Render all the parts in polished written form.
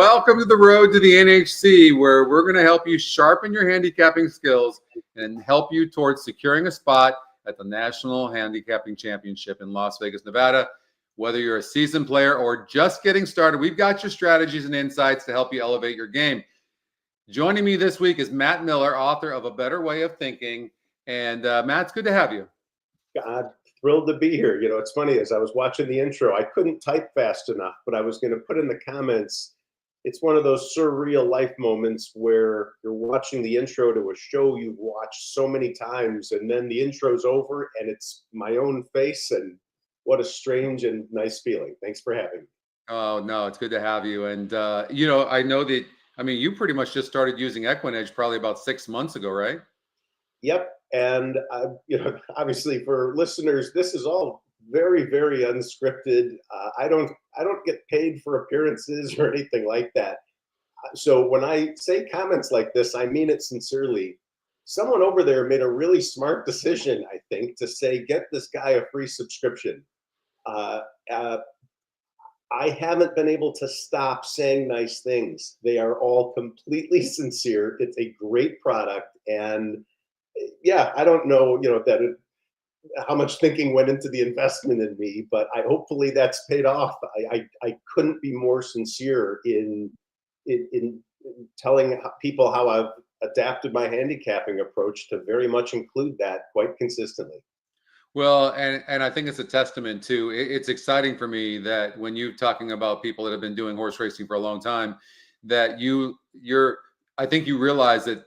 Welcome to the road to the NHC, where we're going to help you sharpen your handicapping skills and help you towards securing a spot at the National Handicapping Championship in Las Vegas, Nevada. Whether you're a seasoned player or just getting started, we've got your strategies and insights to help you elevate your game. Joining me this week is Matt Miller, author of A Better Way of Thinking. And Matt, it's good to have you. God, thrilled to be here. You know, it's funny, as I was watching the intro, I couldn't type fast enough, but I was going to put in the comments, it's one of those surreal life moments where you're watching the intro to a show you've watched so many times, and then the intro's over and it's my own face, and what a strange and nice feeling. Thanks for having me. Oh, no, it's good to have you. And, you know, I know that, I mean, you pretty much just started using EquinEdge probably about 6 months ago, right? Yep. And, you know, obviously for listeners, this is all very, very unscripted. I don't get paid for appearances or anything like that. So when I say comments like this, I mean it sincerely. Someone over there made a really smart decision, I think, to say, get this guy a free subscription. I haven't been able to stop saying nice things. They are all completely sincere. It's a great product. And yeah, I don't know, you know, how much thinking went into the investment in me, but hopefully that's paid off. I couldn't be more sincere in telling people how I've adapted my handicapping approach to very much include that quite consistently. Well, and I think it's a testament to, it's exciting for me that when you're talking about people that have been doing horse racing for a long time, that I think you realize that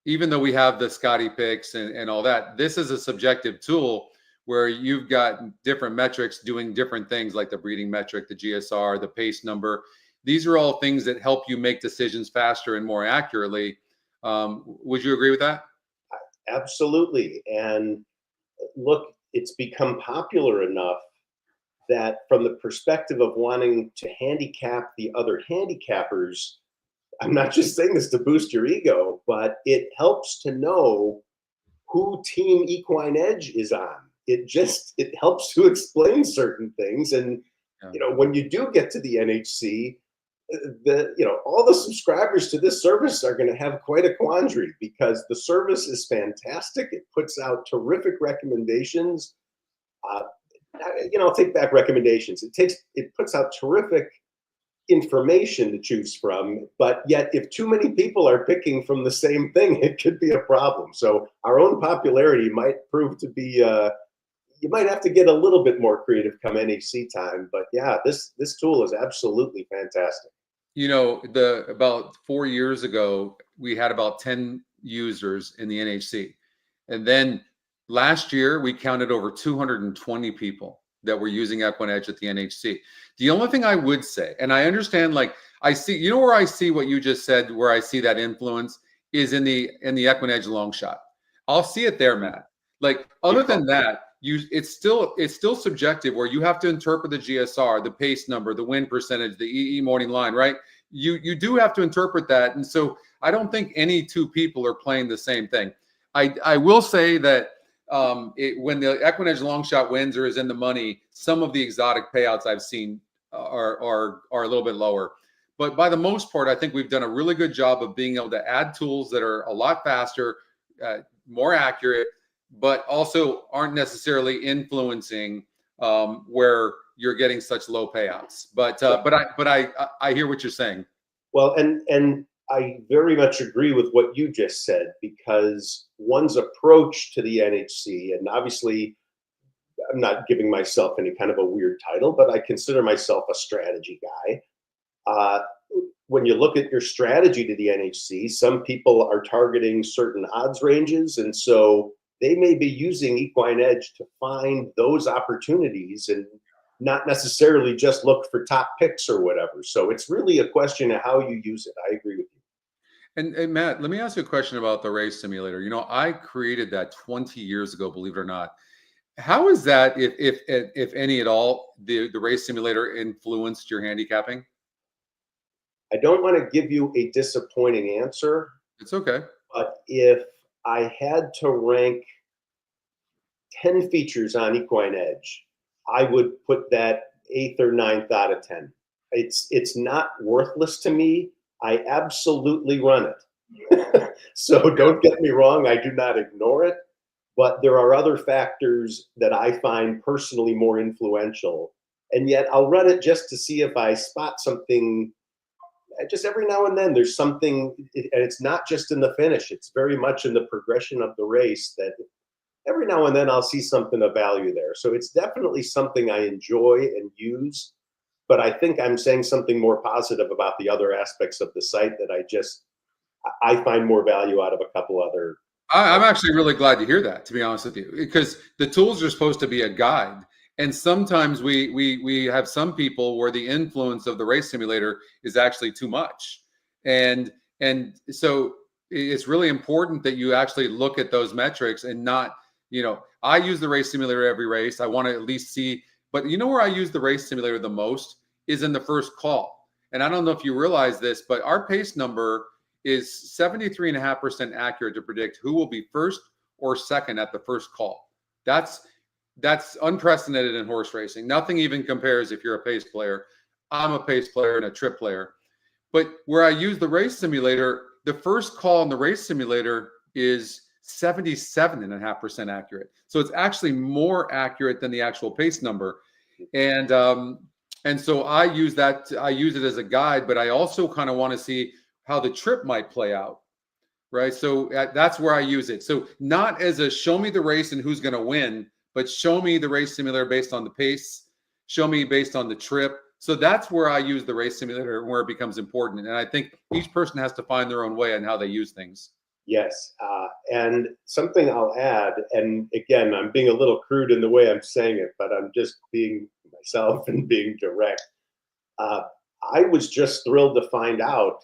even though we have the Scotty picks and all that, this is a subjective tool where you've got different metrics doing different things, like the breeding metric, the GSR, the pace number. These are all things that help you make decisions faster and more accurately. Would you agree with that? Absolutely. And look, it's become popular enough that from the perspective of wanting to handicap the other handicappers, I'm not just saying this to boost your ego, but it helps to know who Team EquinEdge is on. It helps to explain certain things. And, you know, when you do get to the NHC, all the subscribers to this service are going to have quite a quandary, because the service is fantastic. It puts out terrific recommendations. I'll take back recommendations. It puts out terrific information to choose from, but yet if too many people are picking from the same thing, it could be a problem. So our own popularity might prove to be you might have to get a little bit more creative come NHC time. But yeah, this tool is absolutely fantastic. You know, about 4 years ago, we had about 10 users in the NHC. And then last year, we counted over 220 people that were using EquinEdge at the NHC. The only thing I would say, and I understand, like, I see, you know, where I see what you just said, where I see that influence is in the EquinEdge long shot. I'll see it there, Matt. Like, other than that, it's still subjective, where you have to interpret the GSR, the pace number, the win percentage, the EE morning line, right? You do have to interpret that. And so I don't think any two people are playing the same thing. I will say that when the EquinEdge long shot wins or is in the money, some of the exotic payouts I've seen are a little bit lower. But by the most part, I think we've done a really good job of being able to add tools that are a lot faster, more accurate, but also aren't necessarily influencing where you're getting such low payouts. But I hear what you're saying. Well, and I very much agree with what you just said, because one's approach to the NHC, and obviously I'm not giving myself any kind of a weird title, but I consider myself a strategy guy. When you look at your strategy to the NHC, some people are targeting certain odds ranges, and so they may be using EquinEdge to find those opportunities and not necessarily just look for top picks or whatever. So it's really a question of how you use it. I agree with you. And Matt, let me ask you a question about the race simulator. You know, I created that 20 years ago, believe it or not. How is that, if any at all, the race simulator influenced your handicapping? I don't want to give you a disappointing answer. It's okay. But if I had to rank 10 features on EquinEdge, I would put that 8th or 9th out of 10. it's not worthless to me. I absolutely run it. So don't get me wrong, I do not ignore it, but there are other factors that I find personally more influential. And yet I'll run it just to see if I spot something. Just every now and then there's something, and it's not just in the finish, it's very much in the progression of the race, that every now and then I'll see something of value there. So it's definitely something I enjoy and use, but I think I'm saying something more positive about the other aspects of the site that I find more value out of a couple other. I'm actually really glad to hear that, to be honest with you, because the tools are supposed to be a guide. And sometimes we have some people where the influence of the race simulator is actually too much. And so it's really important that you actually look at those metrics and not, I use the race simulator every race. I want to at least see, but where I use the race simulator the most is in the first call. And I don't know if you realize this, but our pace number is 73.5% accurate to predict who will be first or second at the first call. That's unprecedented in horse racing. Nothing even compares if you're a pace player. I'm a pace player and a trip player. But where I use the race simulator, the first call in the race simulator is 77.5% accurate. So it's actually more accurate than the actual pace number. And so I use that. I use it as a guide, but I also kind of want to see how the trip might play out, right? So that's where I use it. So not as a show me the race and who's going to win, but show me the race simulator based on the pace, show me based on the trip. So that's where I use the race simulator, where it becomes important. And I think each person has to find their own way on how they use things. Yes. And something I'll add, and again, I'm being a little crude in the way I'm saying it, but I'm just being myself and being direct. I was just thrilled to find out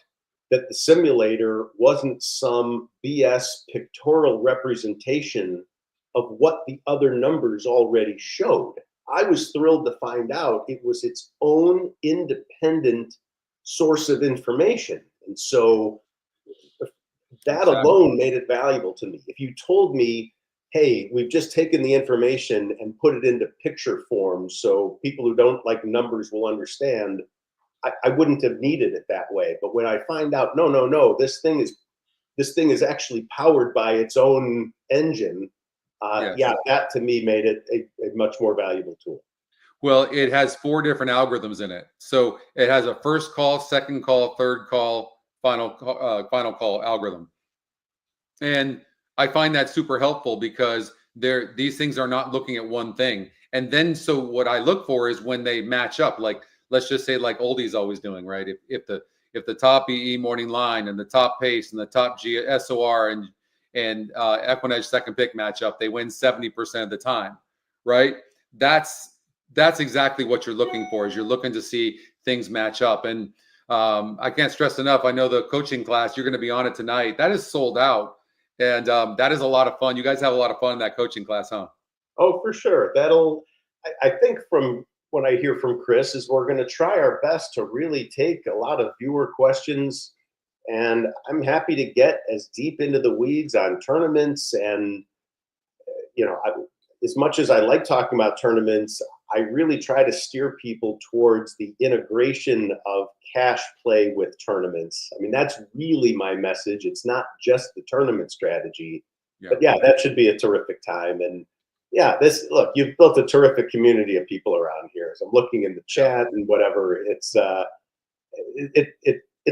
that the simulator wasn't some BS pictorial representation of what the other numbers already showed. I was thrilled to find out it was its own independent source of information. And so that alone made it valuable to me. If you told me, hey, we've just taken the information and put it into picture form so people who don't like numbers will understand, I wouldn't have needed it that way. But when I find out, no, this thing is actually powered by its own engine. Yeah, that to me made it a much more valuable tool. Well, it has 4 different algorithms in it. So it has a first call, second call, third call, final call algorithm. And I find that super helpful because these things are not looking at one thing. And then so what I look for is when they match up, like let's just say like Oldie's always doing, right? If the top EE morning line and the top pace and the top SOR and EquinEdge second pick matchup, they win 70% of the time, right? That's exactly what you're looking for, is you're looking to see things match up. And I can't stress enough, I know the coaching class, you're going to be on it tonight. That is sold out. And that is a lot of fun. You guys have a lot of fun in that coaching class, huh? Oh, for sure. I think from what I hear from Chris is we're going to try our best to really take a lot of viewer questions. And I'm happy to get as deep into the weeds on tournaments. And, as much as I like talking about tournaments, I really try to steer people towards the integration of cash play with tournaments. I mean, that's really my message. It's not just the tournament strategy, but yeah, that should be a terrific time. And yeah, look, you've built a terrific community of people around here. As I'm looking in the chat and whatever, it's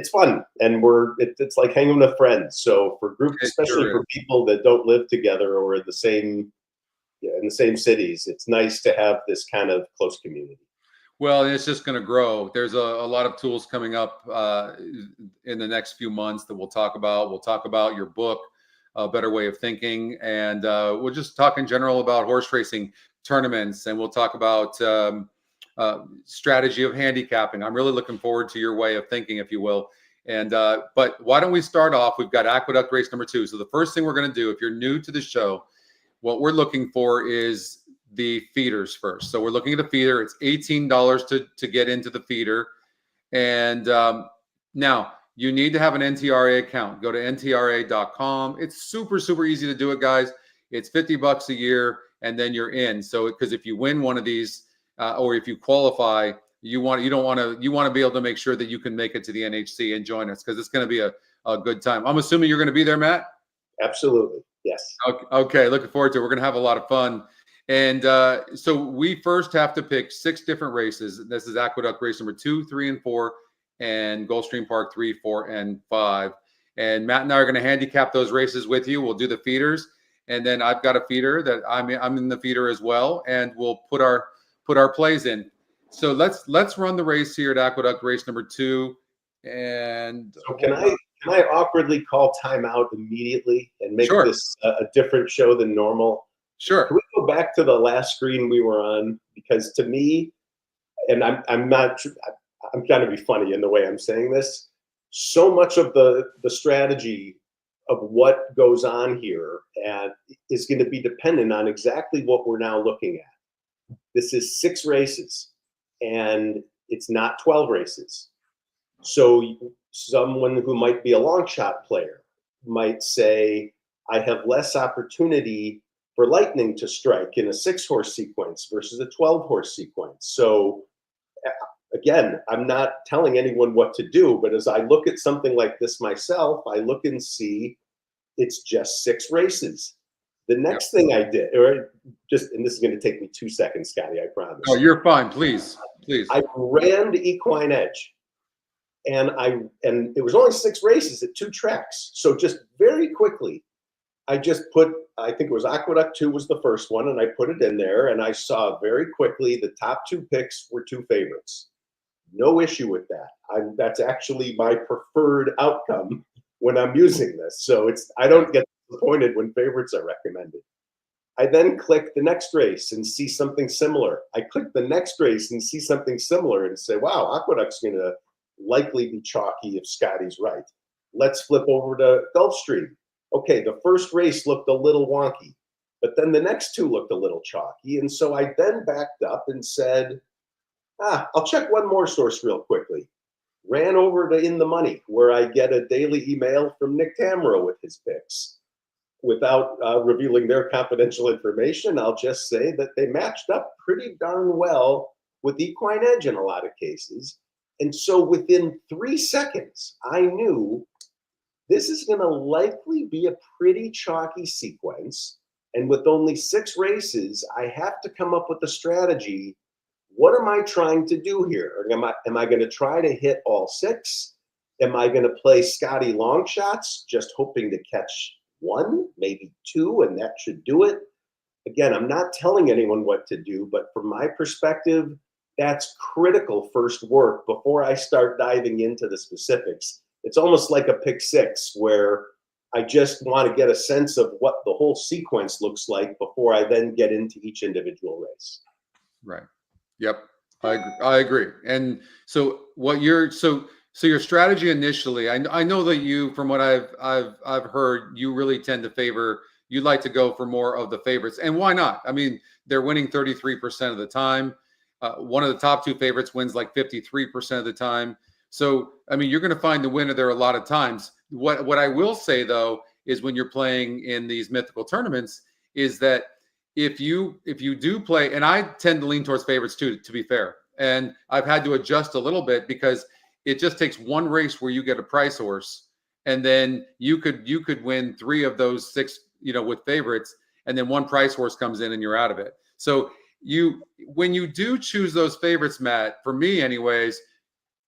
fun, and it's like hanging with friends. So for groups, especially for people that don't live together or in the same cities, it's nice to have this kind of close community. Well, it's just going to grow. There's a lot of tools coming up in the next few months that we'll talk about. We'll talk about your book, A Better Way of Thinking, and we'll just talk in general about horse racing tournaments, and we'll talk about strategy of handicapping. I'm really looking forward to your way of thinking, if you will. And but why don't we start off? We've got Aqueduct race number 2. So the first thing we're going to do, if you're new to the show, what we're looking for is the feeders first. So we're looking at a feeder. It's $18 to get into the feeder. And now you need to have an NTRA account. Go to ntra.com. It's super, super easy to do it, guys. It's $50 a year, and then you're in. So because if you win one of these or if you qualify, you want to be able to make sure that you can make it to the NHC and join us, because it's going to be a good time. I'm assuming you're going to be there, Matt? Absolutely. Yes. Okay. Looking forward to it. We're going to have a lot of fun. And so we first have to pick 6 different races. This is Aqueduct race number 2, 3, and 4, and Gulfstream Park 3, 4, and 5. And Matt and I are going to handicap those races with you. We'll do the feeders, and then I've got a feeder that I'm in the feeder as well, and we'll put our plays in. So let's run the race here at Aqueduct race number 2. And so can I awkwardly call timeout immediately and make Sure. this a different show than normal? Sure. Can we go back to the last screen we were on? Because to me, and I'm trying to be funny in the way I'm saying this, so much of the strategy of what goes on here and is going to be dependent on exactly what we're now looking at. This is 6 races, and it's not 12 races. So someone who might be a long shot player might say, I have less opportunity for lightning to strike in a 6-horse sequence versus a 12-horse sequence. So again, I'm not telling anyone what to do, but as I look at something like this myself, I look and see it's just 6 races. The next thing I did, and this is going to take me 2 seconds, Scotty, I promise. Oh, you're fine. Please. I ran to EquinEdge, and it was only 6 races at 2 tracks. So just very quickly, I just put, I think it was Aqueduct 2 was the first one, and I put it in there, and I saw very quickly the top 2 picks were 2 favorites. No issue with that. That's actually my preferred outcome when I'm using this. So I don't get disappointed when favorites are recommended. I then click the next race and see something similar. I click the next race and see something similar and say, wow, Aqueduct's going to likely be chalky if Scotty's right. Let's flip over to Gulfstream. Okay, the first race looked a little wonky, but then the next 2 looked a little chalky. And so I then backed up and said, I'll check one more source real quickly. Ran over to In the Money, where I get a daily email from Nick Tamro with his picks. Without revealing their confidential information, I'll just say that they matched up pretty darn well with EquinEdge in a lot of cases. And so within 3 seconds, I knew this is going to likely be a pretty chalky sequence. And with only 6 races, I have to come up with a strategy. What am I trying to do here? Am I going to try to hit all 6? Am I going to play Scotty long shots, just hoping to catch 1, maybe 2, and that should do it? Again, I'm not telling anyone what to do, but from my perspective, that's critical first work before I start diving into the specifics. It's almost like a pick 6 where I just want to get a sense of what the whole sequence looks like before I then get into each individual race. Right. Yep. I agree. And so so your strategy initially, I know that you, from what I've heard, you really tend to favor, you like to go for more of the favorites. And why not? I mean, they're winning 33% of the time. One of the top 2 favorites wins like 53% of the time. So, I mean, you're going to find the winner there a lot of times. What I will say, though, is when you're playing in these mythical tournaments is that if you do play, and I tend to lean towards favorites too, to be fair, and I've had to adjust a little bit because it just takes one race where you get a price horse, and then you could win 3 of those 6, with favorites, and then one price horse comes in and you're out of it. So when you do choose those favorites, Matt, for me anyways,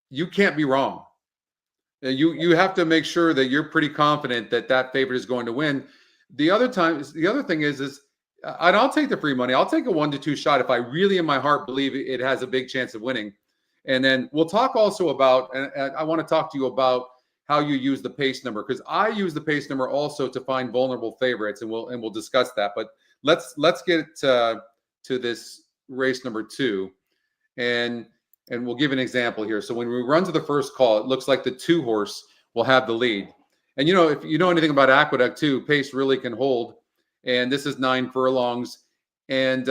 you can't be wrong. You have to make sure that you're pretty confident that favorite is going to win. The other thing is I'll take the free money. I'll take a 1 to 2 shot if I really in my heart believe it has a big chance of winning. And then we'll talk also about, and I want to talk to you about how you use the pace number, because I use the pace number also to find vulnerable favorites, and we'll discuss that. But let's get to this race number 2, and we'll give an example here. So when we run to the first call, it looks like the 2 horse will have the lead. And if you know anything about Aqueduct too, pace really can hold. And this is 9 furlongs, and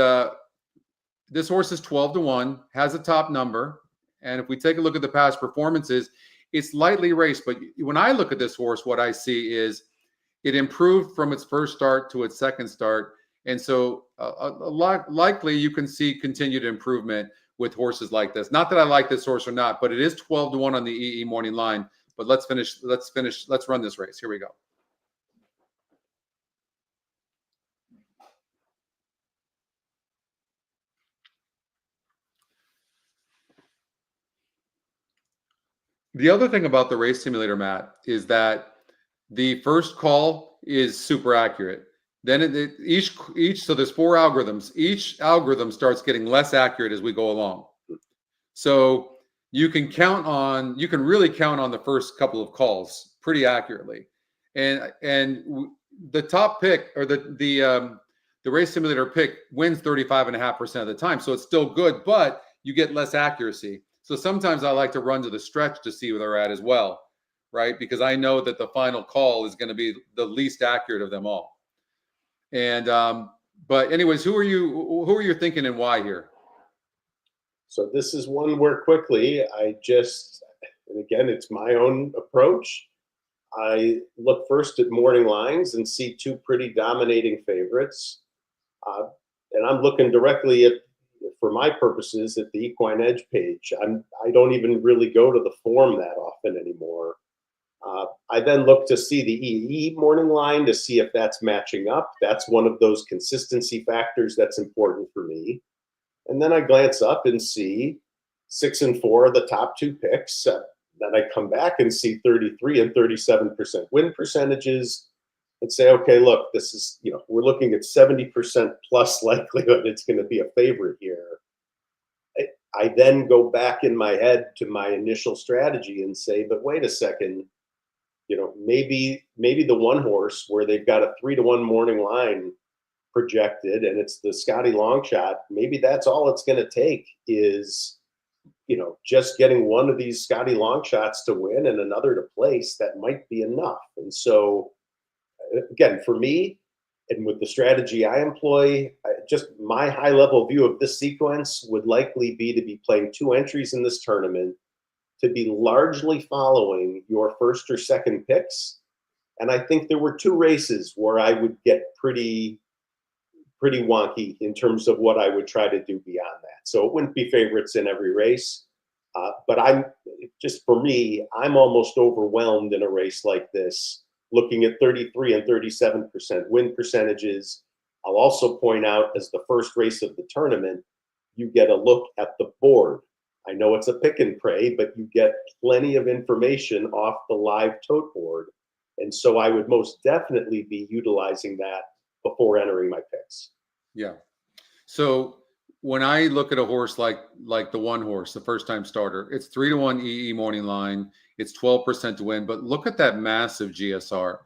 this horse is 12 to 1, has a top number. And if we take a look at the past performances, it's lightly raced. But when I look at this horse, what I see is it improved from its first start to its second start. And so a lot likely you can see continued improvement. with horses like this. Not that I like this horse or not, but it is 12-1 on the EE morning line. But let's run this race. Here we go. The other thing about the race simulator, Matt, is that the first call is super accurate. Then so there's 4 algorithms. Each algorithm starts getting less accurate as we go along. So you can really count on the first couple of calls pretty accurately. And the top pick, or the race simulator pick, wins 35.5% of the time. So it's still good, but you get less accuracy. So sometimes I like to run to the stretch to see where they're at as well, right? Because I know that the final call is going to be the least accurate of them all. And but anyways, who are you thinking and why here? So this is one where quickly and again, it's my own approach. I look first at morning lines and see 2 pretty dominating favorites. And I'm looking directly at, for my purposes, at the EquinEdge page. I don't even really go to the form that often anymore. I then look to see the EE morning line to see if that's matching up. That's one of those consistency factors that's important for me. And then I glance up and see 6 and 4 are the top 2 picks. Then I come back and see 33 and 37% win percentages and say, okay, look, this is, we're looking at 70% plus likelihood it's going to be a favorite here. I then go back in my head to my initial strategy and say, but wait a second, maybe the one horse where they've got a 3-1 morning line projected and it's the Scotty long shot, maybe that's all it's going to take is, just getting one of these Scotty long shots to win and another to place. That might be enough. And so again, for me, and with the strategy I employ, just my high level view of this sequence would likely be to be playing 2 entries in this tournament, to be largely following your first or second picks. And I think there were 2 races where I would get pretty wonky in terms of what I would try to do beyond that. So it wouldn't be favorites in every race. But for me, I'm almost overwhelmed in a race like this, looking at 33 and 37% win percentages. I'll also point out, as the first race of the tournament, you get a look at the board. I know it's a pick and pray, but you get plenty of information off the live tote board. And so I would most definitely be utilizing that before entering my picks. Yeah. So when I look at a horse like the one horse, the first time starter, it's 3-1 EE morning line. It's 12% to win, but look at that massive GSR.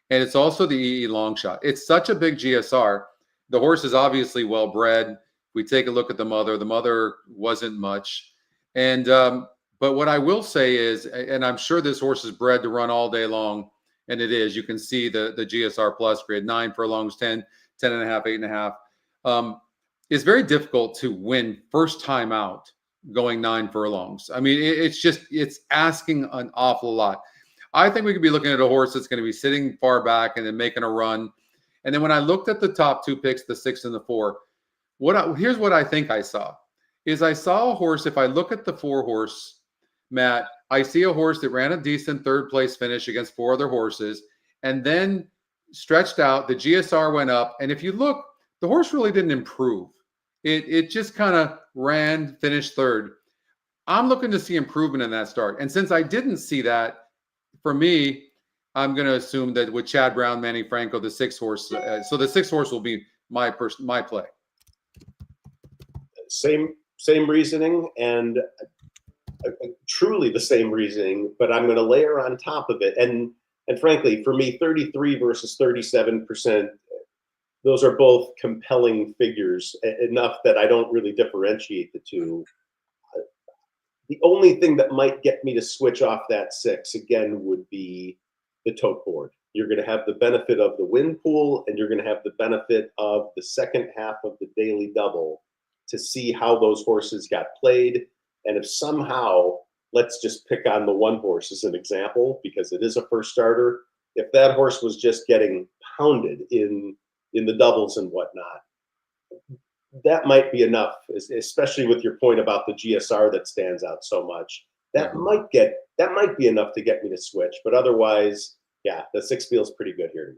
And it's also the EE long shot. It's such a big GSR. The horse is obviously well bred. We take a look at the mother wasn't much. And but what I will say is, and I'm sure this horse is bred to run all day long, and it is. You can see the GSR plus grid, 9 furlongs, 10, 10.5, 8.5. It's very difficult to win first time out going 9 furlongs. I mean, it's asking an awful lot. I think we could be looking at a horse that's going to be sitting far back and then making a run. And then when I looked at the top 2 picks, the 6 and the 4, here's what I think I saw. I saw a horse, if I look at the 4 horse, Matt, I see a horse that ran a decent 3rd place finish against 4 other horses and then stretched out. The GSR went up. And if you look, the horse really didn't improve. It just kind of ran, finished 3rd. I'm looking to see improvement in that start. And since I didn't see that, for me, I'm going to assume that with Chad Brown, Manny Franco, the 6 horse. So the 6 horse will be my play. Same reasoning, and truly the same reasoning, but I'm going to layer on top of it. And frankly, for me, 33 versus 37%, those are both compelling figures enough that I don't really differentiate the 2. The only thing that might get me to switch off that 6 again would be the tote board. You're going to have the benefit of the win pool, and you're going to have the benefit of the second half of the daily double to see how those horses got played. And if somehow, let's just pick on the one horse as an example, because it is a first starter. If that horse was just getting pounded in the doubles and whatnot, that might be enough, especially with your point about the GSR that stands out so much. That might be enough to get me to switch, but otherwise, yeah, the 6 feels pretty good here.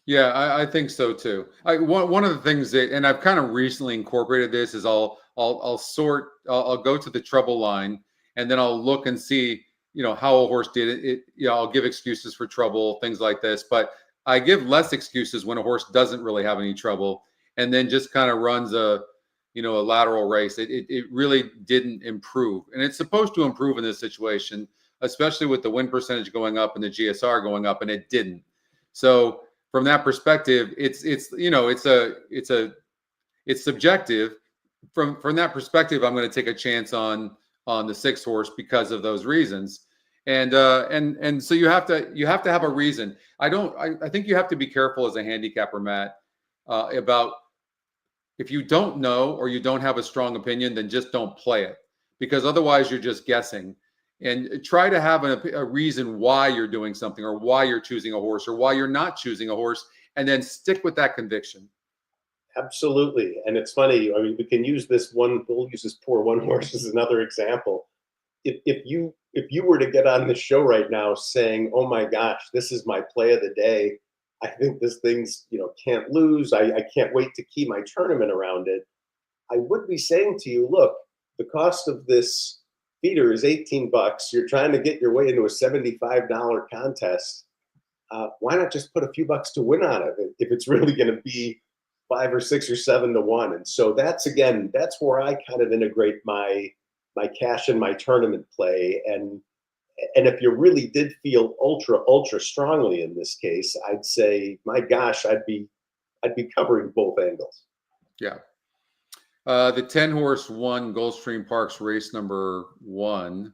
Yeah, I think so too. One of the things that, and I've kind of recently incorporated this, is I'll go to the trouble line, and then I'll look and see, how a horse did it. I'll give excuses for trouble, things like this, but I give less excuses when a horse doesn't really have any trouble, and then just kind of runs a lateral race. It really didn't improve, and it's supposed to improve in this situation, especially with the win percentage going up and the GSR going up, and it didn't. So from that perspective, it's subjective. From that perspective, I'm going to take a chance on the 6 horse because of those reasons. And so you have to have a reason. I think you have to be careful as a handicapper, Matt, about, if you don't know or you don't have a strong opinion, then just don't play it, because otherwise you're just guessing. And try to have a reason why you're doing something, or why you're choosing a horse, or why you're not choosing a horse, and then stick with that conviction. Absolutely. And it's funny, I mean, we can use we'll use this poor one horse as another example. If you were to get on the show right now saying, oh my gosh, this is my play of the day, I think this thing's, can't lose, I can't wait to key my tournament around it, I would be saying to you, look, the cost of this feeder is $18. You're trying to get your way into a $75 contest. Why not just put a few bucks to win on it if it's really going to be 5 or 6 or 7 to 1? And so that's where I kind of integrate my cash and my tournament play. And if you really did feel ultra strongly in this case, I'd say, my gosh, I'd be covering both angles. Yeah. The 10 horse won Gulfstream Park's race number 1.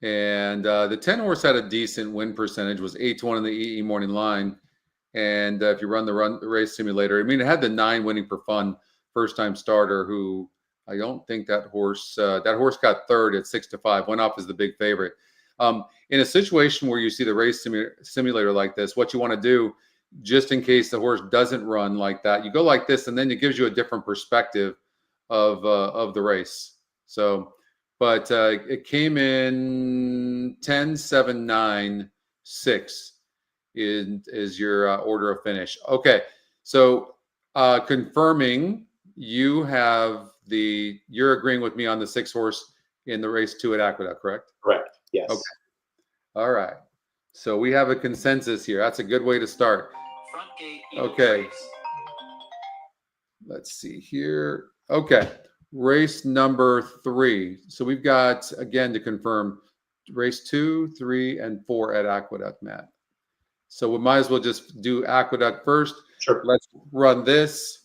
And the 10 horse had a decent win percentage, was 8-1 in the EE morning line. And if you run the race simulator, I mean, it had the 9 winning for fun first time starter, who I don't think that horse got third at 6-5, went off as the big favorite. In a situation where you see the race simulator like this, what you want to do, just in case the horse doesn't run like that, you go like this, and then it gives you a different perspective of the race. So, but it came in 10, 7, 9, 6 is your order of finish. Okay, so confirming you're agreeing with me on the 6 horse in the race 2 at Aqueduct, correct? Correct. Yes. Okay. All right. So we have a consensus here. That's a good way to start. Front gate, okay. Let's see here. Okay. Race number 3. So we've got, again, to confirm, race 2, 3, and 4 at Aqueduct, Matt. So we might as well just do Aqueduct first. Sure. Let's run this.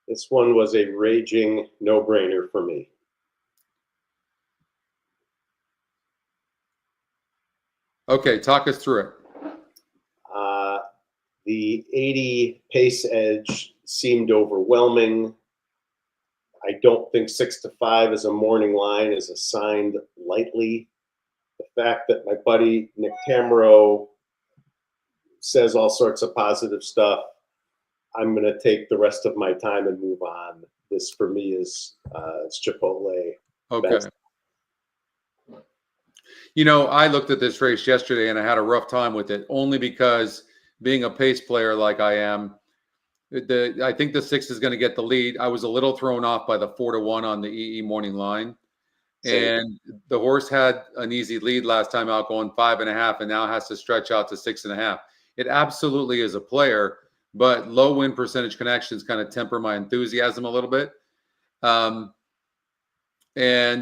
This one was a raging no-brainer for me. Okay, talk us through it. The 80 pace edge seemed overwhelming. I don't think 6-5 as a morning line is assigned lightly. The fact that my buddy Nick Tamro says all sorts of positive stuff, I'm going to take the rest of my time and move on. This for me is Chipotle. Okay. Best. I looked at this race yesterday and I had a rough time with it, only because being a pace player like I am, I think the 6 is going to get the lead. I was a little thrown off by the 4-1 on the EE morning line. And the horse had an easy lead last time out, going 5.5, and now has to stretch out to 6.5. It absolutely is a player, but low win percentage connections kind of temper my enthusiasm a little bit. And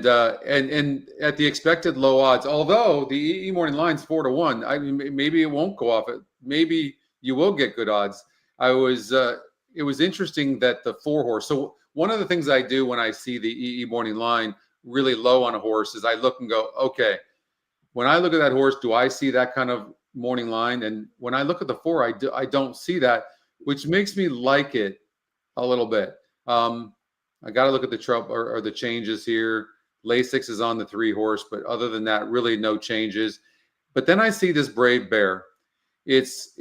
at the expected low odds, although the EE morning line's 4-1, I mean, maybe it won't go off. Maybe you will get good odds. It was interesting that the 4 horse. So one of the things I do when I see the EE morning line really low on a horse is I look and go, okay, when I look at that horse, do I see that kind of morning line? And when I look at the 4, I don't see that, which makes me like it a little bit. I got to look at the trouble or the changes here. Lasix is on the 3 horse, but other than that, really no changes. But then I see this Brave Bear. It's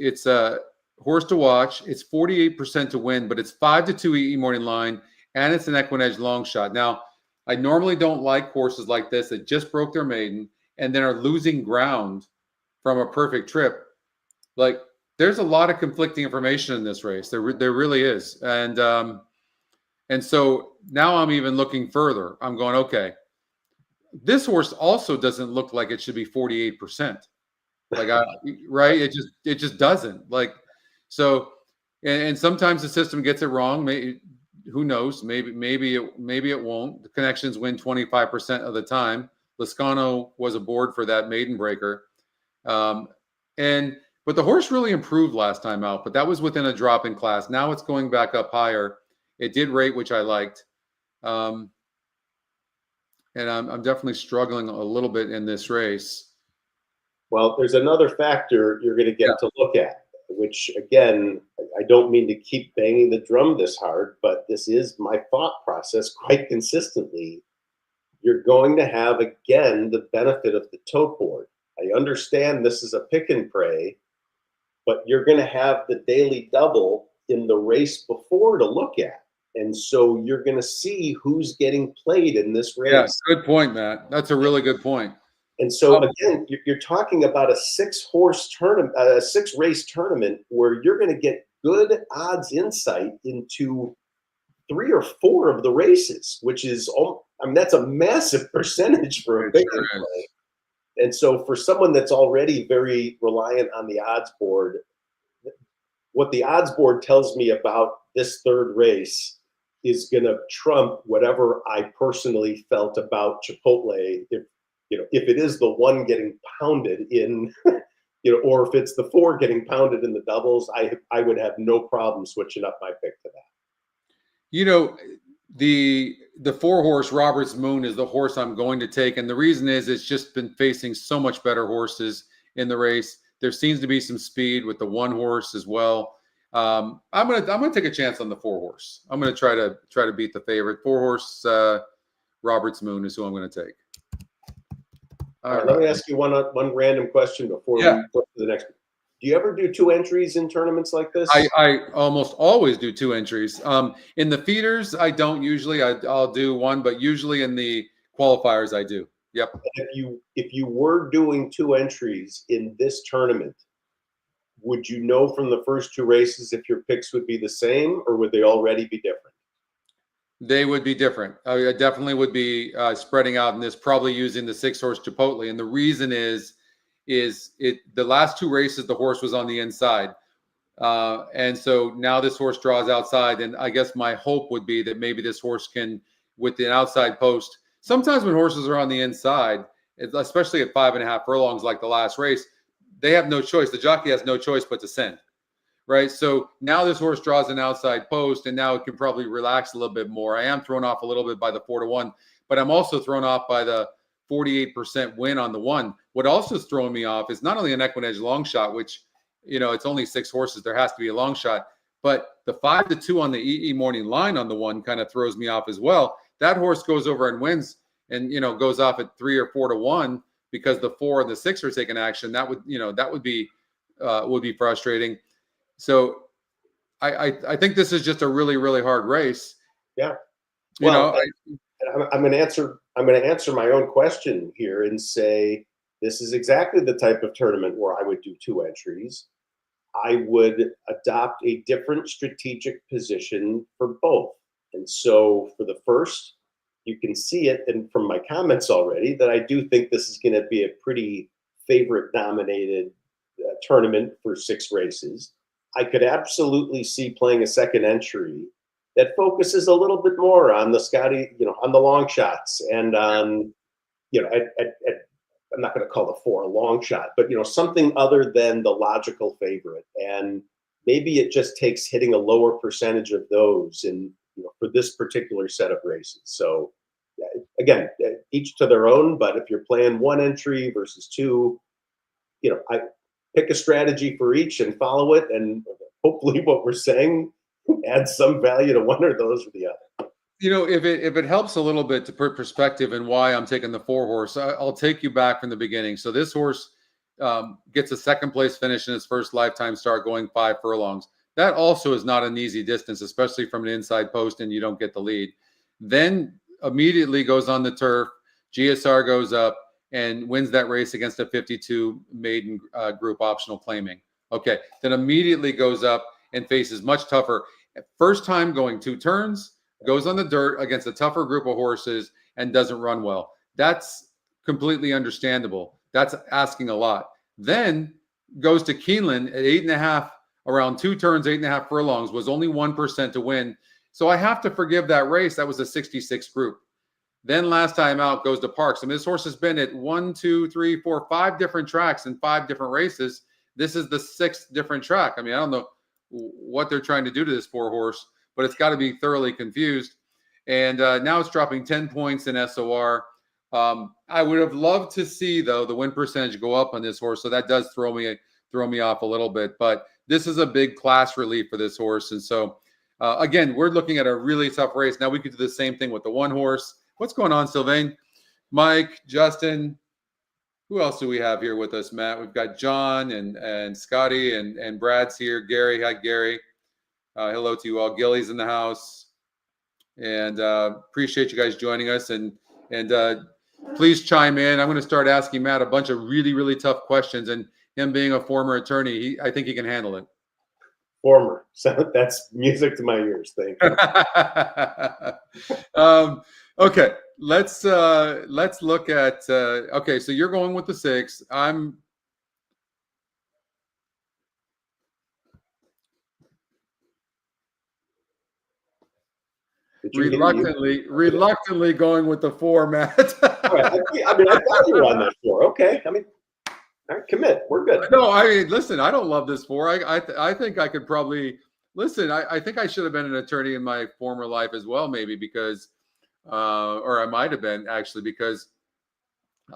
horse to watch. It's 48% to win, but it's 5-2 EE morning line, and it's an EquinEdge long shot. Now, I normally don't like horses like this that just broke their maiden and then are losing ground from a perfect trip. Like, there's a lot of conflicting information in this race. There really is. And so now I'm even looking further. I'm going, okay, this horse also doesn't look like it should be 48%. Like, right? It just doesn't. Like, so, and sometimes the system gets it wrong. Maybe, who knows? Maybe it won't. The connections win 25% of the time. Lascano was aboard for that maiden breaker, but the horse really improved last time out. But that was within a drop in class. Now it's going back up higher. It did rate, which I liked, and I'm definitely struggling a little bit in this race. Well, there's another factor you're going to get to look at, which, again, I don't mean to keep banging the drum this hard, but this is my thought process quite consistently. You're going to have, again, the benefit of the tote board. I understand this is a pick and pray, but you're going to have the daily double in the race before to look at. And so you're going to see who's getting played in this race. Yeah, good point, Matt. That's a really good point. And so, again, you're talking about a 6-horse tournament, a 6-race tournament where you're going to get good odds insight into 3 or 4 of the races, which is, I mean, that's a massive percentage for a big play. And so for someone that's already very reliant on the odds board, what the odds board tells me about this 3rd race is going to trump whatever I personally felt about Chipotle. If it is the 1 getting pounded in, or if it's the 4 getting pounded in the doubles, I would have no problem switching up my pick to that. The 4-horse Roberts Moon is the horse I'm going to take, and the reason is it's just been facing so much better horses in the race. There seems to be some speed with the 1-horse as well. I'm gonna take a chance on the 4-horse. I'm gonna try to beat the favorite 4-horse. Roberts Moon is who I'm going to take. All right, let me ask you one random question before we go to the next. Do you ever do 2 entries in tournaments like this? I almost always do 2 entries. In the feeders, I don't usually. I'll do 1, but usually in the qualifiers, I do. Yep. If you were doing 2 entries in this tournament, would you know from the first 2 races if your picks would be the same, or would they already be different? They would be different. I definitely would be spreading out in this, probably using the 6-horse Chipotle. And the reason is the last 2 races, the horse was on the inside. And so now this horse draws outside. And I guess my hope would be that maybe this horse can, with the outside post, sometimes when horses are on the inside, especially at 5.5 furlongs, like the last race, they have no choice. The jockey has no choice but to send. Right. So now this horse draws an outside post, and now it can probably relax a little bit more. I am thrown off a little bit by the 4-1, but I'm also thrown off by the 48% win on the 1. What also is throwing me off is not only an EquinEdge long shot, which, it's only 6 horses. There has to be a long shot, but the 5-2 on the EE morning line on the 1 kind of throws me off as well. That horse goes over and wins and, goes off at 3 or 4-1 because the 4 and the 6 are taking action. That would be frustrating. So I think this is just a really, really hard race. Yeah. Well, I'm going to answer my own question here and say this is exactly the type of tournament where I would do 2 entries. I would adopt a different strategic position for both. And so for the first, you can see it, and from my comments already, that I do think this is going to be a pretty favorite-dominated tournament for 6 races. I could absolutely see playing a second entry that focuses a little bit more on the Scotty, on the long shots and on, I'm not going to call the 4 a long shot, but, something other than the logical favorite. And maybe it just takes hitting a lower percentage of those for this particular set of races. So again, each to their own, but if you're playing 1 entry versus 2, I pick a strategy for each and follow it. And hopefully what we're saying adds some value to one or those or the other. If it helps a little bit to put perspective in why I'm taking the 4-horse, I'll take you back from the beginning. So this horse gets a second place finish in his first lifetime start going 5 furlongs. That also is not an easy distance, especially from an inside post and you don't get the lead. Then immediately goes on the turf. GSR goes up and wins that race against a 52 maiden group optional claiming. Okay, then immediately goes up and faces much tougher. First time going 2 turns, goes on the dirt against a tougher group of horses and doesn't run well. That's completely understandable. That's asking a lot. Then goes to Keeneland at 8.5, around 2 turns, 8.5 furlongs, was only 1% to win. So I have to forgive that race. That was a 66 group. Then last time out goes to Parks. I mean, this horse has been at 5 different tracks in 5 different races. This is the 6th different track. I mean, I don't know what they're trying to do to this poor horse, but it's got to be thoroughly confused. And now it's dropping 10 points in SOR. I would have loved to see, though, the win percentage go up on this horse. So that does throw me off a little bit. But this is a big class relief for this horse. And so, again, we're looking at a really tough race. Now we could do the same thing with the 1 horse. What's going on, Sylvain? Mike, Justin, who else do we have here with us, Matt? We've got John and Scotty and Brad's here. Gary, hi, Gary. Hello to you all. Gilly's in the house. And appreciate you guys joining us. And please chime in. I'm going to start asking Matt a bunch of really, really tough questions. And him being a former attorney, I think he can handle it. Former. So that's music to my ears. Thank you. Okay, let's look at okay, so you're going with the 6. I'm reluctantly going with the 4, Matt. Right. I mean, I thought you were on that 4. Okay. I mean, all right, commit. We're good. No, I mean, listen, I don't love this 4. I think I could probably listen. I think I should have been an attorney in my former life as well, maybe because. Or I might have been actually, because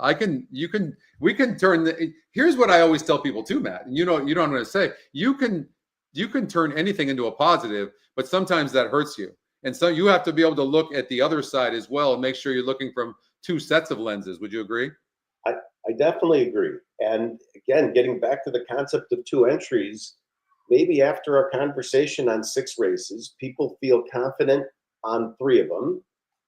we can turn here's what I always tell people too, Matt, and you know what I'm going to say. You can turn anything into a positive, but sometimes that hurts you. And so you have to be able to look at the other side as well and make sure you're looking from 2 sets of lenses. Would you agree? I definitely agree. And again, getting back to the concept of 2 entries, maybe after our conversation on 6 races, people feel confident on 3 of them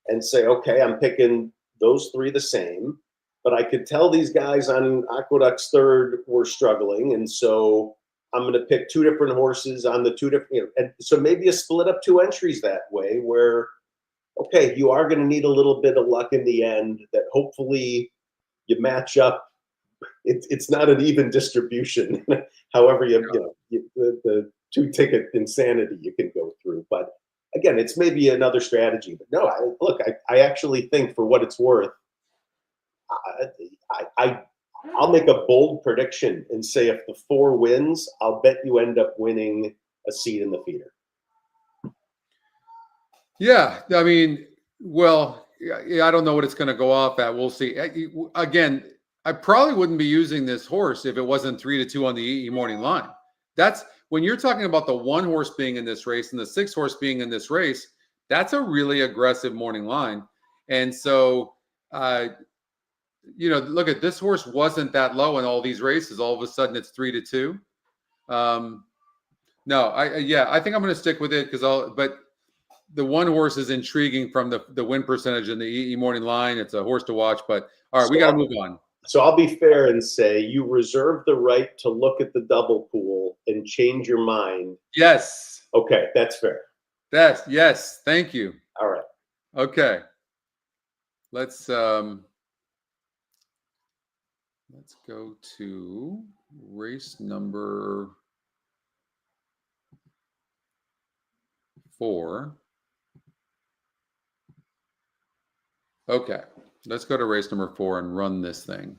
and say, okay, I'm picking those 3 the same, but I could tell these guys on Aqueduct's 3rd were struggling. And so I'm going to pick 2 different horses on the 2 different, and so maybe you split up 2 entries that way where, okay, you are going to need a little bit of luck in the end that hopefully you match up. It's not an even distribution. However, the 2-ticket insanity you can go through, but again, it's maybe another strategy. But no, I actually think, for what it's worth, I'll make a bold prediction and say if the 4 wins, I'll bet you end up winning a seat in the feeder. Yeah, I mean, well, I don't know what it's going to go off at. We'll see. Again, I probably wouldn't be using this horse if it wasn't 3-2 on the EE morning line. That's when you're talking about the 1 horse being in this race and the 6 horse being in this race. That's a really aggressive morning line. And so, look at this horse wasn't that low in all these races. All of a sudden, it's 3-2. No, I think I'm going to stick with it but the 1 horse is intriguing from the win percentage in the EE morning line. It's a horse to watch, but all right, we got to move on. So I'll be fair and say you reserve the right to look at the double pool and change your mind. Yes. Okay, that's fair. Yes. Thank you. All right. Okay. Let's go to race number 4. Okay. Let's go to race number 4 and run this thing.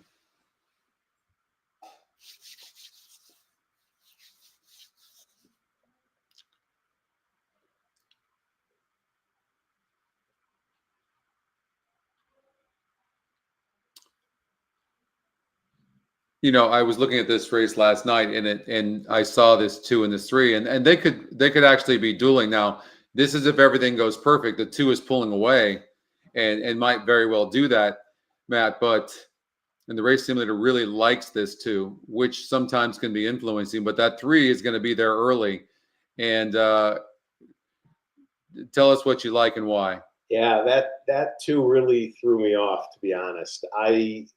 I was looking at this race last night and I saw this 2 and this 3 and they could actually be dueling. Now, this is if everything goes perfect. The 2 is pulling away and might very well do that, Matt. But And the race simulator really likes this too, which sometimes can be influencing, but that 3 is going to be there early. And tell us what you like and why. Yeah, that too really threw me off, to be honest. I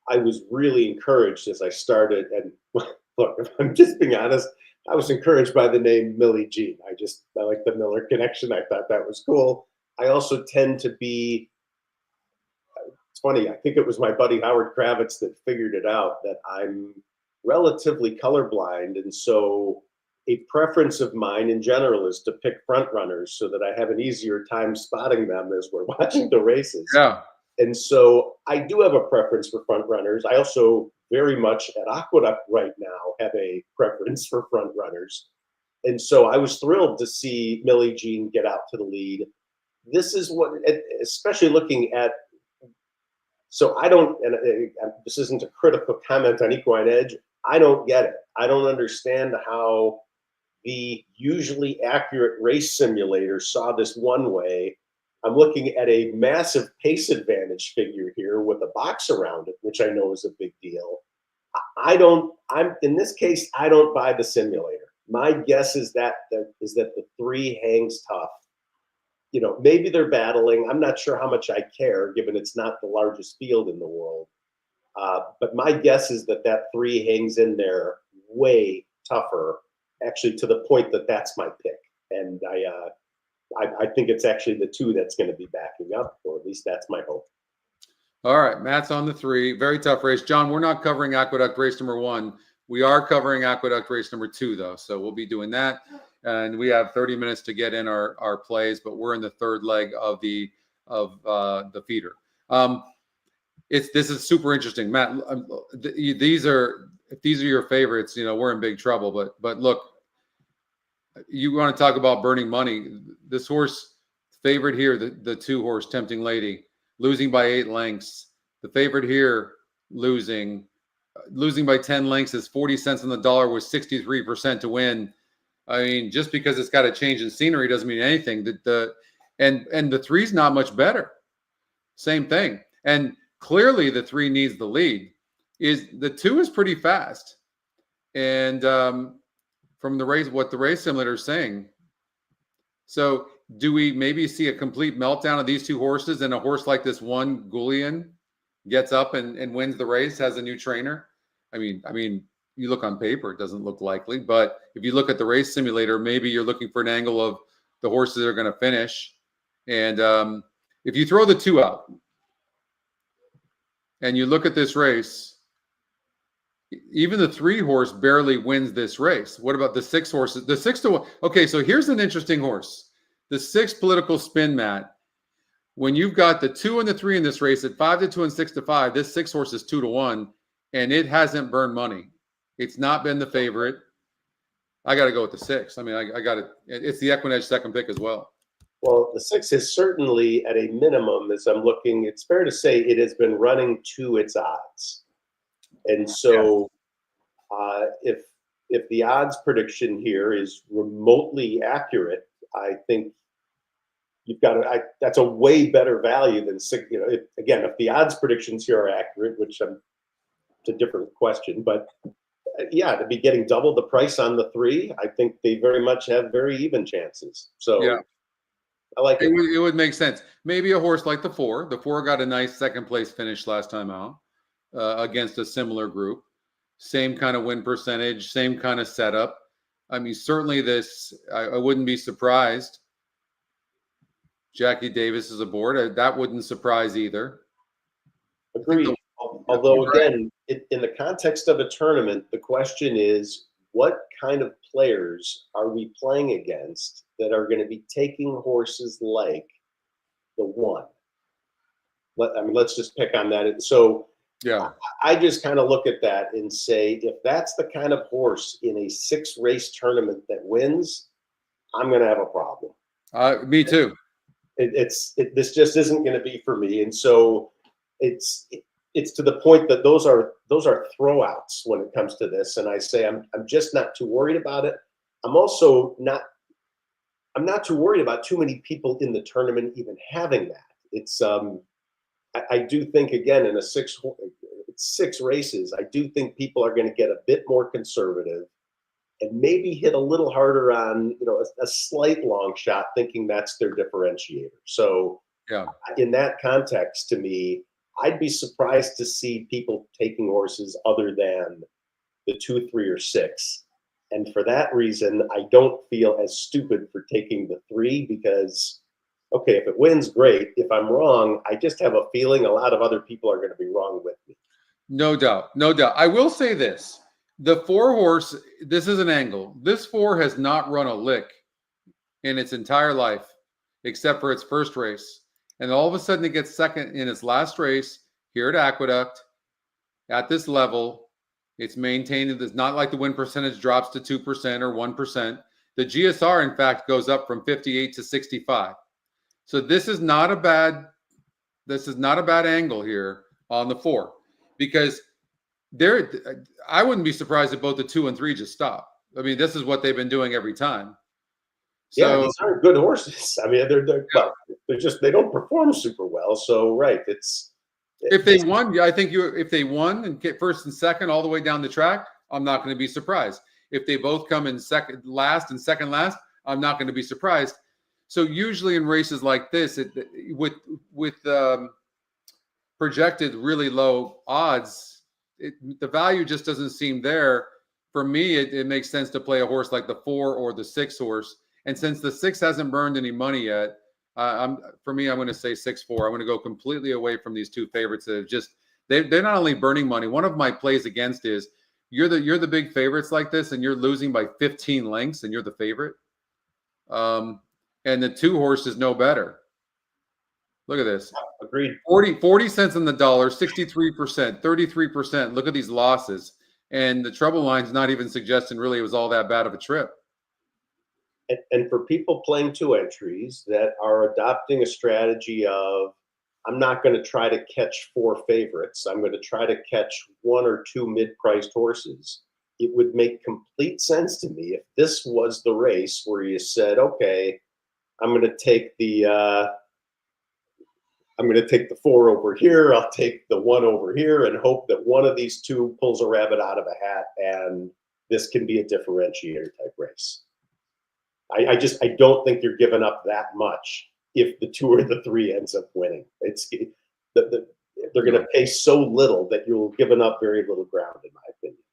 was really encouraged as I started, and look, if I'm just being honest, I was encouraged by the name Millie Jean. I like the Miller connection. I thought that was cool. I also tend to be, it's funny, I think it was my buddy Howard Kravitz that figured it out, that I'm relatively colorblind. And so a preference of mine in general is to pick front runners so that I have an easier time spotting them as we're watching the races. Yeah. And so I do have a preference for front runners. I also very much at Aqueduct right now have a preference for front runners. And so I was thrilled to see Millie Jean get out to the lead. This is what, especially looking at, so I don't, and this isn't a critical comment on EquinEdge, I don't get it. I don't understand how the usually accurate race simulator saw this one way. I'm looking at a massive pace advantage figure here with a box around it, which I know is a big deal. In this case, I don't buy the simulator. My guess is that the 3 hangs tough. You know, maybe they're battling. I'm not sure how much I care, given it's not the largest field in the world. But my guess is that 3 hangs in there way tougher, actually, to the point that that's my pick. And I think it's actually the 2 that's going to be backing up, or at least that's my hope. All right, Matt's on the 3. Very tough race. John, we're not covering Aqueduct race number 1. We are covering Aqueduct race number 2, though, so we'll be doing that. And we have 30 minutes to get in our plays, but we're in the 3rd leg of the feeder. This is super interesting, Matt. If these are your favorites, you know we're in big trouble. But look, you want to talk about burning money? This horse favorite here, the 2 horse Tempting Lady, losing by 8 lengths. The favorite here losing by 10 lengths is 40 cents on the dollar with 63% to win. I mean, just because it's got a change in scenery doesn't mean anything. And the 3's not much better. Same thing. And clearly the 3 needs the lead. The 2 is pretty fast. And from the race, what the race simulator is saying. So do we maybe see a complete meltdown of these 2 horses, and a horse like this one, Goulian, gets up and wins the race, has a new trainer? I mean, you look on paper, it doesn't look likely, but if you look at the race simulator, maybe you're looking for an angle of the horses that are going to finish. And if you throw the 2 out and you look at this race, even the 3 horse barely wins this race. What about the 6 horses? The 6 to 1. Okay, so here's an interesting horse. The 6 political spin, Matt. When you've got the 2 and the 3 in this race at 5 to 2 and 6 to 5, this 6 horse is 2 to 1, and it hasn't burned money. It's not been the favorite. I got to go with the 6. I mean, I got it. It's the EquinEdge second pick as well. Well, the 6 is certainly at a minimum, as I'm looking, it's fair to say it has been running to its odds. And so if the odds prediction here is remotely accurate, I think you've got that's a way better value than 6. You know, again, if the odds predictions here are accurate, which it's a different question, but yeah, to be getting double the price on the 3, I think they very much have very even chances. So yeah, I like it. It would make sense. Maybe a horse like the 4. The 4 got a nice second place finish last time out against a similar group. Same kind of win percentage, same kind of setup. I mean, certainly this, I wouldn't be surprised. Jackie Davis is aboard. That wouldn't surprise either. Agreed. Although, again, in the context of a tournament, the question is, what kind of players are we playing against that are going to be taking horses like the 1? Let's just pick on that. So yeah, I just kind of look at that and say, if that's the kind of horse in a 6-race tournament that wins, I'm going to have a problem. Me too. This just isn't going to be for me. And so it's to the point that those are throwouts when it comes to this. And I say, I'm just not too worried about it. I'm also I'm not too worried about too many people in the tournament even having that. It's I do think, again, in a 6, it's 6 races. I do think people are going to get a bit more conservative and maybe hit a little harder on, you know, a slight long shot, thinking that's their differentiator. So Yeah. in that context, to me, I'd be surprised to see people taking horses other than the 2, 3, or 6. And for that reason, I don't feel as stupid for taking the 3 because, okay, if it wins, great. If I'm wrong, I just have a feeling a lot of other people are going to be wrong with me. No doubt. No doubt. I will say this. The 4 horse, this is an angle. This 4 has not run a lick in its entire life, except for its first race. And all of a sudden it gets second in its last race here at Aqueduct at this level. It's maintained. It's not like the win percentage drops to 2% or 1%. The GSR, in fact, goes up from 58 to 65. So this is not a bad angle here on the 4, because I wouldn't be surprised if both the 2 and 3 just stop. I mean, this is what they've been doing every time. So, yeah, these aren't good horses. I mean, they don't perform super well. So if they won, I think if they won and get first and second all the way down the track, I'm not going to be surprised. If they both come in second last and second last, I'm not going to be surprised. So usually in races like this, with projected really low odds, the value just doesn't seem there. For me, it makes sense to play a horse like the 4 or the 6 horse. And since the 6 hasn't burned any money yet, I'm going to say 6-4. I'm going to go completely away from these 2 favorites that have they're not only burning money. One of my plays against is you're the big favorites like this, and you're losing by 15 lengths, and you're the favorite. And the 2 horse is no better. Look at this. Agreed. 40 cents on the dollar, 63%, 33%. Look at these losses. And the trouble line's not even suggesting really it was all that bad of a trip. And for people playing 2 entries that are adopting a strategy of, I'm not going to try to catch 4 favorites, I'm going to try to catch 1 or 2 mid-priced horses, it would make complete sense to me if this was the race where you said, okay, I'm going to take the 4 over here, I'll take the 1 over here, and hope that one of these 2 pulls a rabbit out of a hat, and this can be a differentiator type race. I don't think you're giving up that much if the 2 or the 3 ends up winning. They're going to pay so little that you'll given up very little ground, in my opinion.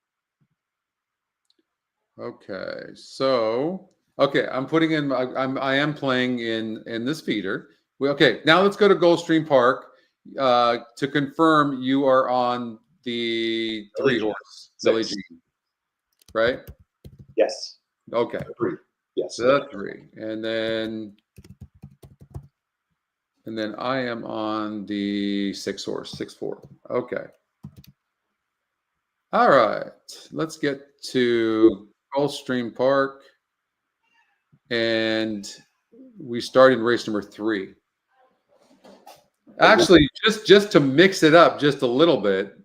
Okay, so I'm putting in. I am playing in this feeder. Okay, now let's go to Gulfstream Park to confirm you are on the 3 horse, Billie Jean, right? Yes. Okay. Agreed. Yes. The 3, and then I am on the 6 horse, 6-4. Okay. All right. Let's get to Gulfstream Park, and we start in race number 3. Actually, just to mix it up just a little bit,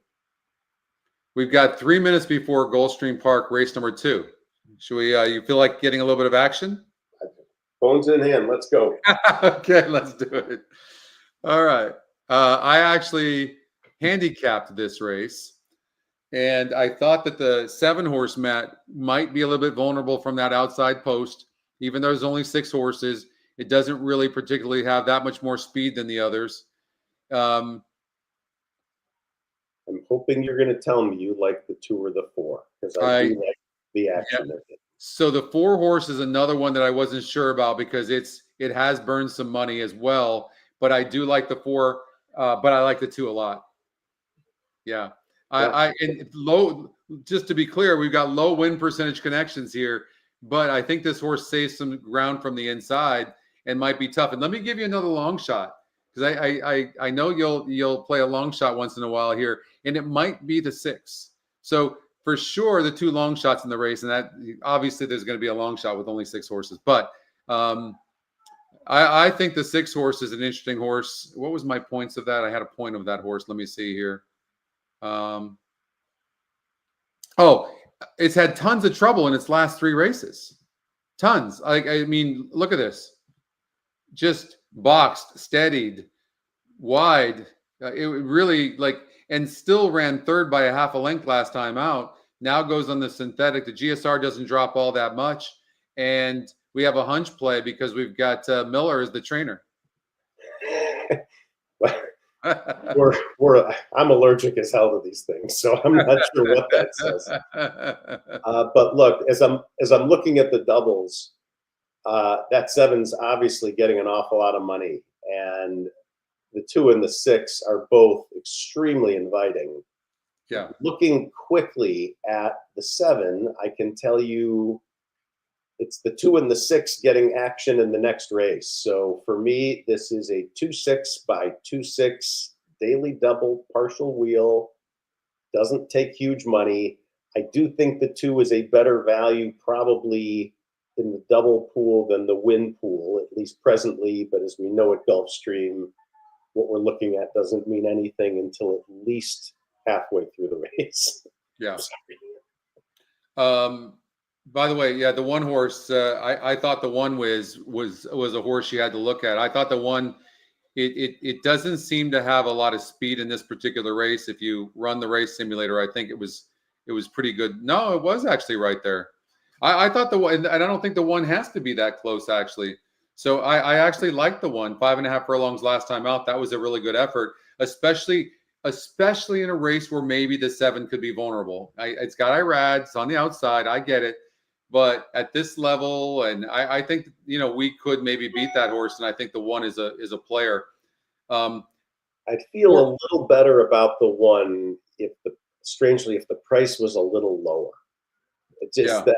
we've got 3 minutes before Gulfstream Park, race number 2. Should we? You feel like getting a little bit of action? Phones in hand. Let's go. Okay, let's do it. All right. I actually handicapped this race, and I thought that the 7 horse Matt might be a little bit vulnerable from that outside post. Even though there's only 6 horses, it doesn't really particularly have that much more speed than the others. I'm hoping you're going to tell me you like the 2 or the 4, because I do like the action of it. So the 4 horse is another one that I wasn't sure about because it has burned some money as well. But I do like the 4, but I like the 2 a lot. Yeah. And low. Just to be clear, we've got low win percentage connections here, but I think this horse saves some ground from the inside and might be tough. And let me give you another long shot, because I know you'll play a long shot once in a while here, and it might be the 6. So for sure, the 2 long shots in the race, and that obviously there's going to be a long shot with only 6 horses. But I think the 6 horse is an interesting horse. What was my points of that? I had a point of that horse. Let me see here. It's had tons of trouble in its last 3 races. Tons. I mean, look at this. Just boxed, steadied, wide. It really and still ran third by a half a length last time out. Now goes on the synthetic. The GSR doesn't drop all that much, and we have a hunch play because we've got Miller as the trainer. I'm allergic as hell to these things, so I'm not sure what that says. But look, as I'm looking at the doubles, that 7's obviously getting an awful lot of money, and the 2 and the 6 are both extremely inviting. Yeah. Looking quickly at the 7, I can tell you it's the 2 and the 6 getting action in the next race. So for me, this is a 2-6 by 2-6 daily double partial wheel. Doesn't take huge money. I do think the 2 is a better value probably in the double pool than the win pool, at least presently. But as we know at Gulfstream, what we're looking at doesn't mean anything until at least halfway through the race. Yeah. By the way, yeah, the one horse, I thought the one was a horse you had to look at. I thought the one, it doesn't seem to have a lot of speed in this particular race. If you run the race simulator, I think it was pretty good. No, it was actually right there. I thought the one, and I don't think the one has to be that close actually. So I actually liked the one 5.5 furlongs last time out. That was a really good effort, especially in a race where maybe the 7 could be vulnerable. It's got Irad, it's on the outside. I get it. But at this level, and I think, we could maybe beat that horse. And I think the 1 is a player. I'd feel a little better about the 1 strangely, if the price was a little lower. It's just that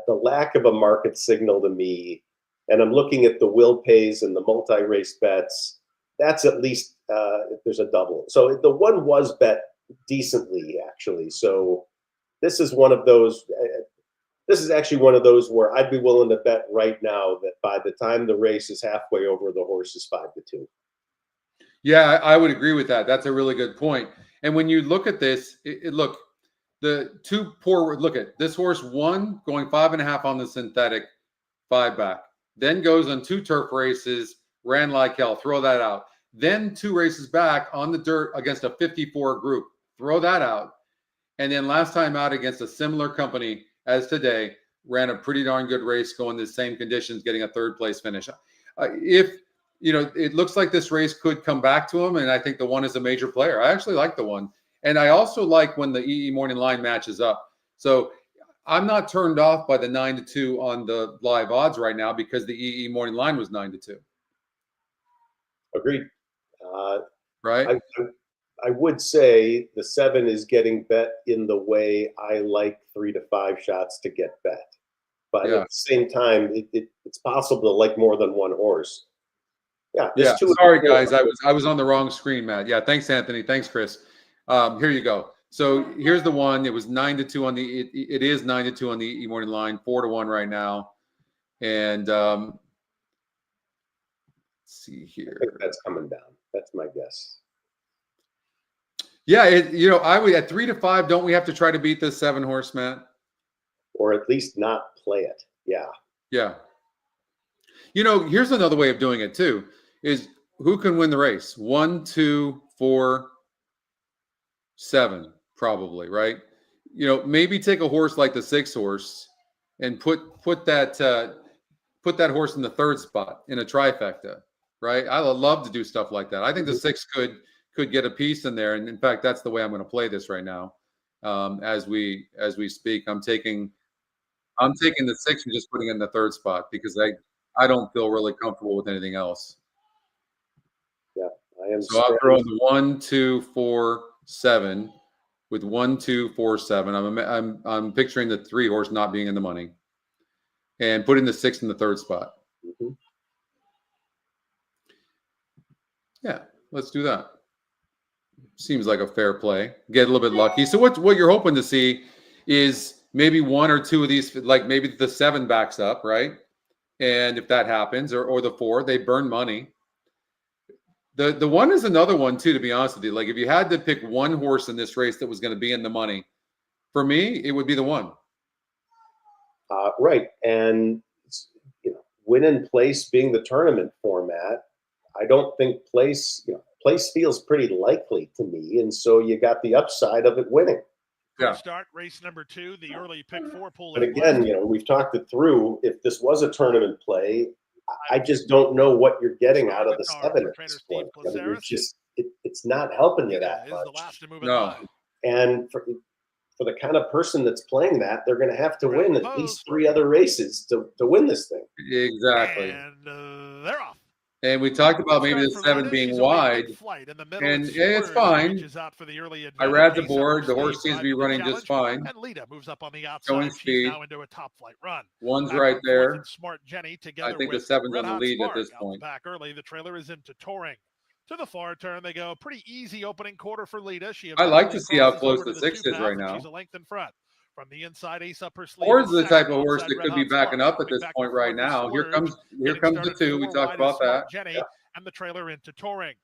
the lack of a market signal to me, and I'm looking at the will pays and the multi-race bets, that's at least if there's a double. So the 1 was bet decently, actually. So this is one of those. This is actually one of those where I'd be willing to bet right now that by the time the race is halfway over, the horse is 5-2. Yeah, I would agree with that. That's a really good point. And when you look at this, look, the 2 poor. Look at this horse 1 going 5.5 on the synthetic, 5 back. Then goes on 2 turf races, ran like hell. Throw that out. Then 2 races back on the dirt against a 54 group. Throw that out. And then last time out against a similar company as today, ran a pretty darn good race, going the same conditions, getting a 3rd place finish. It looks like this race could come back to him, and I think the 1 is a major player. I actually like the 1. And I also like when the EE morning line matches up. So I'm not turned off by the 9-2 on the live odds right now because the EE morning line was 9-2. Agreed. Right. I would say the 7 is getting bet in the way I like 3 to 5 shots to get bet. But at the same time, it's possible to like more than one horse. Yeah. Sorry, guys. I was on the wrong screen, Matt. Yeah. Thanks, Anthony. Thanks, Chris. Here you go. So here's the 1. It was 9-2 on the. It is 9-2 on the E morning line. 4-1 right now. And let's see here. I think that's coming down. That's my guess. Yeah, I would at 3 to 5. Don't we have to try to beat this 7 horse, Matt? Or at least not play it. Yeah. Yeah. Here's another way of doing it too: is who can win the race? 1, 2, 4, 7, probably, right? Maybe take a horse like the 6 horse and put that horse in the 3rd spot in a trifecta, right? I would love to do stuff like that. I think the 6 could get a piece in there, and in fact, that's the way I'm going to play this right now. As we speak, I'm taking the 6 and just putting it in the 3rd spot because I don't feel really comfortable with anything else. Yeah, I am. So I'm throwing the 1, 2, 4, 7 with 1, 2, 4, 7. I'm picturing the 3 horse not being in the money, and putting the 6 in the 3rd spot. Mm-hmm. Yeah, let's do that. Seems like a fair play. Get a little bit lucky. So what you're hoping to see is maybe 1 or 2 of these, like maybe the 7 backs up, right? And if that happens, or the 4, they burn money. The 1 is another one too, to be honest with you. Like if you had to pick one horse in this race that was going to be in the money, for me, it would be the 1. Right. And win and place being the tournament format, I don't think place, place feels pretty likely to me, and so you got the upside of it winning. Good start, race number 2, the early pick 4 pool. But again, you know, we've talked it through. If this was a tournament play, I just don't know what you're getting out of the 7 at this point. I mean, you're just it's not helping you that much. No. And for the kind of person that's playing that, they're going to have to win at least 3 other races to win this thing. Exactly. And they're off. And we talked about maybe the 7 being wide, and it's fine. I read the board. The horse seems to be running just fine. And Lita moves up on the outside. Showing speed. She's now into a top flight run. One's right there. Smart Jenny together I think the with 7's Red on the Hot lead Spark at this out point. the back early. The trailer is into Touring. To the far turn they go. Pretty easy opening quarter for Lita. I like to see how close the 6 is right now. She's a length in front. From the inside, ace up her sleeve. Ford's the type of horse that could be backing up at this point right now. Here comes the 2. We talked about that. Jenny and the trailer into Touring.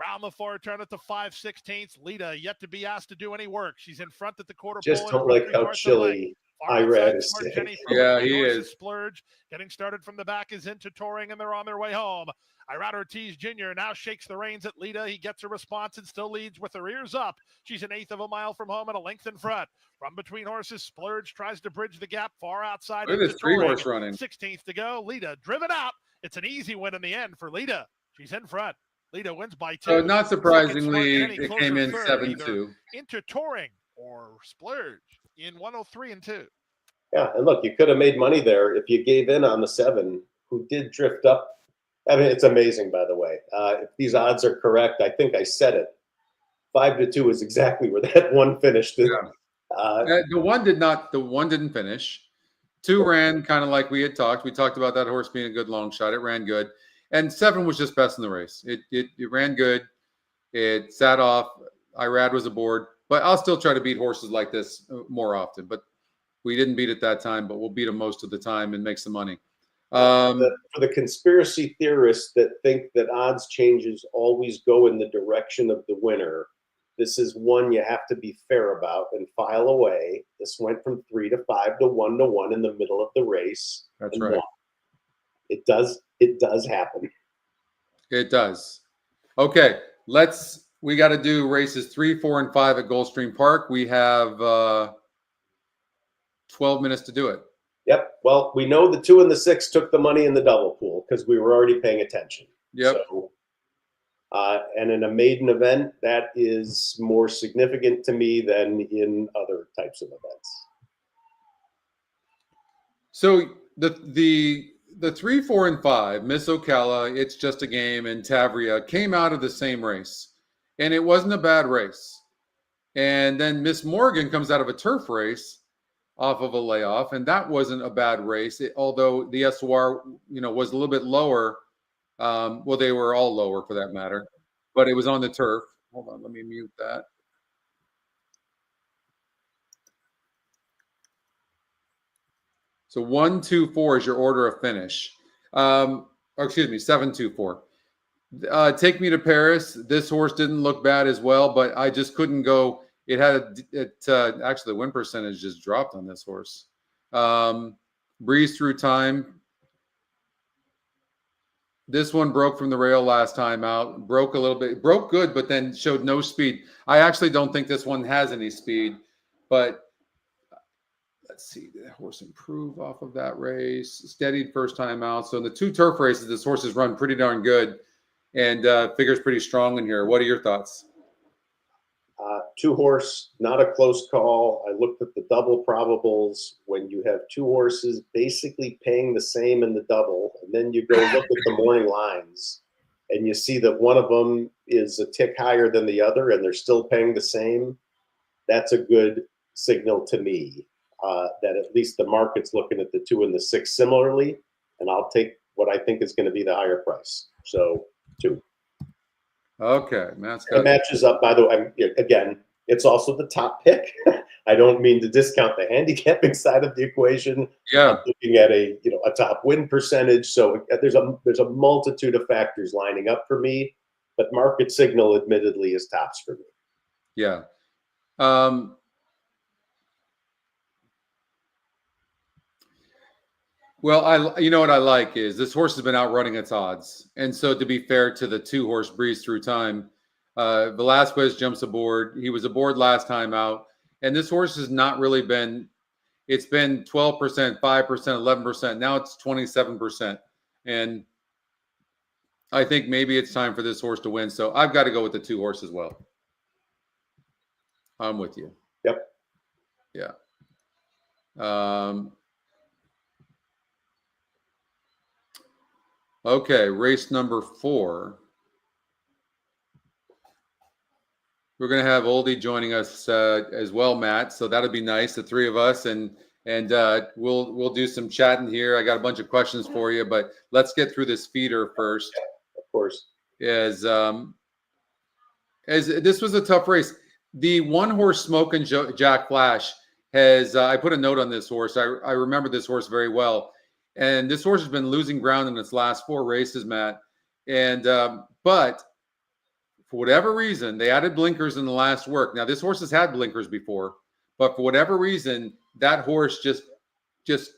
Around the far turn at the 5/16. Lita yet to be asked to do any work. She's in front at the quarter pole. Just don't like how chilly Irad is sitting. Yeah, he is. Splurge getting started from the back is into Touring, and they're on their way home. Irad Ortiz Jr. now shakes the reins at Lita. He gets a response and still leads with her ears up. She's 1/8 of a mile from home and a length in front. From between horses, Splurge tries to bridge the gap far outside. Look at this 3-horse running. 16th to go. Lita driven out. It's an easy win in the end for Lita. She's in front. Lita wins by 2. So not surprisingly, it came in 7-2. Into Touring or Splurge in 103 and 2. Yeah, and look, you could have made money there if you gave in on the 7, who did drift up. I mean, it's amazing, by the way. If these odds are correct, I think I said it. 5-2 is exactly where that one finished. Yeah. The one didn't finish. 2 ran kind of like we had talked. We talked about that horse being a good long shot. It ran good. And 7 was just best in the race. It ran good. It sat off. Irad was aboard. But I'll still try to beat horses like this more often. But we didn't beat it that time, but we'll beat them most of the time and make some money. For the conspiracy theorists that think that odds changes always go in the direction of the winner, this is one you have to be fair about and file away. This went from 3 to 5 to 1 to 1 in the middle of the race. That's right. It does happen. It does. Okay, we got to do races 3, 4, and 5 at Gulfstream Park. We have 12 minutes to do it. Yep. Well, we know the 2 and the 6 took the money in the double pool because we were already paying attention. Yep. So, and in a maiden event, that is more significant to me than in other types of events. So the 3, 4, and 5, Miss Ocala, It's Just a Game, and Tavria came out of the same race, and it wasn't a bad race. And then Miss Morgan comes out of a turf race off of a layoff, and that wasn't a bad race. Although the SOR, was a little bit lower. Well, they were all lower for that matter, but it was on the turf. Hold on, let me mute that. So 1, 2, 4 is your order of finish. Or excuse me, 7, 2, 4. Take Me to Paris. This horse didn't look bad as well, but I just couldn't go. It had actually the win percentage just dropped on this horse. Breeze Through Time. This one broke from the rail last time out. Broke a little bit. Broke good, but then showed no speed. I actually don't think this one has any speed, but let's see. Did that horse improve off of that race? Steadied first time out. So in the 2 turf races, this horse has run pretty darn good and figures pretty strong in here. What are your thoughts? 2 horse, not a close call. I looked at the double probables. When you have 2 horses basically paying the same in the double, and then you go look at the morning lines, and you see that one of them is a tick higher than the other, and they're still paying the same, that's a good signal to me that at least the market's looking at the 2 and the 6 similarly, and I'll take what I think is going to be the higher price. So 2. Okay, it matches up. By the way, again, it's also the top pick. I don't mean to discount the handicapping side of the equation. Yeah, I'm looking at a top win percentage. So there's a multitude of factors lining up for me, but market signal, admittedly, is tops for me. Yeah. Well, you know what I like is this horse has been outrunning its odds, and so to be fair to the 2-horse Breeze Through Time, Velasquez jumps aboard. He was aboard last time out, and this horse has not really been. It's been 12%, 5%, 11%. Now it's 27%, and I think maybe it's time for this horse to win. So I've got to go with the 2-horse as well. I'm with you. Yep. Yeah. Okay, race number 4. We're going to have Oldie joining us as well, Matt. So that'll be nice, the 3 of us, and we'll do some chatting here. I got a bunch of questions for you, but let's get through this feeder first. Of course. As this was a tough race. The 1-horse Smokin' Jack Flash has. I put a note on this horse. I remember this horse very well. And this horse has been losing ground in its last 4 races, Matt. And but for whatever reason, they added blinkers in the last work. Now, this horse has had blinkers before, but for whatever reason, that horse just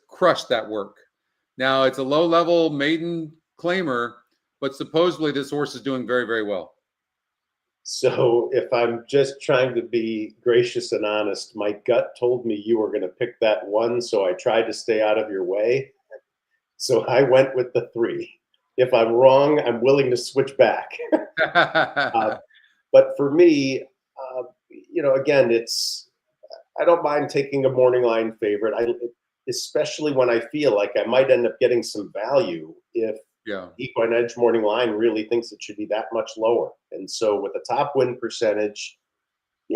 crushed that work. Now, it's a low-level maiden claimer, but supposedly this horse is doing very, very well. So if I'm just trying to be gracious and honest, my gut told me you were going to pick that 1, so I tried to stay out of your way. So I went with the 3. If I'm wrong, I'm willing to switch back. But for me, again, I don't mind taking a morning line favorite. Especially when I feel like I might end up getting some value if EquinEdge morning line really thinks it should be that much lower. And so with the top win percentage,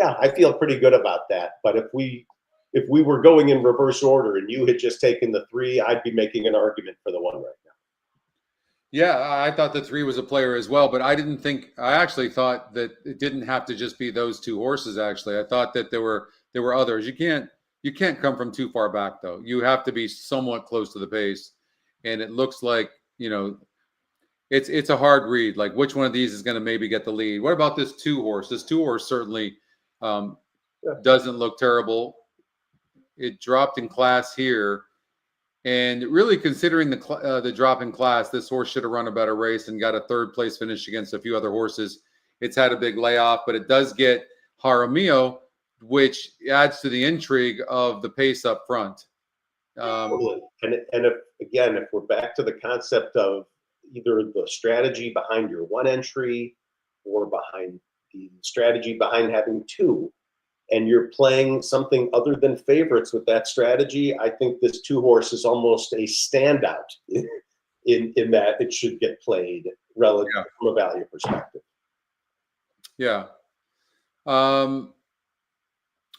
I feel pretty good about that. But if we were going in reverse order and you had just taken the 3, I'd be making an argument for the 1 right now. Yeah, I thought the 3 was a player as well, but I actually thought that it didn't have to just be those 2 horses. Actually, I thought that there were others. You can't come from too far back though. You have to be somewhat close to the pace, and it looks like it's a hard read. Like which one of these is going to maybe get the lead? What about this 2-horse? This 2-horse certainly doesn't look terrible. It dropped in class here. And really considering the drop in class, this horse should have run a better race and got a 3rd place finish against a few other horses. It's had a big layoff, but it does get Jaramillo, which adds to the intrigue of the pace up front. Totally. And if we're back to the concept of either the strategy behind your 1 entry or behind the strategy behind having 2, and you're playing something other than favorites with that strategy, I think this 2-horse is almost a standout in that it should get played relative from a value perspective. Yeah. I'm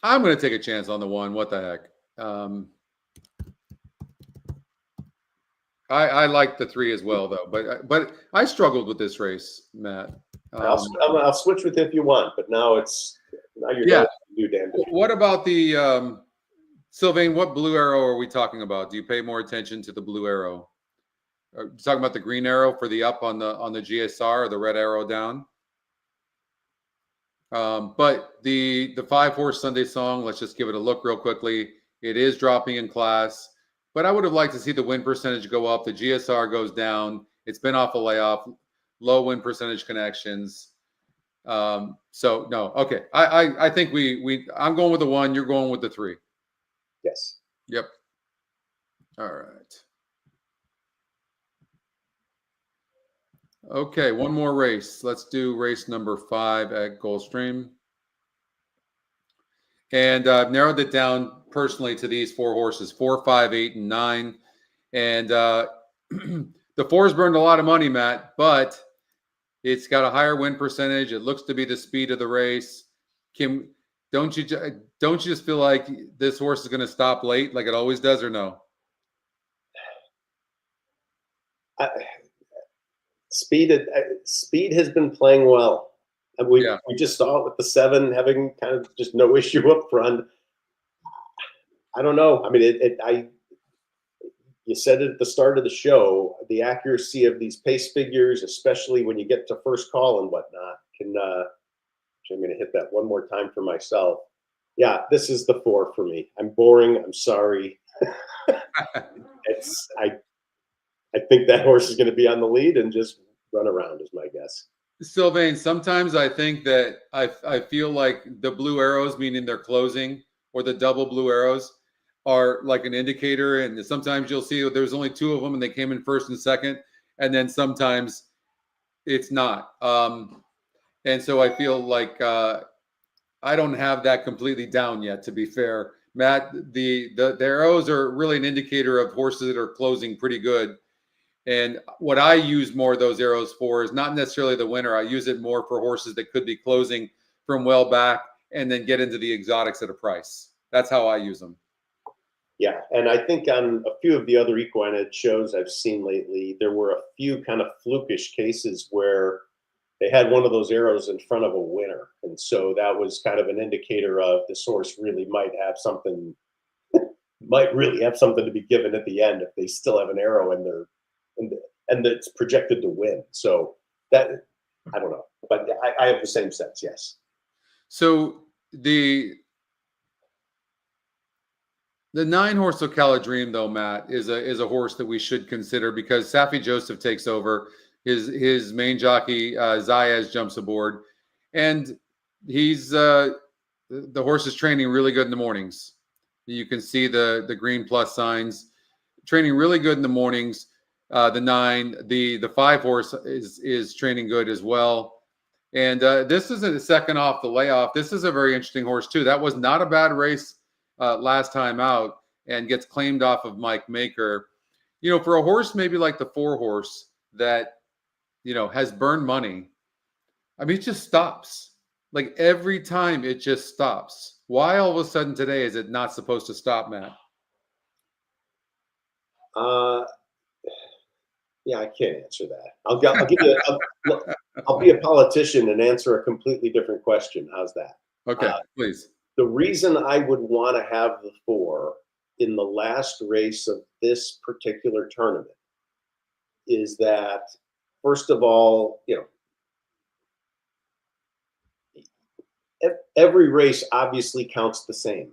going to take a chance on the 1. What the heck? I like the 3 as well, though. But I struggled with this race, Matt. I'll switch with if you want, but now you're down to you, Dan. What about the Sylvain? What blue arrow are we talking about? Do you pay more attention to the blue arrow? Are you talking about the green arrow for the up on the GSR or the red arrow down? But the 5-horse Sunday Song, let's just give it a look real quickly. It is dropping in class, but I would have liked to see the win percentage go up. The GSR goes down. It's been off a layoff, low win percentage connections. So no, okay. I think I'm going with the 1. You're going with the 3. Yes. Yep. All right. Okay, one more race. Let's do race number 5 at Gulfstream. And I've narrowed it down personally to these 4 horses, 4, 5, 8, and 9. And the 4's burned a lot of money, Matt, but it's got a higher win percentage. It looks to be the speed of the race. Don't you just feel like this horse is going to stop late like it always does, or no? Speed has been playing well. And we just saw it with the 7 having kind of just no issue up front. I don't know. I mean, you said it at the start of the show, the accuracy of these pace figures, especially when you get to first call and whatnot, I'm going to hit that one more time for myself. Yeah, this is the 4 for me. I'm boring. I'm sorry. I think that horse is going to be on the lead and just run around is my guess. Sylvain, sometimes I think that I feel like the blue arrows, meaning they're closing, or the double blue arrows are like an indicator. And sometimes you'll see there's only two of them and they came in first and second. And then sometimes it's not. And so I feel like I don't have that completely down yet, to be fair. Matt, the arrows are really an indicator of horses that are closing pretty good. And what I use more of those arrows for is not necessarily the winner. I use it more for horses that could be closing from well back and then get into the exotics at a price. That's how I use them. Yeah, and I think on a few of the other EquinEdge shows I've seen lately, there were a few kind of flukish cases where they had one of those arrows in front of a winner. And so that was kind of an indicator of the source really might have something, might really have something to be given at the end if they still have an arrow in their, and it's projected to win. So that, I don't know, but I have the same sense, yes. So the 9-horse Ocala Dream, though, Matt, is a horse that we should consider because Safi Joseph takes over. His main jockey Zayas jumps aboard, and he's the horse is training really good in the mornings. You can see the green plus signs, training really good in the mornings. The 9, the 5-horse is training good as well. And this is a second off the layoff. This is a very interesting horse too. That was not a bad race last time out, and gets claimed off of Mike Maker. You know, for a horse maybe like the 4-horse that, you know, has burned money, I mean, it just stops. Like every time it just stops. Why all of a sudden today is it not supposed to stop, Matt? Yeah, I can't answer that. I'll give you. I'll be a politician and answer a completely different question. How's that? Okay, please. The reason I would want to have the 4 in the last race of this particular tournament is that, first of all, you know, every race obviously counts the same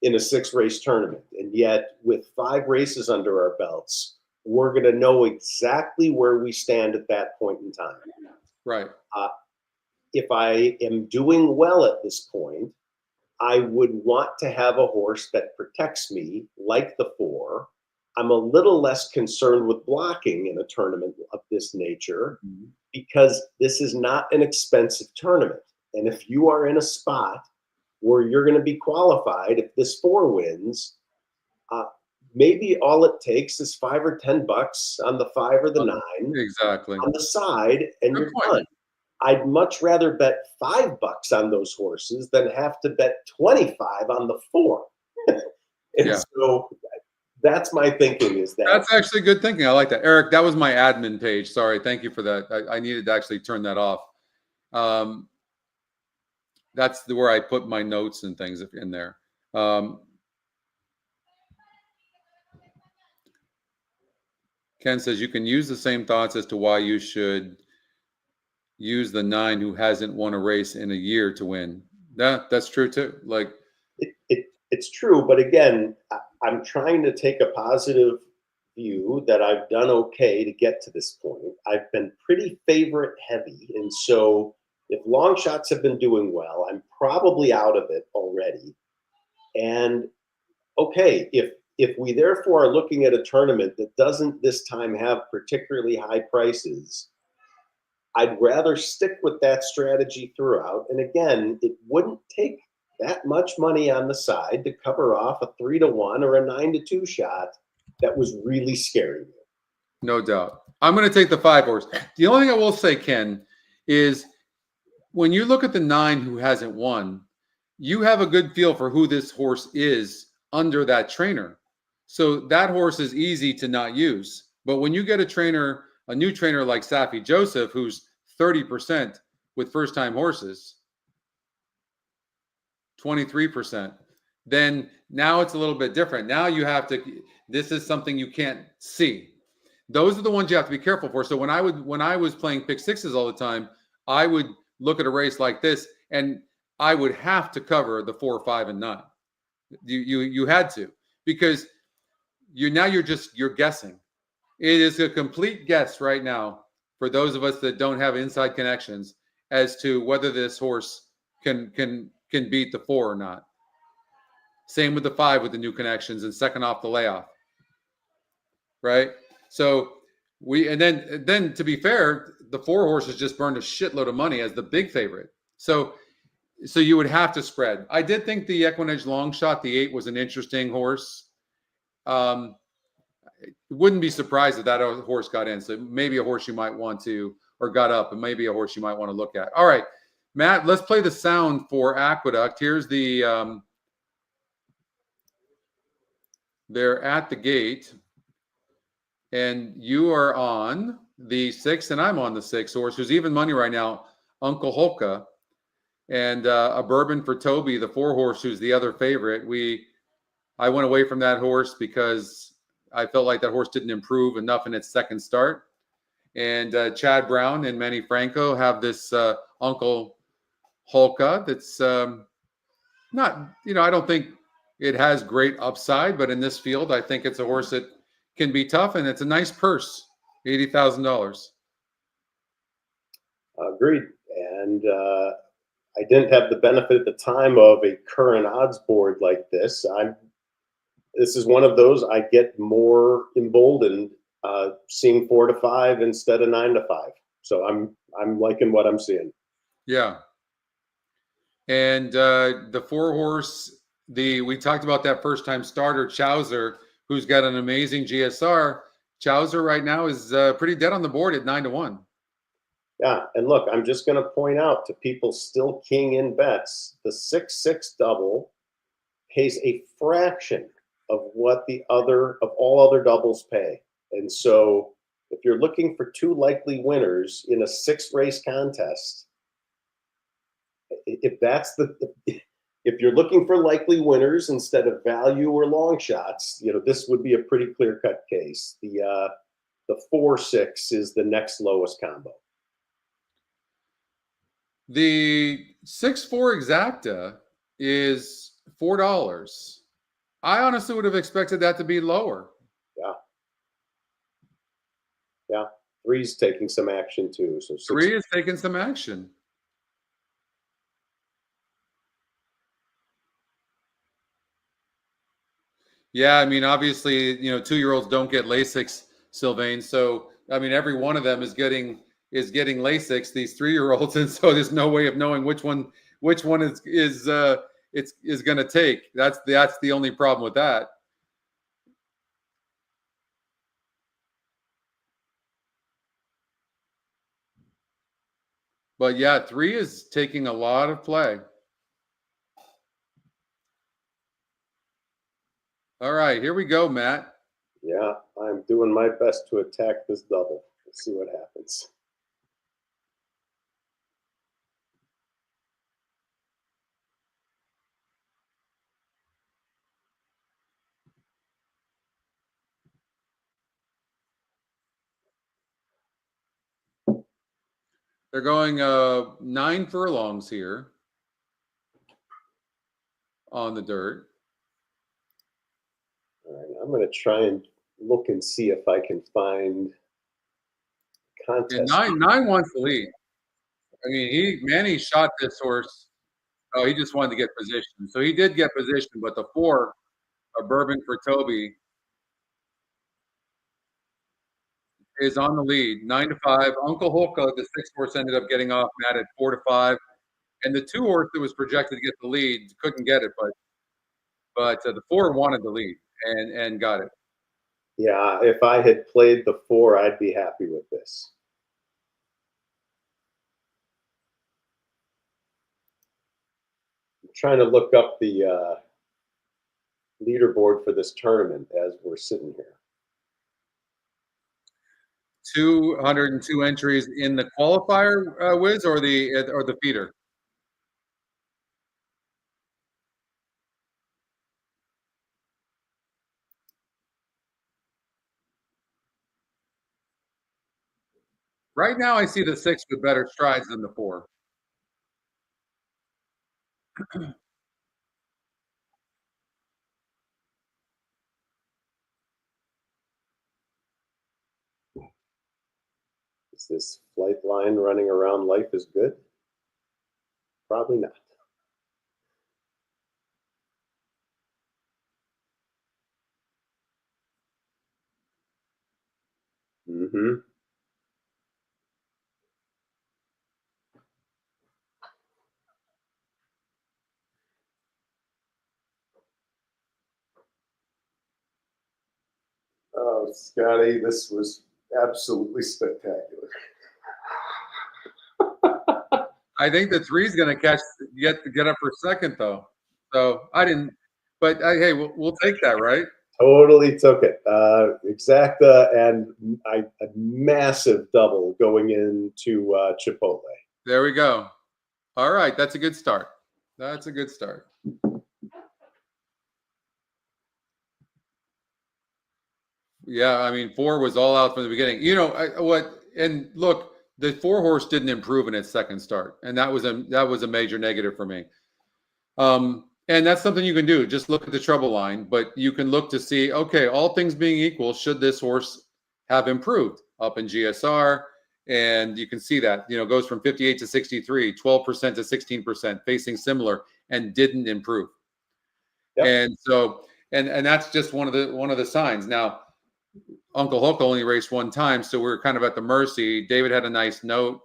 in a 6-race tournament. And yet with 5 races under our belts, we're going to know exactly where we stand at that point in time. Right. If I am doing well at this point, I would want to have a horse that protects me like the 4. I'm a little less concerned with blocking in a tournament of this nature because this is not an expensive tournament. And if you are in a spot where you're going to be qualified, if this 4 wins, maybe all it takes is $5 or $10 on the 5 or the 9 exactly on the side, and Good you're point. done. I'd much rather bet $5 on those horses than have to bet 25 on the 4. And so that's my thinking. Is that's actually good thinking. I like that, Eric. That was my admin page. Sorry, thank you for that. I needed to actually turn that off. That's where I put my notes and things in there. Ken says you can use the same thoughts as to why you should use the 9 who hasn't won a race in a year to win. Yeah, that's true too. Like it's true, but again, I'm trying to take a positive view that I've done okay to get to this point. I've been pretty favorite heavy, and so if long shots have been doing well, I'm probably out of it already. And okay, if we therefore are looking at a tournament that doesn't this time have particularly high prices, I'd rather stick with that strategy throughout. And again, it wouldn't take that much money on the side to cover off a 3-1 or a 9-2 shot that was really scaring you. No doubt. I'm going to take the 5-horse. The only thing I will say, Ken, is when you look at the 9 who hasn't won, you have a good feel for who this horse is under that trainer. So that horse is easy to not use. But when you get a new trainer like Safi Joseph, who's 30% with first-time horses, 23%, then now it's a little bit different. Now you have to, this is something you can't see. Those are the ones you have to be careful for. So when I was playing pick sixes all the time, I would look at a race like this and I would have to cover the 4, 5, and 9. You had to, because you're guessing. It is a complete guess right now for those of us that don't have inside connections as to whether this horse can beat the 4 or not. Same with the 5 with the new connections and second off the layoff. Right? So then to be fair, the 4 horse has just burned a shitload of money as the big favorite. So you would have to spread. I did think the EquinEdge long shot, the 8, was an interesting horse. Wouldn't be surprised if that horse got in. So maybe a horse you might want to, or got up, and maybe a horse you might want to look at. All right, Matt, let's play the sound for Aqueduct. Here's the, they're at the gate, and you are on the 6, and I'm on the 6 horse, who's even money right now, Uncle Holka, and a bourbon for Toby, the 4 horse, who's the other favorite. I went away from that horse because I felt like that horse didn't improve enough in its second start. And Chad Brown and Manny Franco have this Uncle Holka that's not, I don't think it has great upside, but in this field, I think it's a horse that can be tough, and it's a nice purse, $80,000. Agreed. And I didn't have the benefit at the time of a current odds board like this. This is one of those I get more emboldened seeing 4 to 5 instead of 9 to 5. So I'm liking what I'm seeing. Yeah. And the 4 horse, we talked about that first time starter, Chowser, who's got an amazing GSR. Chowser right now is pretty dead on the board at 9 to 1. Yeah, and look, I'm just going to point out to people still keying in bets, the 6-6 double pays a fraction of what all other doubles pay. And so if you're looking for 2 likely winners in a 6-race contest, if you're looking for likely winners instead of value or long shots, this would be a pretty clear-cut case. The 4-6 is the next lowest combo. The 6-4 exacta is $4. I honestly would have expected that to be lower. Yeah. 3's taking some action too. So 3 is taking some action. Yeah, I mean, obviously, 2-year-olds don't get Lasix, Sylvain. So, I mean, every one of them is getting Lasix, these 3-year-olds, and so there's no way of knowing which one is going to take. That's the only problem with that. But yeah, 3 is taking a lot of play. All right, here we go, Matt. Yeah, I'm doing my best to attack this double. Let's see what happens. They're going 9 furlongs here on the dirt. All right, I'm going to try and look and see if I can find contest. And 9 wants the lead. I mean, Manny shot this horse. Oh, he just wanted to get position. So he did get position, but the 4, a bourbon for Toby, is on the lead, 9 to 5. Uncle Holka, the 6 horse, ended up getting off Matt at 4 to 5. And the 2 horse that was projected to get the lead couldn't get it, but the 4 wanted the lead and got it. Yeah, if I had played the 4, I'd be happy with this. I'm trying to look up the leaderboard for this tournament as we're sitting here. 202 entries in the qualifier, Wiz, or the feeder? Right now, I see the 6 with better strides than the 4. Is this flight line running around life is good? Probably not. Mm-hmm. Oh, Scotty, this was absolutely spectacular. I think the 3's going to get up for second though. So I didn't, but hey, we'll take that, right? Totally took it. Exacta and a massive double going into Chipotle. There we go. All right, that's a good start. That's a good start. Yeah, I mean, 4 was all out from the beginning. You know and look, the 4 horse didn't improve in its second start, and that was a major negative for me. And that's something you can do. Just look at the trouble line, but you can look to see, okay, all things being equal, should this horse have improved up in GSR? And you can see that, goes from 58 to 63, 12% to 16%, facing similar, and didn't improve. Yep. And so, and that's just one of the signs. Now, Uncle Hook only raced one time, so we're kind of at the mercy. David had a nice note.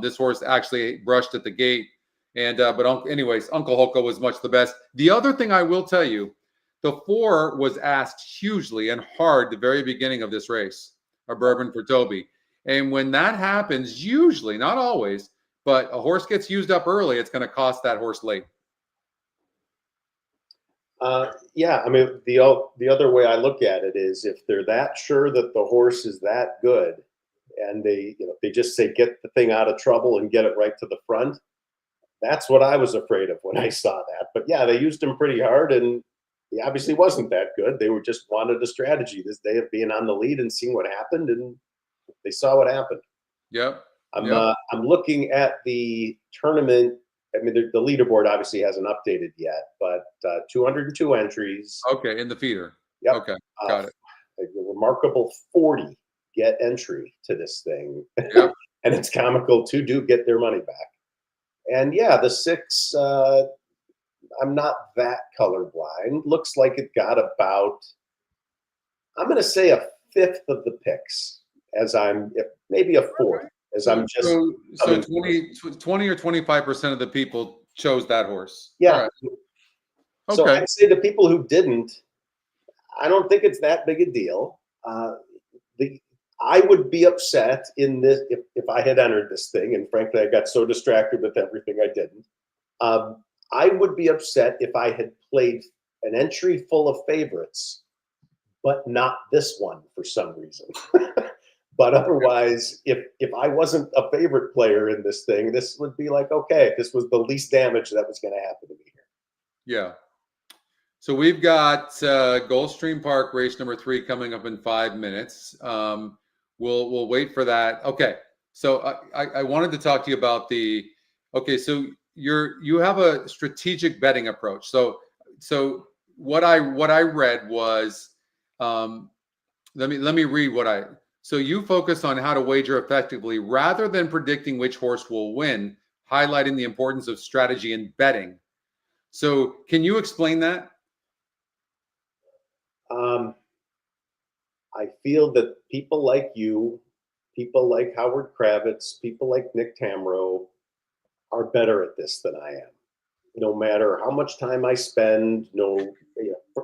This horse actually brushed at the gate. And but anyways, Uncle Hoka was much the best. The other thing I will tell you, the 4 was asked hugely and hard the very beginning of this race, a Bourbon for Toby. And when that happens, usually, not always, but a horse gets used up early, it's going to cost that horse late. Yeah, I mean, the other way I look at it is if they're that sure that the horse is that good, and they just say get the thing out of trouble and get it right to the front. That's what I was afraid of when I saw that. But yeah, they used him pretty hard, and he obviously wasn't that good. They were just wanted a strategy this day of being on the lead and seeing what happened, and they saw what happened. Yep. I'm looking at the tournament. I mean, the leaderboard obviously hasn't updated yet, but 202 entries. Okay, in the feeder. Yep. Okay, got it. A remarkable 40 get entry to this thing. Yep. And it's comical to get their money back. And yeah, the 6, I'm not that colorblind. Looks like it got about, I'm going to say a 5th of the picks, maybe a 4th. So 20 or 25% of the people chose that horse. Yeah. Right. Okay. So I'd say the people who didn't, I don't think it's that big a deal. I would be upset in this if I had entered this thing, and frankly, I got so distracted with everything I didn't. I would be upset if I had played an entry full of favorites, but not this one for some reason. But otherwise, if I wasn't a favorite player in this thing, this would be like, okay, this was the least damage that was going to happen to me here. Yeah. So we've got Gulfstream Park race number 3 coming up in 5 minutes. We'll wait for that. Okay. So I wanted to talk to you about so you have a strategic betting approach. So what I read was, let me read so you focus on how to wager effectively rather than predicting which horse will win, highlighting the importance of strategy in betting. So can you explain that? I feel that people like you, people like Howard Kravitz, people like Nick Tamro are better at this than I am. No matter how much time I spend,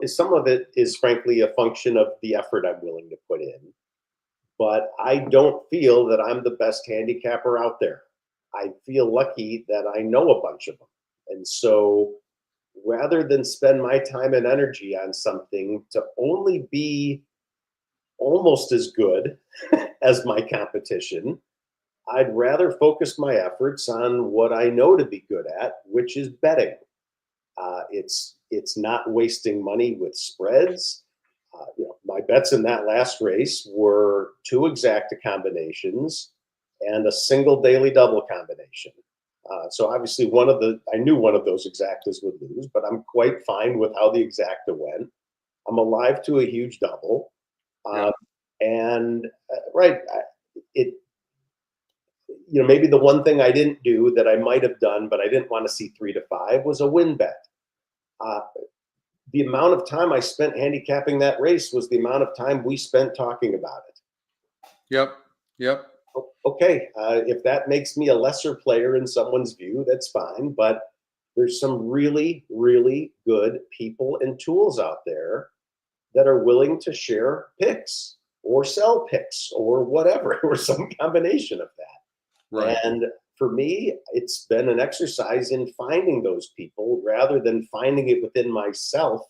some of it is frankly a function of the effort I'm willing to put in. But I don't feel that I'm the best handicapper out there. I feel lucky that I know a bunch of them. And so rather than spend my time and energy on something to only be almost as good as my competition, I'd rather focus my efforts on what I know to be good at, which is betting. It's not wasting money with spreads. My bets in that last race were 2 exacta combinations and a single daily double combination. So obviously I knew one of those exactas would lose, but I'm quite fine with how the exacta went. I'm alive to a huge double. maybe the one thing I didn't do that I might have done, but I didn't want to see 3 to 5 was a win bet. The amount of time I spent handicapping that race was the amount of time we spent talking about it. Yep. Okay, if that makes me a lesser player in someone's view, that's fine. But there's some really, really good people and tools out there that are willing to share picks or sell picks or whatever, or some combination of that. Right. And for me, it's been an exercise in finding those people rather than finding it within myself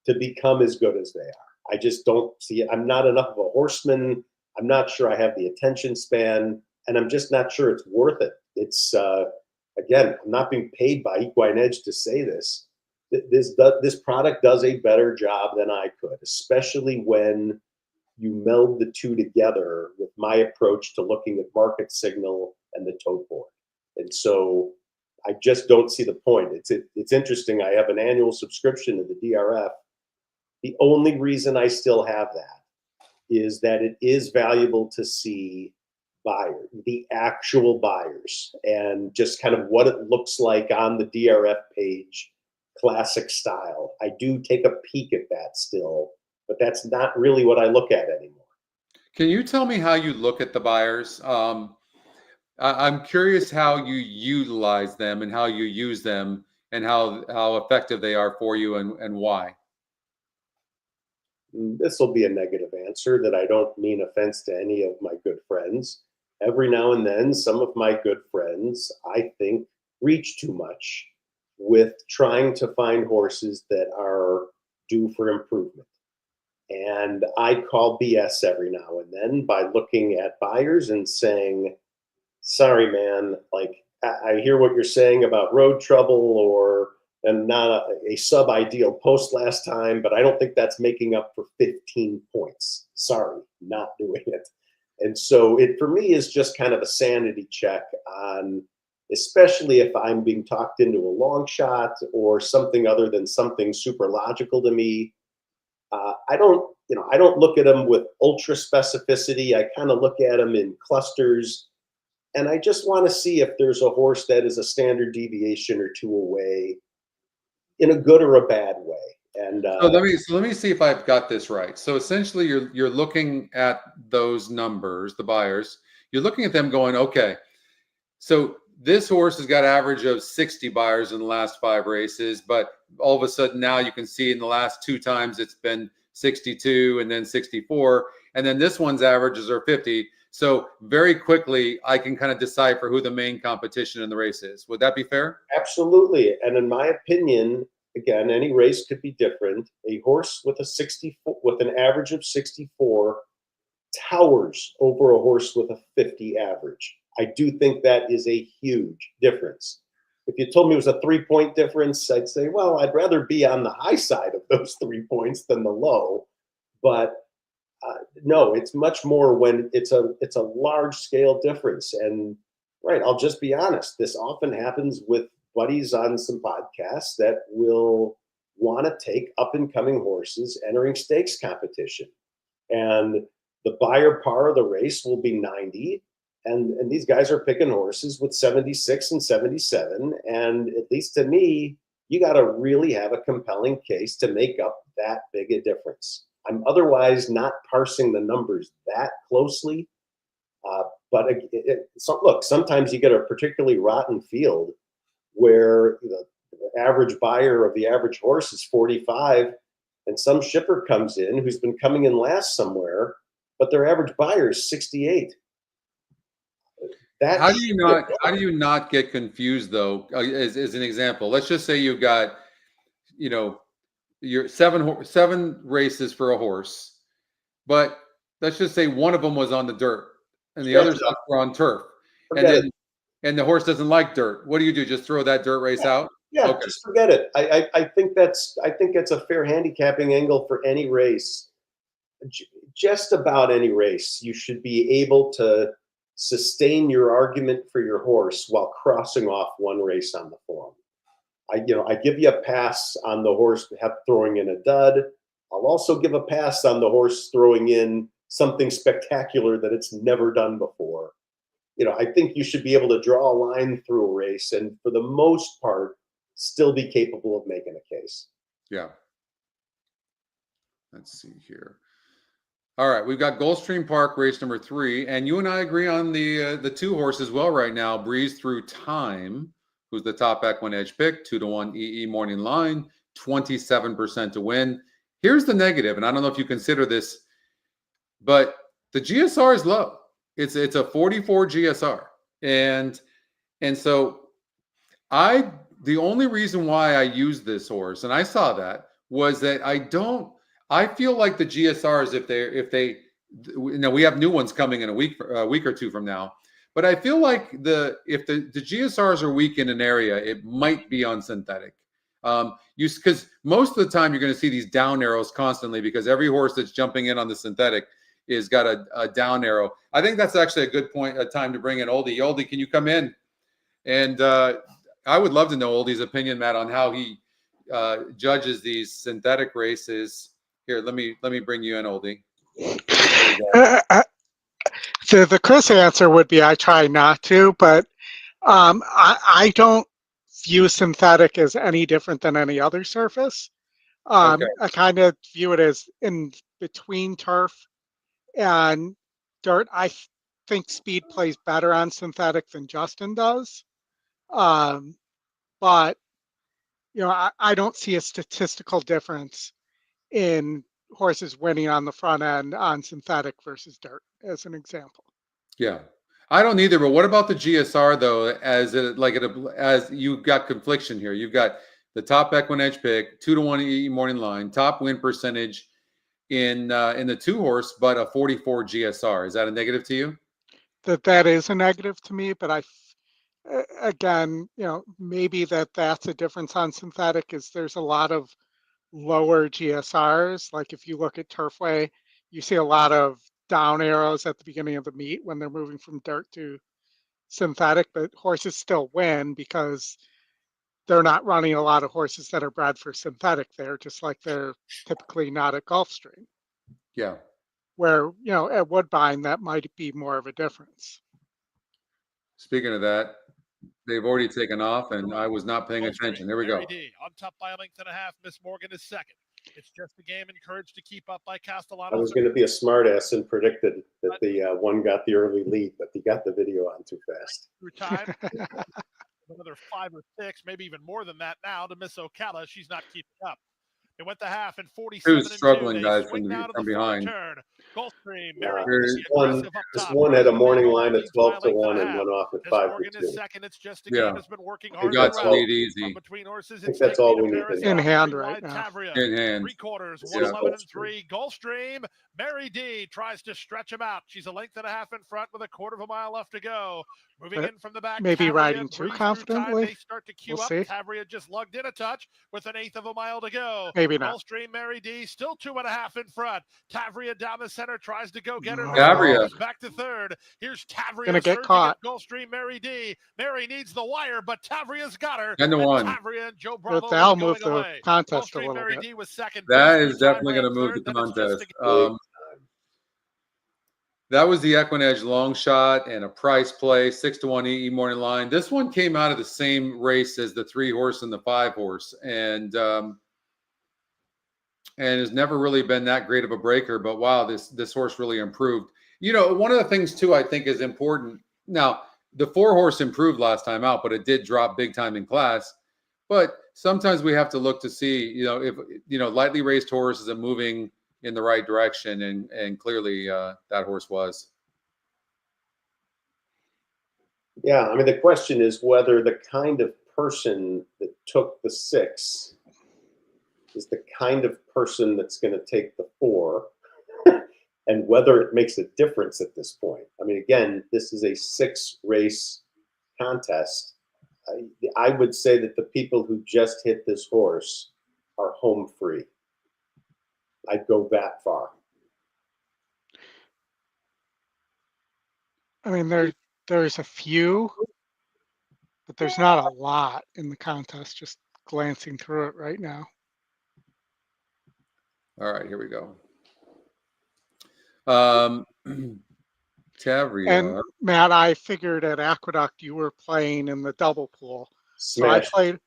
to become as good as they are. I just don't see it. I'm not enough of a horseman. I'm not sure I have the attention span, and I'm just not sure it's worth it. It's, again, I'm not being paid by EquinEdge to say this. This product does a better job than I could, especially when you meld the two together with my approach to looking at market signal and the tote board. And so I just don't see the point. It's interesting. I have an annual subscription to the DRF. The only reason I still have that is that it is valuable to see buyers, the actual buyers, and just kind of what it looks like on the DRF page, classic style. I do take a peek at that still, but that's not really what I look at anymore. Can you tell me how you look at the buyers? I'm curious how you utilize them and how you use them and how effective they are for you and why. This will be a negative answer that I don't mean offense to any of my good friends. Every now and then, some of my good friends, I think, reach too much with trying to find horses that are due for improvement. And I call BS every now and then by looking at buyers and saying, sorry, man, like I hear what you're saying about road trouble and not a sub-ideal post last time, but I don't think that's making up for 15 points. Sorry, not doing it. And so it, for me, is just kind of a sanity check on, especially if I'm being talked into a long shot or something other than something super logical to me. I don't look at them with ultra specificity. I kind of look at them in clusters, and I just want to see if there's a horse that is a standard deviation or two away, in a good or a bad way. And so let me see if I've got this right. So essentially, you're looking at those numbers, the buyers. You're looking at them, going, okay, so this horse has got an average of 60 buyers in the last 5 races, but all of a sudden now you can see in the last 2 times it's been 62 and then 64, and then this one's averages are 50. So very quickly, I can kind of decipher who the main competition in the race is. Would that be fair? Absolutely. And in my opinion, again, any race could be different. A horse with with an average of 64 towers over a horse with a 50 average. I do think that is a huge difference. If you told me it was a 3-point difference, I'd say, well, I'd rather be on the high side of those 3 points than the low. But no, it's much more when it's a large scale difference. And right, I'll just be honest. This often happens with buddies on some podcasts that will want to take up and coming horses entering stakes competition, and the buyer par of the race will be 90. And these guys are picking horses with 76 and 77. And at least to me, you got to really have a compelling case to make up that big a difference. I'm otherwise not parsing the numbers that closely. But look, sometimes you get a particularly rotten field where the average buyer of the average horse is 45, and some shipper comes in who's been coming in last somewhere, but their average buyer is 68. How do you not get confused though? As an example, let's just say you've got, your 7 races for a horse, but let's just say one of them was on the dirt and the others were on turf, and the horse doesn't like dirt. What do you do? Just throw that dirt race out? Yeah, okay. Just forget it. I think that's a fair handicapping angle for any race. Just about any race, you should be able to sustain your argument for your horse while crossing off one race on the form. I give you a pass on the horse throwing in a dud. I'll also give a pass on the horse throwing in something spectacular that it's never done before. I think you should be able to draw a line through a race and for the most part still be capable of making a case. Yeah. Let's see here. All right, we've got Gulfstream Park race number 3, and you and I agree on the 2 horse as well right now. Breeze Through Time, who's the top EquinEdge pick, 2-1 EE Morning Line, 27% to win. Here's the negative, and I don't know if you consider this, but the GSR is low. It's a 44 GSR, and so the only reason why I use this horse, and I saw that, was that I feel like the GSRs, if they we have new ones coming in a week or two from now, but I feel like if the GSRs are weak in an area, it might be on synthetic. Because most of the time you're going to see these down arrows constantly because every horse that's jumping in on the synthetic is got a down arrow. I think that's actually a good time to bring in Oldie. Oldie, can you come in? And I would love to know Oldie's opinion, Matt, on how he judges these synthetic races. Here, let me bring you in, Oldie. The Chris answer would be I try not to, but I don't view synthetic as any different than any other surface. Okay. I kind of view it as in between turf and dirt. I think speed plays better on synthetic than Justin does. But I don't see a statistical difference in horses winning on the front end on synthetic versus dirt, as an example. Yeah, I don't either. But what about the GSR though? As you've got confliction here, you've got the top EquinEdge pick, 2-1 EE Morning Line, top win percentage in the 2 horse, but a 44 GSR. Is that a negative to you? That is a negative to me, but again, maybe that's a difference on synthetic is there's a lot of lower GSRs. Like if you look at Turfway, you see a lot of down arrows at the beginning of the meet when they're moving from dirt to synthetic, but horses still win because they're not running a lot of horses that are bred for synthetic there, just like they're typically not at Gulfstream. Yeah. Where, at Woodbine, that might be more of a difference. Speaking of that, they've already taken off, and I was not paying attention. There we go. On top by a length and a half. Miss Morgan is second. It's just a game encouraged to keep up by Castellano. I was going to be a smartass and predicted that the one got the early lead, but he got the video on too fast. Through time. Another 5 or 6, maybe even more than that now to Miss Ocala. She's not keeping up. It went the half in 47 Who's struggling, and 2. guys, They swing from behind. Turn. Gulfstream, This one had a morning line at 12-1 and went off at 5-2. Second, it's just a game has been working hard. Got to lead easy. Between horses, I think that's all we need. In hand right now. In hand. 3/4, 111-3. Gulfstream. Mary D tries to stretch him out. She's a length and a half in front with a 1/4 mile left to go. Moving in from the back. Maybe Tavria riding too confidently. They start to queue up. Tavria just lugged in a touch with an 1/8 of a mile to go. Maybe not. Gulfstream, Mary D still 2.5 in front. Tavria down the center tries to go get her. Tavria back to third. Here's Tavria gonna get caught. Gulfstream, Mary D. Mary needs the wire, but Tavria's got her. 10-1. Tavria and Joe Bravo. That'll move the contest a little Mary bit. D was second. That is definitely going to move the contest. That was the EquinEdge long shot and a price play, 6-1 EE Morning Line. This one came out of the same race as the 3 horse and the 5 horse, and has never really been that great of a breaker. But wow, this horse really improved. One of the things too I think is important. Now the 4 horse improved last time out, but it did drop big time in class. But sometimes we have to look to see, if lightly raced horse is moving in the right direction, and clearly that horse was. Yeah, I mean, the question is whether the kind of person that took the 6 is the kind of person that's going to take the 4, and whether it makes a difference at this point. I mean, again, this is a 6-race contest. I would say that the people who just hit this horse are home free. I'd go that far. I mean, there's a few, but there's not a lot in the contest, just glancing through it right now. All right, here we go. And Tavria. Matt, I figured at Aqueduct you were playing in the double pool. So Smash.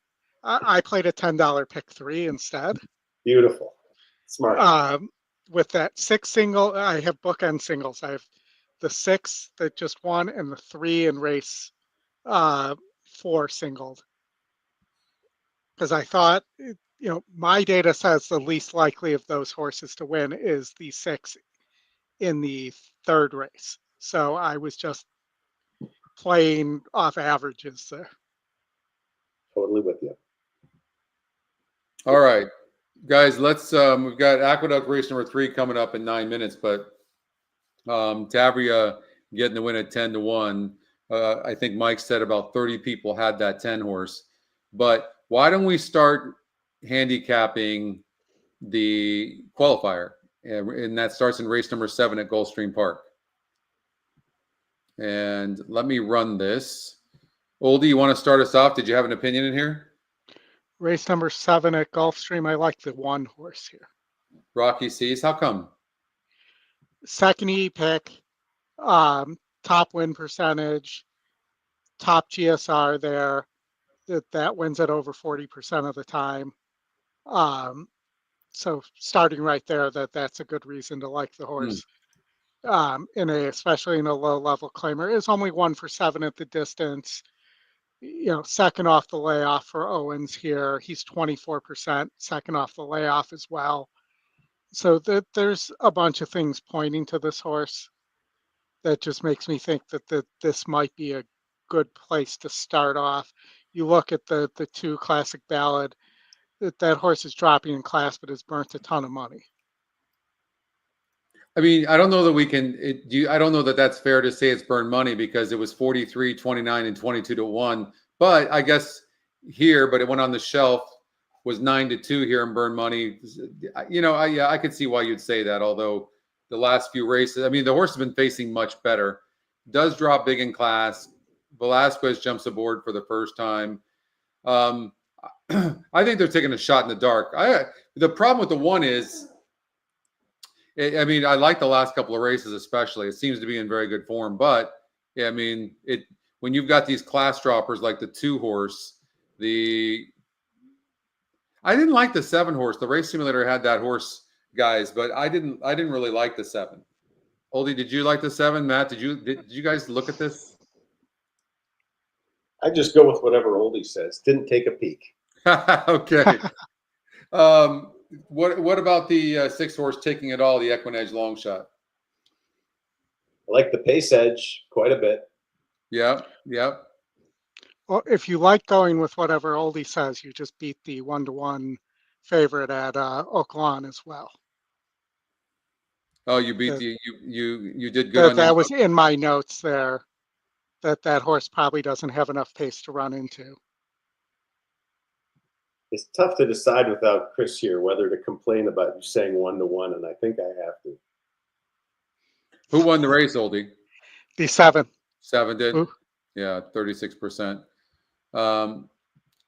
I played a $10 pick 3 instead. Beautiful. Smart. With that 6 single, I have bookend singles. I have the 6 that just won and the 3 in race 4 singled. Because I thought, my data says the least likely of those horses to win is the 6 in the 3rd race. So I was just playing off averages there. Totally with you. All right, guys, let's we've got Aqueduct race number 3 coming up in 9 minutes, but Tavria getting the win at 10-1. I think Mike said about 30 people had that 10 horse. But why don't we start handicapping the qualifier? And that starts in race number 7 at Gulfstream Park. And let me run this. Oldie, you want to start us off? Did you have an opinion in here? Race number 7 at Gulfstream. I like the 1 horse here. Rocky Seas. How come? Second E pick, top win percentage, top GSR there. That wins at over 40% of the time. So starting right there, that's a good reason to like the horse. Especially in a low level claimer. It's only 1 for 7 at the distance. Second off the layoff for Owens here. He's 24%, second off the layoff as well. So there's a bunch of things pointing to this horse that just makes me think that this might be a good place to start off. You look at the 2 Classic Ballad, that horse is dropping in class, but has burnt a ton of money. I mean, I don't know that we can. I don't know that that's fair to say it's burned money because it was 43, 29, and 22-1. But I guess here, but it went on the shelf, was 9-2 here and burned money. I could see why you'd say that. Although the last few races, I mean, the horse has been facing much better. Does drop big in class. Velasquez jumps aboard for the first time. I think they're taking a shot in the dark. The problem with the 1 is. I mean, I like the last couple of races, especially. It seems to be in very good form. But yeah, I mean, when you've got these class droppers like the 2 horse, I didn't like the 7 horse. The race simulator had that horse, guys, but I didn't really like the 7. Oldie, did you like the 7? Matt, did you guys look at this? I just go with whatever Oldie says. Didn't take a peek. Okay. What about the 6 horse taking it all, the EquinEdge long shot? I like the pace edge quite a bit. Yeah. Well, if you like going with whatever Oldie says, you just beat the 1-1 favorite at Oaklawn as well. Oh, you beat you did good on that was in my notes there. That horse probably doesn't have enough pace to run into. It's tough to decide without Chris here whether to complain about you saying 1-1, and I think I have to. Who won the race, Oldie? The 7. 7 did? Ooh. Yeah, 36%. All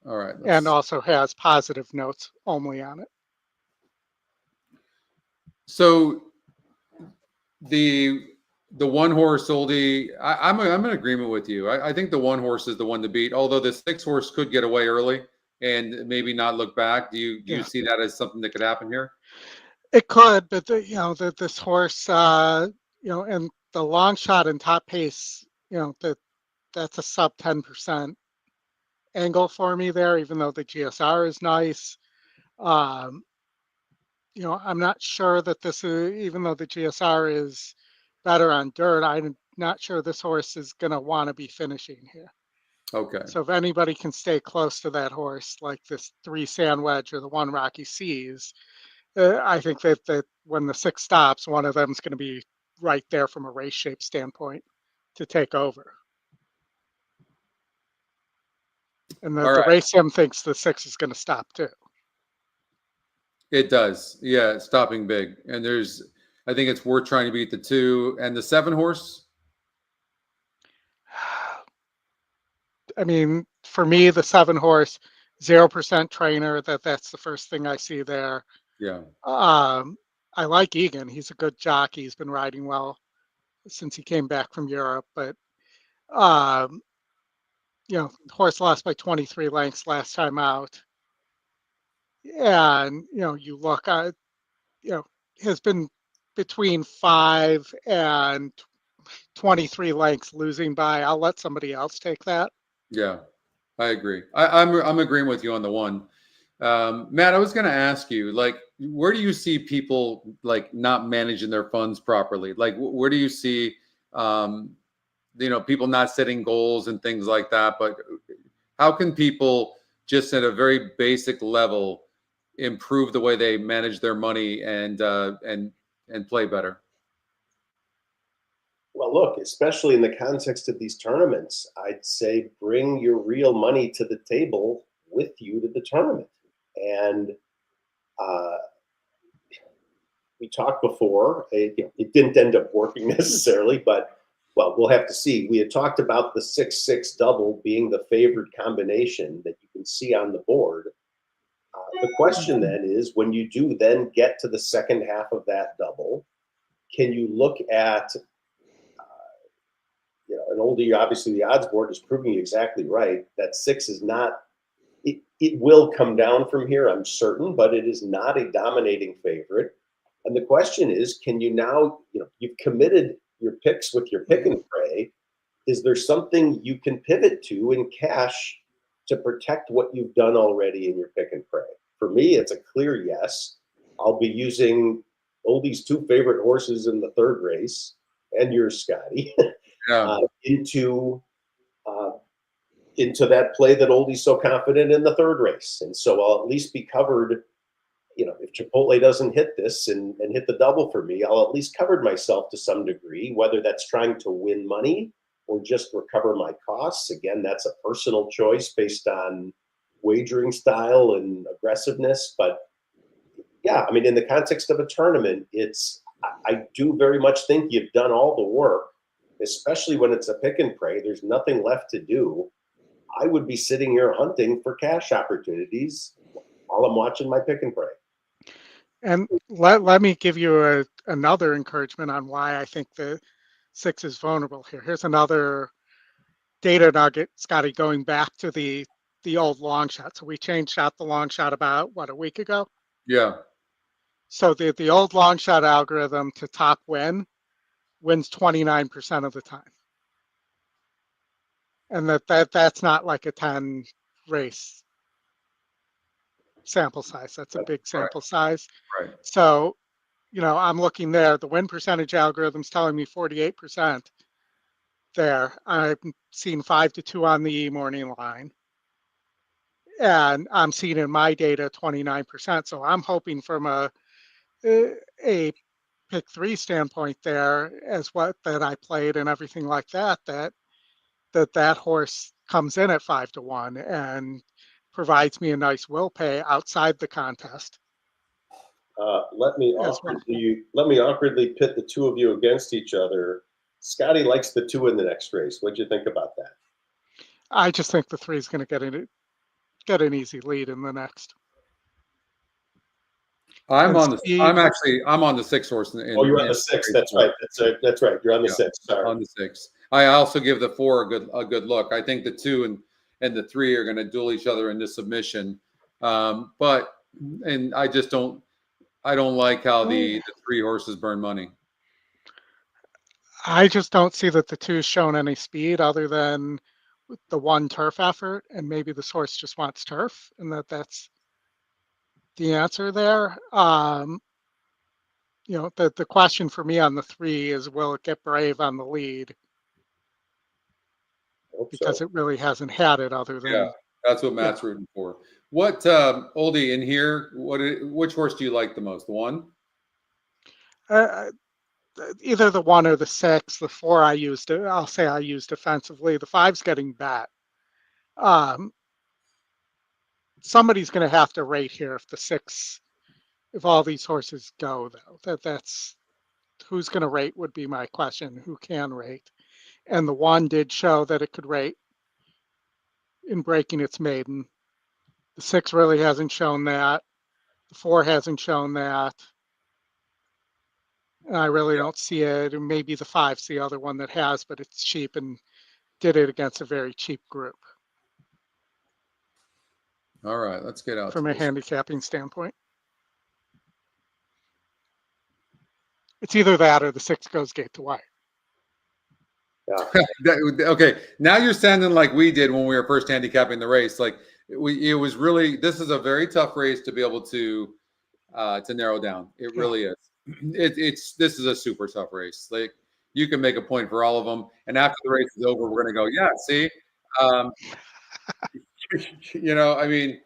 right. And also has positive notes only on it. So the 1 horse, Oldie, I'm in agreement with you. I think the 1 horse is the one to beat, although the 6 horse could get away early and maybe not look back. Do you see that as something that could happen here? It could, but this horse, and the long shot and top pace, that's a sub 10% angle for me there, even though the GSR is nice. I'm not sure that this is, even though the GSR is better on dirt, I'm not sure this horse is going to want to be finishing here. Okay. So if anybody can stay close to that horse, like this 3 Sand Wedge or the 1 Rocky Seas, I think that when the 6 stops, one of them is going to be right there from a race shape standpoint to take over. And the race sim thinks the 6 is going to stop too. It does. Yeah, stopping big. And I think it's worth trying to beat the 2 and the 7 horse. I mean, for me, the 7 horse, 0% trainer, that's the first thing I see there. Yeah. I like Egan. He's a good jockey. He's been riding well. since he came back from Europe. But um, horse lost by 23 lengths last time out, and you look at has been between 5 and 23 lengths losing by. I'll let somebody else take that. Yeah, I agree. I'm agreeing with you on the one. Matt, I was going to ask you, like, where do you see people like not managing their funds properly? Like, where do you see, people not setting goals and things like that? But how can people just at a very basic level improve the way they manage their money and play better? Well, look, especially in the context of these tournaments, I'd say bring your real money to the table with you to the tournament. And we talked before, it didn't end up working necessarily, but well, we'll have to see. We had talked about the 6-6 double being the favored combination that you can see on the board. The question then is, when you do then get to the second half of that double, can you look at, an oldie, obviously the odds board is proving exactly right. That 6 is not, it will come down from here, I'm certain, but it is not a dominating favorite. And the question is, can you now, you've committed your picks with your pick and pray. Is there something you can pivot to in cash to protect what you've done already in your pick and pray? For me, it's a clear yes. I'll be using Oldie's 2 favorite horses in the 3rd race, and yours, Scotty, into that play that Oldie's so confident in the 3rd race. And so I'll at least be covered. If Chipotle doesn't hit this and hit the double for me, I'll at least covered myself to some degree, whether that's trying to win money or just recover my costs. Again, that's a personal choice based on wagering style and aggressiveness. But yeah, I mean, in the context of a tournament, I do very much think you've done all the work, especially when it's a pick and pray. There's nothing left to do. I would be sitting here hunting for cash opportunities while I'm watching my pick and pray. And let me give you another encouragement on why I think the 6 is vulnerable here. Here's another data nugget, Scotty, going back to the old long shot. So we changed out the long shot about, a week ago? Yeah. So the old long shot algorithm to top wins 29% of the time. And that's not like a 10 race sample size. That's a big sample size. Right. So, I'm looking there. The win percentage algorithm's telling me 48% there. I'm seeing 5-2 on the morning line. And I'm seeing in my data 29%. So I'm hoping from a pick 3 standpoint there, as that I played and everything like that horse comes in at 5-1 and provides me a nice will pay outside the contest. Let me awkwardly pit the 2 of you against each other. Scotty likes the 2 in the next race. What'd you think about that? I just think the 3 is going to get an easy lead in the next. I'm on the 6 horse. You're on the 6. That's right. That's right. You're on the 6. Sorry. On the 6. I also give the 4 a good look. I think the 2 and the 3 are going to duel each other into submission. But I just don't like how the 3 horses burn money. I just don't see that the 2's shown any speed other than the 1 turf effort, and maybe this horse just wants turf, and that's the answer there. The question for me on the 3 is, will it get brave on the lead? Because it really hasn't had it other than. Yeah, that's what Matt's rooting for. What Oldie in here? Which horse do you like the most? The 1? Either the 1 or the 6. The 4 I'll say I used defensively. The 5's getting bet. Somebody's going to have to rate here if the 6, if all these horses go, though. That's who's going to rate would be my question. Who can rate? And the 1 did show that it could rate in breaking its maiden. The 6 really hasn't shown that. The 4 hasn't shown that. And I really don't see it. And maybe the 5's the other one that has, but it's cheap and did it against a very cheap group All right, let's get out from to a this. handicapping standpoint. It's either that or the 6 goes gate to wire. Okay, now you're sounding like we did when we were first handicapping the race. Like it was really, this is a very tough race to be able to narrow down. It really is. This is a super tough race. Like you can make a point for all of them, and after the race is over, we're gonna go, yeah, see, I mean,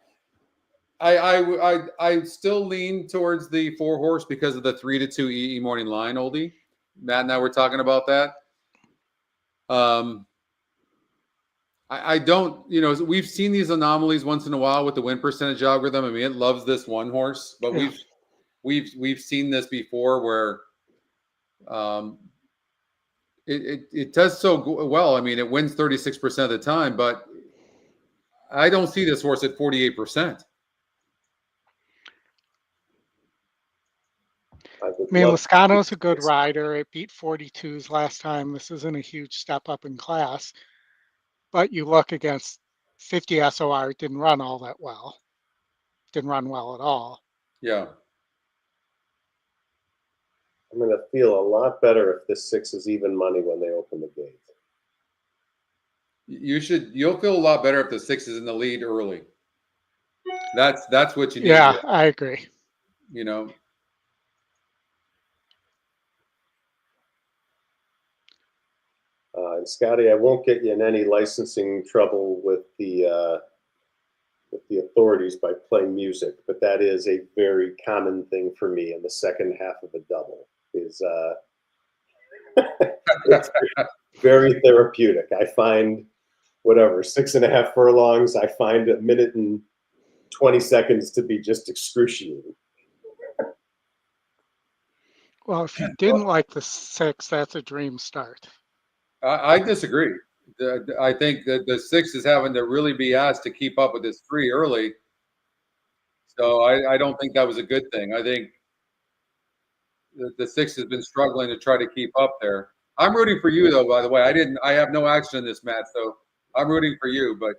I still lean towards the 4-horse because of the 3-2 EE morning line, oldie. Matt and I were talking about that. I don't, we've seen these anomalies once in a while with the win percentage algorithm. I mean, it loves this 1 horse, but we've seen this before where it does so well. I mean, it wins 36% of the time, but I don't see this horse at 48%. I mean, Lascano's a good rider. It beat 42s last time. This isn't a huge step up in class, but you look against 50 SOR, it didn't run all that well. Didn't run well at all. Yeah. I'm going to feel a lot better if this 6 is even money when they open the gate. You'll feel a lot better if the 6 is in the lead early. That's what you need. Yeah, I agree. And Scotty, I won't get you in any licensing trouble with the authorities by playing music, but that is a very common thing for me in the second half of a double. Is it's very therapeutic. I find 6.5 furlongs, I find 1 minute and 20 seconds to be just excruciating. Well, if you didn't like the 6, that's a dream start. I disagree. I think that the 6 is having to really be asked to keep up with this 3 early. So I don't think that was a good thing. I think the 6 has been struggling to try to keep up there. I'm rooting for you, though, by the way. I have no action in this, Matt, so I'm rooting for you. But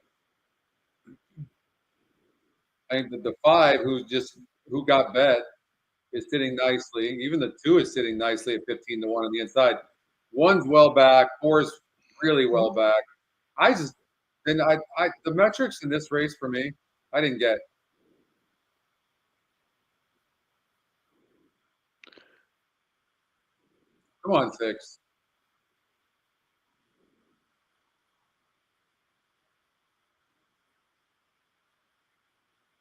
I think that the 5, who got bet, is sitting nicely. Even the 2 is sitting nicely at 15-1 on the inside. 1's well back. 4 is really well back. The metrics in this race for me, I didn't get. Come on, 6.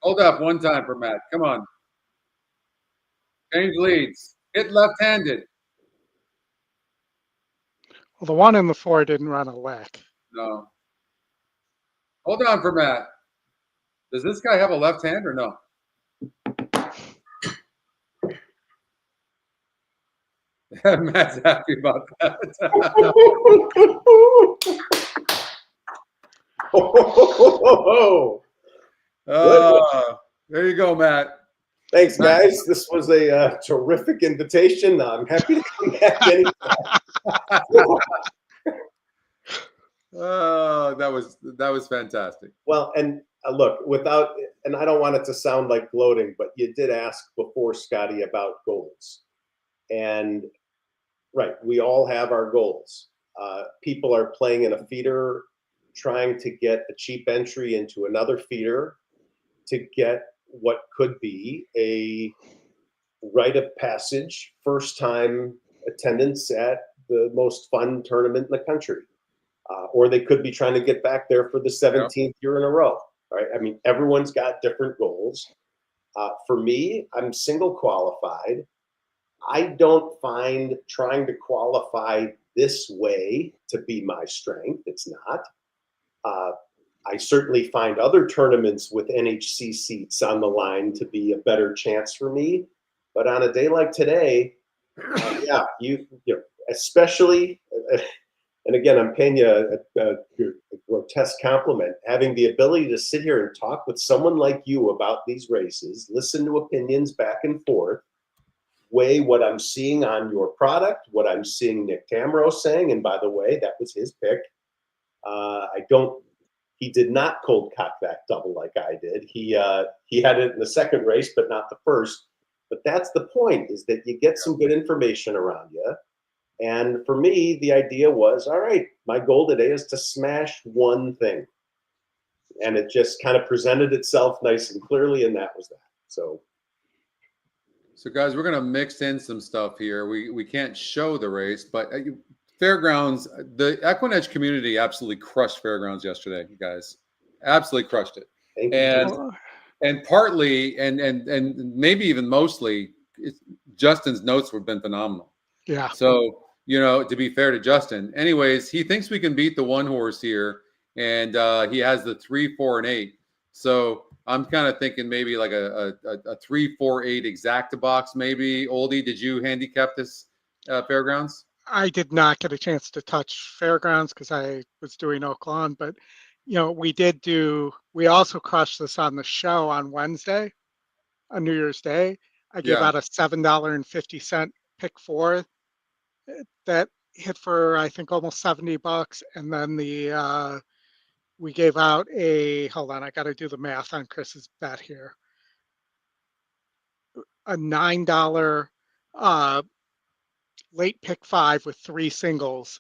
Hold up one time for Matt. Come on. Change leads. Hit left-handed. Well, the 1 and the 4 didn't run a lick. No. Hold on for Matt. Does this guy have a left hand or no? Matt's happy about that. There you go, Matt. Thanks, guys. This was a terrific invitation. I'm happy to come back anytime. That was fantastic. Well, and look, and I don't want it to sound like gloating, but you did ask before, Scotty, about goals. And right, we all have our goals. People are playing in a feeder, trying to get a cheap entry into another feeder to get what could be a rite of passage, first time attendance at the most fun tournament in the country. Or they could be trying to get back there for the 17th year in a row. Right? I mean, everyone's got different goals. For me, I'm single qualified. I don't find trying to qualify this way to be my strength. It's not. I certainly find other tournaments with NHC seats on the line to be a better chance for me. But on a day like today, you especially, and again, I'm paying you a grotesque compliment, having the ability to sit here and talk with someone like you about these races, listen to opinions back and forth, weigh what I'm seeing on your product, what I'm seeing Nick Tamro saying, and by the way, that was his pick. He did not cold cock that double like I did. He had it in the second race, but not the first. But that's the point, is that you get some good information around you. And for me, the idea was, all right, my goal today is to smash one thing. And it just kind of presented itself nice and clearly, and that was that. So guys, we're gonna mix in some stuff here. We can't show the race, but Fairgrounds, the EquinEdge community absolutely crushed Fairgrounds yesterday, guys. Absolutely crushed it. thank you. And partly, and maybe even mostly, Justin's notes have been phenomenal. Yeah. So, to be fair to Justin, anyways, he thinks we can beat the one horse here, and he has the 3, 4, and 8. So I'm kind of thinking maybe like a 3, 4, 8 exacta box, maybe. Oldie, did you handicap this Fairgrounds? I did not get a chance to touch Fairgrounds because I was doing Oak Lawn, but we also crushed this on the show on Wednesday, on New Year's Day. I gave out a $7.50 pick 4 that hit for, I think, almost $70. And then we gave out hold on, I got to do the math on Chris's bet here. A $9 late pick 5 with 3 singles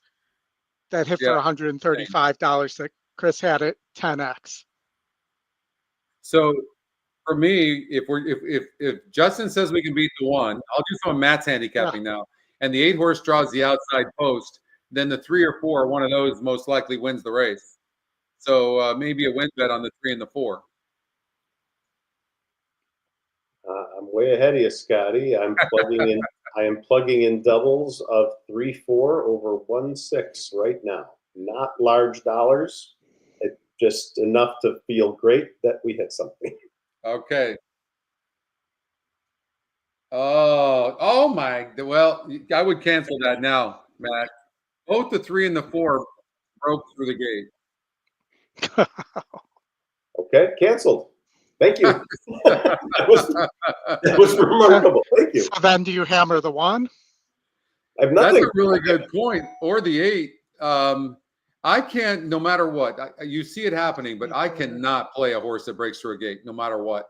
that hit for $135 that Chris had at 10x. So for me, if Justin says we can beat the one, I'll do some of Matt's handicapping now. And the 8 horse draws the outside post, then the 3 or 4, one of those most likely wins the race. So maybe a win bet on the 3 and the 4. I'm way ahead of you, Scotty. I am plugging in doubles of 3, 4 over 1, 6 right now. Not large dollars. It's just enough to feel great that we hit something. Okay. Oh my. Well, I would cancel that now, Matt. Both the 3 and the 4 broke through the gate. Okay, canceled. Thank you. that was remarkable. Thank you. So then do you hammer the 1? I have nothing. That's a really good point. Or the 8. I can't, no matter what. You see it happening, but I cannot play a horse that breaks through a gate, no matter what.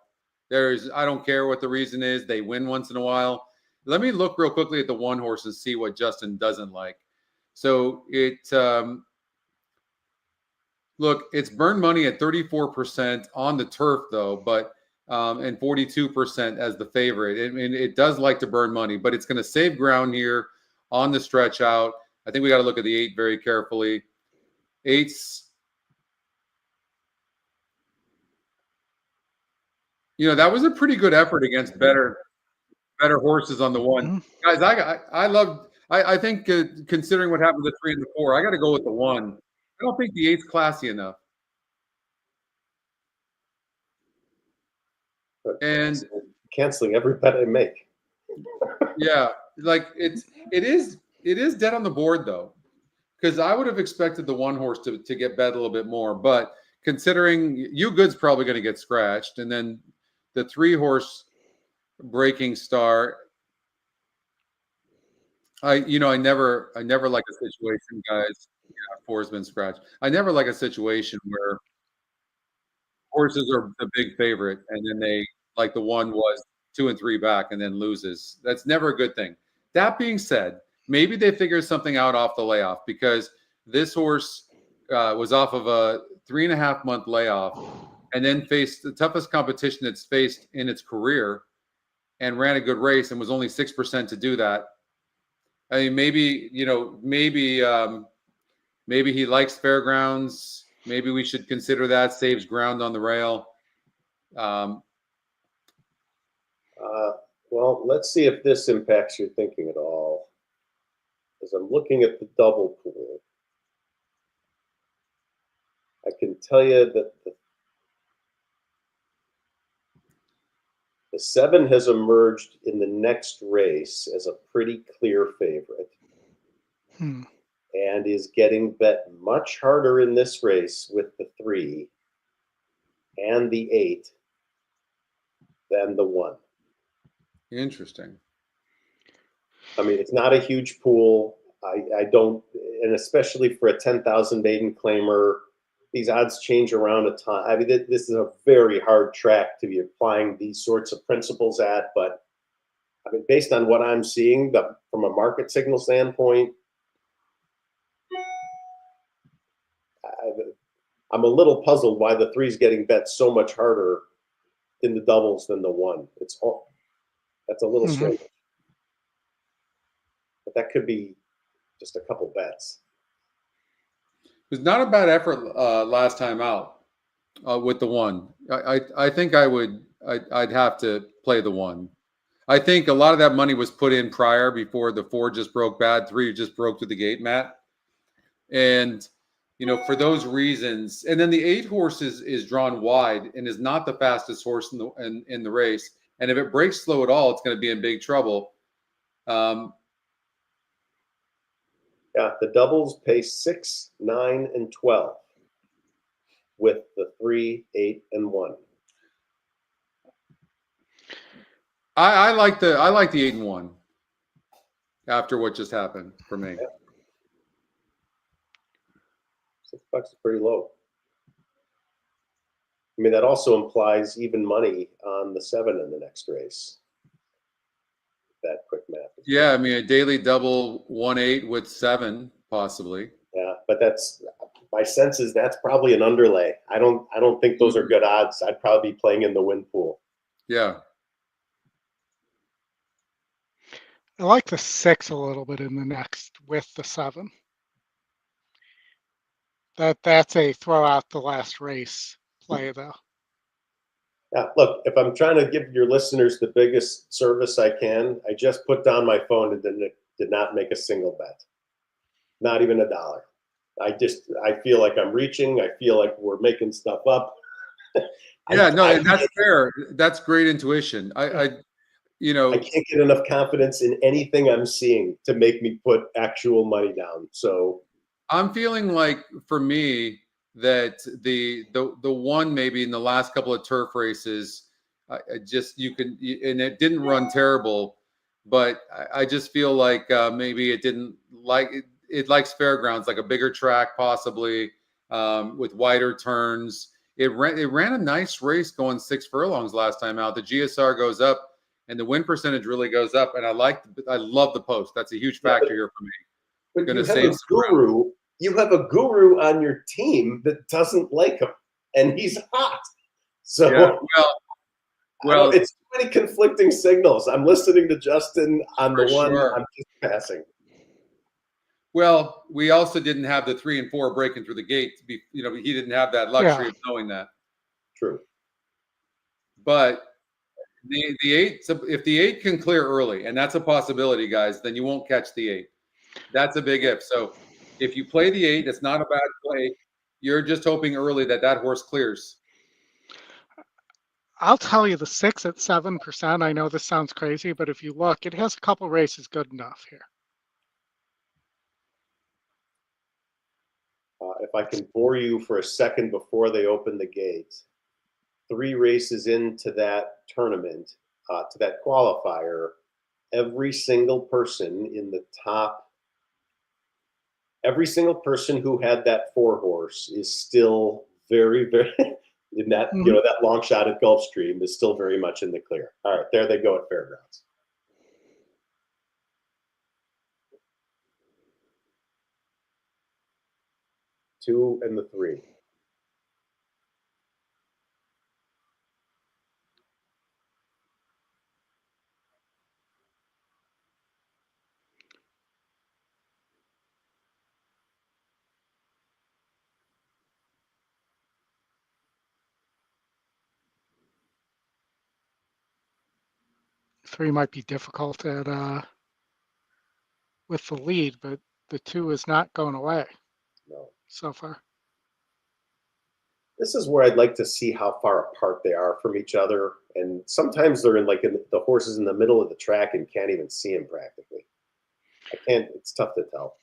I don't care what the reason is. They win once in a while. Let me look real quickly at the 1 horse and see what Justin doesn't like. So look, it's burned money at 34% on the turf, though, but and 42% as the favorite. It does like to burn money, but it's going to save ground here on the stretch out. I think we got to look at the 8 very carefully. 8's, that was a pretty good effort against better horses on the 1. Guys, I think considering what happened to the 3 and the 4, I got to go with the 1. I don't think the 8's classy enough. And canceling every bet I make. Yeah, like it is dead on the board though, because I would have expected the 1 horse to get bet a little bit more, but considering You Good's probably going to get scratched, and then the 3 horse Breaking Star. I never like a situation, guys. Yeah, 4's been scratched. I never like a situation where horses are the big favorite and then they, like the 1 was 2 and 3 back and then loses. That's never a good thing. That being said, maybe they figured something out off the layoff, because this horse was off of a 3.5 month layoff and then faced the toughest competition it's faced in its career and ran a good race and was only 6% to do that. I mean, maybe he likes Fairgrounds. Maybe we should consider that. Saves ground on the rail. Well, let's see if this impacts your thinking at all. As I'm looking at the double pool, I can tell you that the 7 has emerged in the next race as a pretty clear favorite. And is getting bet much harder in this race with the 3 and the 8 than the 1. Interesting. I mean, it's not a huge pool. I don't, and especially for a 10,000 maiden claimer, these odds change around a ton. I mean, this is a very hard track to be applying these sorts of principles at, but I mean, based on what I'm seeing from a market signal standpoint, I'm a little puzzled why the 3's getting bet so much harder in the doubles than the 1. That's a little strange. But that could be just a couple bets. It was not a bad effort last time out with the 1. I think I'd have to play the 1. I think a lot of that money was put in prior before the 4 just broke bad. 3 just broke through the gate, Matt. And for those reasons, and then the 8 horse is drawn wide and is not the fastest horse in the race. And if it breaks slow at all, it's going to be in big trouble. Yeah, the doubles pay 6, 9, and 12 with the 3, 8, and 1. I like the 8 and 1 after what just happened for me. Yeah. $6 is pretty low. I mean, that also implies even money on the 7 in the next race. That quick math. Yeah, I mean a daily double 1-8 with 7 possibly. Yeah, but that's my sense is that's probably an underlay. I don't think those are good odds. I'd probably be playing in the win pool. Yeah. I like the 6 a little bit in the next with the 7. That's a throw out the last race play though. Yeah, look, if I'm trying to give your listeners the biggest service I can, I just put down my phone and did not make a single bet. Not even $1. I feel like I'm reaching. I feel like we're making stuff up. Yeah, no, and that's fair. That's great intuition. I can't get enough confidence in anything I'm seeing to make me put actual money down. So I'm feeling like for me that the 1 maybe in the last couple of turf races, and it didn't run terrible, but I just feel like maybe it didn't like it likes fairgrounds, like a bigger track possibly with wider turns. It ran a nice race going 6 furlongs last time out. The GSR goes up and the win percentage really goes up, and I love the post. That's a huge factor here for me. But you have a guru on your team that doesn't like him, and he's hot. So yeah, well, it's too many conflicting signals. I'm listening to Justin on the one. Sure. I'm just passing. Well, we also didn't have the 3 and 4 breaking through the gate. He didn't have that luxury of knowing that. True. But the 8, if the 8 can clear early, and that's a possibility, guys, then you won't catch the 8. That's a big if. So if you play the 8, it's not a bad play. You're just hoping early that horse clears. I'll tell you the 6 at 7%. I know this sounds crazy, but if you look, it has a couple races good enough here. If I can bore you for a second before they open the gate, 3 races into that tournament, to that qualifier, every single person in the top, every single person who had that 4 horse is still very, very in that, that long shot at Gulfstream is still very much in the clear. All right, there they go at Fairgrounds. Two and the 3. Three might be difficult at with the lead, but the 2 is not going away. No. So far. This is where I'd like to see how far apart they are from each other. And sometimes they're in the horses in the middle of the track and can't even see them practically. It's tough to tell.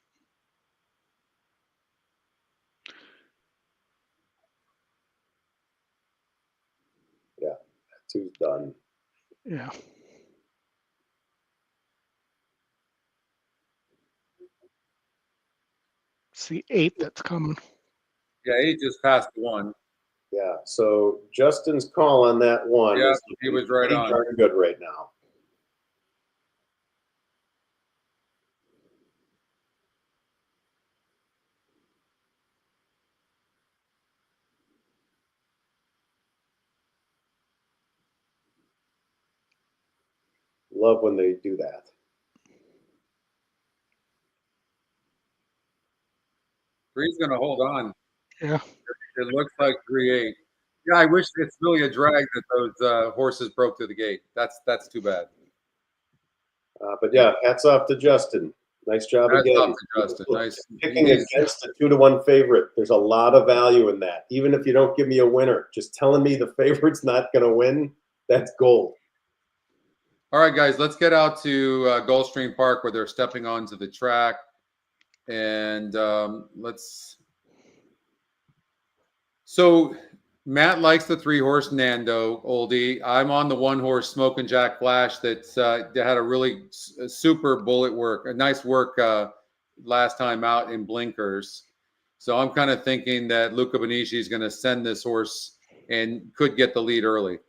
Yeah, 2's done. Yeah. It's the 8 that's coming. Yeah, he just passed the 1. Yeah. So Justin's call on that one Yeah, is he was right pretty on. darn good right now. Love when they do that. Three's going to hold on. Yeah. It looks like 3-8. Yeah, I wish it's really a drag that those horses broke through the gate. That's too bad. But yeah, hats off to Justin. Nice job Hats again. off to Justin. Nice. Picking against a 2-1 favorite. There's a lot of value in that. Even if you don't give me a winner, just telling me the favorite's not going to win, that's gold. All right, guys, let's get out to Gulfstream Park where they're stepping onto the track. And So Matt likes the 3-horse Nando Oldie. I'm on the 1-horse Smoking Jack Flash that had a really super bullet work, a nice work last time out in blinkers. So I'm kind of thinking that Luca Benici is going to send this horse and could get the lead early.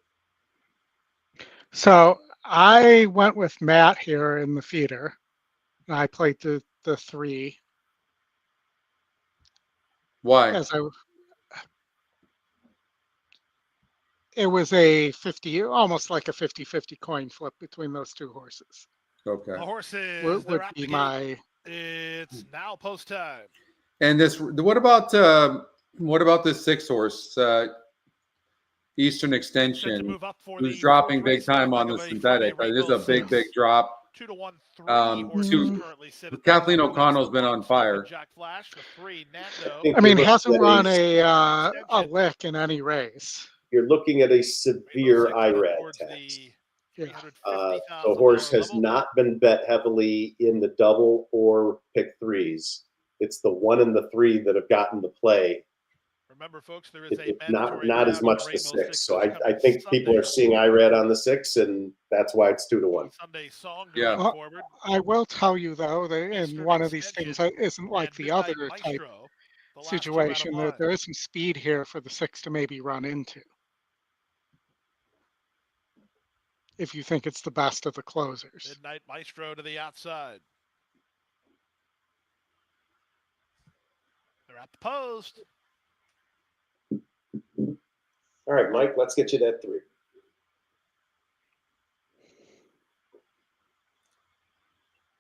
So I went with Matt here in the feeder. I played the 3. Why? It was a 50, almost like a 50-50 coin flip between those 2 horses. Okay. The horses, Would be my. It's now post time. And this, what about this 6-horse Eastern Extension, who's dropping big time on the synthetic? This is a big drop. 2-1, 3 horses currently sit at Kathleen O'Connell's been on fire. Jack Flash with 3, Nando. I mean, hasn't run a lick in any race. You're looking at a severe IRAD tax. The horse has not been bet heavily in the double or pick 3s. It's the 1 and the 3 that have gotten the play. Remember, folks, there is not as much the 6. So I think people are seeing IRAD on the 6, and that's why it's 2-1. Sunday song forward. I will tell you though that in one of these things isn't like the other type situation. There is some speed here for the 6 to maybe run into, if you think it's the best of the closers. Midnight Maestro to the outside. They're at the post. All right, Mike, let's get you that 3.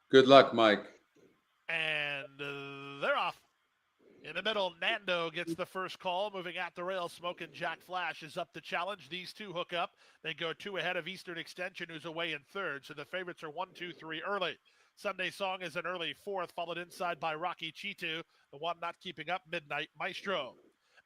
Good luck, Mike. And they're off. In the middle, Nando gets the first call. Moving at the rail, Smoking Jack Flash is up to challenge. These 2 hook up. They go 2 ahead of Eastern Extension, who's away in 3rd. So the favorites are 1, 2, 3 early. Sunday Song is an early 4th, followed inside by Rocky Chitu. The one not keeping up, Midnight Maestro.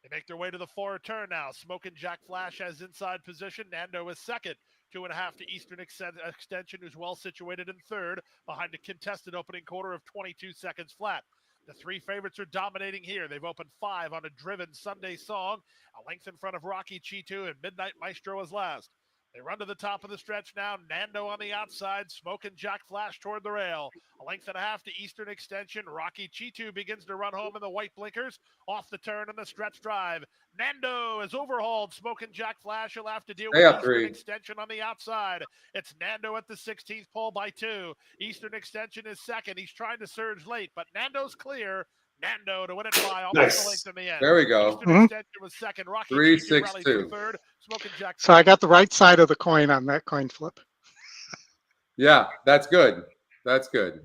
They make their way to the 4 turn now. Smoking Jack Flash has inside position. Nando is 2nd. 2.5 to Eastern Extension, who's well situated in 3rd, behind a contested opening quarter of 22 seconds flat. The 3 favorites are dominating here. They've opened 5 on a driven Sunday Song, a length in front of Rocky Chitu, and Midnight Maestro is last. They run to the top of the stretch now. Nando on the outside, Smoking Jack Flash toward the rail. 1.5 to Eastern Extension. Rocky Chitu begins to run home in the white blinkers. Off the turn in the stretch drive. Nando is overhauled. Smoking Jack Flash. He'll have to deal with Eastern Extension on the outside. It's Nando at the 16th pole by 2. Eastern Extension is 2nd. He's trying to surge late, but Nando's clear. Nando to win it by almost a length in the end. There we go. Eastern Extension was 2nd. Rocky 3-6-2. 3rd. Smoking Jack. So I got the right side of the coin on that coin flip. Yeah, that's good. That's good.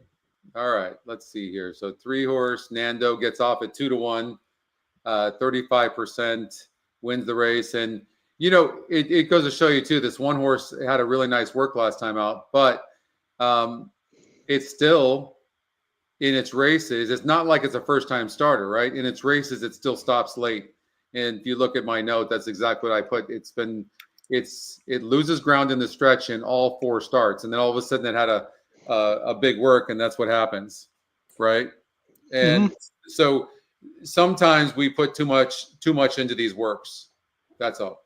All right, let's see here. So 3-horse Nando gets off at 2-1, 35%, wins the race. And, you know, it goes to show you, too, this 1 horse had a really nice work last time out, but it's still, in its races, it's not like it's a first-time starter, right? In its races, it still stops late. And if you look at my note, that's exactly what I put. It loses ground in the stretch in all 4 starts, and then all of a sudden it had a big work, and that's what happens, right? And so sometimes we put too much into these works. That's all.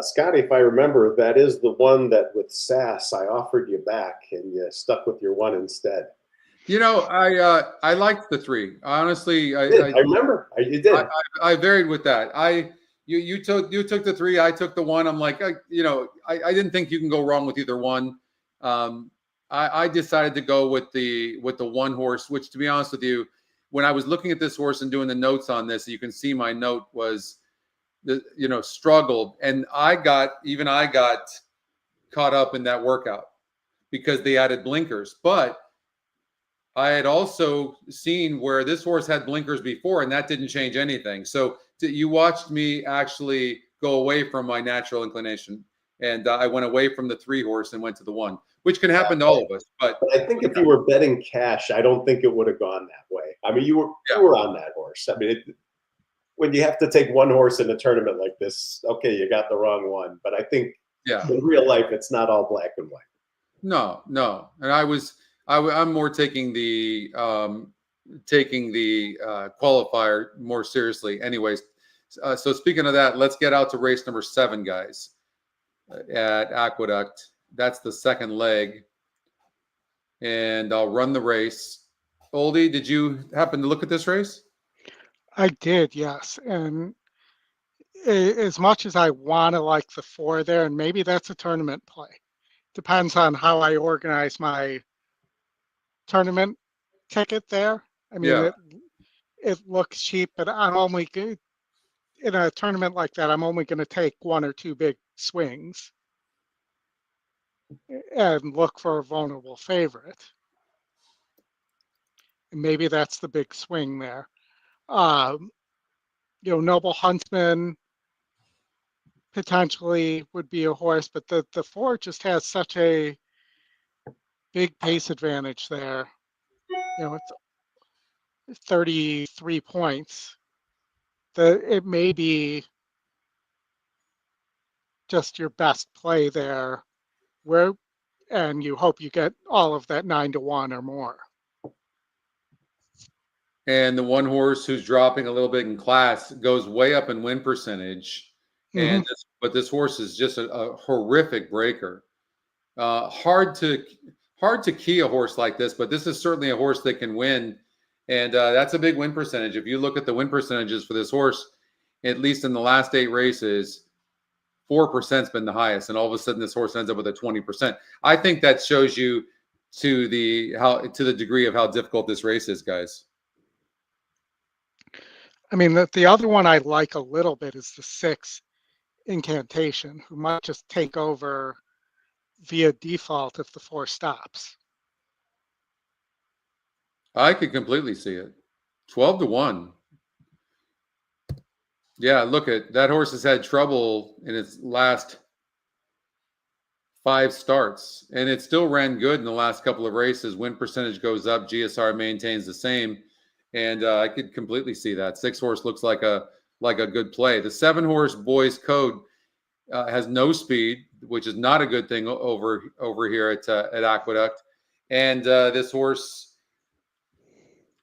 Scotty, if I remember, that is the one that with SAS I offered you back, and you stuck with your 1 instead. I liked the 3. Honestly, I remember you did. I varied with that. You took the 3, I took the 1. I'm like, I didn't think you can go wrong with either one. I decided to go with the 1 horse, which, to be honest with you, when I was looking at this horse and doing the notes on this, you can see my note was struggled, and I got caught up in that workout because they added blinkers. But I had also seen where this horse had blinkers before, and that didn't change anything. So you watched me actually go away from my natural inclination, and I went away from the 3 horse and went to the 1, which can happen to all of us. But I think if you were betting cash, I don't think it would have gone that way. I mean, you were on that horse. I mean, when you have to take 1 horse in a tournament like this, okay, you got the wrong one. But I think in real life, it's not all black and white. No. And I'm more taking the qualifier more seriously. Anyways, so speaking of that, let's get out to race number 7, guys, at Aqueduct. That's the second leg, and I'll run the race. Oldie, did you happen to look at this race? I did, yes. And as much as I want to like the 4 there, and maybe that's a tournament play, depends on how I organize my tournament ticket there. I mean, it looks cheap, but I'm only good in a tournament like that. I'm only going to take 1 or 2 big swings and look for a vulnerable favorite. And maybe that's the big swing there. Noble Huntsman potentially would be a horse, but the 4 just has such a big pace advantage there. It's 33 points. It may be just your best play there, and you hope you get all of that 9-1 or more. And the 1 horse who's dropping a little bit in class goes way up in win percentage. Mm-hmm. But this horse is just a horrific breaker. Hard to key a horse like this, but this is certainly a horse that can win. And that's a big win percentage. If you look at the win percentages for this horse, at least in the last 8 races, 4% has been the highest. And all of a sudden this horse ends up with a 20%. I think that shows you to the degree of how difficult this race is, guys. I mean, the other one I like a little bit is the 6, Incantation, who might just take over via default if the 4 stops. I could completely see it. 12-1. Yeah, look at that horse has had trouble in its last 5 starts, and it still ran good in the last couple of races. Win percentage goes up, GSR maintains the same, and I could completely see that. 6 horse looks like a good play. The 7 horse Boys Code has no speed, which is not a good thing over here at Aqueduct, and this horse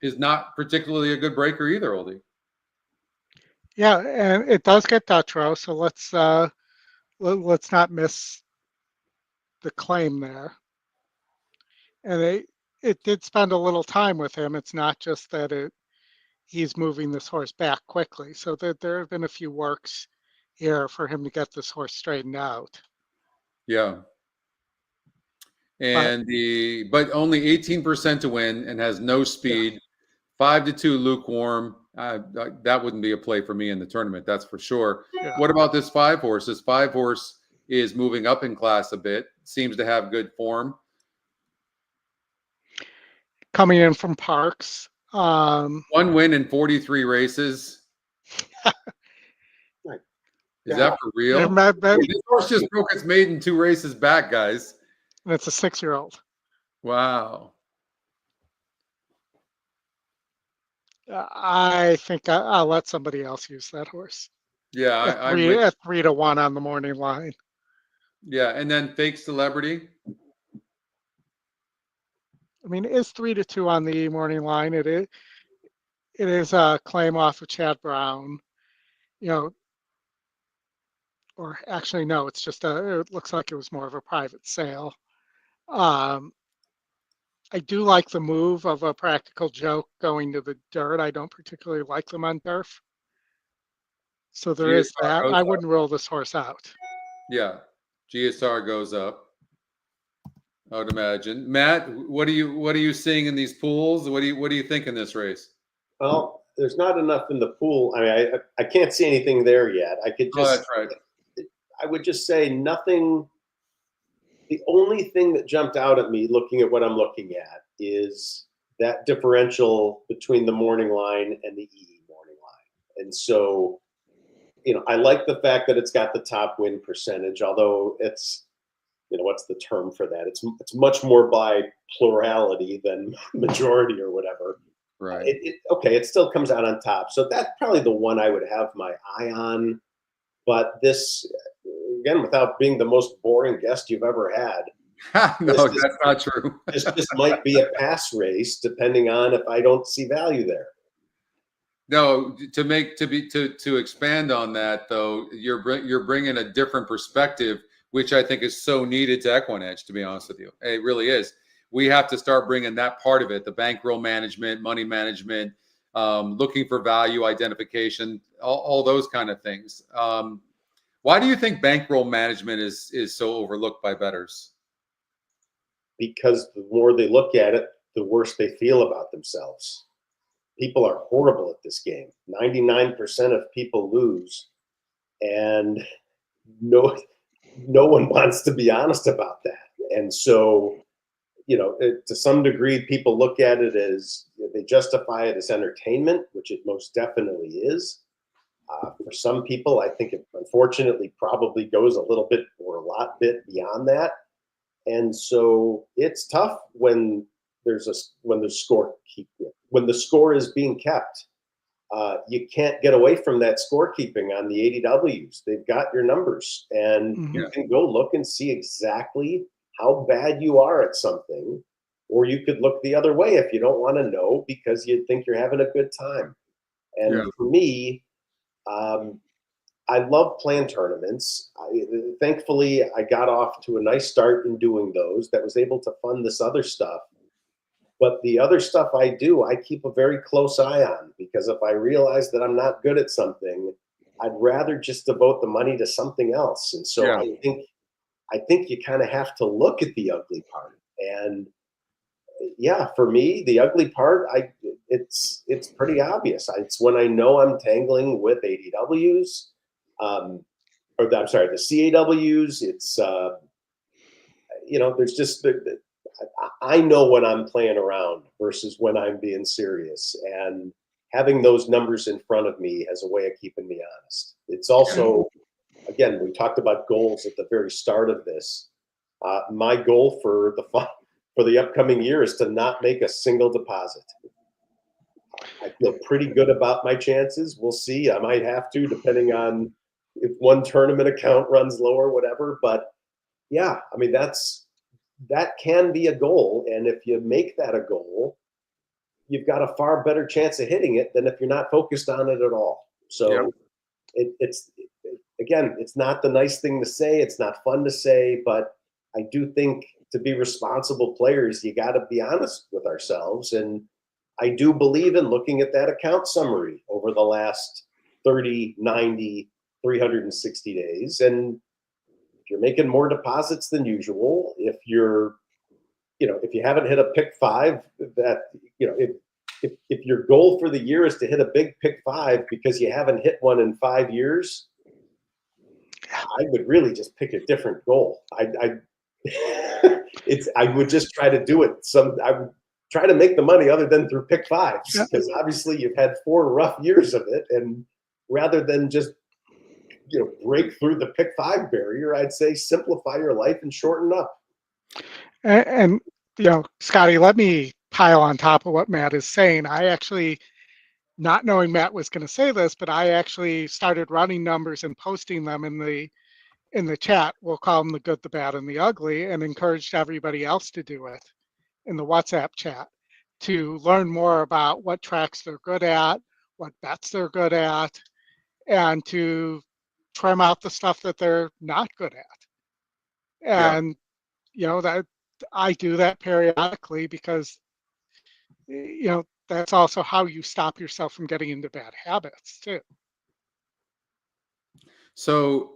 is not particularly a good breaker either, Oldie. Yeah, and it does get Dutro, so let's not miss the claim there. And it did spend a little time with him. It's not just that he's moving this horse back quickly. So there have been a few works here for him to get this horse straightened out. Yeah. And but only 18% to win and has no speed. Yeah. 5-2 lukewarm. That wouldn't be a play for me in the tournament, that's for sure. Yeah. What about this 5 horse? This 5 horse is moving up in class a bit. Seems to have good form. Coming in from Parks. 1 win in 43 races. Is that for real? This horse just broke its maiden 2 races back, guys. And it's a 6-year-old. Wow. I think I'll let somebody else use that horse. Yeah, at 3-1 on the morning line. Yeah, and then Fake Celebrity. I mean, it is 3-2 on the morning line. It is a claim off of Chad Brown. Or actually, no, it's just it looks like it was more of a private sale. I do like the move of a Practical Joke going to the dirt. I don't particularly like them on turf. So there is GSR that. goes I up. wouldn't roll this horse out. Yeah, GSR goes up, I would imagine. Matt, what are you seeing in these pools? What do you think in this race? Well, there's not enough in the pool. I mean, I can't see anything there yet. Oh, that's right. I would just say nothing. The only thing that jumped out at me looking at what I'm looking at is that differential between the morning line and the EE morning line. And so, I like the fact that it's got the top win percentage, although it's, what's the term for that? It's much more by plurality than majority or whatever. Right. It still comes out on top. So that's probably the one I would have my eye on. But this, again, without being the most boring guest you've ever had, No, that's not true. this might be a pass race, depending on if I don't see value there. No, to expand on that though, you're bringing a different perspective, which I think is so needed to EquinEdge. To be honest with you, it really is. We have to start bringing that part of it, the bankroll management, money management, looking for value identification, all those kind of things. Why do you think bankroll management is so overlooked by bettors? Because the more they look at it, the worse they feel about themselves. People are horrible at this game. 99% of people lose, and no one wants to be honest about that. And so, to some degree, people look at it as, they justify it as entertainment, which it most definitely is. For some people, I think it unfortunately probably goes a little bit or a lot bit beyond that. And so it's tough when the score is being kept. You can't get away from that scorekeeping on the 80Ws. They've got your numbers, and you can go look and see exactly how bad you are at something, or you could look the other way if you don't want to know because you think you're having a good time. And for me, I love playing tournaments. Thankfully, I got off to a nice start in doing those that was able to fund this other stuff. But the other stuff I do, I keep a very close eye on, because if I realize that I'm not good at something, I'd rather just devote the money to something else. And so I think you kind of have to look at the ugly part. And for me, the ugly part, it's pretty obvious. It's when I know I'm tangling with 80Ws, the CAWs. It's there's just I know when I'm playing around versus when I'm being serious, and having those numbers in front of me has a way of keeping me honest. It's also, again, we talked about goals at the very start of this. My goal for the upcoming year is to not make a single deposit. I feel pretty good about my chances. We'll see. I might have to, depending on if one tournament account runs low or whatever. But yeah, I mean, that can be a goal. And if you make that a goal, you've got a far better chance of hitting it than if you're not focused on it at all. So it's not the nice thing to say. It's not fun to say, but I do think to be responsible players, you got to be honest with ourselves. And I do believe in looking at that account summary over the last 30, 90, 360 days. And if you're making more deposits than usual, if you haven't hit a pick five, if your goal for the year is to hit a big pick five because you haven't hit one in 5 years, I would really just pick a different goal. I would just try to do it. I would try to make the money other than through pick fives, because obviously you've had 4 rough years of it, and rather than just break through the pick five barrier, I'd say simplify your life and shorten up. And Scotty, let me pile on top of what Matt is saying. I actually, not knowing Matt was going to say this, but I actually started running numbers and posting them in the chat. We'll call them the good, the bad, and the ugly, and encouraged everybody else to do it in the WhatsApp chat to learn more about what tracks they're good at, what bets they're good at, and to trim out the stuff that they're not good at. And that I do that periodically because, that's also how you stop yourself from getting into bad habits too. So,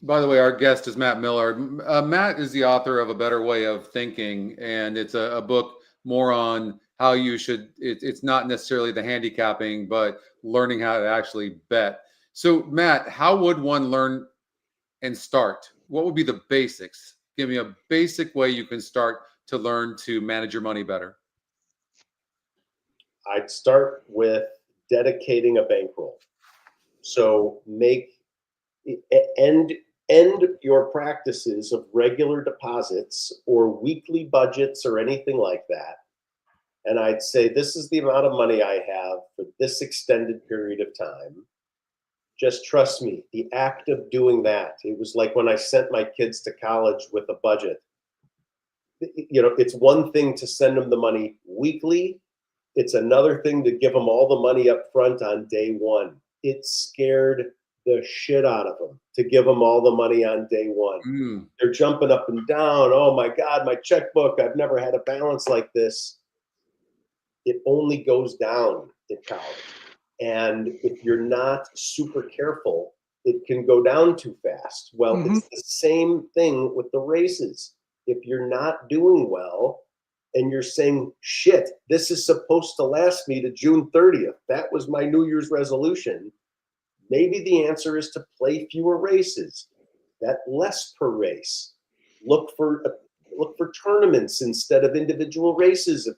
by the way, our guest is Matt Miller. Matt is the author of A Better Way of Thinking, and it's a book more on how you should, it's not necessarily the handicapping, but learning how to actually bet. So, Matt, how would one learn and start? What would be the basics? Give me a basic way you can start to learn to manage your money better. I'd start with dedicating a bankroll. So end your practices of regular deposits or weekly budgets or anything like that. And I'd say, this is the amount of money I have for this extended period of time. Just trust me, the act of doing that, it was like when I sent my kids to college with a budget. It's one thing to send them the money weekly. It's another thing to give them all the money up front on day one. It scared the shit out of them to give them all the money on day one. They're jumping up and down. Oh my God, my checkbook, I've never had a balance like this. It only goes down in college. And if you're not super careful, it can go down too fast. Well, it's the same thing with the races. If you're not doing well and you're saying, shit, this is supposed to last me to June 30th. That was my New Year's resolution. Maybe the answer is to play fewer races, bet less per race. Look for tournaments instead of individual races.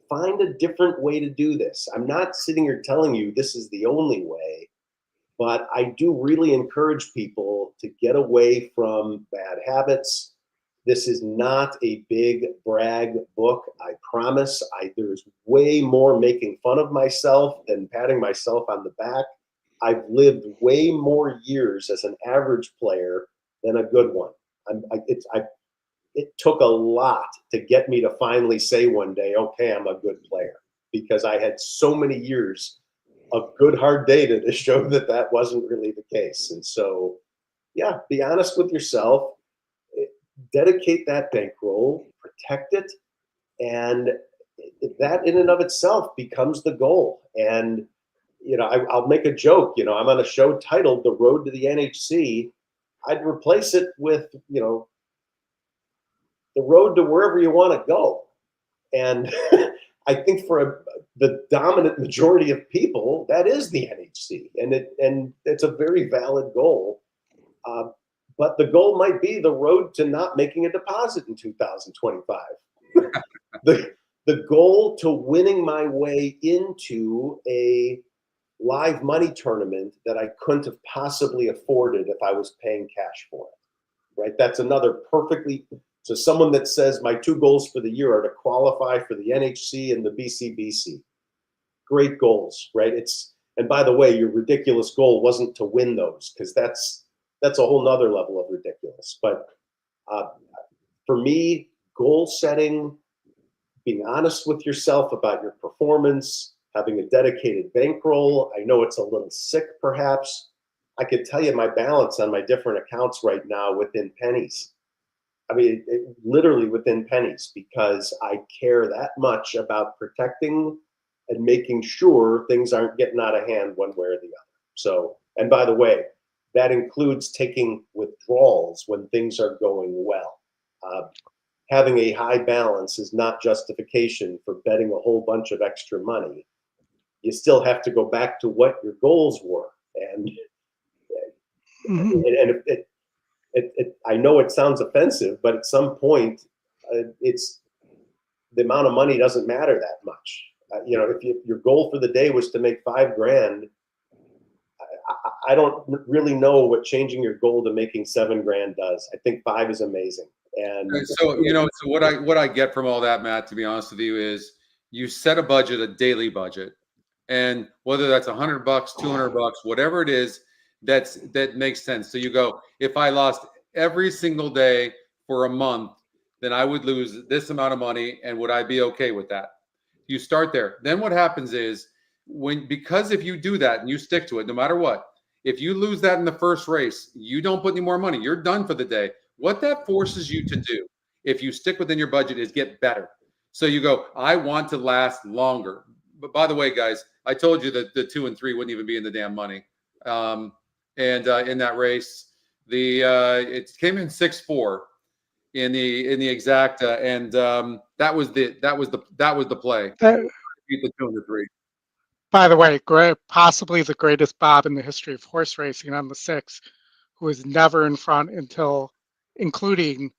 Find a different way to do this. I'm not sitting here telling you this is the only way, but I do really encourage people to get away from bad habits. This is not a big brag book, I promise. There's way more making fun of myself than patting myself on the back. I've lived way more years as an average player than a good one. It took a lot to get me to finally say one day, okay, I'm a good player, because I had so many years of good hard data to show that that wasn't really the case. And so, yeah, be honest with yourself, dedicate that bankroll, protect it, and that in and of itself becomes the goal. And I'll make a joke. I'm on a show titled The Road to the NHC. I'd replace it with, the road to wherever you want to go. And I think for the dominant majority of people, that is the NHC. And it's a very valid goal. But the goal might be the road to not making a deposit in 2025. The goal to winning my way into a live money tournament that I couldn't have possibly afforded if I was paying cash for it, right? That's another so someone that says my two goals for the year are to qualify for the NHC and the BCBC. Great goals, right? And by the way, your ridiculous goal wasn't to win those, because that's a whole nother level of ridiculous. But for me, goal setting, being honest with yourself about your performance, having a dedicated bankroll. I know it's a little sick, perhaps. I could tell you my balance on my different accounts right now within pennies. I mean, literally within pennies, because I care that much about protecting and making sure things aren't getting out of hand one way or the other. So, and by the way, that includes taking withdrawals when things are going well. Having a high balance is not justification for betting a whole bunch of extra money. You still have to go back to what your goals were. And I know it sounds offensive, but at some point, it's the amount of money doesn't matter that much. If your goal for the day was to make $5,000, I don't really know what changing your goal to making $7,000 does. I think 5 is amazing. And so what I get from all that, Matt, to be honest with you, is you set a budget, a daily budget, and whether that's $100, $200, whatever it is, that makes sense. So you go, if I lost every single day for a month, then I would lose this amount of money, and would I be okay with that? You start there. Then what happens is, because if you do that and you stick to it, no matter what, if you lose that in the first race, you don't put any more money, you're done for the day. What that forces you to do, if you stick within your budget, is get better. So you go, I want to last longer. But by the way, guys, I told you that the 2 and 3 wouldn't even be in the damn money. And in that race, it came in 6-4 in the exacta, and that was the play. Beat the 2 and the 3. By the way, possibly the greatest Bob in the history of horse racing on the 6, who was never in front until, including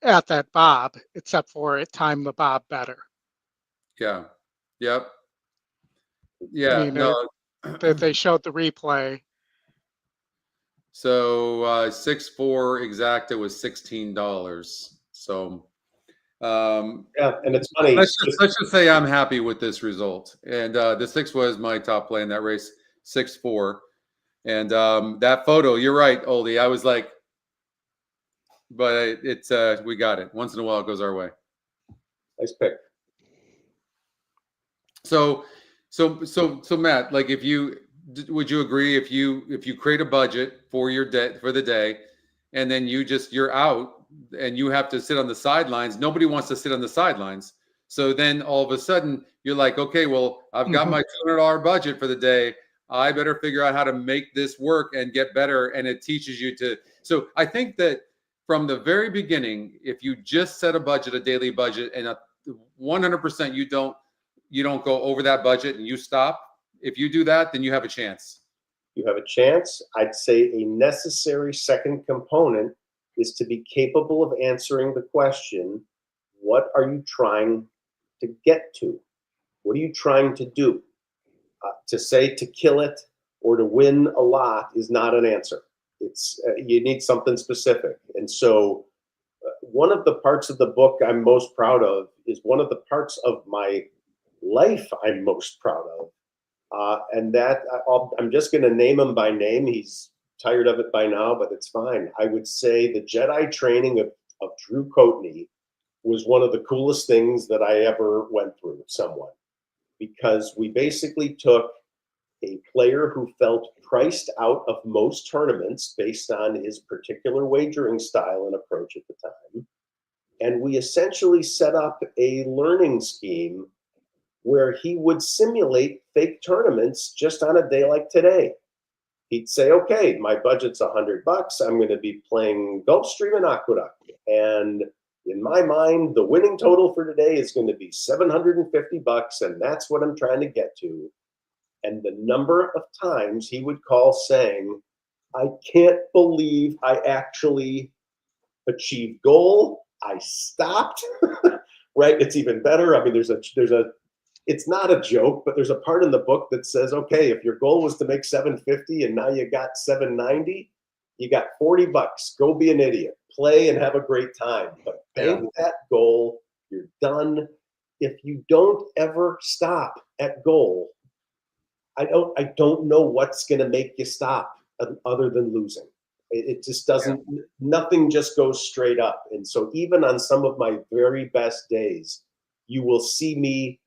at that Bob, except for it timed the Bob better. Yeah. Yep. Yeah. I mean, no. They showed the replay. So 6-4 exacta was $16. So Yeah, and it's funny. let's just say I'm happy with this result. And the 6 was my top play in that race, 6-4. And that photo, you're right, Oldie. I was like, but it's we got it. Once in a while, it goes our way. Nice pick. So Matt, like, would you agree if you create a budget for your for the day, and then you're out and you have to sit on the sidelines? Nobody wants to sit on the sidelines. So then all of a sudden you're like, okay, well, I've got my $200 budget for the day. I better figure out how to make this work and get better. And it teaches you to. So I think that from the very beginning, if you just set a budget, a daily budget, and 100% you don't go over that budget and you stop. If you do that, then you have a chance. You have a chance. I'd say a necessary second component is to be capable of answering the question, what are you trying to get to? What are you trying to do? To say to kill it or to win a lot is not an answer. It's you need something specific. And so one of the parts of the book I'm most proud of is one of the parts of my life I'm most proud of. And that I'm just going to name him by name. He's tired of it by now, but it's fine. I would say the Jedi training of Drew Coatney was one of the coolest things that I ever went through with someone, because we basically took a player who felt priced out of most tournaments based on his particular wagering style and approach at the time. And we essentially set up a learning scheme where he would simulate fake tournaments just on a day like today. He'd say, okay, my budget's $100. I'm going to be playing Gulfstream and Aqueduct. And in my mind, the winning total for today is going to be $750, and that's what I'm trying to get to. And the number of times he would call saying, I can't believe I actually achieved goal. I stopped, right? It's even better. I mean, it's not a joke, but there's a part in the book that says, okay, if your goal was to make 750 and now you got 790, you got $40. Go be an idiot, play and have a great time, but bank that goal. You're done. If you don't ever stop at goal, I don't know what's going to make you stop other than losing. It just doesn't, nothing just goes straight up. And so even on some of my very best days, you will see me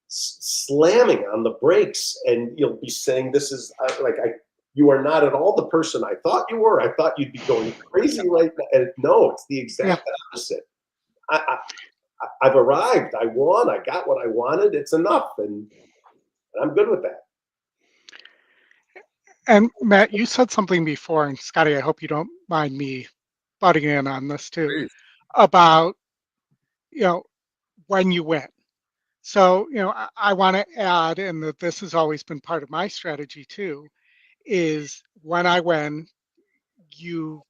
slamming on the brakes, and you'll be saying, this is you are not at all the person I thought you were. I thought you'd be going crazy right now. And no, it's the exact opposite. I've arrived. I won. I got what I wanted. It's enough. And I'm good with that. And Matt, you said something before, and Scotty, I hope you don't mind me butting in on this too, Please. about, when you win. So, I want to add, and that this has always been part of my strategy too, is when I win, you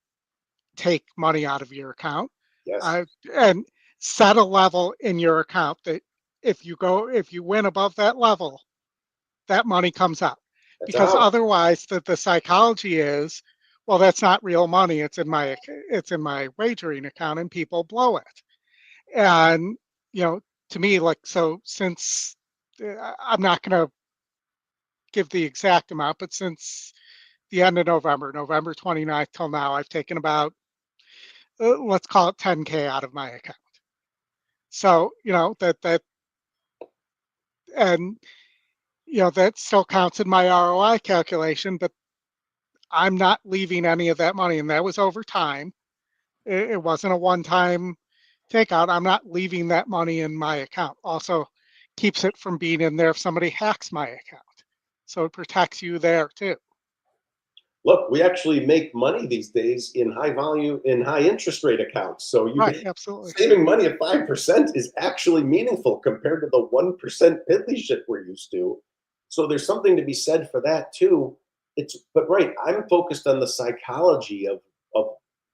take money out of your account. Yes. And set a level in your account that if you win above that level, that money comes out. Because otherwise the psychology is, well, that's not real money. It's in my wagering account, and people blow it. And, to me, since I'm not going to give the exact amount, but since the end of November 29th till now, I've taken about, let's call it 10K out of my account. So, that still counts in my ROI calculation, but I'm not leaving any of that money. And that was over time. It wasn't a one-time takeout. I'm not leaving that money in my account. Also keeps it from being in there if somebody hacks my account. So it protects you there too. Look, we actually make money these days in high interest rate accounts. So Right, absolutely. saving money at 5% is actually meaningful compared to the 1% piddly shit we're used to. So there's something to be said for that too. But right, I'm focused on the psychology of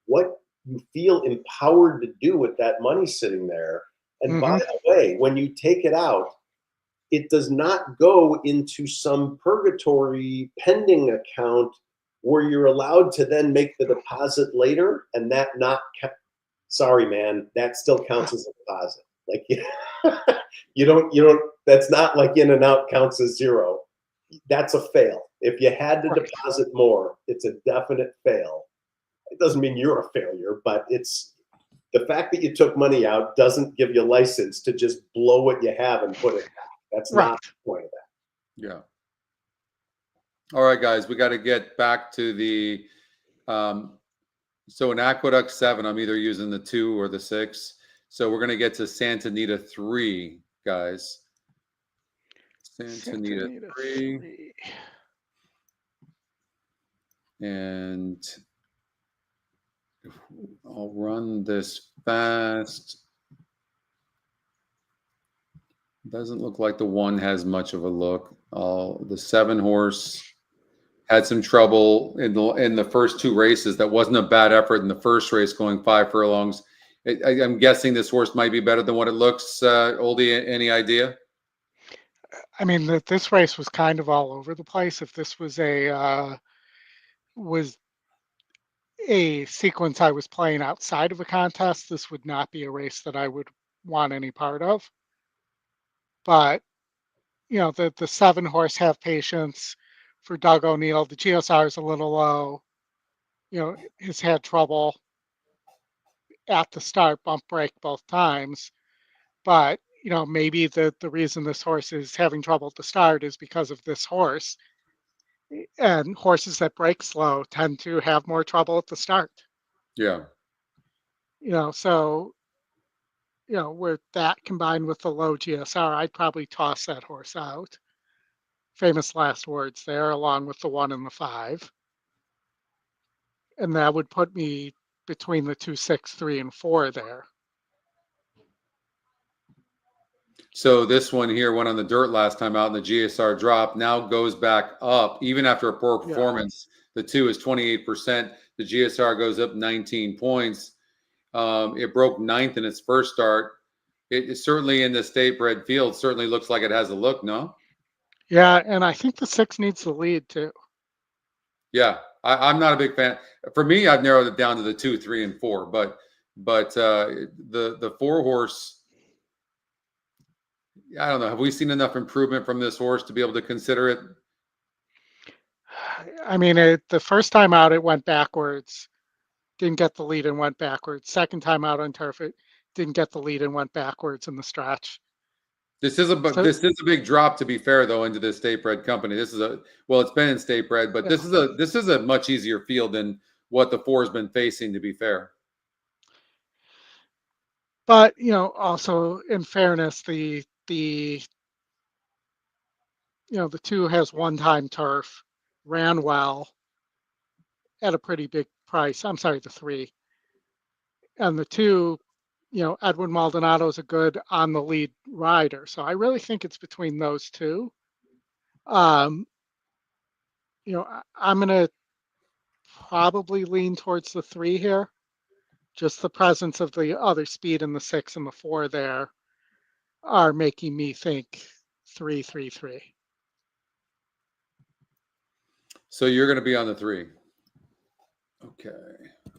what you feel empowered to do with that money sitting there. And by the way, when you take it out, it does not go into some purgatory pending account where you're allowed to then make the deposit later, and that not sorry, man, that still counts as a deposit. Like you don't that's not like in and out counts as zero. That's a fail. If you had to deposit more, it's a definite fail. It doesn't mean you're a failure, but it's the fact that you took money out doesn't give you a license to just blow what you have and put it back. That's not the point of that. Yeah. All right, guys, we got to get back to the so in Aqueduct 7, I'm either using the 2 or the 6. So we're going to get to Santa Anita 3, guys. Santa Anita 3. And I'll run this fast. Doesn't look like the 1 has much of a look. The 7 horse had some trouble in the first 2 races. That wasn't a bad effort in the first race, going 5 furlongs. I'm guessing this horse might be better than what it looks. Oldie, any idea? I mean, this race was kind of all over the place. If this was a sequence I was playing outside of a contest, this would not be a race that I would want any part of. But the 7 horse Have Patience for Doug O'Neill. The GSR is a little low. Has had trouble at the start, bump break both times. But maybe the reason this horse is having trouble at the start is because of this horse. And horses that break slow tend to have more trouble at the start. Yeah. So with that combined with the low GSR, I'd probably toss that horse out. Famous last words there, along with the 1 and the 5. And that would put me between the 2, 6, 3, and 4 there. So this one here went on the dirt last time out, and the GSR dropped. Now goes back up, even after a poor performance. Yeah. The 2 is 28%. The GSR goes up 19 points. It broke 9th in its first start. It certainly in the state bred field certainly looks like it has a look, no? Yeah, and I think the 6 needs the lead too. Yeah, I'm not a big fan. For me, I've narrowed it down to the 2, 3, and 4. But the 4 horse, I don't know. Have we seen enough improvement from this horse to be able to consider it? I mean, the first time out, it went backwards. Didn't get the lead and went backwards. Second time out on turf, it didn't get the lead and went backwards in the stretch. This is a big drop, to be fair, though, into the state bred company. It's been in state bred, but this is a much easier field than what the 4 has been facing, to be fair. But also in fairness, the 2 has one-time turf, ran well at a pretty big price. I'm sorry, the 3. And the 2, Edwin Maldonado is a good on the lead rider. So I really think it's between those 2. I'm going to probably lean towards the 3 here. Just the presence of the other speed in the 6 and the 4 there are making me think 3, 3, 3. So you're going to be on the 3. Okay.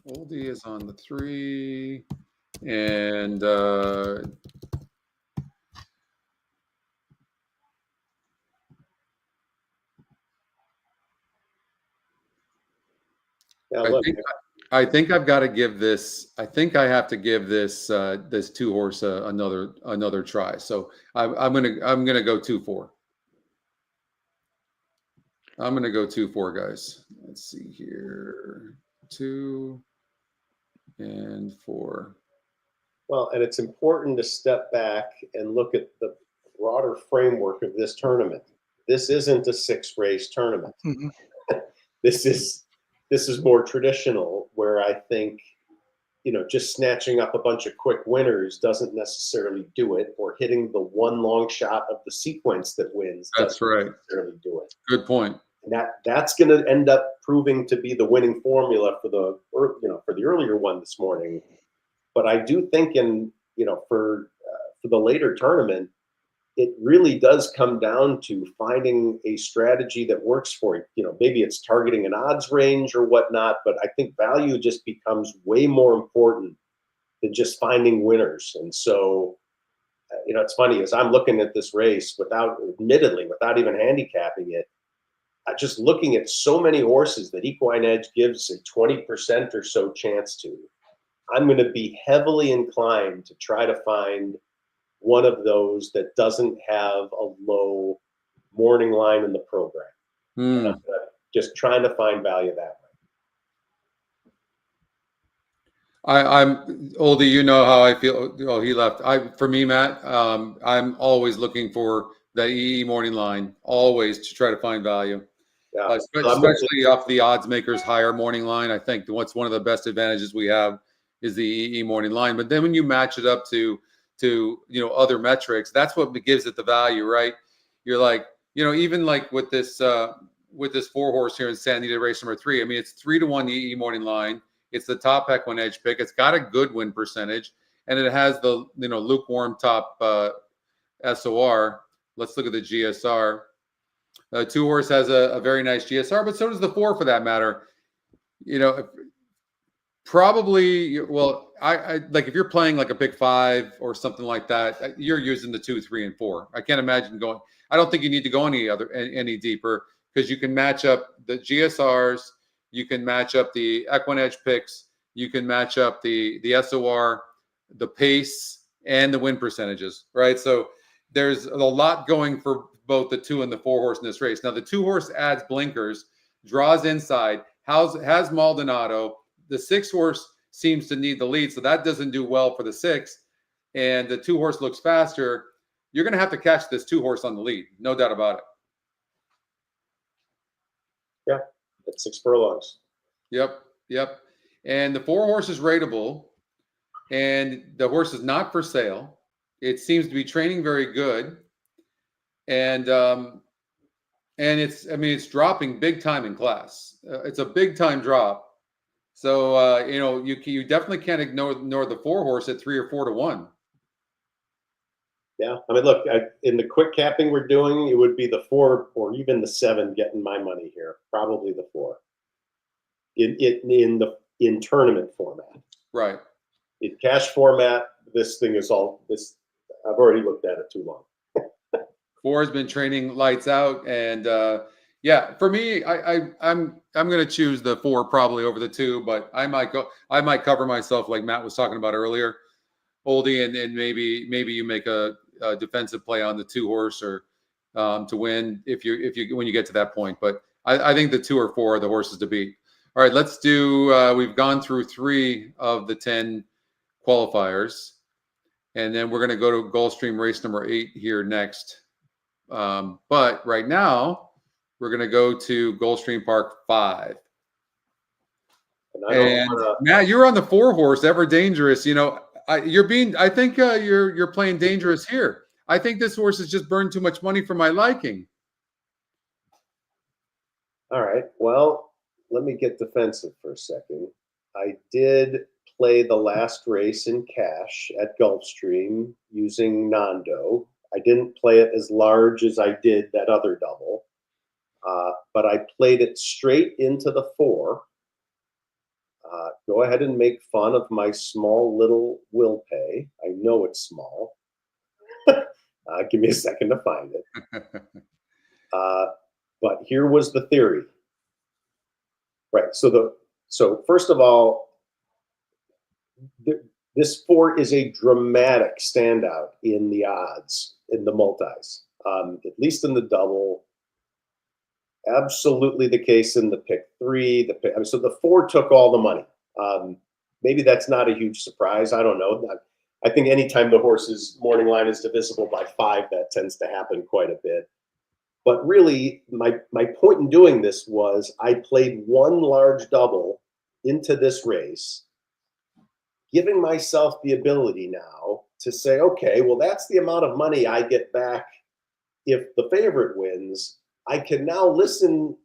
Oldie is on the 3. And I think I've got to give this. I think I have to give this this 2 horse another try. So I'm gonna go 2-4. I'm gonna go 2-4, guys. Let's see here. 2. and 4. Well, and it's important to step back and look at the broader framework of this tournament. This isn't a 6-race tournament. Mhm. This is more traditional, where I think, just snatching up a bunch of quick winners doesn't necessarily do it, or hitting the one long shot of the sequence that wins That's doesn't right. necessarily do it. Good point. And that's going to end up proving to be the winning formula for the earlier one this morning. But I do think for the later tournament, it really does come down to finding a strategy that works for you. Maybe it's targeting an odds range or whatnot, but I think value just becomes way more important than just finding winners. And so, it's funny, as I'm looking at this race without even handicapping it, just looking at so many horses that EquinEdge gives a 20% or so chance to, I'm going to be heavily inclined to try to find one of those that doesn't have a low morning line in the program. And I'm just trying to find value that way. I'm Oldie, you know how I feel. Oh, he left. For me, Matt, I'm always looking for the EE morning line, always, to try to find value. Yeah. Especially off the odds makers higher morning line. I think what's one of the best advantages we have is the EE morning line. But then when you match it up to other metrics, that's what gives it the value, right? You're like, even like with this 4-horse here in San Diego race number 3. I mean, it's 3-1 EE morning line. It's the top EquinEdge pick. It's got a good win percentage, and it has the lukewarm top SOR. Let's look at the GSR. 2-horse has a very nice GSR, but so does the 4 for that matter. Probably, well, I like if you're playing like a pick 5 or something like that, you're using the 2, 3, and 4. I can't imagine going. I don't think you need to go any deeper, because you can match up the GSRs, you can match up the EquinEdge picks, you can match up the SOR, the pace, and the win percentages, right? So there's a lot going for both the 2 and the 4-horse in this race. Now the 2-horse adds blinkers, draws inside, has Maldonado. The 6-horse seems to need the lead, so that doesn't do well for the 6. And the 2-horse looks faster. You're going to have to catch this 2-horse on the lead, no doubt about it. Yeah, at 6 furlongs. Yep. And the 4-horse is rateable, and the horse is not for sale. It seems to be training very good, and it's dropping big time in class. It's a big time drop. So, you definitely can't ignore the 4-horse at 3 or 4 to 1. Yeah. I mean, look, in the quick capping we're doing, it would be the 4 or even the 7 getting my money here. Probably the 4 in tournament format. Right. In cash format, this thing is all this. I've already looked at it too long. 4 has been training lights out, and for me, I'm going to choose the 4 probably over the 2, but I might cover myself like Matt was talking about earlier, Oldie, and maybe you make a defensive play on the 2-horse or to win if you when you get to that point. But I think the 2 or 4 are the horses to beat. All right, let's do. We've gone through 3 of the 10 qualifiers, and then we're going to go to Gulfstream race number 8 here next. But right now, we're going to go to Gulfstream Park 5. And Matt, you're on the 4-horse, Ever Dangerous. I think you're playing dangerous here. I think this horse has just burned too much money for my liking. All right. Well, let me get defensive for a second. I did play the last race in cash at Gulfstream using Nando. I didn't play it as large as I did that other double, but I played it straight into the 4. Go ahead and make fun of my small little will pay. I know it's small. Give me a second to find it. But here was the theory. Right. So first of all, this 4 is a dramatic standout in the odds, in the multis, at least in the double. Absolutely the case in the pick 3. So the 4 took all the money. maybe that's not a huge surprise. I don't know. I think anytime the horse's morning line is divisible by 5, that tends to happen quite a bit. But really, my point in doing this was I played one large double into this race, giving myself the ability now to say, okay, well, that's the amount of money I get back if the favorite wins. I can now listen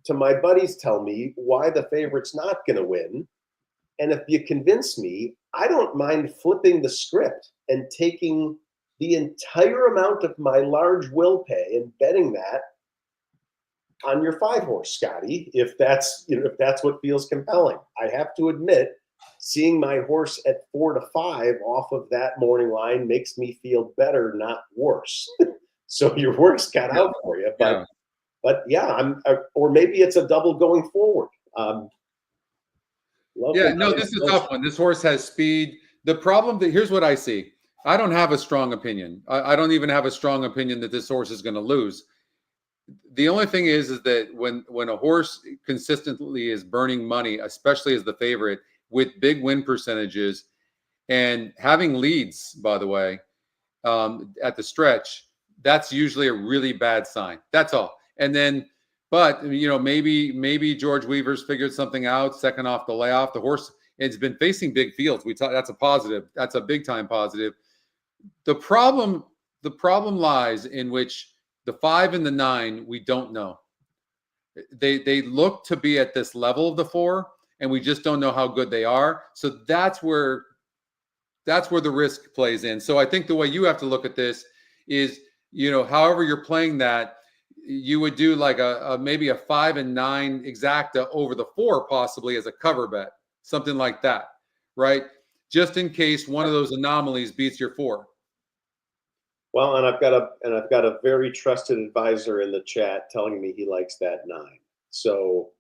to my buddies tell me why the favorite's not going to win. And if you convince me, I don't mind flipping the script and taking the entire amount of my large will pay and betting that on your 5-horse, Scotty, if that's what feels compelling. I have to admit, seeing my horse at 4 to 5 off of that morning line makes me feel better, not worse. So your work's cut out for you, but yeah, or maybe it's a double going forward. This is a tough one. This horse has speed. The problem here's what I see. I don't have a strong opinion. I don't even have a strong opinion that this horse is going to lose. The only thing is that when a horse consistently is burning money, especially as the favorite, with big win percentages and having leads, by the way, at the stretch, that's usually a really bad sign. That's all. And then, but maybe George Weaver's figured something out. Second off the layoff, the horse has been facing big fields. That's a positive. That's a big time positive. The problem lies in which the 5 and the 9 we don't know. They look to be at this level of the 4, and we just don't know how good they are. So that's where the risk plays in. So I think the way you have to look at this is, however you're playing that, you would do like maybe a 5 and 9 exacta over the 4 possibly as a cover bet, something like that, right? Just in case one of those anomalies beats your 4. Well, and I've got a very trusted advisor in the chat telling me he likes that 9. So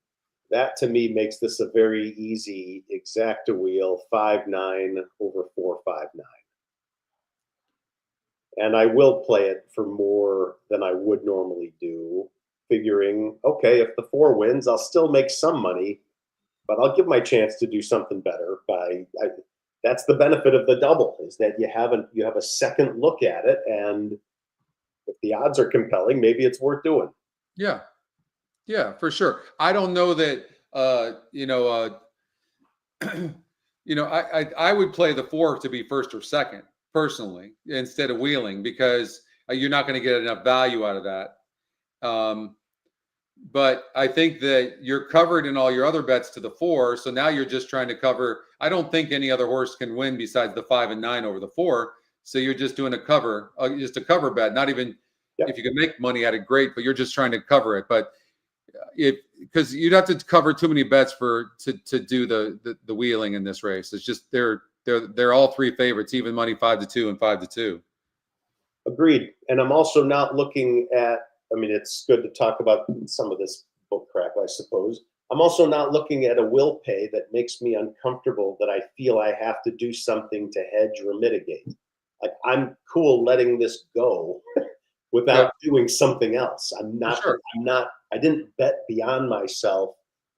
that to me makes this a very easy exacta wheel 5-9 over 4-5-9. And I will play it for more than I would normally do, figuring, okay, if the 4 wins, I'll still make some money, but I'll give my chance to do something better that's the benefit of the double, is that you have a second look at it, and if the odds are compelling, maybe it's worth doing. Yeah, for sure. I don't know that I would play the 4 to be first or second personally instead of wheeling, because you're not going to get enough value out of that. But I think that you're covered in all your other bets to the 4. So now you're just trying to cover. I don't think any other horse can win besides the 5 and 9 over the 4. So you're just doing just a cover bet. Not even if you can make money at it, great, but you're just trying to cover it. But because you'd have to cover too many bets to do the wheeling in this race. It's just they're all 3 favorites, even money 5-2 and 5-2. Agreed. And I'm also not looking at. I mean, it's good to talk about some of this book crap, I suppose. I'm also not looking at a will pay that makes me uncomfortable, that I feel I have to do something to hedge or mitigate. Like, I'm cool letting this go without doing something else. I didn't bet beyond myself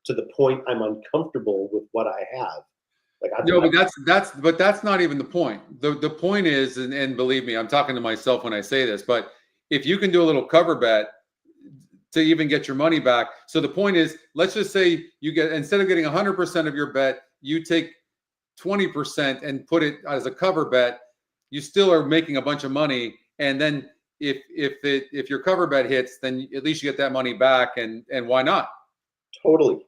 to the point I'm uncomfortable with what I have. But that's not even the point. The point is, and believe me, I'm talking to myself when I say this, but if you can do a little cover bet to even get your money back. So the point is, let's just say you get, instead of getting 100% of your bet, you take 20% and put it as a cover bet. You still are making a bunch of money. And then if your cover bet hits, then at least you get that money back. And why not? Totally.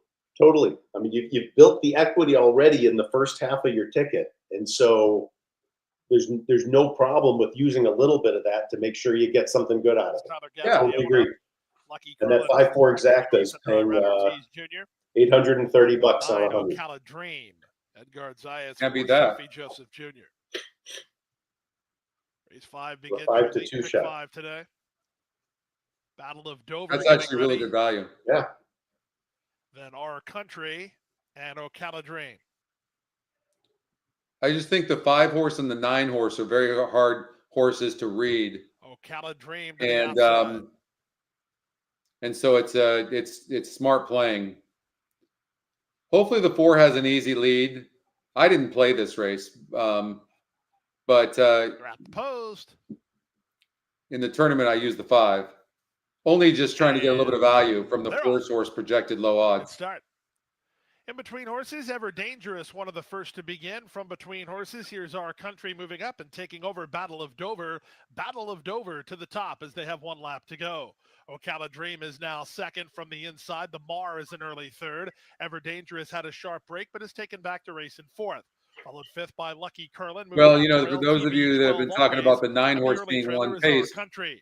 I mean, you've built the equity already in the first half of your ticket. And so there's no problem with using a little bit of that to make sure you get something good out of it. Yeah, I agree. And that 5-4 exacta is paying $830 on 100. Caladream, Edgar Zayas, Can't beat that. Joseph Jr. Race 5 begins 5-2 shot 5 today. Battle of Dover. That's actually really good value. Yeah. Then Our Country and O'Caladream. I just think the 5-horse and the 9-horse are very hard horses to read. O'Caladream, and so it's smart playing. Hopefully the 4 has an easy lead. I didn't play this race, but They're at the post. in the tournament I used the 5. Only just trying to get a little bit of value from the They're 4 off. source projected low Good odds. start. In between horses, Ever Dangerous, one of the first to begin. From between horses, here's Our Country moving up and taking over Battle of Dover. Battle of Dover to the top as they have 1 lap to go. Ocala Dream is now second from the inside. The Mar is an early third. Ever Dangerous had a sharp break, but is taken back to race in 4th. Followed 5th by Lucky Curlin. Well, you know, for those of you that have been talking about the 9 horse being 1 pace,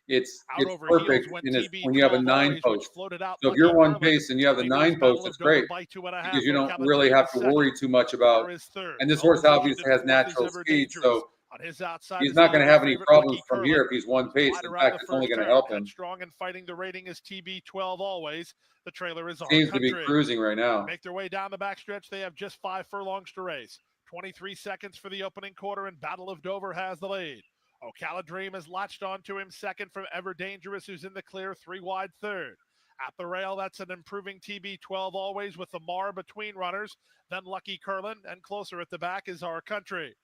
it's perfect when you have a 9 post. So if you're 1 pace and you have the 9 post, it's great because you don't really have to worry too much about. And this horse obviously has natural speed, so he's not going to have any problems from here if he's 1 pace. In fact, it's only going to help him. Strong and fighting the rating is TB12 always. The trailer is Our Seems to Country. be cruising right now. Make their way down the backstretch. They have just 5 furlongs to race. 23 seconds for the opening quarter, and Battle of Dover has the lead. Ocala Dream has latched onto him second from Ever Dangerous, who's in the clear, 3 wide third. At the rail, that's an improving TB12 always with the Mar between runners. Then Lucky Curlin, and closer at the back is Our Country.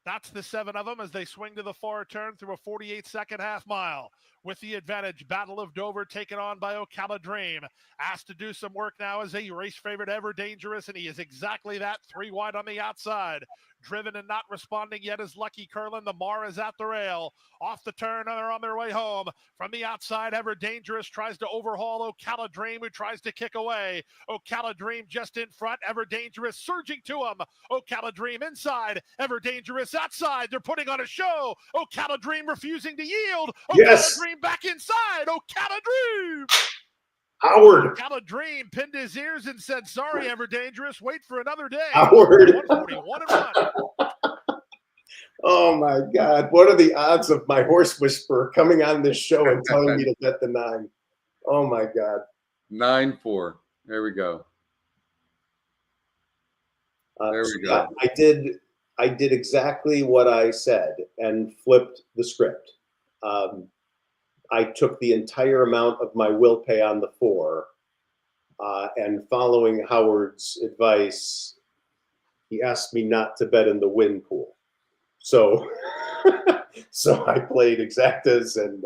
That's the 7 of them as they swing to the far turn through a 48-second half mile. With the advantage, Battle of Dover taken on by Ocala Dream. Asked to do some work now as a race favorite, Ever Dangerous, and he is exactly that, 3 wide on the outside. Driven and not responding yet is Lucky Curlin. The Mar is at the rail. Off the turn, and they're on their way home. From the outside, Ever Dangerous tries to overhaul Ocala Dream, who tries to kick away. Ocala Dream just in front. Ever Dangerous surging to him. Ocala Dream inside. Ever Dangerous outside. They're putting on a show. Ocala Dream refusing to yield. Ocala Dream back inside. Ocala Dream. Howard. Ocala Dream pinned his ears and said, sorry, Ever Dangerous. Wait for another day. Howard. 141 and 1. Oh my God. What are the odds of my horse whisperer coming on this show and telling me to bet the 9? Oh my God. 9-4. There we go. There we go. Yeah, I did exactly what I said and flipped the script. I took the entire amount of my will pay on the 4, and following Howard's advice, he asked me not to bet in the win pool. So, so I played exactas, and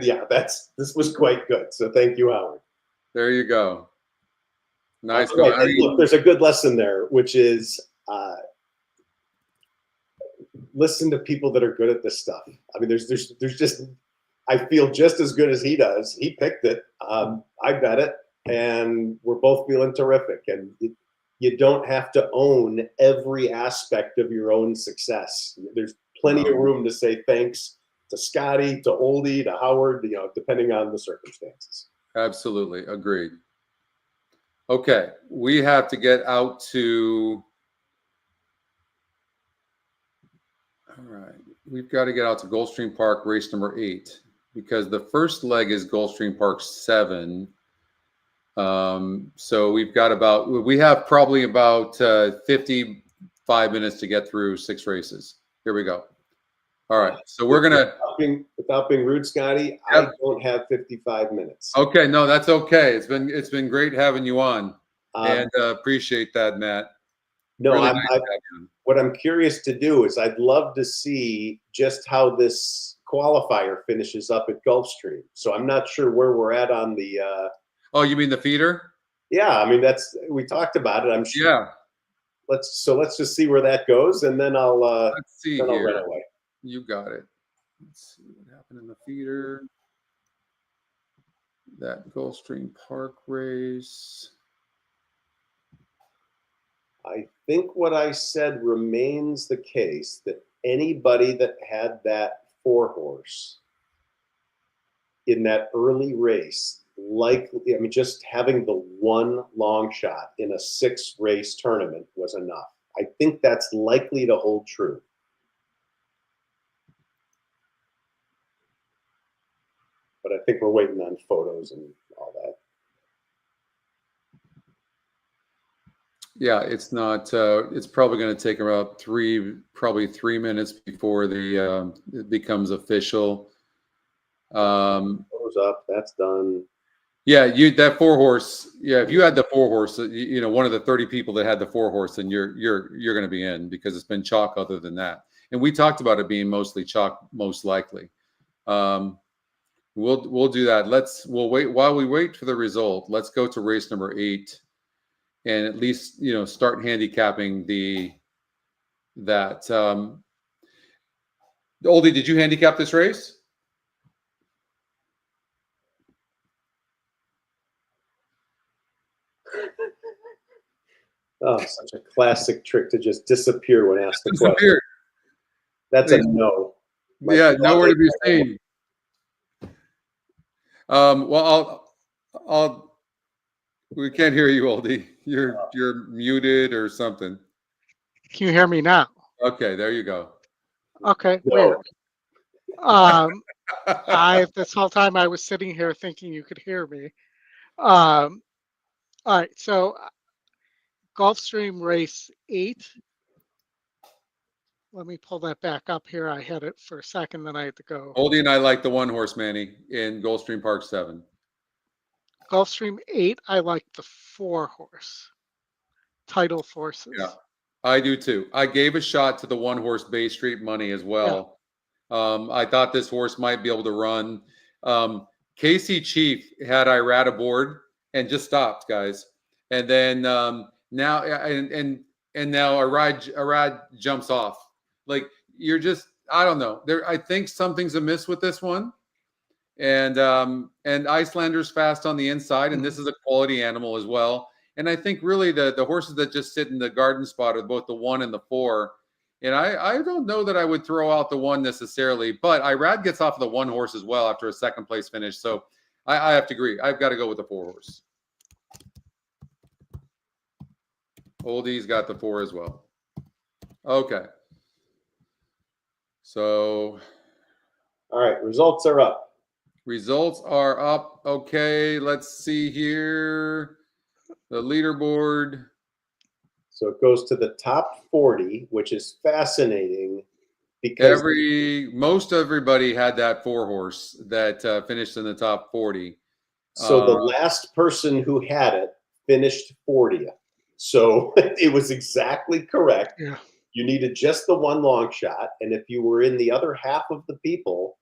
yeah, this was quite good. So thank you, Howard. There you go. Nice. Right. Look, there's a good lesson there, which is listen to people that are good at this stuff. I mean, there's just, I feel just as good as he does. He picked it. I bet it, and we're both feeling terrific. And you don't have to own every aspect of your own success. There's plenty of room to say thanks to Scotty, to Oldie, to Howard, depending on the circumstances. Absolutely. Agreed. Okay. We have to get out to, all right. We've got to get out to Gulfstream Park, race number 8, because the first leg is Gulfstream Park 7. So we have probably about 55 minutes to get through 6 races. Here we go. All right. So we're going to, without being rude, Scotty, yep. I don't have 55 minutes. Okay. No, that's okay. It's been great having you on, and appreciate that, Matt. No, really what I'm curious to do is I'd love to see just how this qualifier finishes up at Gulfstream. So I'm not sure where we're at on the oh, you mean the feeder? Yeah, I mean we talked about it. I'm sure. Yeah. Let's just see where that goes, and then I'll let's see then here. I'll run away. You got it. Let's see what happened in the feeder. That Gulfstream Park race. I think what I said remains the case, that anybody that had that 4-horse in that early race, likely, I mean, just having the one long shot in a 6-race tournament was enough. I think that's likely to hold true. But I think we're waiting on photos and all that. Yeah, it's not. It's probably going to take about 3 minutes before it becomes official. Photos up. That's done. Yeah, that 4-horse. Yeah, if you had the 4-horse, you know, one of the 30 people that had the 4-horse, then you're going to be in, because it's been chalk other than that. And we talked about it being mostly chalk, most likely. We'll do that. We'll wait while we wait for the result. Let's go to race number 8, and at least, you know, start handicapping that. Oldie, did you handicap this race? Oh, such a classic trick to just disappear when asked the question. Disappeared. That's a no. Yeah, nowhere to be seen. Well, we can't hear you, Oldie. You're muted or something. Can you hear me now? Okay, there you go. Okay, No. weird. This whole time I was sitting here thinking you could hear me. All right, so Gulfstream race 8. Let me pull that back up here. I had it for a second, then I had to go. Oldie and I like the 1-horse, Manny, in Gulfstream Park 7. Gulfstream 8, I like the 4-horse. Title Forces. Yeah, I do too. I gave a shot to the 1-horse Bay Street Money as well. Yeah. I thought this horse might be able to run. Casey Chief had Irad aboard and just stopped, guys. And then now now Irad jumps off. Like, you're just, I don't know. I think something's amiss with this one. And Icelander's fast on the inside, and this is a quality animal as well. And I think really the horses that just sit in the garden spot are both the 1 and the 4. And I don't know that I would throw out the 1 necessarily, but Irad gets off of the 1-horse as well after a 2nd place finish. So I have to agree. I've got to go with the 4-horse. Oldie's got the 4 as well. Okay. So. All right, results are up. Results are up. Okay, let's see here. The leaderboard. So it goes to the top 40, which is fascinating because most everybody had that 4-horse that finished in the top 40. So the last person who had it finished 40th. So it was exactly correct. Yeah. You needed just the 1 long shot. And if you were in the other half of the people,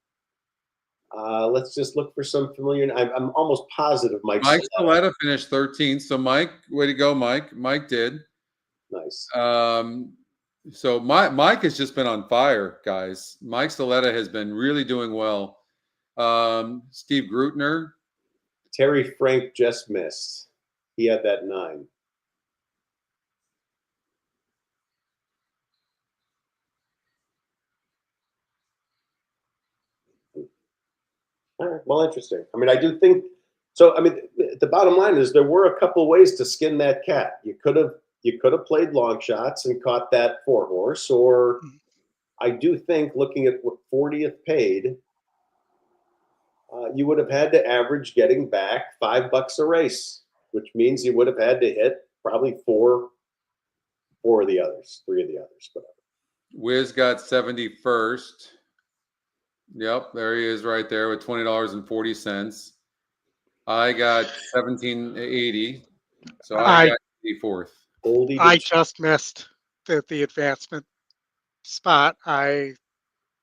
let's just look for some familiar. I'm almost positive Mike Staletta finished 13th. So Mike, way to go, Mike. Mike did. Nice. So Mike has just been on fire, guys. Mike Staletta has been really doing well. Steve Grutner. Terry Frank just missed. He had that 9. All right. Well, interesting. I mean, I do think so. I mean, the bottom line is there were a couple ways to skin that cat. You could have played long shots and caught that 4-horse, or I do think looking at what 40th paid, you would have had to average getting back $5 a race, which means you would have had to hit probably 4 of the others, 3 of the others, whatever. Wiz got 71st. Yep, there he is right there with $20.40. I got 1780. So I got 84th. I just missed the advancement spot. I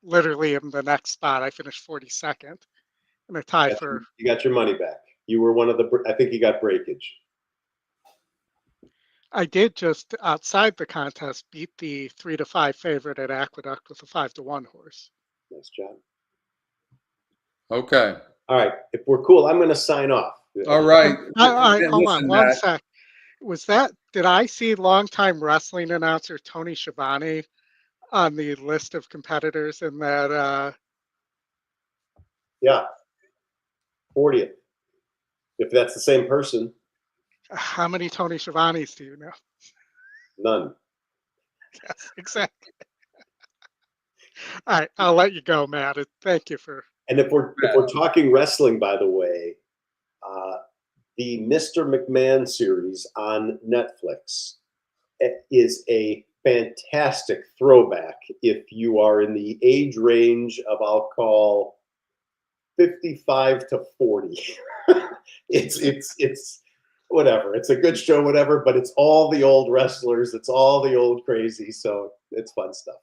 literally am the next spot. I finished 42nd in a tie for. You got your money back. You were one of the. I think you got breakage. I did just outside the contest beat the 3-5 favorite at Aqueduct with a 5-1 horse. Nice job. Okay. All right. If we're cool, I'm going to sign off. All right. All right. Hold on one sec. Did I see longtime wrestling announcer Tony Schiavone on the list of competitors in that? Yeah. 40th. If that's the same person. How many Tony Schiavones do you know? None. Yes, exactly. All right. I'll let you go, Matt. Thank you for. And if we're talking wrestling, by the way, the Mr. McMahon series on Netflix is a fantastic throwback if you are in the age range of, I'll call 55-40. It's whatever. It's a good show, whatever, but it's all the old wrestlers. It's all the old crazy. So it's fun stuff.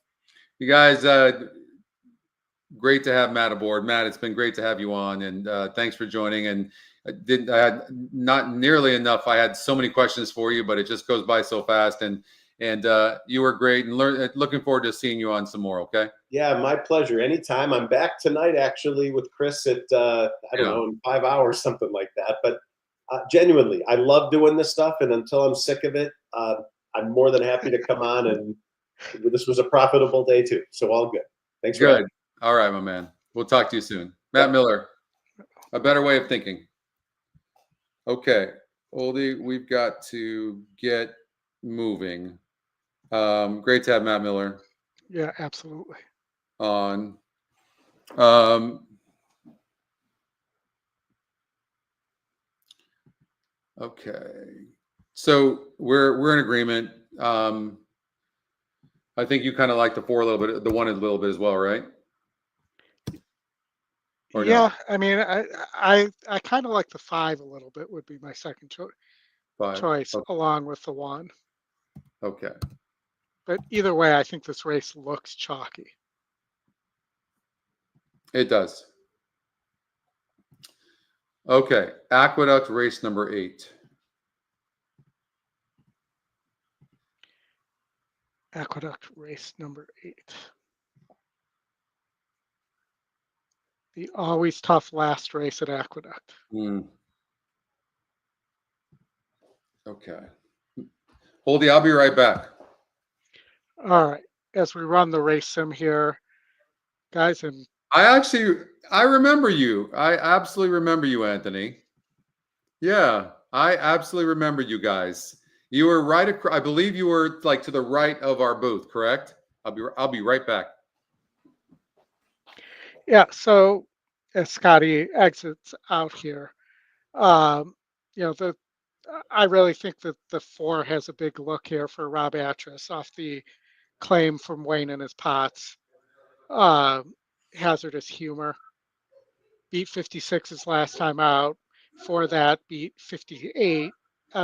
You guys, great to have Matt aboard. Matt, it's been great to have you on, and thanks for joining. And I had not nearly enough. I had so many questions for you, but it just goes by so fast. And you were great, and looking forward to seeing you on some more. Okay. Yeah, my pleasure. Anytime. I'm back tonight actually with Chris at I don't know, in 5 hours, something like that. But genuinely, I love doing this stuff, and until I'm sick of it, I'm more than happy to come on. And this was a profitable day too, so all good. Thanks. Good. All right, my man. We'll talk to you soon. Matt Miller, A Better Way of Thinking. Okay, Oldie, we've got to get moving. Great to have Matt Miller. Yeah, absolutely. On. Okay, so we're in agreement. I think you kind of like the 4 a little bit, the 1 a little bit as well, right? Or Yeah, no? I mean, I kind of like the 5 a little bit would be my second choice 5. along with the 1. Okay. But either way, I think this race looks chalky. It does. Okay, Aqueduct race number 8. Aqueduct race number 8. The always tough last race at Aqueduct. Okay. Oldie, I'll be right back. All right, as we run the race sim here, guys, and I remember you. I absolutely remember you, Anthony. Yeah, I absolutely remember you guys. You were right across, I believe you were like to the right of our booth, correct? I'll be right back. yeah, so as Scotty exits out here, you know, I really think that the 4 has a big look here for Rob Atras off the claim from Wayne and his Pots. Hazardous Humor beat 56 his last time out. For that, beat 58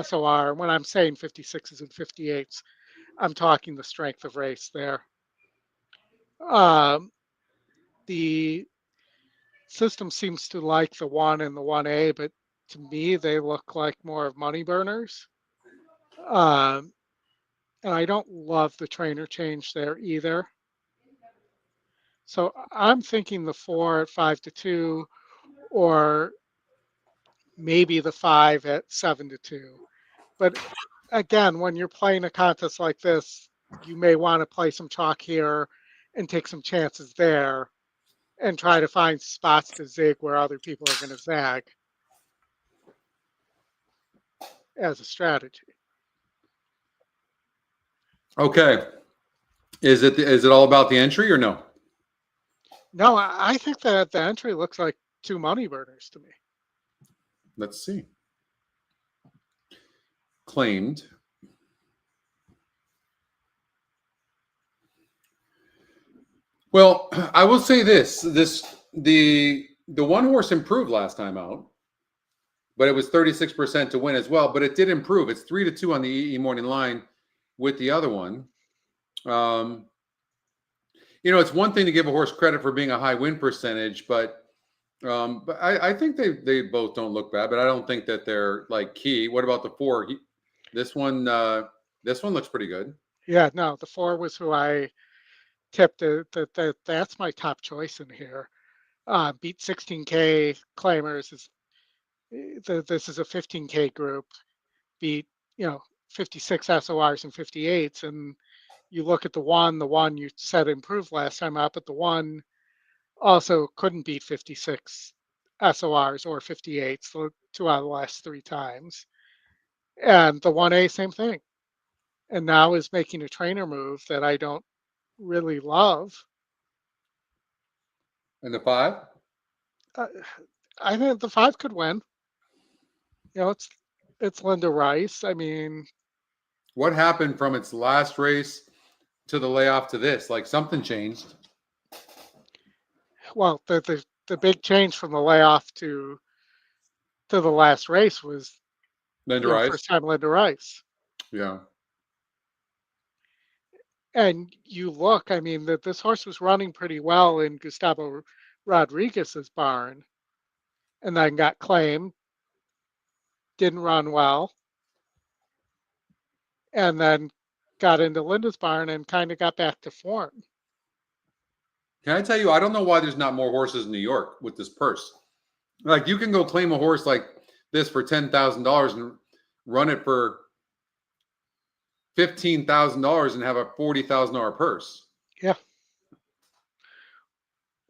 SOR. When I'm saying 56s and 58s, I'm talking the strength of race there. The system seems to like the 1 and the 1A, but to me, they look like more of money burners. And I don't love the trainer change there either. So I'm thinking the 4 at 5-2, or maybe the 5 at 7-2. But again, when you're playing a contest like this, you may want to play some chalk here and take some chances there and try to find spots to zig where other people are going to zag as a strategy. Okay. Is it all about the entry or no? No, I think that the entry looks like 2 money burners to me. Let's see. Claimed. Well, I will say this: the 1 horse improved last time out, but it was 36% to win as well. But it did improve. It's 3-2 on the EE morning line with the other one. You know, it's one thing to give a horse credit for being a high win percentage, but I think they both don't look bad. But I don't think that they're like key. What about the 4? This one looks pretty good. Yeah, no, the 4 was who I tipped. That's my top choice in here. Beat 16K claimers. This is a 15K group. Beat 56 SORs and 58s, and you look at the one you said improved last time out, but the 1 also couldn't beat 56 SORs or 58s, so 2 out of the last 3 times. And the 1A, same thing. And now is making a trainer move that I don't really love. And the 5? I think the 5 could win. It's Linda Rice. I mean, what happened from its last race to the layoff to this? Like something changed. Well, the the big change from the layoff to the last race was, Linda you know, Rice. first time Linda Rice. Yeah. And you look, I mean, that this horse was running pretty well in Gustavo Rodriguez's barn, and then got claimed, didn't run well, and then got into Linda's barn and kind of got back to form. Can I tell you, I don't know why there's not more horses in New York with this purse. Like, you can go claim a horse like this for $10,000 and run it for $15,000 and have a $40,000 purse. Yeah.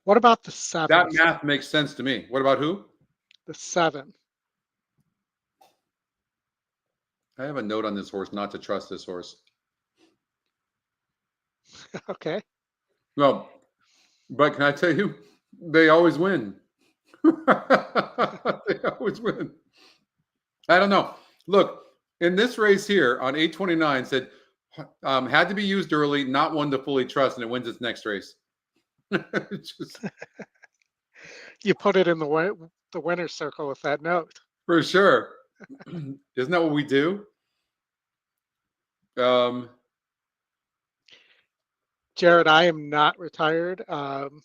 What about the That seven? math makes sense to me. What about who? The seven. I have a note on this horse not to trust this horse. Okay. Well, but can I tell you, they always win. They always win. I don't know. Look, in this race here on 829 said, had to be used early, not one to fully trust, and it wins its next race. Just, You put it in the winner's circle with that note. for sure. Isn't that what we do? Jared, I am not retired. In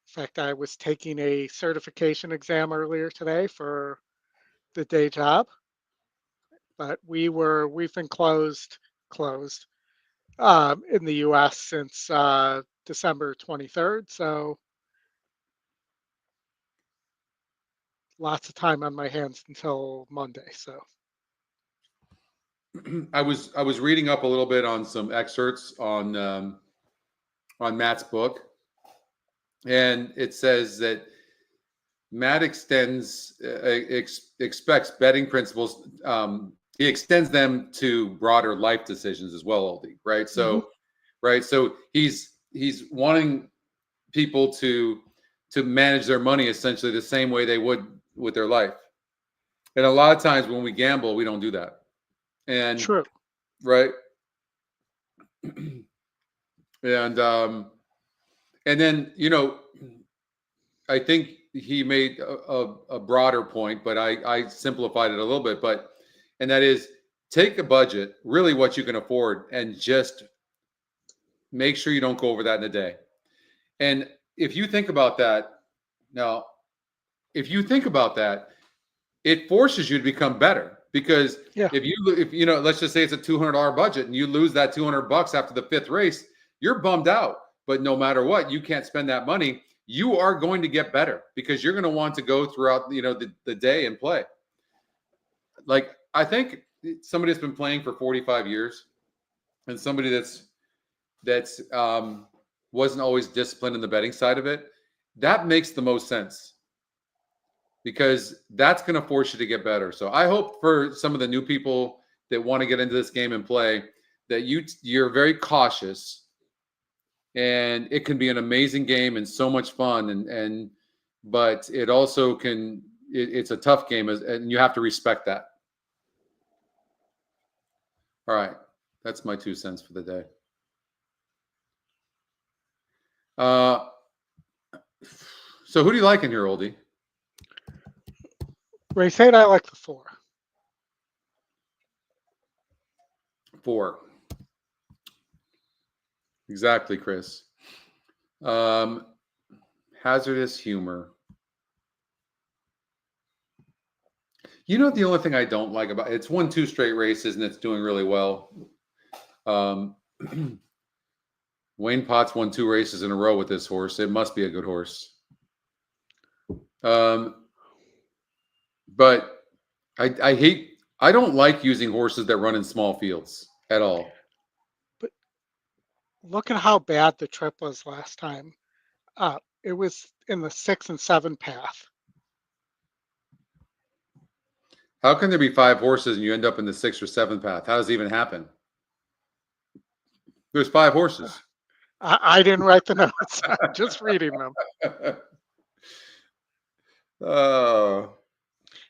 fact, I was taking a certification exam earlier today for the day job, but we've been closed in the U.S. since December 23rd. So lots of time on my hands until Monday. So I was reading up a little bit on some excerpts on Matt's book, and it says that Matt expects betting principles. He extends them to broader life decisions as well, Oldie, right? So, right. So he's wanting people to manage their money essentially the same way they would with their life. And a lot of times when we gamble, we don't do that. And true. right. And then, you know, I think he made a broader point, but I simplified it a little bit. And that is, take a budget, really what you can afford, and just make sure you don't go over that in a day. And if you think about that, now, if you think about that, it forces you to become better. Because if you know, let's just say it's a $200 budget and you lose that $200 after the fifth race, you're bummed out. But no matter what, you can't spend that money. You are going to get better because you're going to want to go throughout, you know, the day and play. Like, I think somebody that's been playing for 45 years and somebody that's wasn't always disciplined in the betting side of it, that makes the most sense. Because that's going to force you to get better. So I hope for some of the new people that want to get into this game and play that you're very cautious, and it can be an amazing game and so much fun. But it also it's a tough game, and you have to respect that. All right. That's my 2 cents for the day. So who do you like in here, Oldie? Race 8, I like the 4. 4. Exactly, Chris. Hazardous Humor. You know, the only thing I don't like about it's won 2 straight races and it's doing really well. Wayne Potts won 2 races in a row with this horse. It must be a good horse. But I don't like using horses that run in small fields at all. But look at how bad the trip was last time. It was in the 6 and 7 path. How can there be 5 horses and you end up in the 6th or 7th path? How does it even happen? There's 5 horses. I didn't write the notes. I'm just reading them. Oh.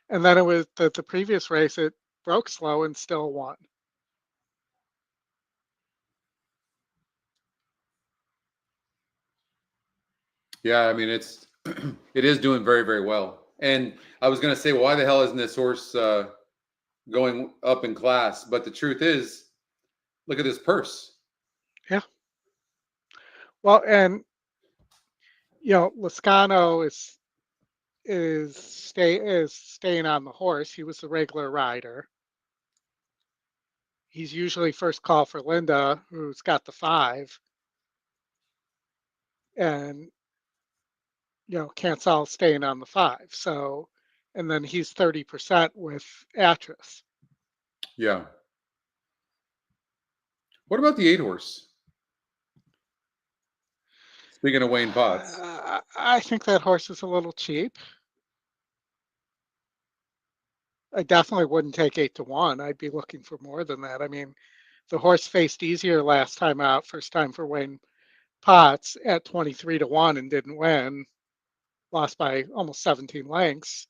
And then it was the previous race, it broke slow and still won. Yeah, I mean it's it is doing very, very well. And I was going to say, why the hell isn't this horse going up in class? But the truth is, look at this purse. Yeah. Well, and Lascano is staying on the horse. He was the regular rider. He's usually first call for Linda, who's got the 5, and Cancel staying on the 5. So, and then he's 30% with Atris. Yeah. What about the 8 horse? Speaking of Wayne Potts. I think that horse is a little cheap. I definitely wouldn't take 8-1. I'd be looking for more than that. I mean, the horse faced easier last time out, first time for Wayne Potts at 23-1 and didn't win, lost by almost 17 lengths.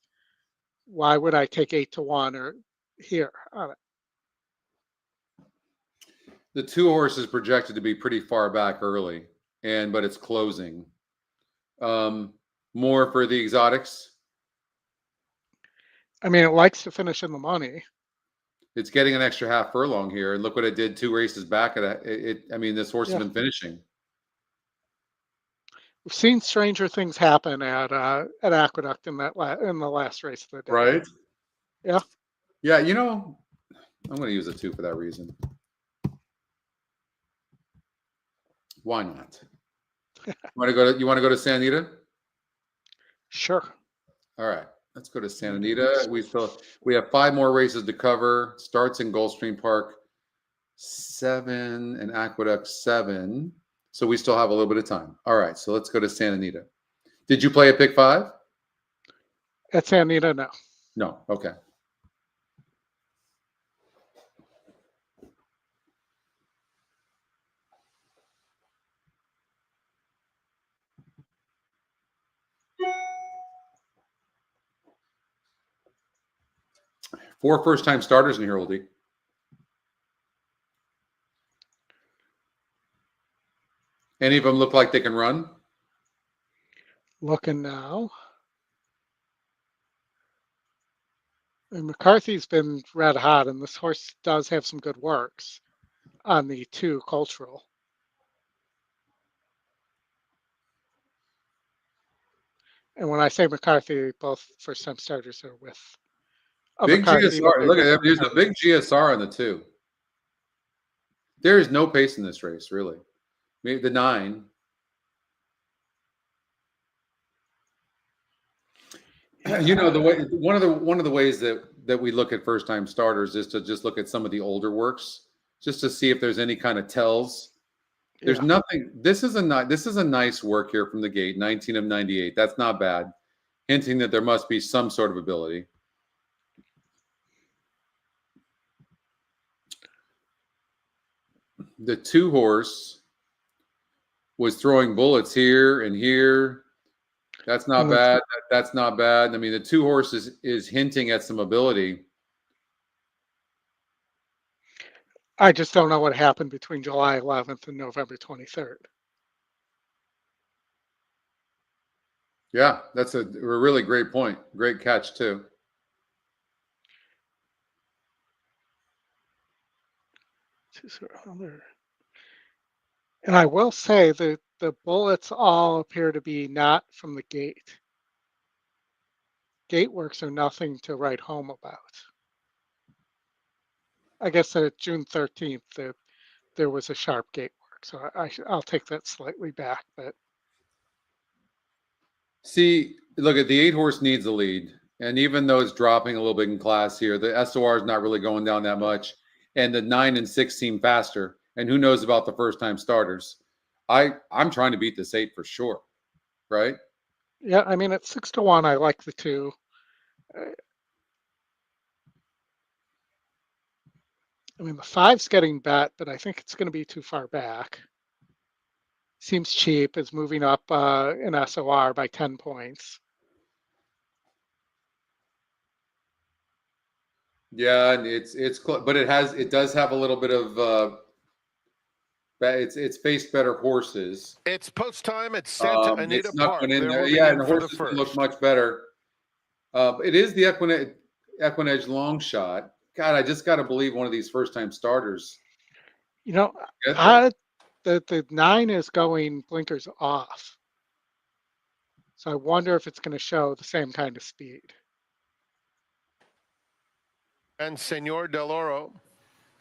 Why would I take 8-1 or here on it? The 2 horse is projected to be pretty far back early, but it's closing. More for the exotics. I mean, it likes to finish in the money. It's getting an extra half furlong here, and look what it did 2 races back. I mean, this horse has been finishing. We've seen stranger things happen at Aqueduct in the last race of the day. Right? Yeah. Yeah, I'm going to use a 2 for that reason. Why not? You want to go to Santa Anita? Sure. All right. Let's go to Santa Anita. We have 5 more races to cover. Starts in Gulfstream Park 7 and Aqueduct 7. So we still have a little bit of time. All right. So let's go to Santa Anita. Did you play a pick 5? At Santa Anita, no. No. Okay. Four first-time starters in here, Oldie. Any of them look like they can run? Looking now. And McCarthy's been red hot, and this horse does have some good works on the 2 cultural. And when I say McCarthy, both first-time starters are with Big McCarthy. GSR. Look at that. There's a big GSR on the 2. There is no pace in this race, really. Maybe the 9. The way one of the ways that we look at first-time starters is to just look at some of the older works, just to see if there's any kind of tells. There's nothing. This is a nice work here from the gate. 19 of 98. That's not bad, hinting that there must be some sort of ability. The 2 horse was throwing bullets here and here. That's not bad. That's not bad. I mean, the 2 horse is hinting at some ability. I just don't know what happened between July 11th and November 23rd. Yeah, that's a really great point. Great catch, too. And I will say that the bullets all appear to be not from the gate. Gate works are nothing to write home about. I guess that June 13th, there was a sharp gate work. So I'll take that slightly back. But see, look at the 8 horse needs a lead. And even though it's dropping a little bit in class here, the SOR is not really going down that much. And the 9 and 6 seem faster. And who knows about the first-time starters? I'm trying to beat this 8 for sure, right? Yeah, I mean, at 6-1, I like the 2. I mean, the 5's getting bet, but I think it's going to be too far back. Seems cheap. It's moving up in SOR by 10 points. Yeah, and it's but it does have a little bit of It's faced better horses. It's post time at Santa Anita It's not Park. been in They're there. moving Yeah, in and the for the horses look first. much better. It is the EquinEdge long shot. God, I just got to believe one of these first time starters. You know, Get there. the 9 is going blinkers off. So I wonder if it's going to show the same kind of speed. And Senor Del Oro.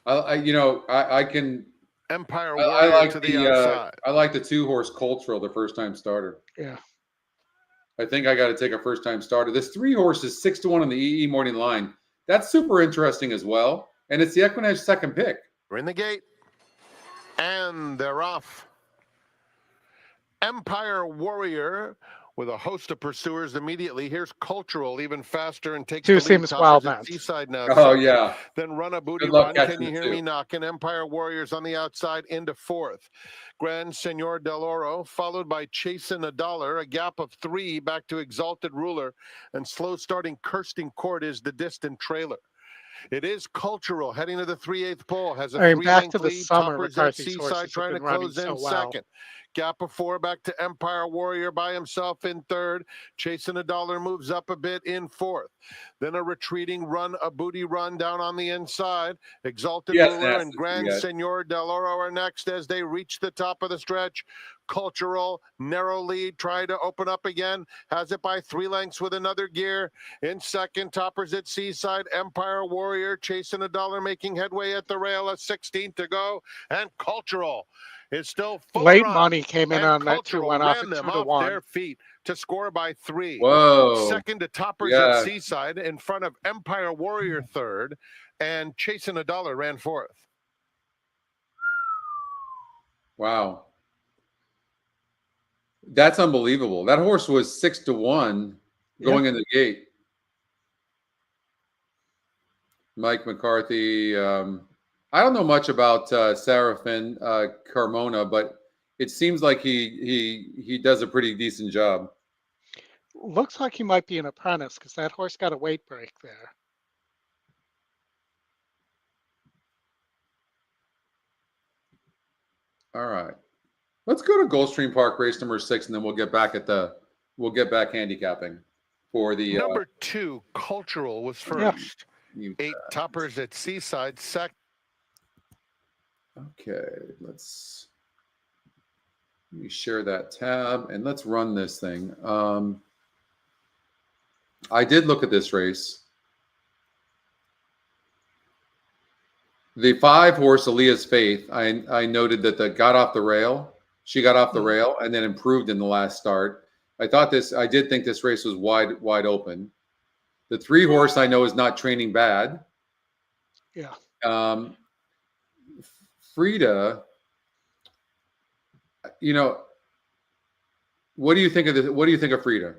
I can. Empire I Warrior like to the outside. I like the 2-horse Cultural, the first time starter. Yeah. I think I got to take a first time starter. This 3-horse is 6-1 on the EE morning line. That's super interesting as well. And it's the EquinEdge second pick. We're in the gate. And they're off. Empire Warrior with a host of pursuers immediately. Here's Cultural, even faster, and takes 2 the lead. seems well Toppers at meant. Seaside now. Oh, second. yeah. Then Run a Booty Good luck Run. catching Can you the hear 2. me knocking? Empire Warriors on the outside into 4th. Grand Senor Del Oro, followed by Chasin' a Dollar, a gap of 3 back to Exalted Ruler, and slow starting Kirsting Court is the distant trailer. It is Cultural heading to the 3/8 pole. Has a I mean, back 3-length to the lead. summer, Toppers at McCarthy's Seaside horses have trying to been running close in so well. second. Gap of 4 back to Empire Warrior by himself in 3rd. Chasing a Dollar moves up a bit in 4th. Then a retreating Run a Booty Run down on the inside. Exalted Yes, Ruler yes, and Grand yes. Senor Del Oro are next as they reach the top of the stretch. Cultural, narrow lead, trying to open up again. Has it by 3 lengths with another gear. In second, Toppers at Seaside. Empire Warrior Chasing a Dollar making headway at the rail. A 16 to go. And Cultural is still full Late run. money came in And on that 2 Cultural went off ran at them 2 to off 1. their feet to score by 3. Whoa. Second to Toppers Yeah. at Seaside in front of Empire Warrior 3rd. And Chasing a Dollar ran 4th. Wow. That's unbelievable. That horse was 6-1 going in the gate. Mike McCarthy. I don't know much about Serafin Carmona, but it seems like he does a pretty decent job. Looks like he might be an apprentice because that horse got a weight break there. All right. Let's go to Gulfstream Park, race number 6, and then we'll get back handicapping for the Number 2, Cultural was first. 8 Toppers at Seaside second. Okay, let me share that tab and let's run this thing. I did look at this race. The 5-horse Aaliyah's Faith, I noted that got off the rail. She got off the rail and then improved in the last start. I did think this race was wide open. The 3-horse I know is not training bad. Yeah. Frida, what do you think of this? What do you think of Frida?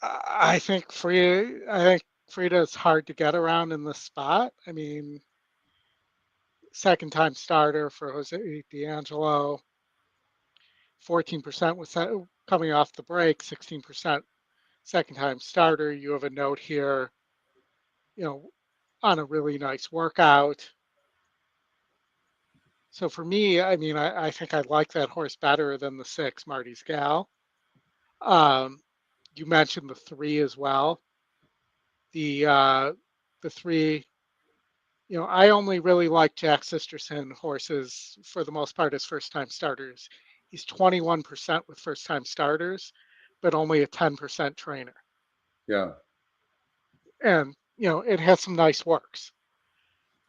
I think Frida is hard to get around in this spot. I mean, second time starter for Jose D'Angelo. 14% was coming off the break, 16% second time starter. You have a note here, on a really nice workout. So for me, I mean, I think I like that horse better than the 6, Marty's Gal. You mentioned the 3 as well. The 3, I only really like Jack Sisterson horses for the most part as first-time starters. He's 21% with first-time starters, but only a 10% trainer. Yeah. And, it has some nice works.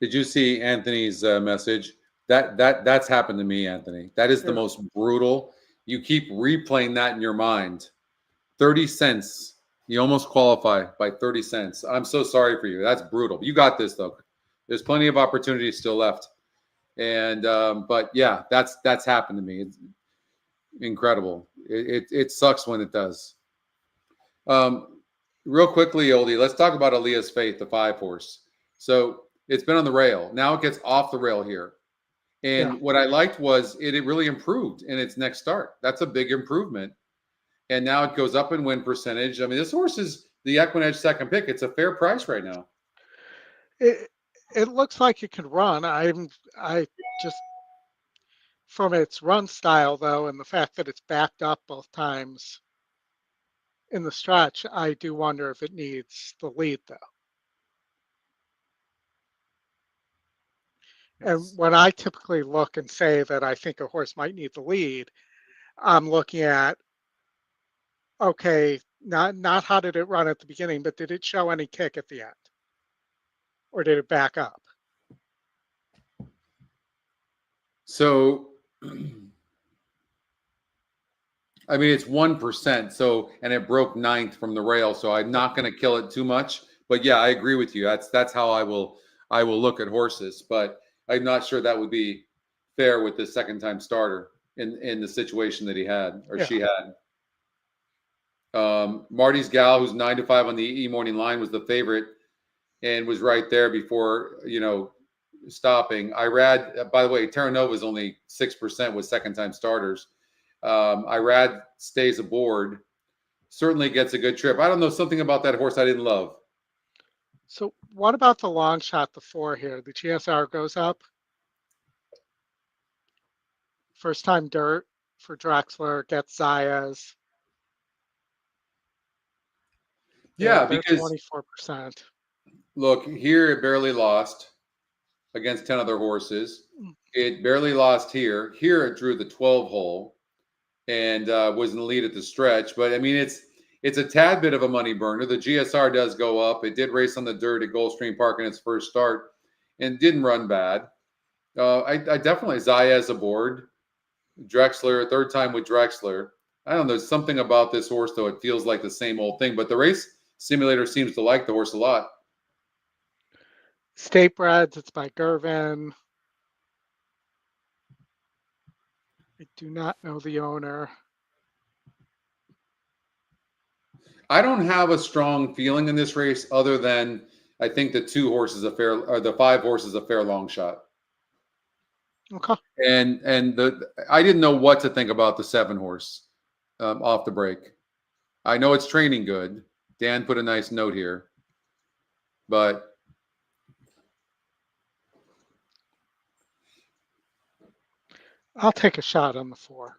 Did you see Anthony's message? That's happened to me, Anthony. That is the most brutal. You keep replaying that in your mind. 30 cents. You almost qualify by 30 cents. I'm so sorry for you. That's brutal. You got this though. There's plenty of opportunities still left. And but yeah, that's happened to me. It's incredible. It sucks when it does. Real quickly, Oldie, let's talk about Aaliyah's Faith, the 5-horse. So it's been on the rail. Now it gets off the rail here. And what I liked was it really improved in its next start. That's a big improvement. And now it goes up in win percentage. I mean, this horse is the EquinEdge second pick. It's a fair price right now. It looks like it could run. I Just from its run style, though, and the fact that it's backed up both times in the stretch, I do wonder if it needs the lead, though. And when I typically look and say that I think a horse might need the lead, I'm looking at, okay, not how did it run at the beginning, but did it show any kick at the end? Or did it back up? So, I mean, it's 1%. So, and it broke ninth from the rail. So I'm not going to kill it too much. But yeah, I agree with you. That's how I will look at horses. But I'm not sure that would be fair with the second time starter in the situation that he had or she had. Marty's Gal, who's 9-5 on the E morning line, was the favorite and was right there before, stopping. Irad, by the way, Terra Nova is only 6% with second time starters. Irad stays aboard, certainly gets a good trip. I don't know, something about that horse I didn't love. So what about the long shot, the 4 here? The GSR goes up. First time dirt for Drexler, gets Zayas. Yeah, they're because 24%. Look, here it barely lost against 10 other horses. It barely lost here. Here it drew the 12 hole and was in the lead at the stretch. But I mean, it's a tad bit of a money burner. The GSR does go up. It did race on the dirt at Gulfstream Park in its first start and didn't run bad. I definitely, Zayas aboard. Drexler, third time with Drexler. I don't know. There's something about this horse, though. It feels like the same old thing. But the race simulator seems to like the horse a lot. State breds, it's by Gervin. I do not know the owner. I don't have a strong feeling in this race other than I think the 2 horses the 5 horses a fair long shot. Okay. And I didn't know what to think about the 7 horse off the break. I know it's training good. Dan put a nice note here, but I'll take a shot on the 4.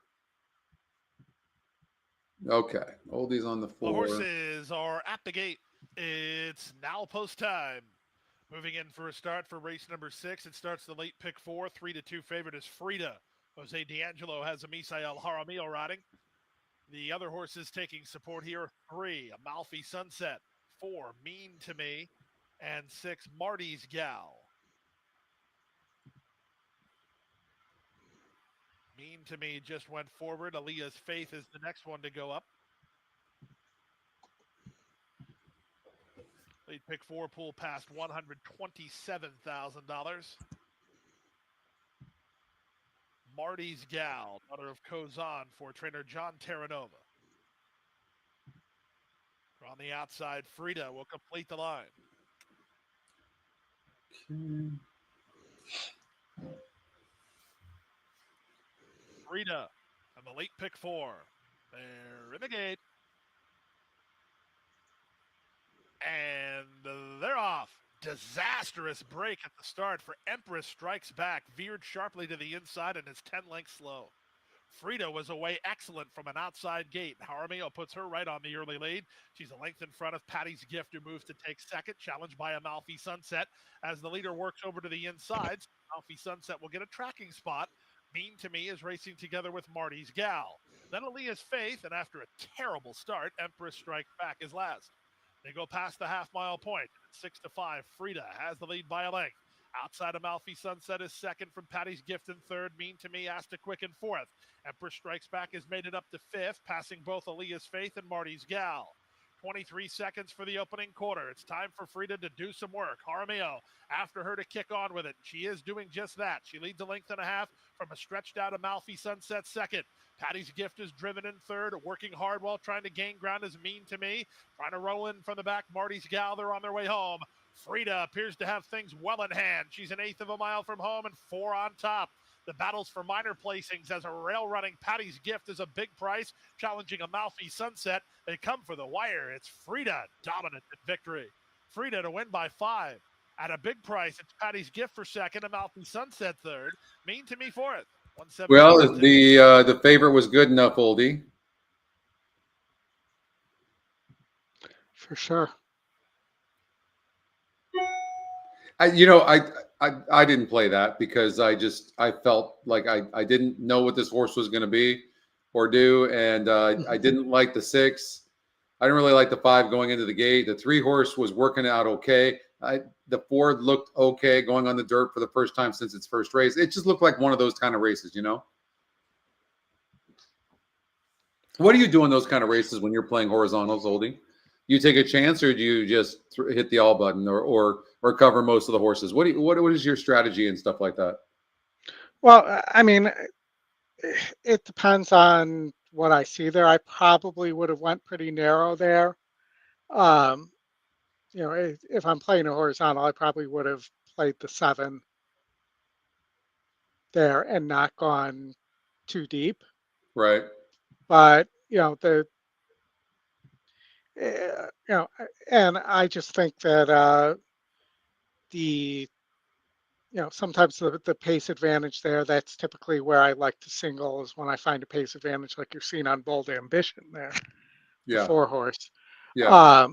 okay. Oldies on the 4. The horses are at the gate. It's now post time. Moving in for a start for race number 6. It starts the late pick 4. 3-2 favorite is Frida. Jose D'Angelo has a Misael Jaramillo riding. The other horses taking support here: 3, Amalfi Sunset, 4, Mean to Me, and 6, Marty's Gal. Mean to Me just went forward. Aaliyah's Faith is the next one to go up. Lead pick 4 pool past $127,000. Marty's Gal, daughter of Kozan, for trainer John Terranova. On the outside, Frida will complete the line. Frida and the late pick 4. They're in the gate. And they're off. Disastrous break at the start for Empress Strikes Back. Veered sharply to the inside and is 10 lengths slow. Frida was away excellent from an outside gate. Jaramillo puts her right on the early lead. She's a length in front of Patty's Gift, who moves to take second, challenged by Amalfi Sunset. As the leader works over to the inside, Amalfi Sunset will get a tracking spot. Mean to Me is racing together with Marty's Gal. Then Aaliyah's Faith, and after a terrible start, Empress Strikes Back is last. They go past the half-mile point. 6-5, Frida has the lead by a length. Outside Amalfi Sunset is second, from Patty's Gift in third. Mean to Me asked to quicken fourth. Empress Strikes Back has made it up to fifth, passing both Aaliyah's Faith and Marty's Gal. 23 seconds for the opening quarter. It's time for Frida to do some work. Jaramillo after her to kick on with it. She is doing just that. She leads a length and a half from a stretched out Amalfi Sunset second. Patty's Gift is driven in third, working hard while trying to gain ground is Mean to Me. Trying to roll in from the back, Marty's Gal. They're on their way home. Frida appears to have things well in hand. She's an eighth of a mile from home and 4 on top. The battles for minor placings as a rail running Patty's Gift is a big price, challenging Amalfi Sunset. They come for the wire. It's Frida dominant in victory. Frida to win by 5. At a big price, it's Patty's Gift for second, Amalfi Sunset third, Mean to Me fourth. 170. Well, the favorite was good enough, Oldie. For sure. I didn't play that because I felt like I didn't know what this horse was going to be or do, and I didn't like the 6. I didn't really like the 5 going into the gate. The 3 horse was working out okay. The 4 looked okay going on the dirt for the first time since its first race. It just looked like one of those kind of races, you know. What do you do in those kind of races when you're playing horizontals, Oldie? You take a chance, or do you just hit the all button, or cover most of the horses? What is your strategy and stuff like that? Well, I mean, it depends on what I see there. I probably would have went pretty narrow there. You know, if I'm playing a horizontal, I probably would have played the 7 there and not gone too deep. Right. But and I just think that sometimes the pace advantage there, that's typically where I like to single, is when I find a pace advantage like you're seeing on Bold Ambition there, the 4 horse. Yeah.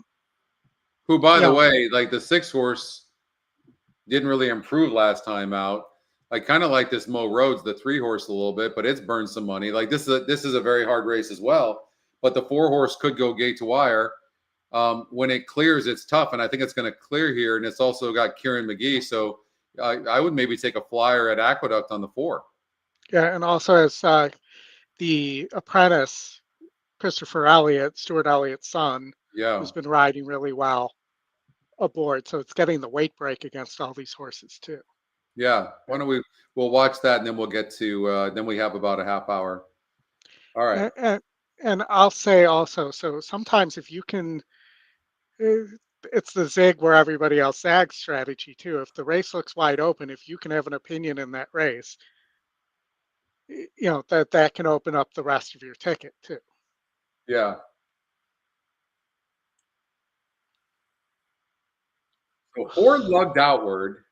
Who, by the know, way, like the 6 horse didn't really improve last time out. I kind of like this Mo Rhodes, the 3 horse, a little bit, but it's burned some money. Like this is a very hard race as well. But the 4 horse could go gate to wire. When it clears, it's tough, and I think it's going to clear here. And it's also got Kieran McGee, so I would maybe take a flyer at Aqueduct on the 4. Yeah, and also as the apprentice Christopher Elliott, Stuart Elliott's son, who's been riding really well aboard, so it's getting the weight break against all these horses too. Yeah, why don't we'll watch that, and then we'll get to then we have about a half hour. All right. And I'll say also, so sometimes if you can, it's the zig where everybody else zags strategy too. If the race looks wide open, if you can have an opinion in that race, that can open up the rest of your ticket too. Yeah. So 4 lugged outward,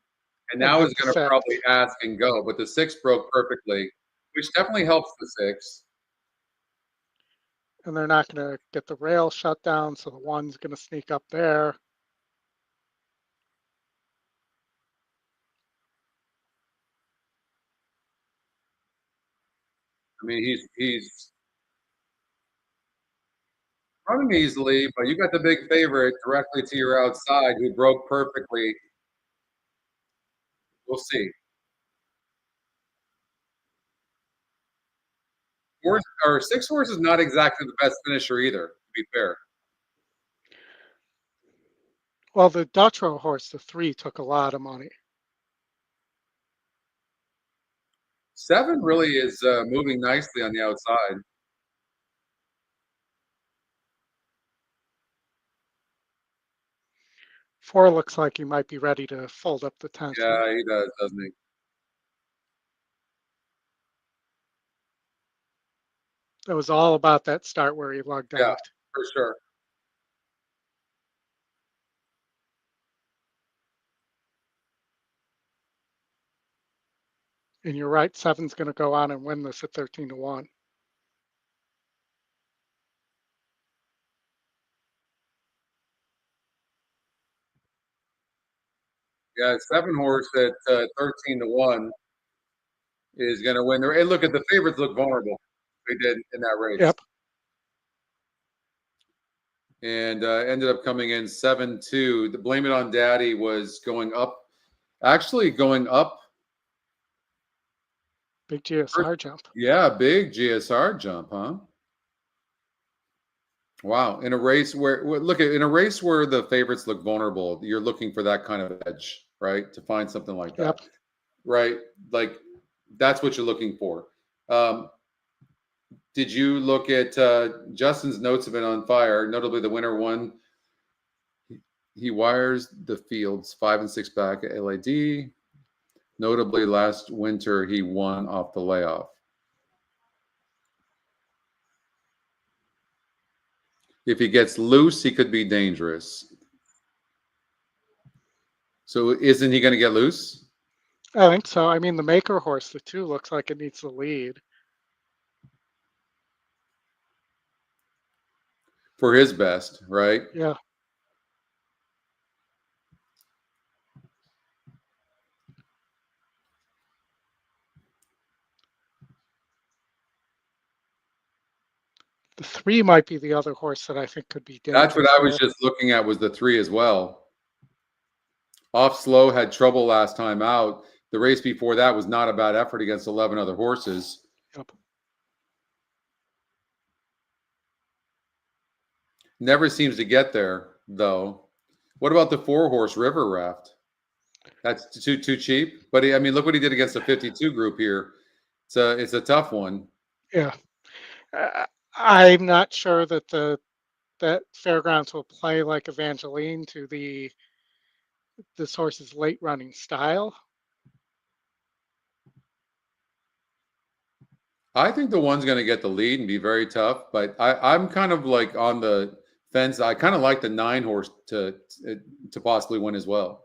and now is going to probably ask and go, but the 6 broke perfectly, which definitely helps the 6. And they're not going to get the rail shut down, so the 1's going to sneak up there. I mean, he's running easily, but you got the big favorite directly to your outside who broke perfectly. We'll see. 6 horse is not exactly the best finisher either, to be fair. Well, the Dutrow horse, the 3, took a lot of money. 7 really is moving nicely on the outside. Four looks like he might be ready to fold up the tent. Yeah, he does, doesn't he? It was all about that start where he lugged out. For sure. And you're right, 7's going to go on and win this at 13-1. Yeah, 7 horse at 13-1 is going to win. Hey, look at the favorites look vulnerable. They did in that race. Yep. And ended up coming in 7-2. The Blame It on Daddy was going up, actually going up. Big GSR jump. Yeah, big GSR jump, huh? Wow. In a race where the favorites look vulnerable, you're looking for that kind of edge, right? To find something like that. Yep. Right? Like that's what you're looking for. Did you look at Justin's notes have been on fire? Notably, the winner won. He wires the fields 5 and 6 back at LAD. Notably, last winter he won off the layoff. If he gets loose, he could be dangerous. So isn't he going to get loose I think so. I mean, the maker horse, the 2, looks like it needs the lead. for his best, right? Yeah. The 3 might be the other horse that I think could be That's what dangerous I was here. just looking at, was the 3 as well. Off Slow had trouble last time out. The race before that was not a bad effort against 11 other horses. Yep. Never seems to get there, though. What about the 4-horse River Raft? That's too cheap. But I mean, look what he did against the 52 group here. It's a tough one. Yeah. I'm not sure that that Fairgrounds will play like Evangeline to this horse's late running style. I think the one's going to get the lead and be very tough, but I'm kind of like on the fence. I kind of like the 9 horse to possibly win as well.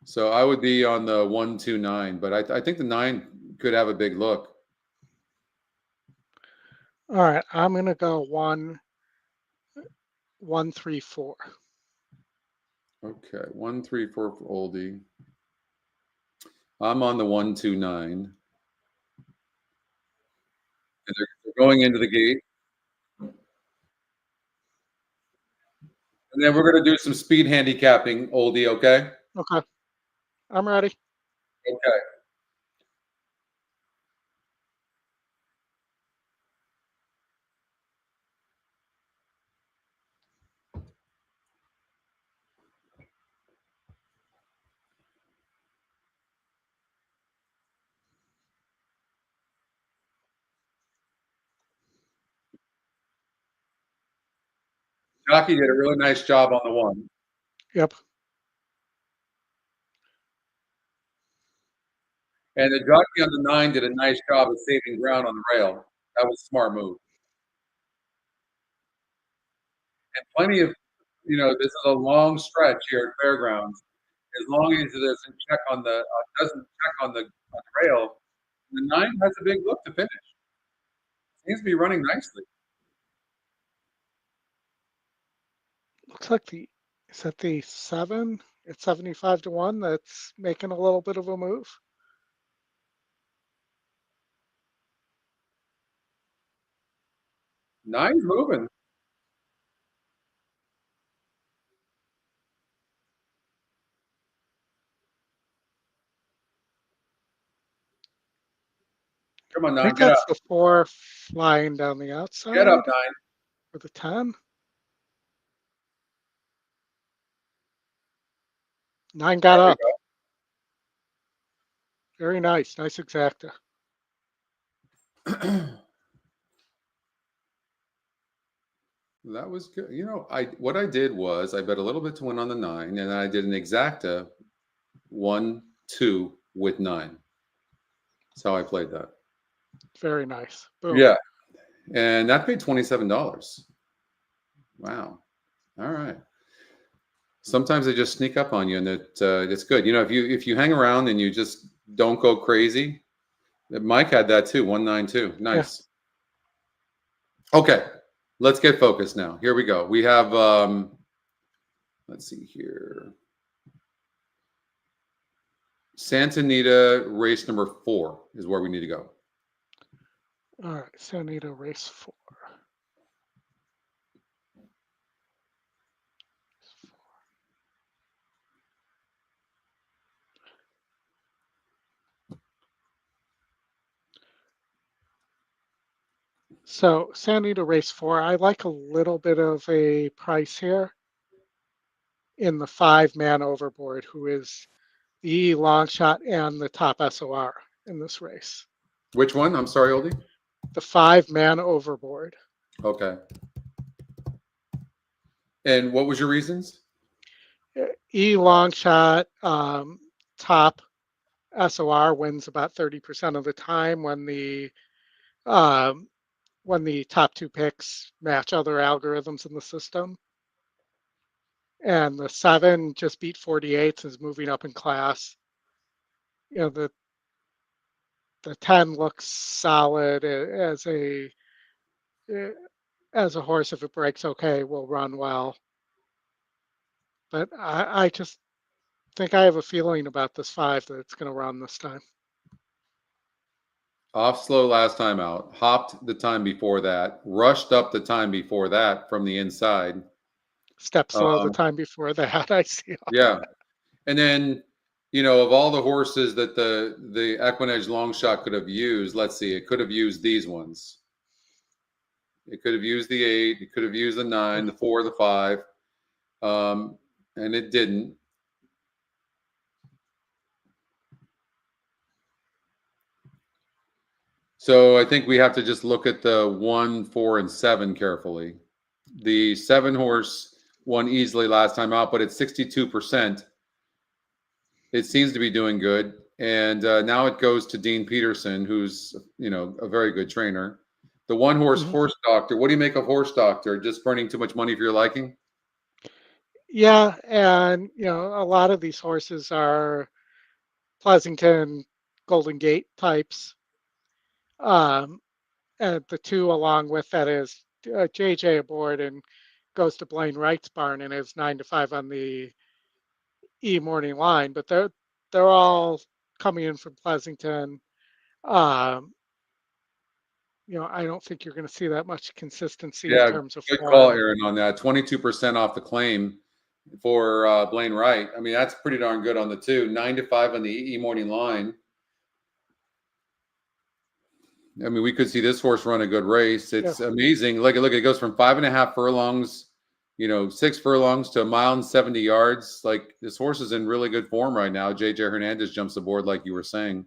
So I would be on the 1, 2, 9, but I think the 9 could have a big look. All right, I'm going to go 1, 1, 3, 4. Okay, 1, 3, 4 for Oldie. I'm on the 1, 2, 9. And they're going into the gate. And then we're going to do some speed handicapping, Oldie, okay? Okay, I'm ready. Okay. Jockey did a really nice job on the 1. Yep. And the jockey on the 9 did a nice job of saving ground on the rail. That was a smart move. And plenty of, this is a long stretch here at Fairgrounds. As long as it doesn't check on the rail, the 9 has a big look to finish. Seems to be running nicely. Looks like is that the 7 at 75 to 1 that's making a little bit of a move? Nine's moving. Come on, I 9, think get up. that's the 4 flying down the outside. Get up, 9. For the 10. 9 got up. Go. Very nice. Nice exacta. That was good. What I did was I bet a little bit to win on the 9, and I did an exacta 1, 2 with 9. That's how I played that. Very nice. Boom. Yeah. And that paid $27. Wow. All right. Sometimes they just sneak up on you, and it's good. If you hang around and you just don't go crazy. Mike had that too, 192. Nice. Yeah. Okay. Let's get focused now. Here we go. We have let's see here. Santa Anita race number 4 is where we need to go. All right, Santa Anita race 4. So Santa Anita race 4, I like a little bit of a price here in the 5-man overboard, who is the long shot and the top SOR in this race. Which one? I'm sorry, Oldie. The 5-man overboard. Okay. And what was your reasons? Long shot, top SOR wins about 30% of the time when the top 2 picks match other algorithms in the system. And the 7 just beat 48, is moving up in class. The 10 looks solid as a horse. If it breaks okay, will run well. But I just think I have a feeling about this 5 that it's going to run this time. Off slow last time out, hopped the time before that, rushed up the time before that from the inside. Step slow the time before that. I see. Yeah. And then, of all the horses that the EquinEdge long shot could have used, let's see, it could have used these ones. It could have used the 8, it could have used the 9, the 4, the 5, and it didn't. So I think we have to just look at the 1, 4, and 7 carefully. The 7 horse won easily last time out, but it's 62%. It seems to be doing good. And now it goes to Dean Peterson, who's, a very good trainer. The 1 horse Horse Doctor. What do you make of Horse Doctor? Just burning too much money for your liking? Yeah, and a lot of these horses are Pleasanton, Golden Gate types. And the 2 along with that is JJ aboard and goes to Blaine Wright's barn and is 9 to 5 on the E morning line. But they're all coming in from Pleasanton. I don't think you're going to see that much consistency in terms of good form. call, Aaron, on that. 22% off the claim for Blaine Wright. I mean, that's pretty darn good on the 2. 9 to 5 on the E morning line. I mean, we could see this horse run a good race. It's amazing. Look, it goes from 5.5 furlongs, 6 furlongs to 1.70 miles. Like, this horse is in really good form right now. JJ Hernandez jumps aboard, like you were saying.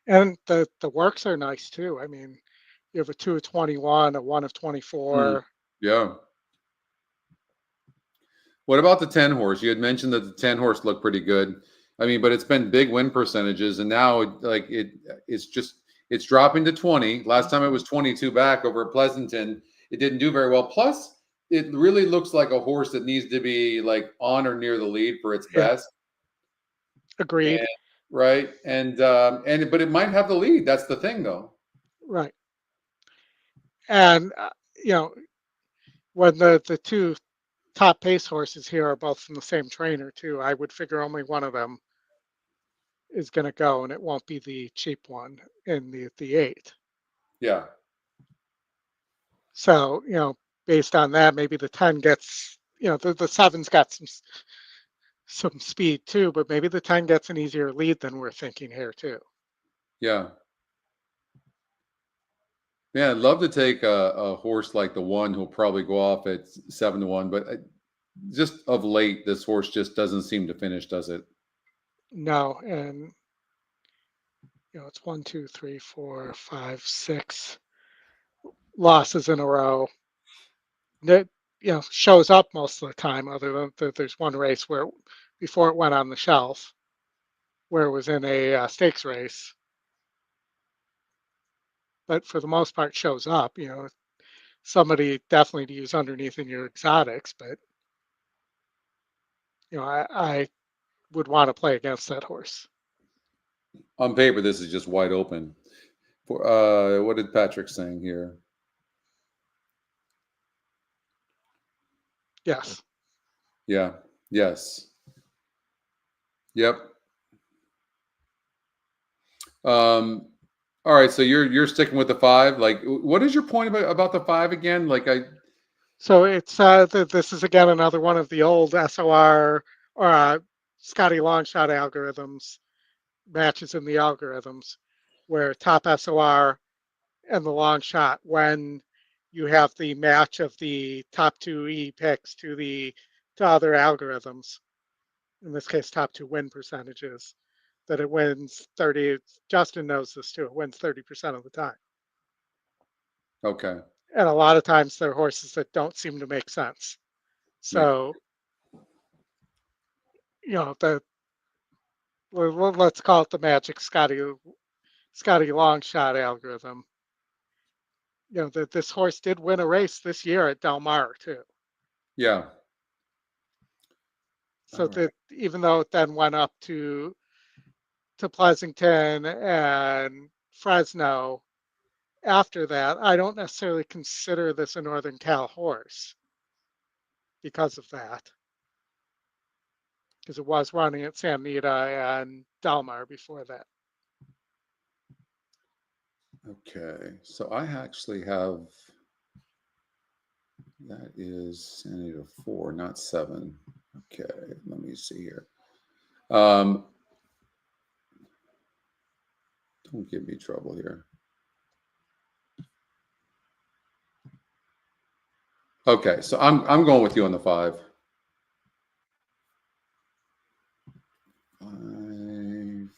And the works are nice too. I mean, you have a 2 of 21, a 1 of 24. Yeah. What about the 10 horse? You had mentioned that the 10 horse looked pretty good. I mean, but it's been big win percentages, and now it's dropping to 20. Last time it was 22 back over at Pleasanton. It didn't do very well. Plus, it really looks like a horse that needs to be like on or near the lead for its best. Agreed. Right. But it might have the lead. That's the thing, though. Right. And when the 2 top pace horses here are both from the same trainer too, I would figure only one of them is going to go, and it won't be the cheap one in the 8. Yeah. So based on that, maybe the 10 gets the 7's got some speed too, but maybe the 10 gets an easier lead than we're thinking here too. Yeah. Yeah, I'd love to take a horse like the 1 who'll probably go off at 7 to 1, but just of late, this horse just doesn't seem to finish, does it? No, and it's 1, 2, 3, 4, 5, 6 losses in a row. That shows up most of the time, other than there's one race where before it went on the shelf, where it was in a stakes race. But for the most part, shows up. Somebody definitely to use underneath in your exotics, but I would want to play against that horse. On paper, this is just wide open. What did Patrick saying here? Yes. Yeah. Yes. Yep. All right. So you're sticking with the 5. Like, what is your point about the 5 again? So it's this is again another one of the old SOR or Scotty Longshot algorithms, matches in the algorithms, where top SOR and the long shot, when you have the match of the top 2 E picks to other algorithms, in this case top 2 win percentages, that it wins 30. Justin knows this too. It wins 30% of the time. Okay. And a lot of times they're horses that don't seem to make sense. So, let's call it the magic Scotty long shot algorithm. That this horse did win a race this year at Del Mar too. Yeah. So All right. that even though it then went up to Pleasanton and Fresno after that, I don't necessarily consider this a Northern Cal horse because of that. Because it was running at Santa Anita and Del Mar before that. Okay. So I actually have, that is Santa Anita 4, not 7. Okay. Let me see here. Don't give me trouble here. Okay, so I'm going with you on the 5. 5.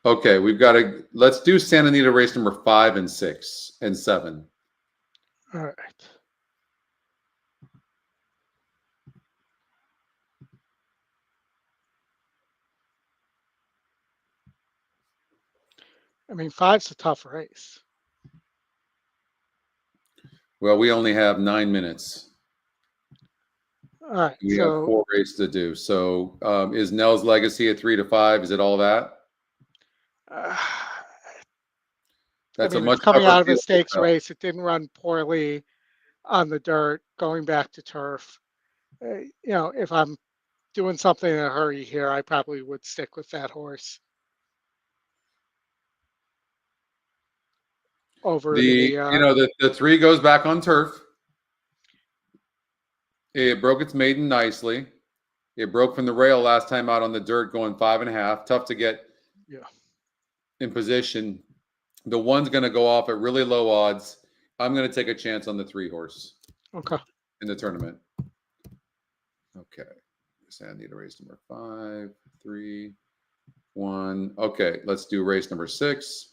Okay, we've got to, let's do Santa Anita race number 5 and 6 and 7. All right. I mean, 5's a tough race. Well, we only have 9 minutes. All right. We have 4 races to do. So is Nell's Legacy at 3 to 5? Is it all that? That's I mean, a much it's coming tougher out of a field to stakes tell. race. It didn't run poorly on the dirt, going back to turf. You know, if I'm doing something in a hurry here, I probably would stick with that horse over You know, the 3 goes back on turf. It broke its maiden nicely. It broke from the rail last time out on the dirt, going 5.5. Tough to get in position. The 1's going to go off at really low odds. I'm going to take a chance on the 3 horse. Okay. In the tournament. Okay. So I need a race number 5, 3, 1. Okay, let's do race number 6.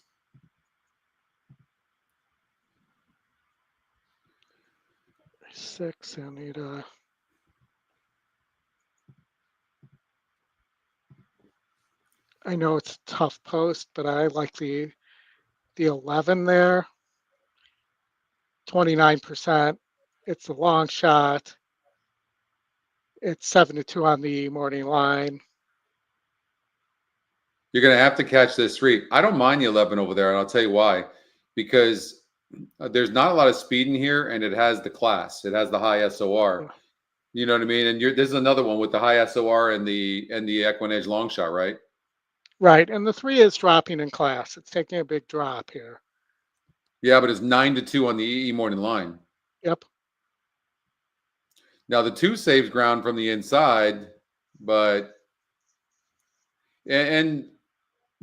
Six, I need a. I know it's a tough post, but I like the 11 there. 29%. It's a long shot. It's 7 to 2 on the morning line. You're going to have to catch this 3. I don't mind the 11 over there, and I'll tell you why. Because there's not a lot of speed in here, and it has the class. It has the high SOR. Yeah. You know what I mean? And this is another one with the high SOR and the EquinEdge long shot, right? Right, and the 3 is dropping in class. It's taking a big drop here. Yeah, but it's 9 to 2 on the EE morning line. Yep. Now the 2 saves ground from the inside, but and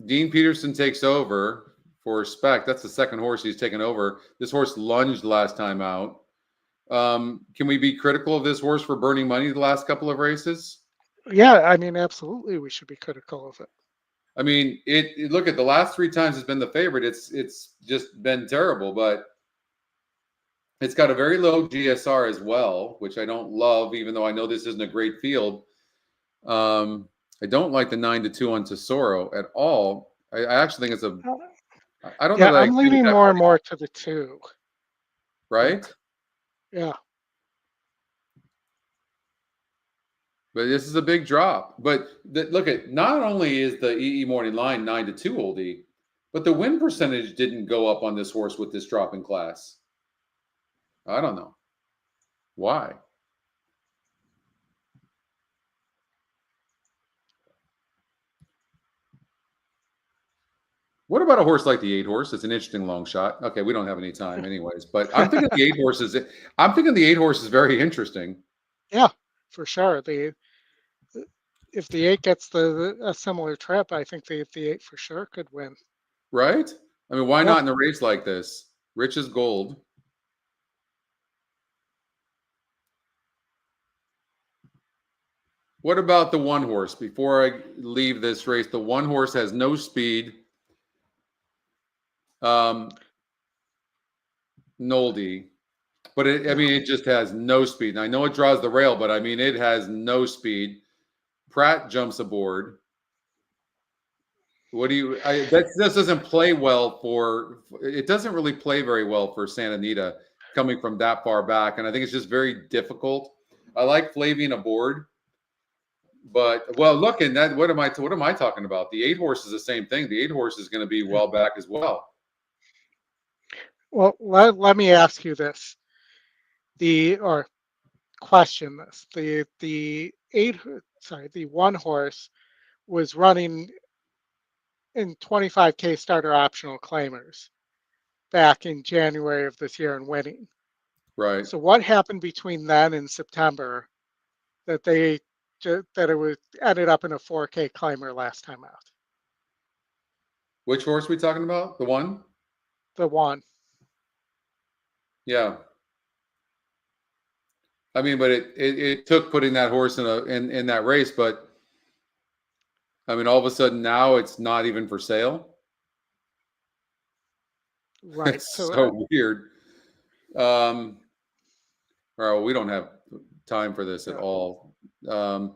Dean Peterson takes over for Spec. That's the second horse he's taken over. This horse lunged last time out. Can we be critical of this horse for burning money the last couple of races? Yeah, I mean, absolutely, we should be critical of it. I mean, look at the last 3 times it's been the favorite. It's just been terrible, but it's got a very low GSR as well, which I don't love, even though I know this isn't a great field. I don't like the 9 to 2 on Tesoro at all. I actually think it's a. I don't know. Yeah, That I'm leaning more and more to the 2. Right? Yeah. But this is a big drop. But look at, not only is the EE morning line 9 to 2 oldie, but the win percentage didn't go up on this horse with this drop in class. I don't know why. What about a horse like the 8 horse? It's an interesting long shot. Okay, we don't have any time, anyways. But I'm thinking the 8 horse is. I'm thinking the 8 horse is very interesting. Yeah, for sure. If the 8 gets a similar trip, I think the 8 for sure could win. Right? I mean, why not in a race like this? Rich as gold. What about the 1 horse? Before I leave this race, the 1 horse has no speed. Noldy. But I mean, it just has no speed. And I know it draws the rail, but I mean, it has no speed. Pratt jumps aboard. What do you? This doesn't play well for. It doesn't really play very well for Santa Anita coming from that far back, and I think it's just very difficult. I like Flavian aboard, but well, look, and that what am I talking about? The 8 horse is the same thing. The 8 horse is going to be well back as well. Well, let me ask you this. Or question this. The 1 horse was running in 25K starter optional claimers back in January of this year and winning. Right. So what happened between then and September that it ended up in a 4K claimer last time out? Which horse are we talking about? The 1? The 1. Yeah. I mean, but it took putting that horse in that race, but I mean, all of a sudden now it's not even for sale. Right. It's so weird. Well, we don't have time for this at all. The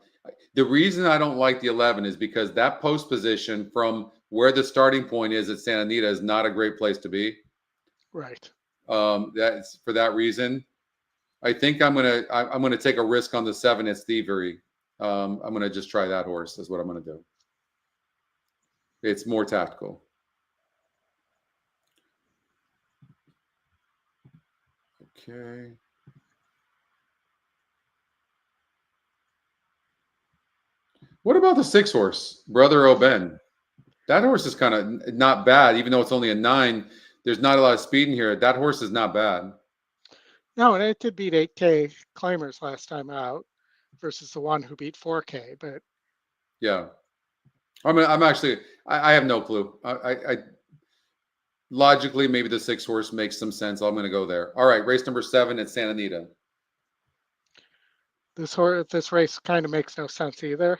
reason I don't like the 11 is because that post position from where the starting point is at Santa Anita is not a great place to be. Right. That's for that reason. I think I'm gonna take a risk on the 7 at Thievery. I'm gonna just try that horse. Is what I'm gonna do. It's more tactical. Okay. What about the 6 horse, Brother Oben? That horse is kind of not bad, even though it's only a 9. There's not a lot of speed in here. That horse is not bad. No, and it did beat 8K claimers last time out versus the 1 who beat 4K. But yeah, I have no clue. I logically maybe the 6 horse makes some sense. I'm going to go there. All right, race number 7 at Santa Anita. This race kind of makes no sense either.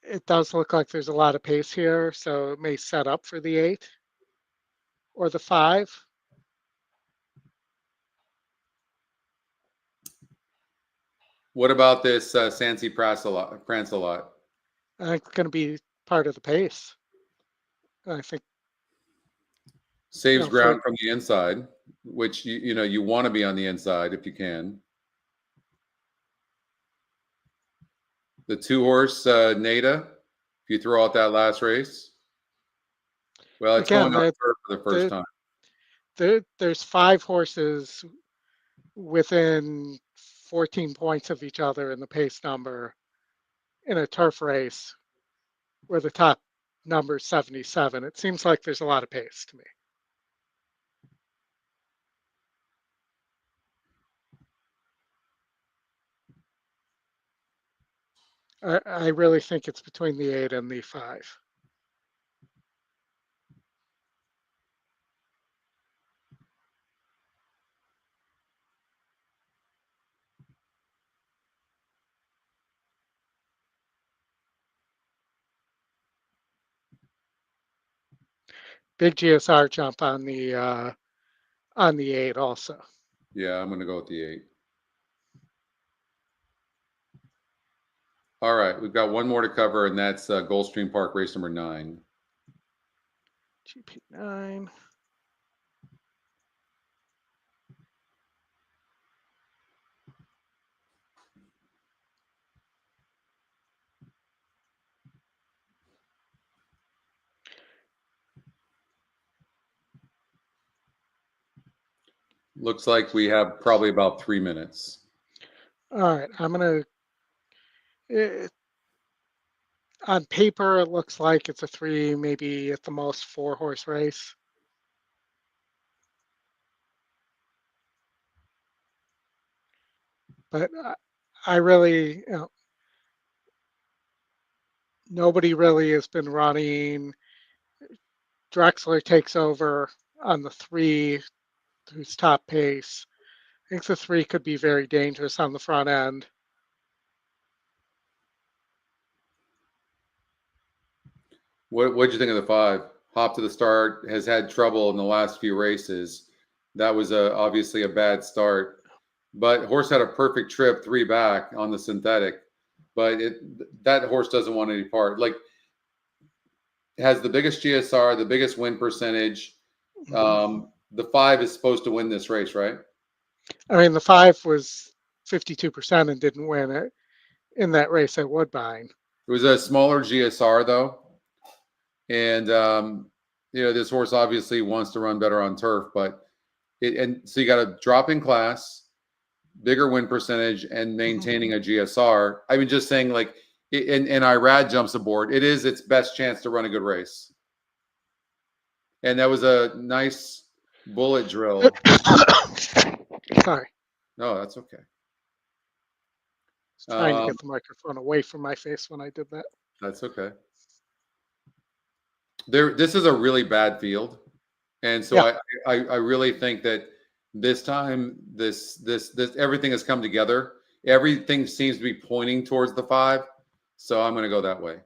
It does look like there's a lot of pace here, so it may set up for the 8 or the 5. What about this Sancy Prancelot? I think it's going to be part of the pace. I think saves ground from the inside, which you want to be on the inside if you can. The 2 horse Nada, if you throw out that last race, well, it's going on for the first time. There's 5 horses within 14 points of each other in the pace number in a turf race where the top number is 77. It seems like there's a lot of pace to me. I really think it's between the 8 and the 5. Big GSR jump on the 8 also. Yeah, I'm going to go with the 8. All right, we've got one more to cover, and that's Gulfstream Park race number 9. GP9. Looks like we have probably about 3 minutes. All right, I'm going to... on paper, it looks like it's a 3, maybe at the most 4 horse race. But I really, nobody really has been running. Drexler takes over on the 3, who's top pace. I think the 3 could be very dangerous on the front end. What'd you think of the 5? Hop to the Start has had trouble in the last few races. That was obviously a bad start, but horse had a perfect trip 3 back on the synthetic, but that horse doesn't want any part. Like, has the biggest GSR, the biggest win percentage. The 5 is supposed to win this race, right? I mean, the 5 was 52% and didn't win it in that race at Woodbine. It was a smaller GSR though, and this horse obviously wants to run better on turf, but so you got a drop in class, bigger win percentage, and maintaining a GSR. I mean, just saying, like, and Irad jumps aboard. It is its best chance to run a good race, and that was a nice bullet drill. Sorry. No, that's okay. Trying to get the microphone away from my face when I did that. That's okay. This is a really bad field, and so Yeah. I really think that this time this everything has come together. Everything seems to be pointing towards the 5, so I'm going to go that way.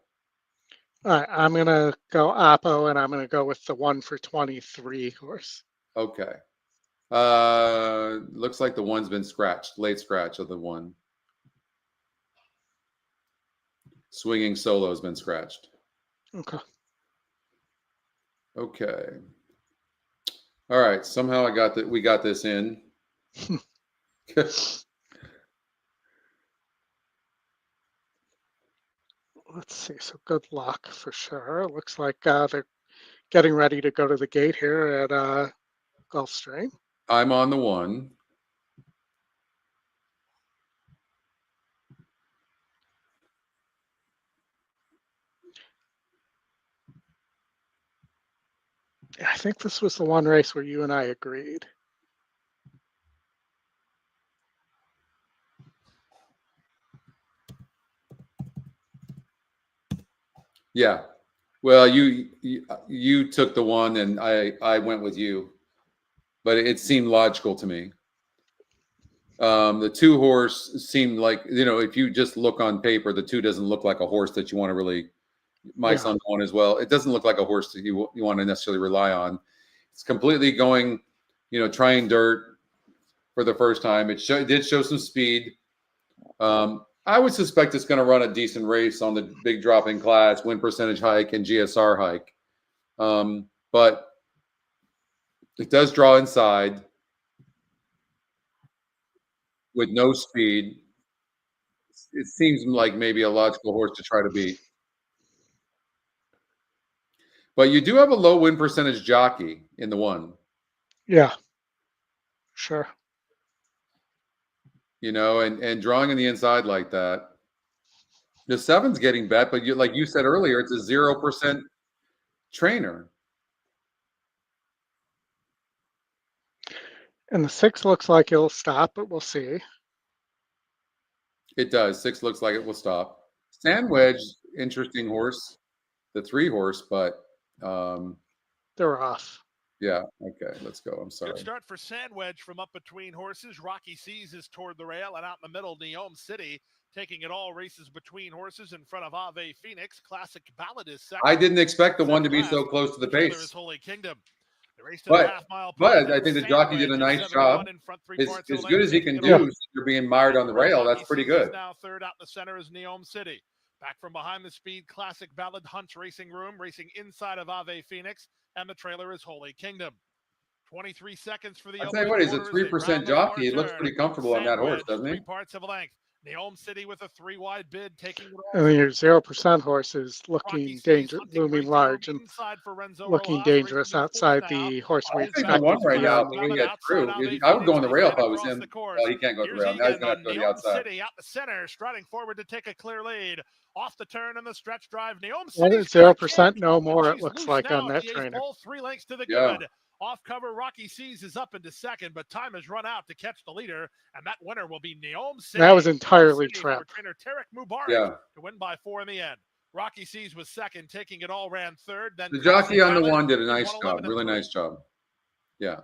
All right, I'm going to go Oppo, and I'm going to go with the 1 for 23 horse. Okay. Looks like the 1's been scratched, late scratch of the 1. Swinging Solo has been scratched. Okay. Okay. All right. Somehow we got this in. Let's see. So good luck for sure. Looks like they're getting ready to go to the gate here at Gulfstream. I'm on the 1. I think this was the one race where you and I agreed. Yeah. Well, you took the 1 and I went with you, but it seemed logical to me. The 2 horse seemed like, if you just look on paper, the 2 doesn't look like a horse that you want to really. Mike's on the 1 as well. It doesn't look like a horse that you want to necessarily rely on. It's completely going, trying dirt for the first time. It did show some speed. I would suspect it's going to run a decent race on the big drop in class, win percentage hike, and GSR hike. But it does draw inside with no speed. It seems like maybe a logical horse to try to beat. But you do have a low win percentage jockey in the 1. Yeah, sure. And drawing on the inside like that. The 7's getting bet, but like you said earlier, it's a 0% trainer. And the 6 looks like it'll stop, but we'll see. It does. 6 looks like it will stop. Sandwedge, interesting horse. The 3 horse, but they're off. Yeah. Okay. Let's go. I'm sorry. Good start for Sandwedge from up between horses. Rocky Seas is toward the rail, and out in the middle, Neome City taking it all, races between horses in front of Ave Phoenix. Classic Ballad is second. I didn't expect the 1 to be so close to the pace. Holy Kingdom. The race to But- the half-mile But I think the jockey did a nice job. As good as he can do, since you're being mired on the rail, that's pretty good. Now third out in the center is Neome City. Back from behind the speed, Classic Ballad Hunt's Racing Room, racing inside of Ave Phoenix, and the trailer is Holy Kingdom. 23 seconds for the I'll tell you what, he's a 3% jockey. He looks pretty comfortable on that horse, doesn't he? 3 parts of a length. Neome City with a 3-wide bid, taking it I all. mean, your 0% horse is Rocky looking Seas dangerous, hunting looming racing large, room and inside for Renzo looking Rojas, dangerous racing to fourth outside now. the horse we I think the expected 1 to right be now, on. the way he had through. Outside Ave I would go on the Phoenix, rail if I across was him. the course. Well, he can't go to the Here's rail. Now he's Egan going to have on to go to the Neome outside. City out the center, striding forward to take a clear lead. Off the turn in the stretch drive, Neome Well, City's it's got a 0%, kick, no and more, it she's looks loose like, now on at that the eighth trainer. pole, 3 lengths to the Yeah. good. Off cover, Rocky Seas is up into second, but time has run out to catch the leader, and that winner will be Neome City. That was Neome entirely City trap. for trainer Tarek Mubarak Yeah. to win by 4 in the end. Rocky Seas was second, taking it all, ran third. Then The jockey on the Classic 1 did a Ballad, nice 111 job. and Really 3. nice job. Yeah.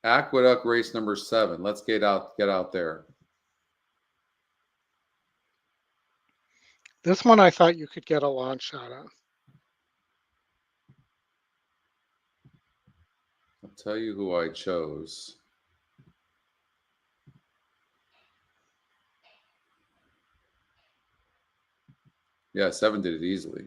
Aqueduct race number 7. Let's get out there. This one I thought you could get a long shot on. tell you who I chose. Yeah, 7 did it easily.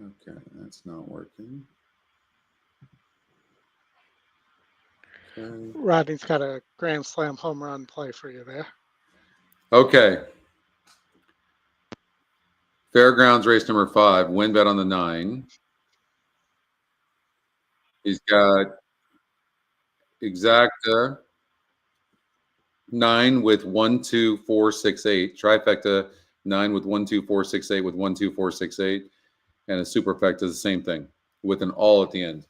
Okay, that's not working. Okay. Rodney's got a Grand Slam home run play for you there. Okay. Fairgrounds race number 5, win bet on the 9. He's got exacta 9 with 1, 2, 4, 6, 8. Trifecta 9 with 1, 2, 4, 6, 8 with 1, 2, 4, 6, 8. And a superfecta is the same thing with an all at the end.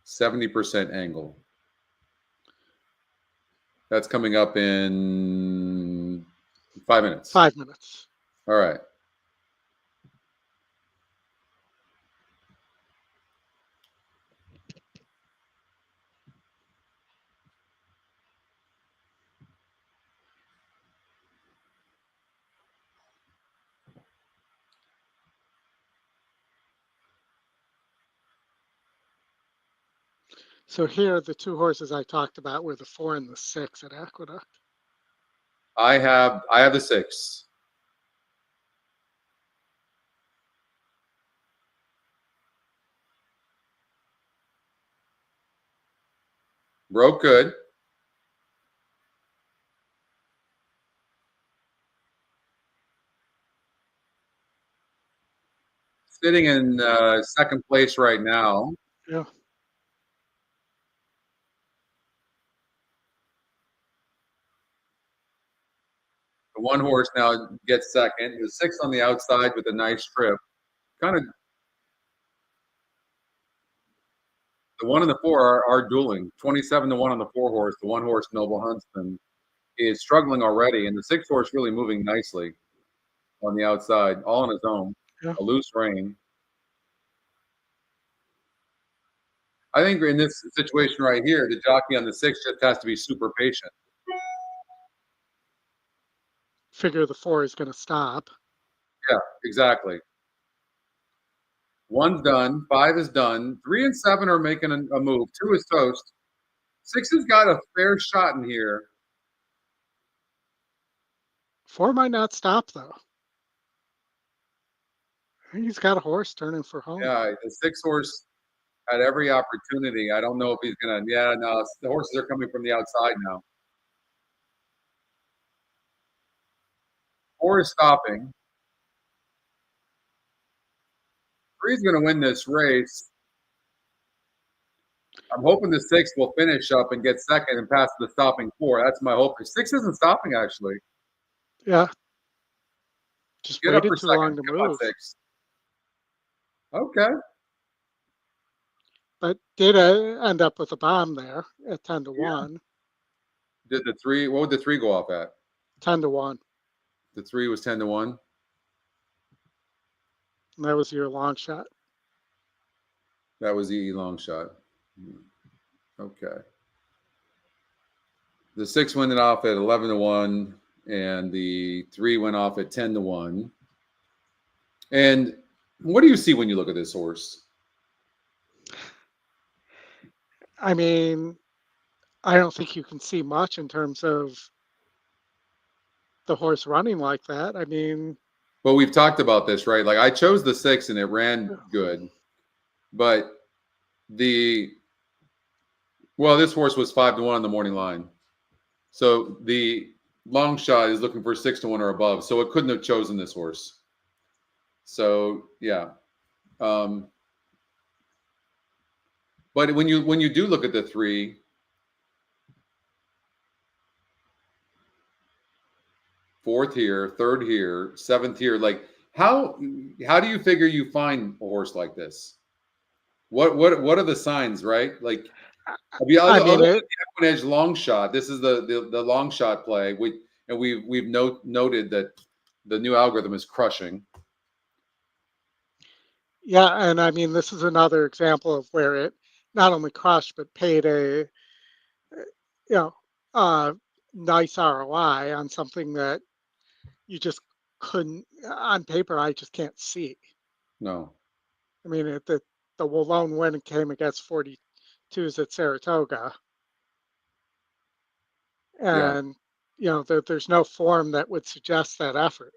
70% angle. That's coming up in 5 minutes. 5 minutes. All right. So here, the 2 horses I talked about were the 4 and the 6 at Aqueduct. I have the 6. Broke good. Sitting in second place right now. Yeah. The 1 horse now gets second. The 6 on the outside with a nice trip. Kind of the 1 and the 4 are dueling. 27-1 on the 4 horse. The 1 horse, Noble Huntsman, is struggling already, and the 6 horse really moving nicely on the outside, all on his own. Yeah. A loose rein. I think in this situation right here, the jockey on the 6 just has to be super patient. Figure the 4 is going to stop. Yeah, exactly. 1's done. 5 is done. 3 and 7 are making a move. 2 is toast. 6 has got a fair shot in here. 4 might not stop, though. He's got a horse turning for home. Yeah, the 6 horse had every opportunity. I don't know if he's going to. Yeah, no, the horses are coming from the outside now. 4 is stopping. 3 is going to win this race. I'm hoping the 6 will finish up and get second and pass the stopping 4. That's my hope. 6 isn't stopping, actually. Yeah. Just Get up waited for too second. long to Come on, move. 6. Okay. But did end up with a bomb there at 10-1. Did the 3? What would the 3 go off at? 10-1. The 3 was 10-1. And that was your long shot. That was the long shot. Okay. The 6 went off at 11-1, and the 3 went off at 10-1. And what do you see when you look at this horse? I mean, I don't think you can see much in terms of the horse running like that. I mean, well, we've talked about this, right? Like I chose the 6 and it ran good, but this horse was 5-1 on the morning line. So the long shot is looking for 6-1 or above. So it couldn't have chosen this horse. So yeah. But when you do look at the 3, fourth here, third here, 7th here, like how do you figure you find a horse like this? What are the signs, right? Like the EquinEdge long shot. This is the long shot play. We've noted that the new algorithm is crushing. yeah, and I mean this is another example of where it not only crushed but paid a you know, nice ROI on something that you just couldn't on paper. I just can't see. No. I mean, the lone win came against 42s at Saratoga, Yeah. and there's no form that would suggest that effort.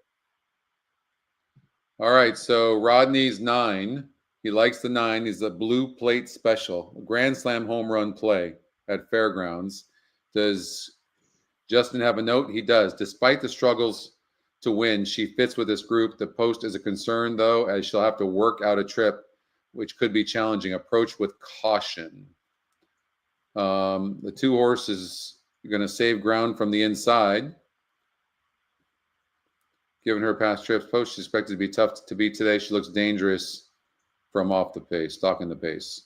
All right. So Rodney's 9. He likes the 9. He's a blue plate special, a Grand Slam home run play at Fairgrounds. Does Justin have a note? He does. Despite the struggles to win, she fits with this group. The post is a concern, though, as she'll have to work out a trip, which could be challenging. Approach with caution. The 2 horses are going to save ground from the inside. Given her past trips, post she's expected to be tough to beat today. She looks dangerous from off the pace, stalking the pace.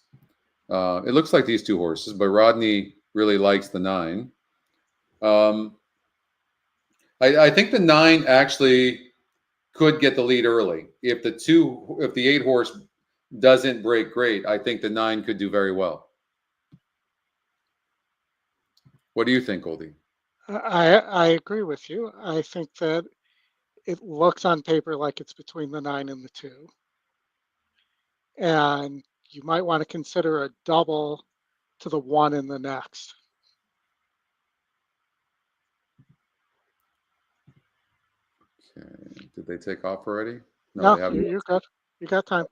It looks like these 2 horses, but Rodney really likes the 9. I think the 9 actually could get the lead early. If the 8 horse doesn't break great, I think the 9 could do very well. What do you think, Goldie? I agree with you. I think that it looks on paper like it's between the 9 and the 2. And you might want to consider a double to the 1 in the next. Okay. Did they take off already? No, they haven't. you're good. You got time.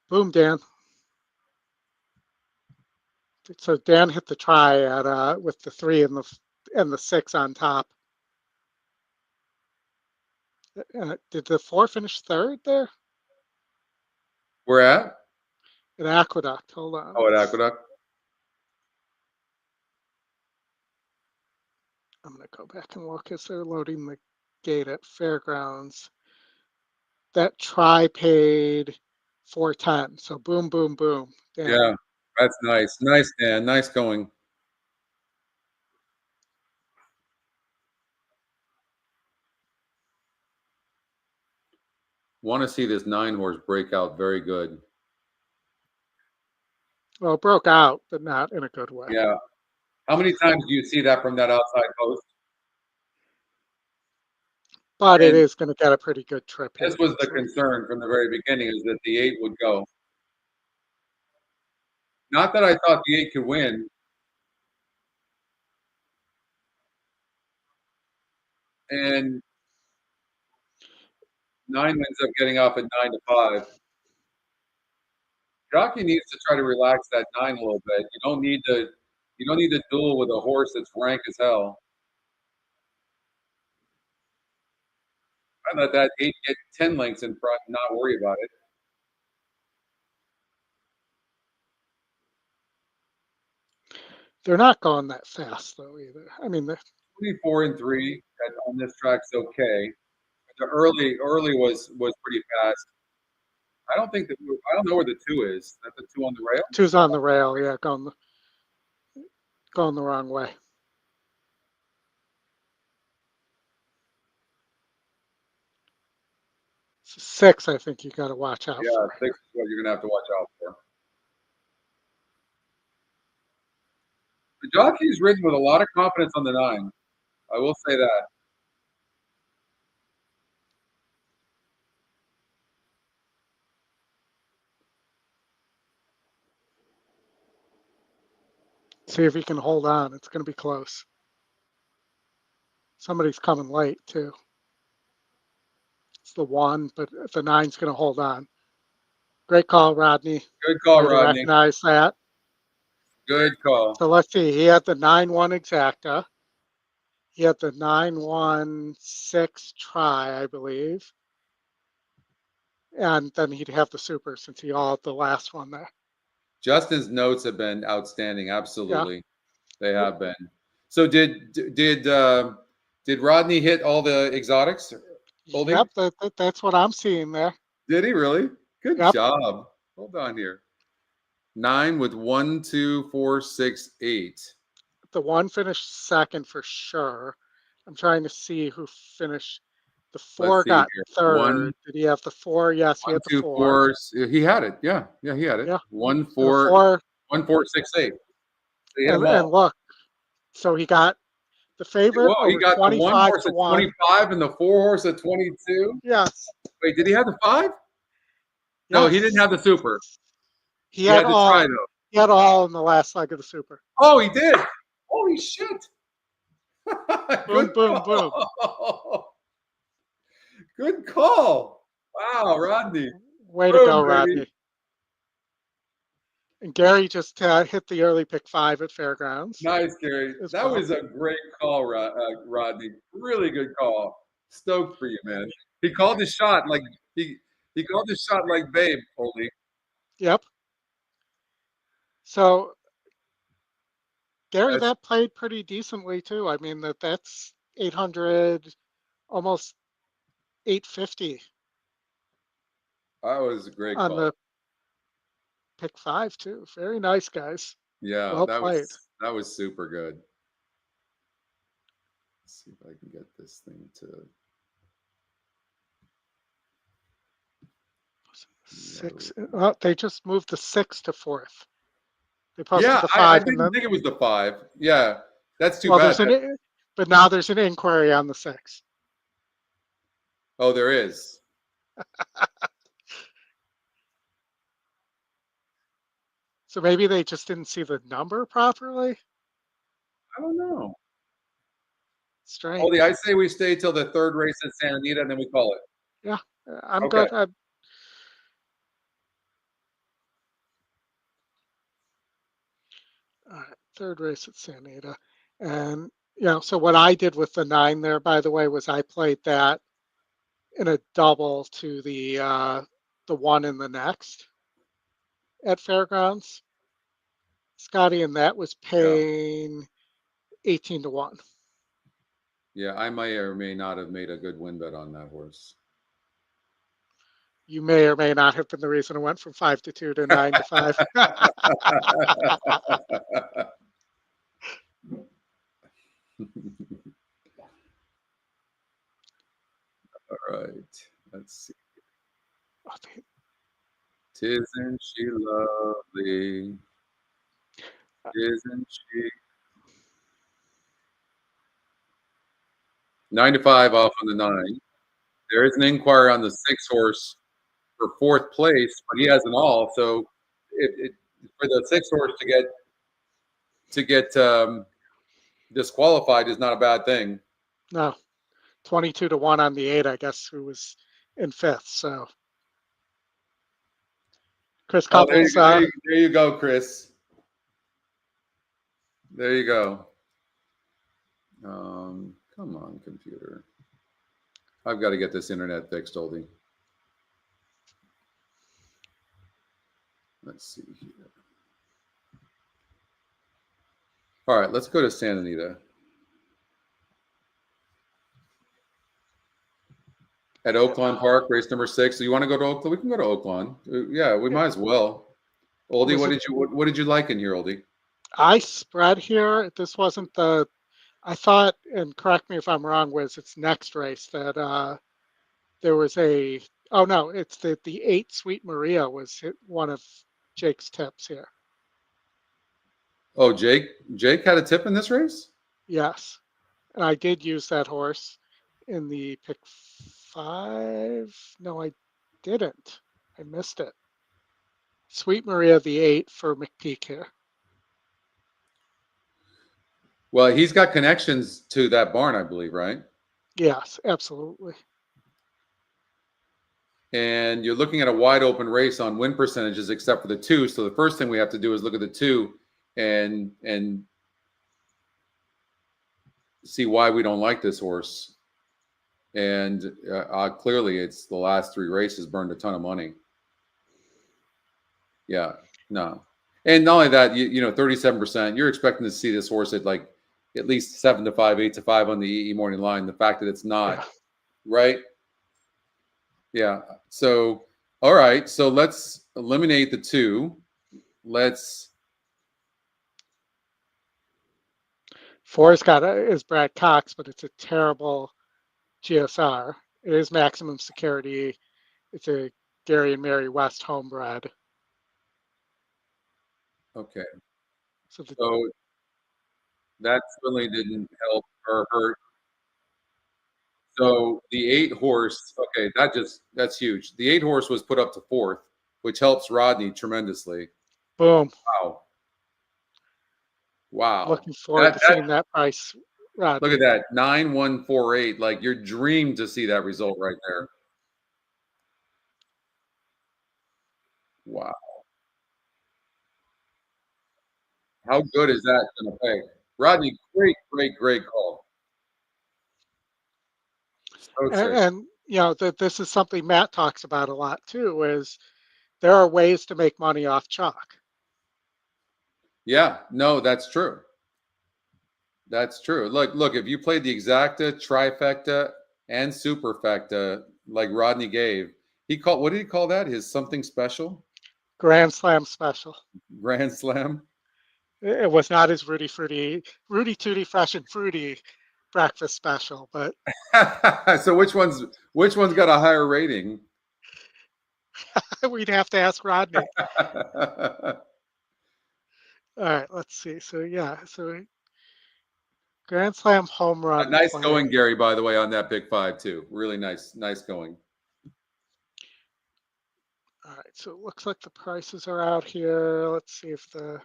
Boom, Dan. So Dan hit the try at with the 3 and the 6 on top. Did the 4 finish 3rd there? We're at? At Aqueduct. Hold on. Oh, at Aqueduct. I'm going to go back and look as they're loading the gate at Fairgrounds. That try paid 410. So boom, boom, boom. Dan. Yeah, that's nice. Nice, Dan. Nice going. Want to see this 9 horse break out very good. Well, it broke out, but not in a good way. Yeah. How many times do you see that from that outside post? But it And is going to get a pretty good trip here. this was the concern from the very beginning, is that the 8 would go. Not that I thought the 8 could win. And 9 ends up getting off at 9-5. Jockey needs to try to relax that 9 a little bit. You don't need to duel with a horse that's rank as hell. I let that 8 get 10 lengths in front and not worry about it. They're not going that fast though either. I mean, 24 and 3 on this track's okay. The early was pretty fast. I don't know where the 2 is. That's the 2 on the rail. 2's on the rail. Yeah, going the wrong way. So 6, I think you got to watch out Yeah, for. 6 is what you're gonna have to watch out for. The jockey's ridden with a lot of confidence on the 9. I will say that. See if he can hold on. It's going to be close. Somebody's coming late too. It's the 1, but the 9's going to hold on. Great call, Rodney. Good call, Way to Rodney. recognize that. Good call. So let's see. He had the 9-1 exacta. He had the 9-1-6 try, I believe. And then he'd have the super since he all the last one there. Justin's notes have been outstanding. Absolutely, they have been. So did Rodney hit all the exotics? Goldie? Yep, that's what I'm seeing there. Did he really? Good Yep. job. Hold on here. 9 with 1, 2, 4, 6, 8. The 1 finished second for sure. I'm trying to see who finished The 4 see got here. third. Did he have the 4? Yes, he One, had the two, 4. 4. He had it. Yeah, he had it. Yeah. 1, And the 4, 4, 1, 4, 6, 8. They hit them and all. look, so he got the favorite Whoa, he over got the 1 25 horse to at 1. 25 and the 4 horse at 22. Yes. Wait, did he have the 5? No, he didn't Yes. have the super. He He had had the try all. though. He had all in the last leg of the Super. Oh, he did. Holy shit. Boom, Good boom, boom. call. Good call. Wow, Rodney. Way to Boom, go, baby. Rodney. And Gary just hit the early pick 5 at Fairgrounds. Nice, Gary. as That well. was a great call, Rodney. Really good call. Stoked for you, man. He called his shot like he called his shot like Babe, Holy. Yep. So Gary, That's- that played pretty decently too. I mean that's 800, almost 850 That was a great on call. the pick 5 too. Very nice, guys. Yeah, Well played. that was super good. Let's see if I can get this thing to 6. Oh, they just moved the 6 to 4th. They posted Yeah, the I 5 and didn't then think it was the 5. Yeah, that's too well, bad. but now there's an inquiry on the 6. Oh, there is. So maybe they just didn't see the number properly. I don't know. Strange. Holy, I say we stay till the 3rd race at Santa Anita and then we call it. Yeah, I'm Okay. good. All right, 3rd race at Santa Anita. And, so what I did with the 9 there, by the way, was I played that in a double to the 1 in the next at Fairgrounds, Scotty, and that was paying 18 to 1. Yeah, I may or may not have made a good win bet on that horse. You may or may not have been the reason it went from 5 to 2 to 9 to 5. All right, let's see. Oh, Tisn't she lovely? Isn't she? 9 to 5 off on the 9. There is an inquiry on the 6 horse for 4th place, but he has an all. So for the 6 horse to get disqualified is not a bad thing. No, 22 to 1 on the 8, I guess, who was in 5th. So Chris Couples. There you go, Chris. There you go. Come on, computer. I've got to get this internet fixed, Oldie. Let's see here. All right, let's go to Santa Anita. At Oaklawn Park, race number 6. So you want to go to Oaklawn? We can go to Oaklawn. Yeah, we might as well. Oldie, what did you like in here, Oldie? I spread here. This wasn't the. I thought, and correct me if I'm wrong, was its next race that there was a. Oh no, it's the 8 Sweet Maria was one of Jake's tips here. Oh, Jake had a tip in this race? Yes, and I did use that horse in the pick 5. No, I didn't. I missed it. Sweet Maria, the 8 for McPeak here. Well, he's got connections to that barn, I believe, right? Yes, absolutely. And you're looking at a wide open race on win percentages, except for the 2. So the first thing we have to do is look at the 2 and see why we don't like this horse. And clearly, it's the last 3 races burned a ton of money. Yeah, no. And not only that, you know, 37%. You're expecting to see this horse at like at least 7 to 5, 8 to 5 on the EE morning line. The fact that it's not, right? Yeah. So, all right. So let's eliminate the 2. Let's. 4's got is Brad Cox, but it's a terrible GSR. It is maximum security. It's a Gary and Mary West homebred. Okay. So the, So that really didn't help or hurt. So the 8-horse, okay, that's huge. The 8-horse was put up to 4th, which helps Rodney tremendously. boom. Wow. Wow. Looking forward to That seeing that price, Rod. look at that. 9148. Like your dream to see that result right there. Wow. How good is that gonna pay? Rodney, great call. So sick. And you know that this is something Matt talks about a lot too. Is there are ways to make money off chalk? Yeah, no, that's true. That's true. Look, if you played the exacta, trifecta, and superfecta like Rodney gave, what did he call that? His something special? Grand Slam special. Grand Slam? It was not his Rudy Tooty Fresh and Fruity breakfast special, but So which one's got a higher rating? we'd have to ask Rodney. All right, let's see. So yeah, so Grand Slam home run Nice play. going, Gary, by the way, on that pick 5 too. Really nice going. All right, so it looks like the prices are out here. Let's see if the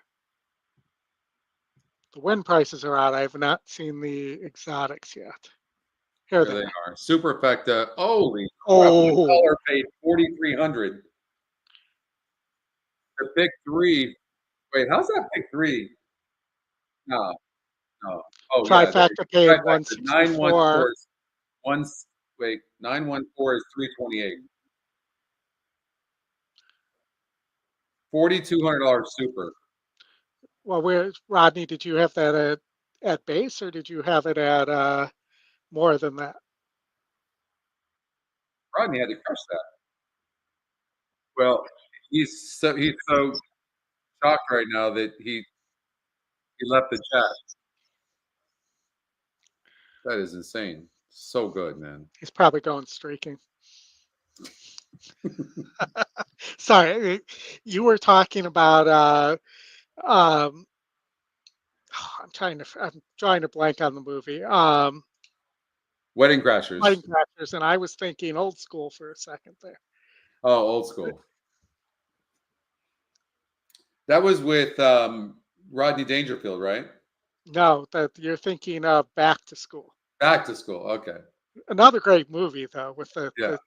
win prices are out. I have not seen the exotics yet. Here There they they are. are. Superfecta. Holy crap, Oh, dollar paid 4,300. The pick 3. Wait, how's that pick 3? No, no. Oh yeah, there you trifecta go. paid Trifecta. 164. 914 is one. Wait, 914 is 328. $4,200 super. Well, where Rodney, did you have that at base or did you have it at more than that? Rodney had to crush that. Well, he's so shocked right now that he left the chat. That is insane. So good, man. He's probably going streaking. Sorry, you were talking about I'm trying to blank on the movie. Wedding Crashers. Wedding Crashers, and I was thinking old school for a second there. Oh, old school. That was with Rodney Dangerfield, right? No, that you're thinking of Back to School. Back to School. Okay. Another great movie though, with Yeah.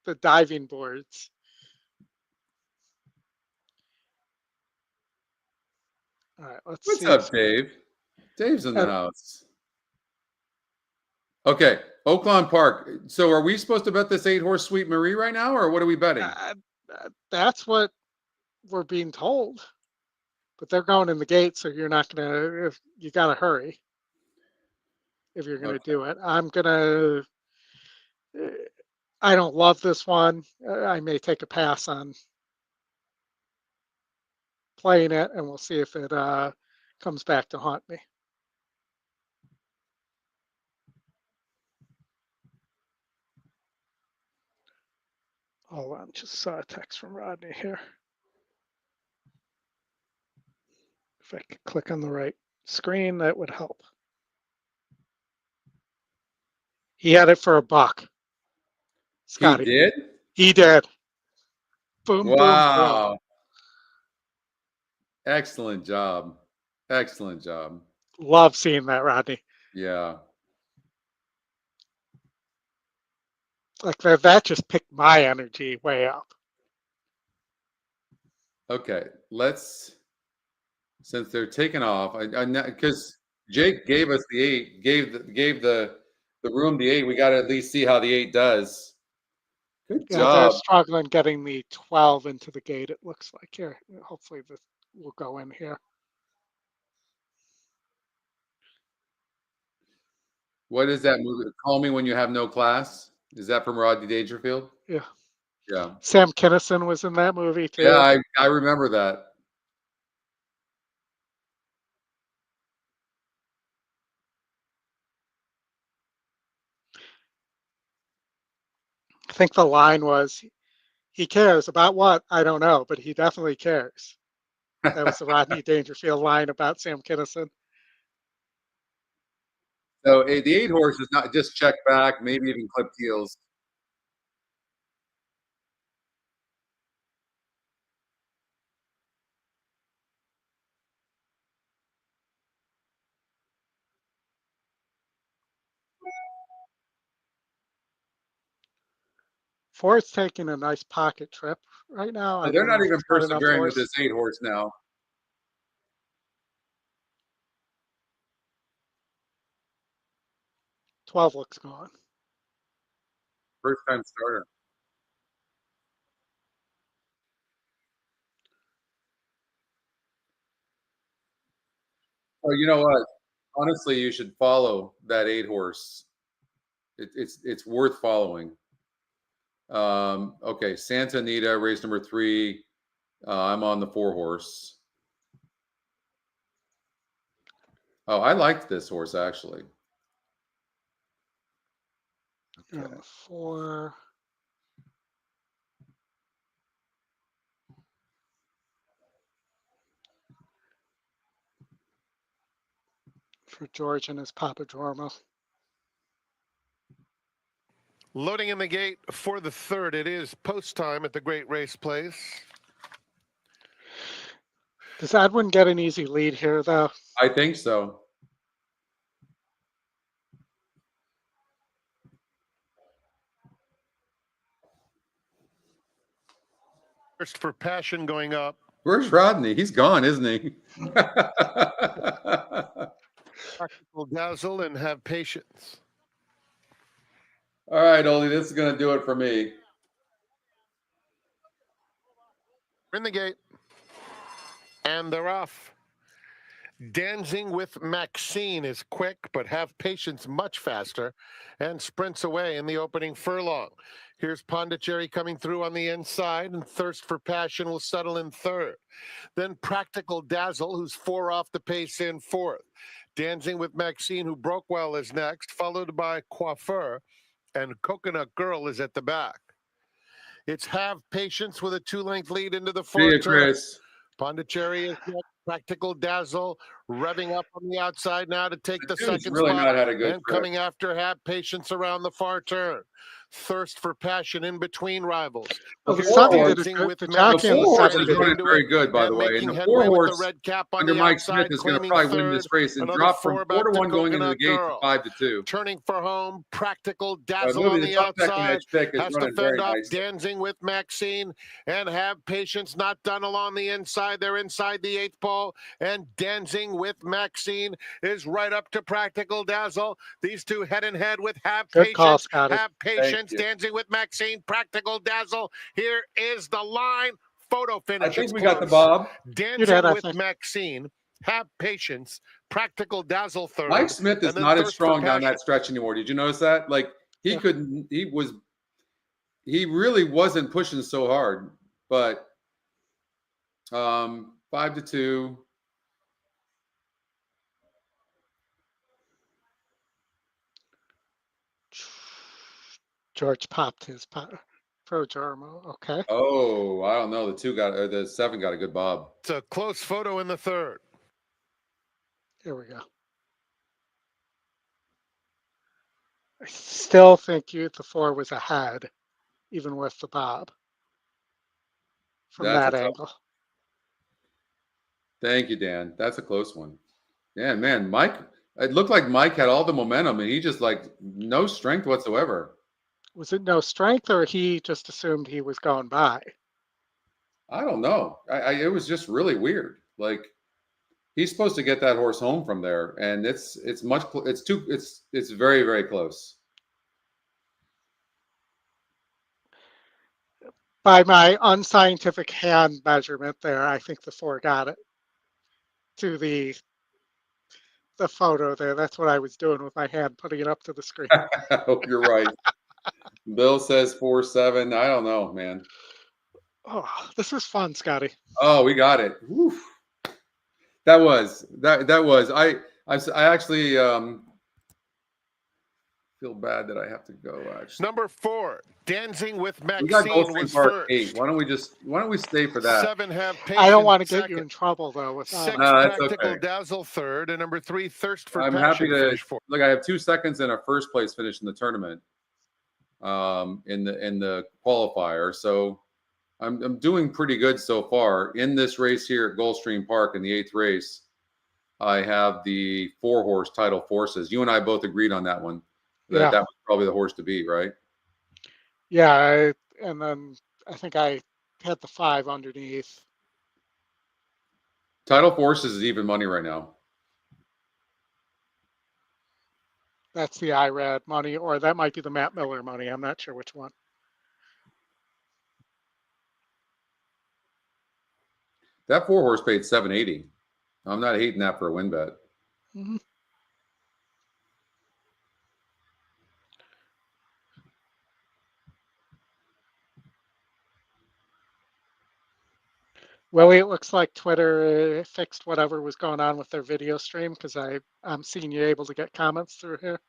the diving boards. All right, let's What's see. up, Dave? Dave's in the house. Okay, Oaklawn Park. So, are we supposed to bet this 8-horse Sweet Marie right now, or what are we betting? That's what we're being told, but they're going in the gate, so you're not gonna. If you gotta hurry, if you're gonna do it, I'm gonna. I don't love this one. I may take a pass on playing it, and we'll see if it comes back to haunt me. Hold on, just saw a text from Rodney here. If I could click on the right screen, that would help. He had it for $1. Scotty. He did? He did. Boom, boom, boom. Wow. Excellent job. Excellent job. Love seeing that, Rodney. Yeah. Like that just picked my energy way up. Okay, since they're taking off, because Jake gave us the 8, gave the room the 8. We got to at least see how the 8 does. Good Yeah, they're job. struggling getting the 12 into the gate, it looks like. Here, hopefully this will go in here. What is that movie? Call Me When You Have No Class. Is that from Rodney Dangerfield? Yeah. Yeah. Sam Kinison was in that movie too. Yeah, I remember that. think the line was, he cares about what? I don't know, but he definitely cares. That was the Rodney Dangerfield line about Sam Kinison. So the 8 horse is not just check back, maybe even clip heels. Four's taking a nice pocket trip right now. I They're don't know not if even he's got enough persevering with horse. this 8 horse now. $12 looks gone. First time starter. Oh, you know what? Honestly, you should follow that 8 horse. It's worth following. Okay, Santa Anita, race number 3. I'm on the 4 horse. Oh, I liked this horse actually. Okay. On the 4. For George and his Papa Jorma. Loading in the gate for the third. It is post time at the Great Race Place. Does Edwin get an easy lead here, though? I think so. First for Passion going up. Where's Rodney? He's gone, isn't he? Practical Dazzle and Have Patience. All right, Oldie, this is going to do it for me. In the gate. And they're off. Dancing with Maxine is quick, but Have Patience much faster and sprints away in the opening furlong. Here's Pondicherry coming through on the inside, and Thirst for Passion will settle in third. Then Practical Dazzle, who's 4 off the pace, in fourth. Dancing with Maxine, who broke well, is next, followed by Coiffeur, and Coconut Girl is at the back. It's Have Patience with a 2-length lead into the See you, fourth turn. Chris. Pondicherry is next. Practical Dazzle revving up on the outside now to take the Dude's second really spot, not had a good and trip. coming after Have Patience around the far turn. Thirst for Passion in between rivals. Well, the Here's Sunday did Dancing the with jockey The on the 4 horse Sunday is did running it. very good, by the way. making And the headway 4 with the horse red cap on under the Mike Smith outside, is going to claiming probably win this third. race and Another drop 4 from back 4 to to 1 going into the Coconut gate Girl. to 5 to 2. Turning for home, Practical Dazzle Movie, on the the top outside. Equinedge pick is Has to running fend very off nice. Dancing with Maxine, and Have Patience not done along the inside. They're inside the 8th pole, and Dancing with Maxine is right up to Practical Dazzle. These two head in head with Have Good call, Patience. Scotty. Have Patience, you. Dancing with Maxine, Practical Dazzle. Here is the line. Photo finish. I think It's we got the close. Bob. Dancing I with think. Maxine, Have Patience, Practical Dazzle third. Mike Smith is and then not as Thirst for strong down Passion. that stretch anymore. Did you notice that? Like he Yeah. couldn't. He really wasn't pushing so hard. But 5 to 2. George popped his Pro Jorma. Okay. Oh, I don't know. The 7 got a good Bob. It's a close photo in the third. Here we go. I still think the 4 was ahead, even with the Bob. From That's that a tough- angle. Thank you, Dan. That's a close one. Yeah, man. Mike, it looked like Mike had all the momentum, and he just like no strength whatsoever. Was it no strength, or he just assumed he was going by? I don't know. It was just really weird. Like he's supposed to get that horse home from there, and it's very, very close. By my unscientific hand measurement there, I think the 4 got it to the photo there. That's what I was doing with my hand, putting it up to the screen. I hope you're right. Bill says 4-7. I don't know, man. Oh, this is fun, Scotty. Oh, we got it. Woo. That was. I actually feel bad that I have to go. Actually, Number 4, Dancing with we got Maxine Gulfstream was Park first. 8. Why don't we stay for that? 7, Have I don't Patience want to get you second. in trouble though with 6, No, that's Tactical okay. Dazzle third, and number 3, Thirst for I'm Passion happy to finished fourth. look. I have 2 seconds and a first place finish in the tournament, in the qualifier. So I'm doing pretty good so far in this race here at Gulfstream Park in the 8th race. I have the 4-horse Title Forces. You and I both agreed on that one. Yeah. That was probably the horse to beat, right? Yeah, and then I think I had the 5 underneath. Title Forces is even money right now. That's the IRAD money, or that might be the Matt Miller money. I'm not sure which one. That 4-horse paid $780. I'm not hating that for a win bet. Mm-hmm. Willie, it looks like Twitter fixed whatever was going on with their video stream because I'm seeing you able to get comments through here.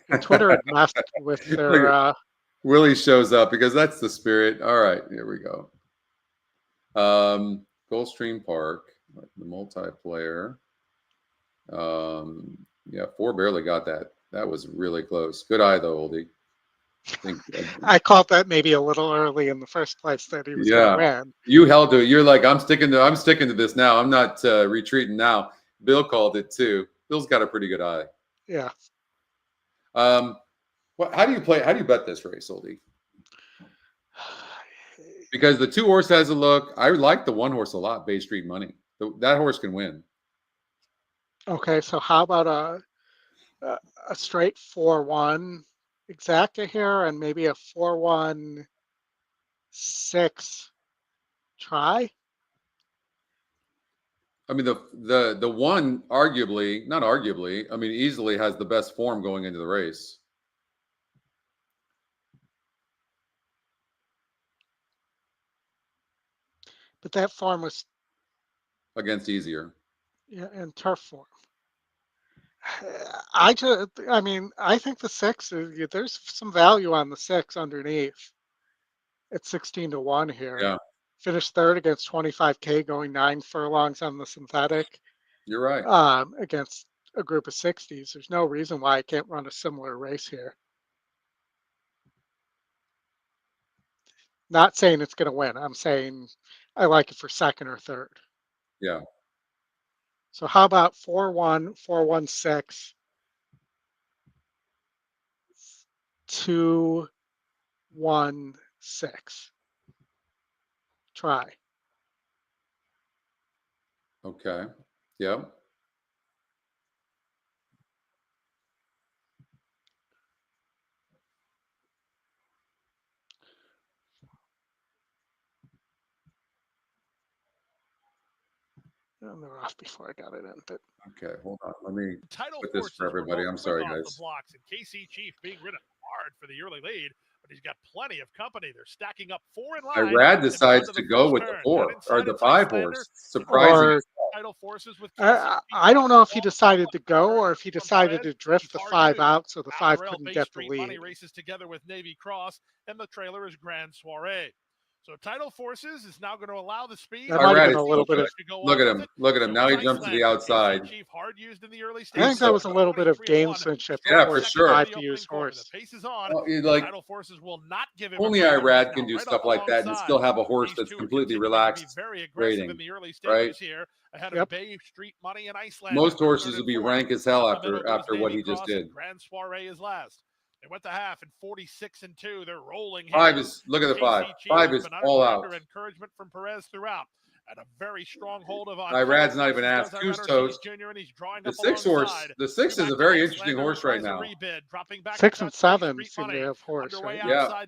And Twitter had messed with their. Willie shows up because that's the spirit. All right, here we go. Gulfstream Park, the multiplayer. Yeah, 4 barely got that. That was really close. Good eye though, Oldie. I called that maybe a little early in the first place that he was going to win. You held to it. You're like, I'm sticking to this now. I'm not retreating now. Bill called it too. Bill's got a pretty good eye. Yeah. How do you bet this race, Oldie? Because the 2-horse has a look. I like the 1-horse a lot, Bay Street Money. That horse can win. Okay, so how about a straight 4-1 exacta here and maybe a 4-1-6 try? I mean, the one arguably, not arguably, I mean, easily has the best form going into the race. But that form was against easier. Yeah, in turf form. I think the 6 there's some value on the 6 underneath. It's 16-1 here. Yeah. Finished 3rd against 25K, going 9 furlongs on the synthetic. You're right. Against a group of 60s. There's no reason why I can't run a similar race here. Not saying it's going to win. I'm saying I like it for 2nd or 3rd. Yeah. So how about 4-1, 4-1-6, 2-1-6? Try. Okay. Yeah. And they're off before I got it in. But okay, hold on. Let me Title put this for everybody. I'm sorry, guys. The blocks and KC Chief being ridden hard for the early lead, but he's got plenty of company. They're stacking up 4 in line. Irad decides to go with the 4 or the 5-horse. Surprising. Title Forces with I don't know if he decided to go or if he decided to drift the 5 out so the 5 couldn't get the lead. Money races together with Navy Cross, and the trailer is Grand Soiree. So Title Forces is now going to allow the speed. That might have been a little bit of. Look at him. Look at him. Now he jumps to the outside. Hard used in the early I think that was a little bit of gamesmanship. Yeah, for sure. 5-to-use horse. The pace is on. Like, Title Forces will not give him only Irad can do stuff like that and still have a horse that's completely relaxed. Very aggressive in the early stages right? Here ahead of Bay Street Money and Iceland. Most horses would be rank as hell after what he just did. Grand Soiree is last. They went to half in 46-2. They're rolling here. 5 is, look at the 5. 5 is all out. Encouragement from Perez throughout. And a very strong hold of on. Irad's not even asked. Who's toast? The 6 horse. The 6 is a very interesting horse right now. 6 and 7 seem to have horse. Right? Yeah.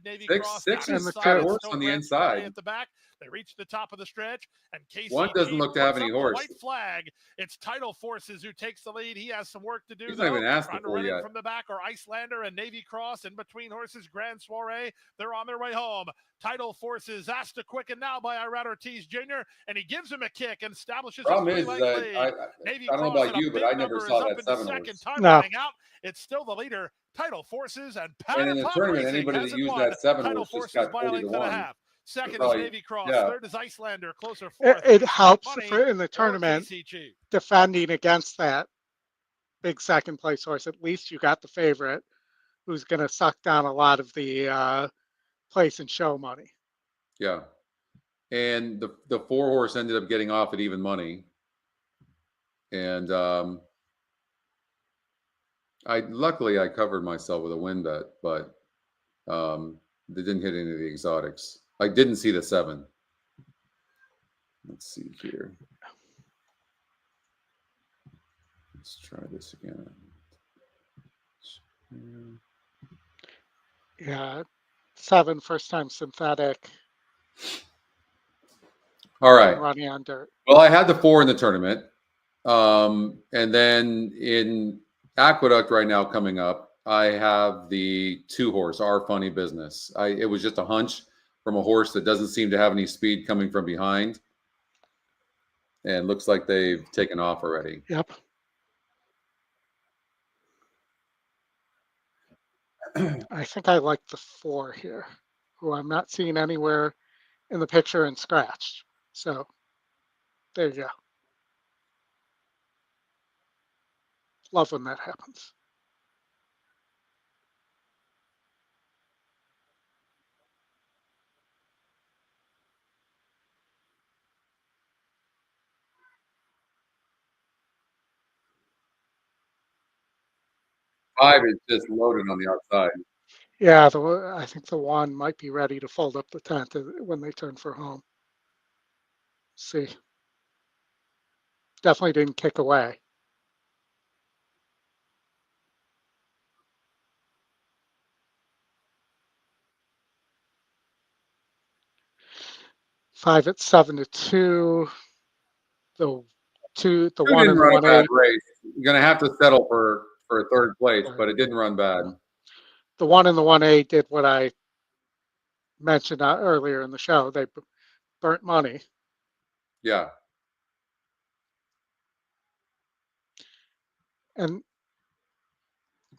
6 is a good horse on the inside. At the back. They reach the top of the stretch, and KC 1 doesn't look to have any horse. White flag. It's Title Forces who takes the lead. He has some work to do. He's not even asked before yet. From the back are Icelander and Navy Cross in between horses. Grand Soiree. They're on their way home. Title Forces asked to quicken now by Irad Ortiz Jr., and he gives him a kick and establishes a Problem is three-length that lead. Navy I don't know Cross about at a you, but big I never number saw is up that in the 7 second horse. time No. running out. It's still the leader, Title Forces, and And in Powder the Pop tournament, Racing anybody that hasn't used won. that 7 Title horse just Forces got by a 40 to length and a 1. half. Second Probably, is Navy Cross. yeah. Third is Icelander. Closer fourth. It is helps Money for in the or tournament TCG. defending against that big second place horse. At least you got the favorite who's going to suck down a lot of the place and show money. Yeah. And the 4 horse ended up getting off at even money. And luckily I covered myself with a win bet, but they didn't hit any of the exotics. I didn't see the 7. Let's see here. Let's try this again. Yeah, 7 first time synthetic. All right. Running on dirt. Well, I had the 4 in the tournament. And then in Aqueduct right now coming up, I have the 2 horse, Our Funny Business. It was just a hunch from a horse that doesn't seem to have any speed coming from behind. And looks like they've taken off already. Yep. I think I like the 4 here, who I'm not seeing anywhere in the picture and scratched. So there you go. Love when that happens. Five is just loaded on the outside. Yeah, I think the 1 might be ready to fold up the tent when they turn for home. See. Definitely didn't kick away. Five at 7-2. The 1 Didn't and the run a 1A. bad race. You're gonna have to settle for a 3rd place, but it didn't run bad. The 1 and the 1A did what I mentioned earlier in the show. They burnt money. Yeah. And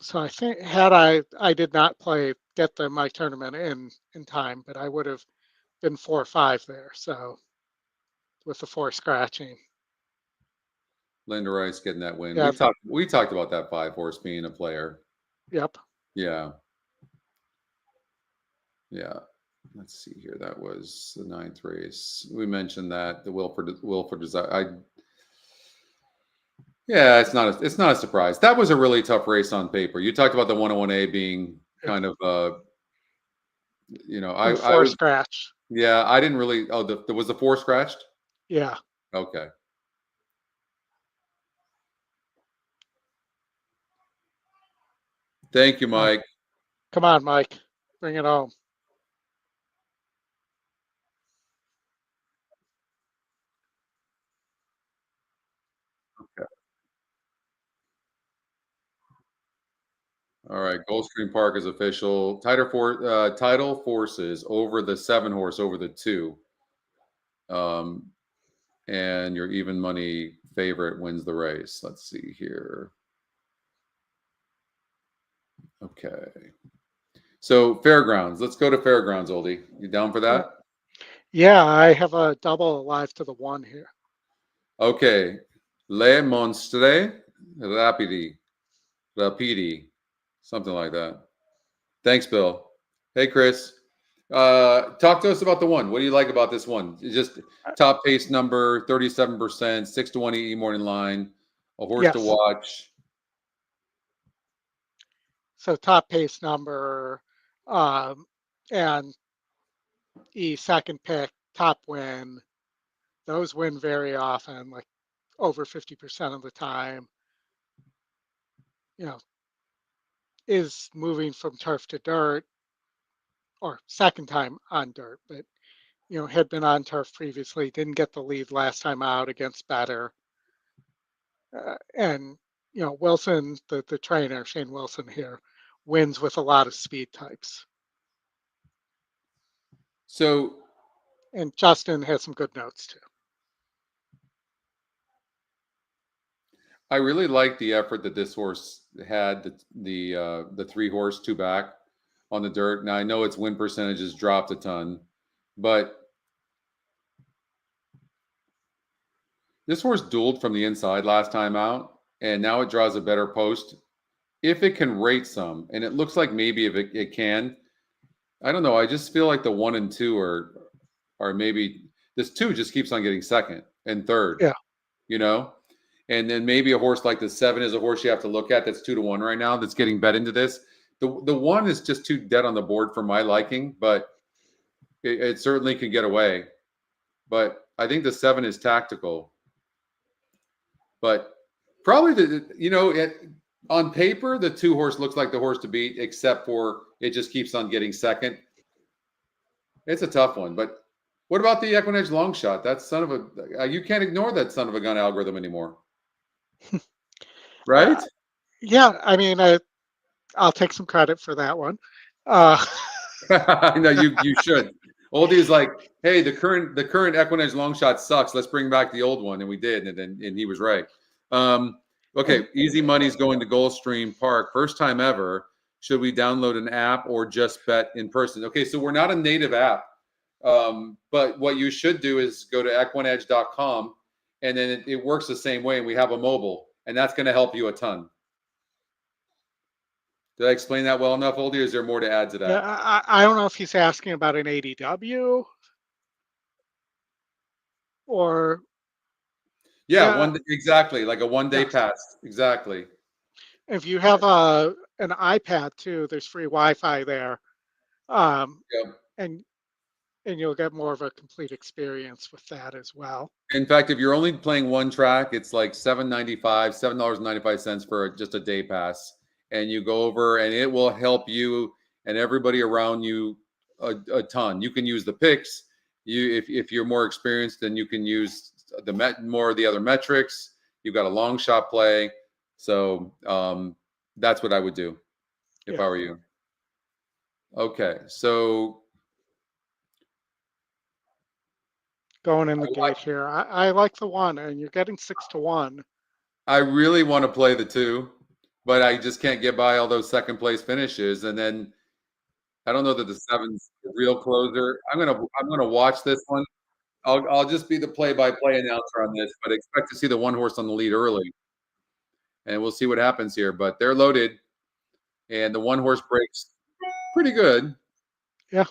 so I think had I did not get my tournament in time, but I would have been 4-5 there. So with the 4 scratching. Linda Rice getting that win. Yeah. We talked about that 5 horse being a player. Yep. Yeah. Yeah. Let's see here. That was the 9th race. We mentioned that the Wilford Desire. Yeah, it's not a surprise. That was a really tough race on paper. You talked about the 101A being kind of I 4 was scratch. Yeah, I didn't really. Oh, there was the 4 scratched. Yeah. Okay. Thank you, Mike. Come on, Mike. Bring it home. Okay. All right. Gulfstream Park is official. Title Forces over the 7 horse over the 2. And your even money favorite wins the race. Let's see here. Okay. So Fairgrounds. Let's go to Fairgrounds, Oldie. You down for that? Yeah, I have a double alive to the 1 here. Okay. Le Monstre Rapidi. Something like that. Thanks, Bill. Hey, Chris. Talk to us about the 1. What do you like about this one? It's just top pace number, 37%, 6-1 EE morning line, a horse to watch. So top pace number, and second pick, top win. Those win very often, like over 50% of the time. Is moving from turf to dirt, or second time on dirt, but had been on turf previously, didn't get the lead last time out against better. And Wilson, the trainer, Shane Wilson here, wins with a lot of speed types. So And Justin has some good notes too. I really like the effort that this horse had, the 3-horse 2 back on the dirt. Now I know its win percentage has dropped a ton, but this horse dueled from the inside last time out, and now it draws a better post. If it can rate some, and it looks like maybe if it can, I don't know. I just feel like the 1 and 2 are maybe this 2 just keeps on getting second and third. Yeah. You know, and then maybe a horse like the 7 is a horse you have to look at that's 2-1 right now that's getting bet into this. The 1 is just too dead on the board for my liking, but it certainly can get away. But I think the 7 is tactical. But probably on paper, the 2-horse looks like the horse to beat, except for it just keeps on getting second. It's a tough one. But what about the EquinEdge long shot? That son of a you can't ignore that son of a gun algorithm anymore. Right? Yeah, I mean, I'll take some credit for that one. No, you should. Oldie is like, hey, the current EquinEdge long shot sucks. Let's bring back the old one, and we did, and he was right. Okay, easy money's going to Gulfstream Park, first time ever. Should we download an app or just bet in person? Okay, so we're not a native app, but what you should do is go to EquinEdge.com, and then it works the same way. And we have a mobile, and that's going to help you a ton. Did I explain that well enough, Oldie? Or is there more to add to that? Yeah, I don't know if he's asking about an ADW or. Yeah, exactly, like a 1-day pass. Exactly. If you have an iPad too, there's free Wi-Fi there, and you'll get more of a complete experience with that as well. In fact, if you're only playing one track, it's like $7.95 for just a day pass, and you go over, and it will help you and everybody around you a ton. You can use the picks. If you're more experienced, then you can use more of the other metrics. You've got a long shot play, so that's what I would do if I were you. Okay, so. Going in the gate here. I like the 1, and you're getting 6-1. I really want to play the 2, but I just can't get by all those second place finishes. And then I don't know that the 7's the real closer. I'm gonna watch this one. I'll just be the play-by-play announcer on this, but expect to see the 1 horse on the lead early, and we'll see what happens here. But they're loaded, and the 1 horse breaks pretty good. Yeah.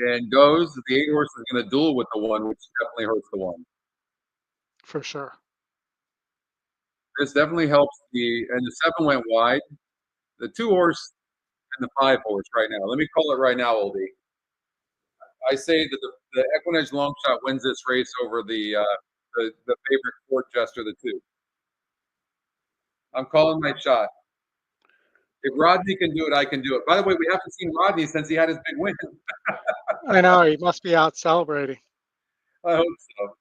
And goes. The 8 horse is going to duel with the 1, which definitely hurts the 1. For sure. This definitely helps and the 7 went wide. The 2 horse and the 5 horse right now. Let me call it right now, Oldie. I say that the EquinEdge long shot wins this race over the favorite court jester, the 2. I'm calling my shot. If Rodney can do it, I can do it. By the way, we haven't seen Rodney since he had his big win. I know, he must be out celebrating. I hope so.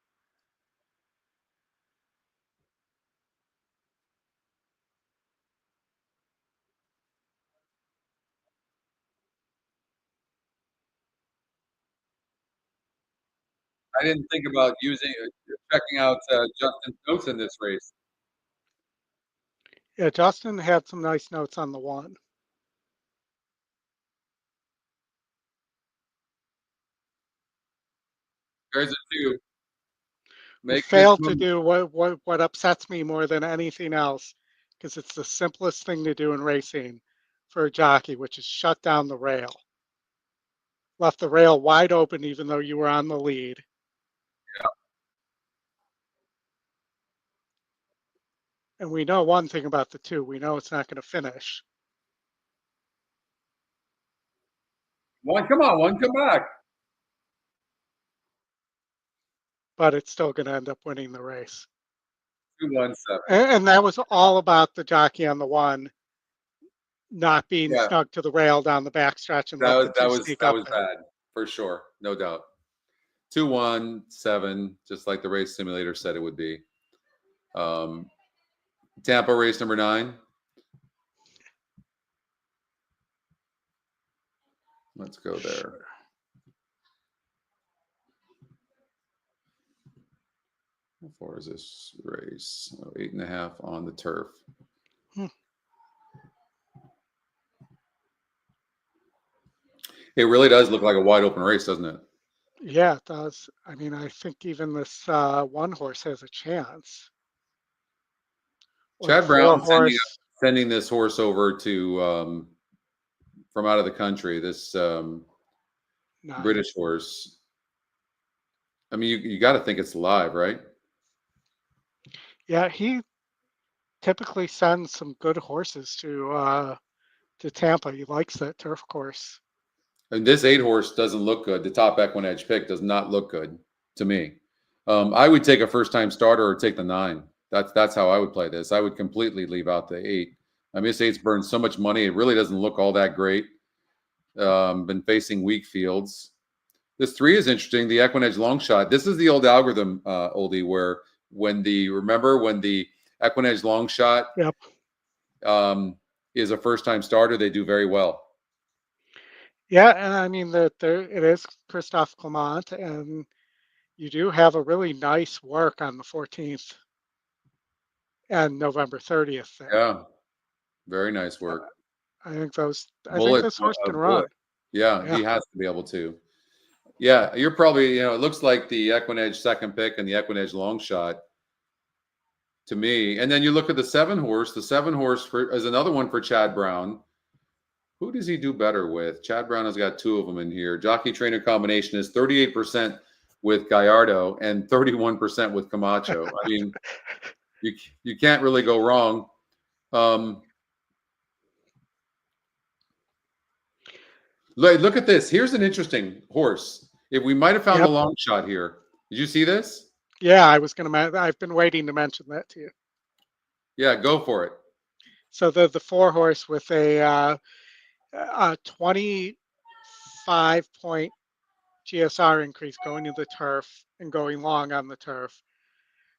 I didn't think about checking out Justin's notes in this race. Yeah, Justin had some nice notes on the 1. There's a 2. We failed to do what upsets me more than anything else, because it's the simplest thing to do in racing for a jockey, which is shut down the rail. Left the rail wide open even though you were on the lead. Yeah. And we know one thing about the 2. We know it's not going to finish. 1, come on, 1, come back. But it's still going to end up winning the race. 2-1-7. And that was all about the jockey on the 1 not being snug to the rail down the backstretch. And that was bad for sure, no doubt. 2-1-7, just like the race simulator said it would be. Tampa race number 9. Let's go there. Sure. How far is this race? 8.5 on the turf. It really does look like a wide open race, doesn't it? Yeah, it does. I mean, I think even this one horse has a chance. Or the Chad Brown horse. sending this horse over to from out of the country. This British horse. I mean, you got to think it's live, right? Yeah, he typically sends some good horses to Tampa. He likes that turf course. And this 8 horse doesn't look good. The top EquinEdge pick does not look good to me. I would take a first time starter or take the 9. That's how I would play this. I would completely leave out the 8. I mean, this 8's burned so much money. It really doesn't look all that great. Been facing weak fields. This 3 is interesting. The EquinEdge long shot. This is the old algorithm, Oldie, where when the EquinEdge long shot is a first time starter, they do very well. Yeah, and I mean that it is Christophe Clement, and you do have a really nice work on the 14th and November 30th there. Yeah, very nice work. I think this horse can run. Yeah, he has to be able to. Yeah, you're probably, it looks like the EquinEdge second pick and the EquinEdge long shot to me. And then you look at the 7 horse. The 7 horse is another one for Chad Brown. Who does he do better with? Chad Brown has got 2 of them in here. Jockey trainer combination is 38% with Gallardo and 31% with Camacho. I mean, you can't really go wrong. Look at this. Here's an interesting horse. If we might have found the long shot here. Did you see this? Yeah, I've been waiting to mention that to you. Yeah, go for it. So the 4 horse with a 25-point GSR increase going to the turf and going long on the turf.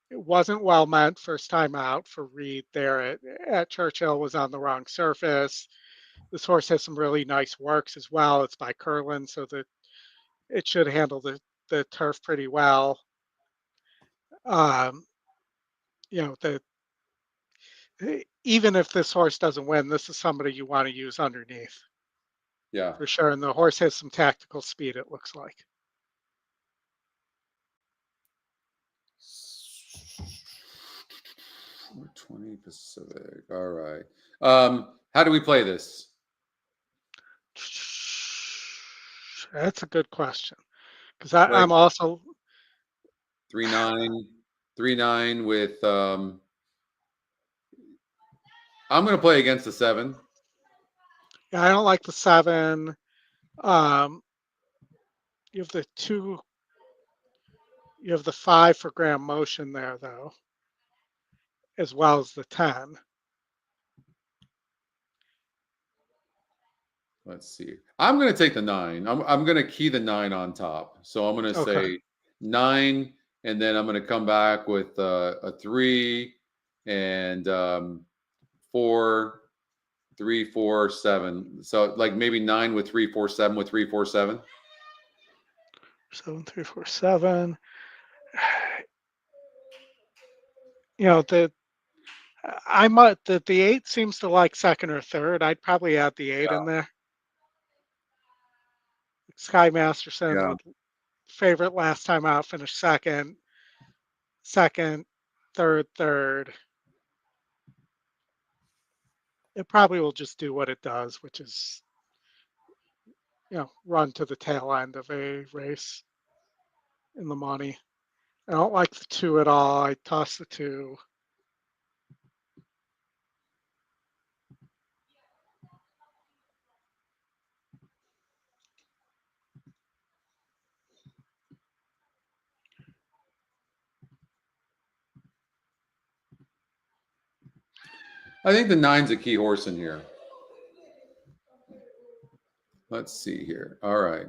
It wasn't well meant first time out for Reed there at Churchill, was on the wrong surface. This horse has some really nice works as well. It's by Curlin, so that it should handle the turf pretty well. Even if this horse doesn't win, this is somebody you want to use underneath. Yeah, for sure. And the horse has some tactical speed, it looks like. 420 Pacific. All right. How do we play this? That's a good question. Because I'm also 3-9 with I'm going to play against the 7. Yeah, I don't like the 7. You have the 2. You have the 5 for Graham Motion there, though, as well as the 10. Let's see. I'm going to take the 9. I'm going to key the 9 on top. So I'm going to say 9, and then I'm going to come back with a 3 and 4, 3, 4, 7. So like maybe 9 with 3, 4, 7 with 3, 4, 7. 7, 3, 4, 7. The 8 seems to like second or third. I'd probably add the 8 in there. Sky Masterson, favorite last time out, finished second, third. It probably will just do what it does, which is, run to the tail end of a race in the money. I don't like the 2 at all. I toss the 2. I think the 9's a key horse in here. Let's see here. All right.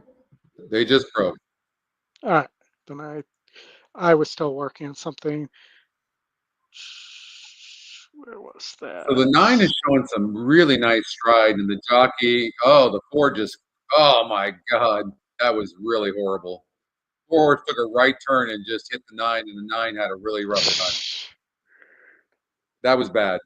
They just broke. All right. Then I was still working on something. Where was that? So the 9 is showing some really nice stride, and the jockey, the 4 just Oh my God, that was really horrible. Forward took a right turn and just hit the 9, and the 9 had a really rough time. That was bad.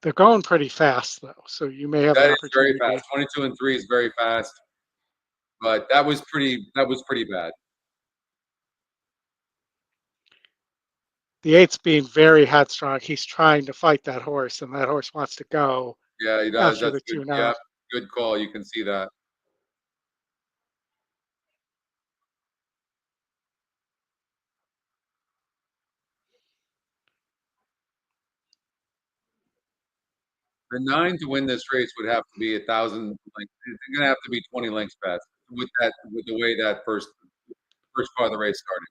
They're going pretty fast though, so you may have an That is very opportunity. fast. 22 and 3 is very fast, but that was pretty bad. The 8's being very headstrong. He's trying to fight that horse, and that horse wants to go Yeah, he does. after That's the good. 2 now. Yeah, good call. You can see that. The 9 to win this race would have to be 1,000 lengths. It's gonna have to be 20 lengths fast with the way that first part of the race started.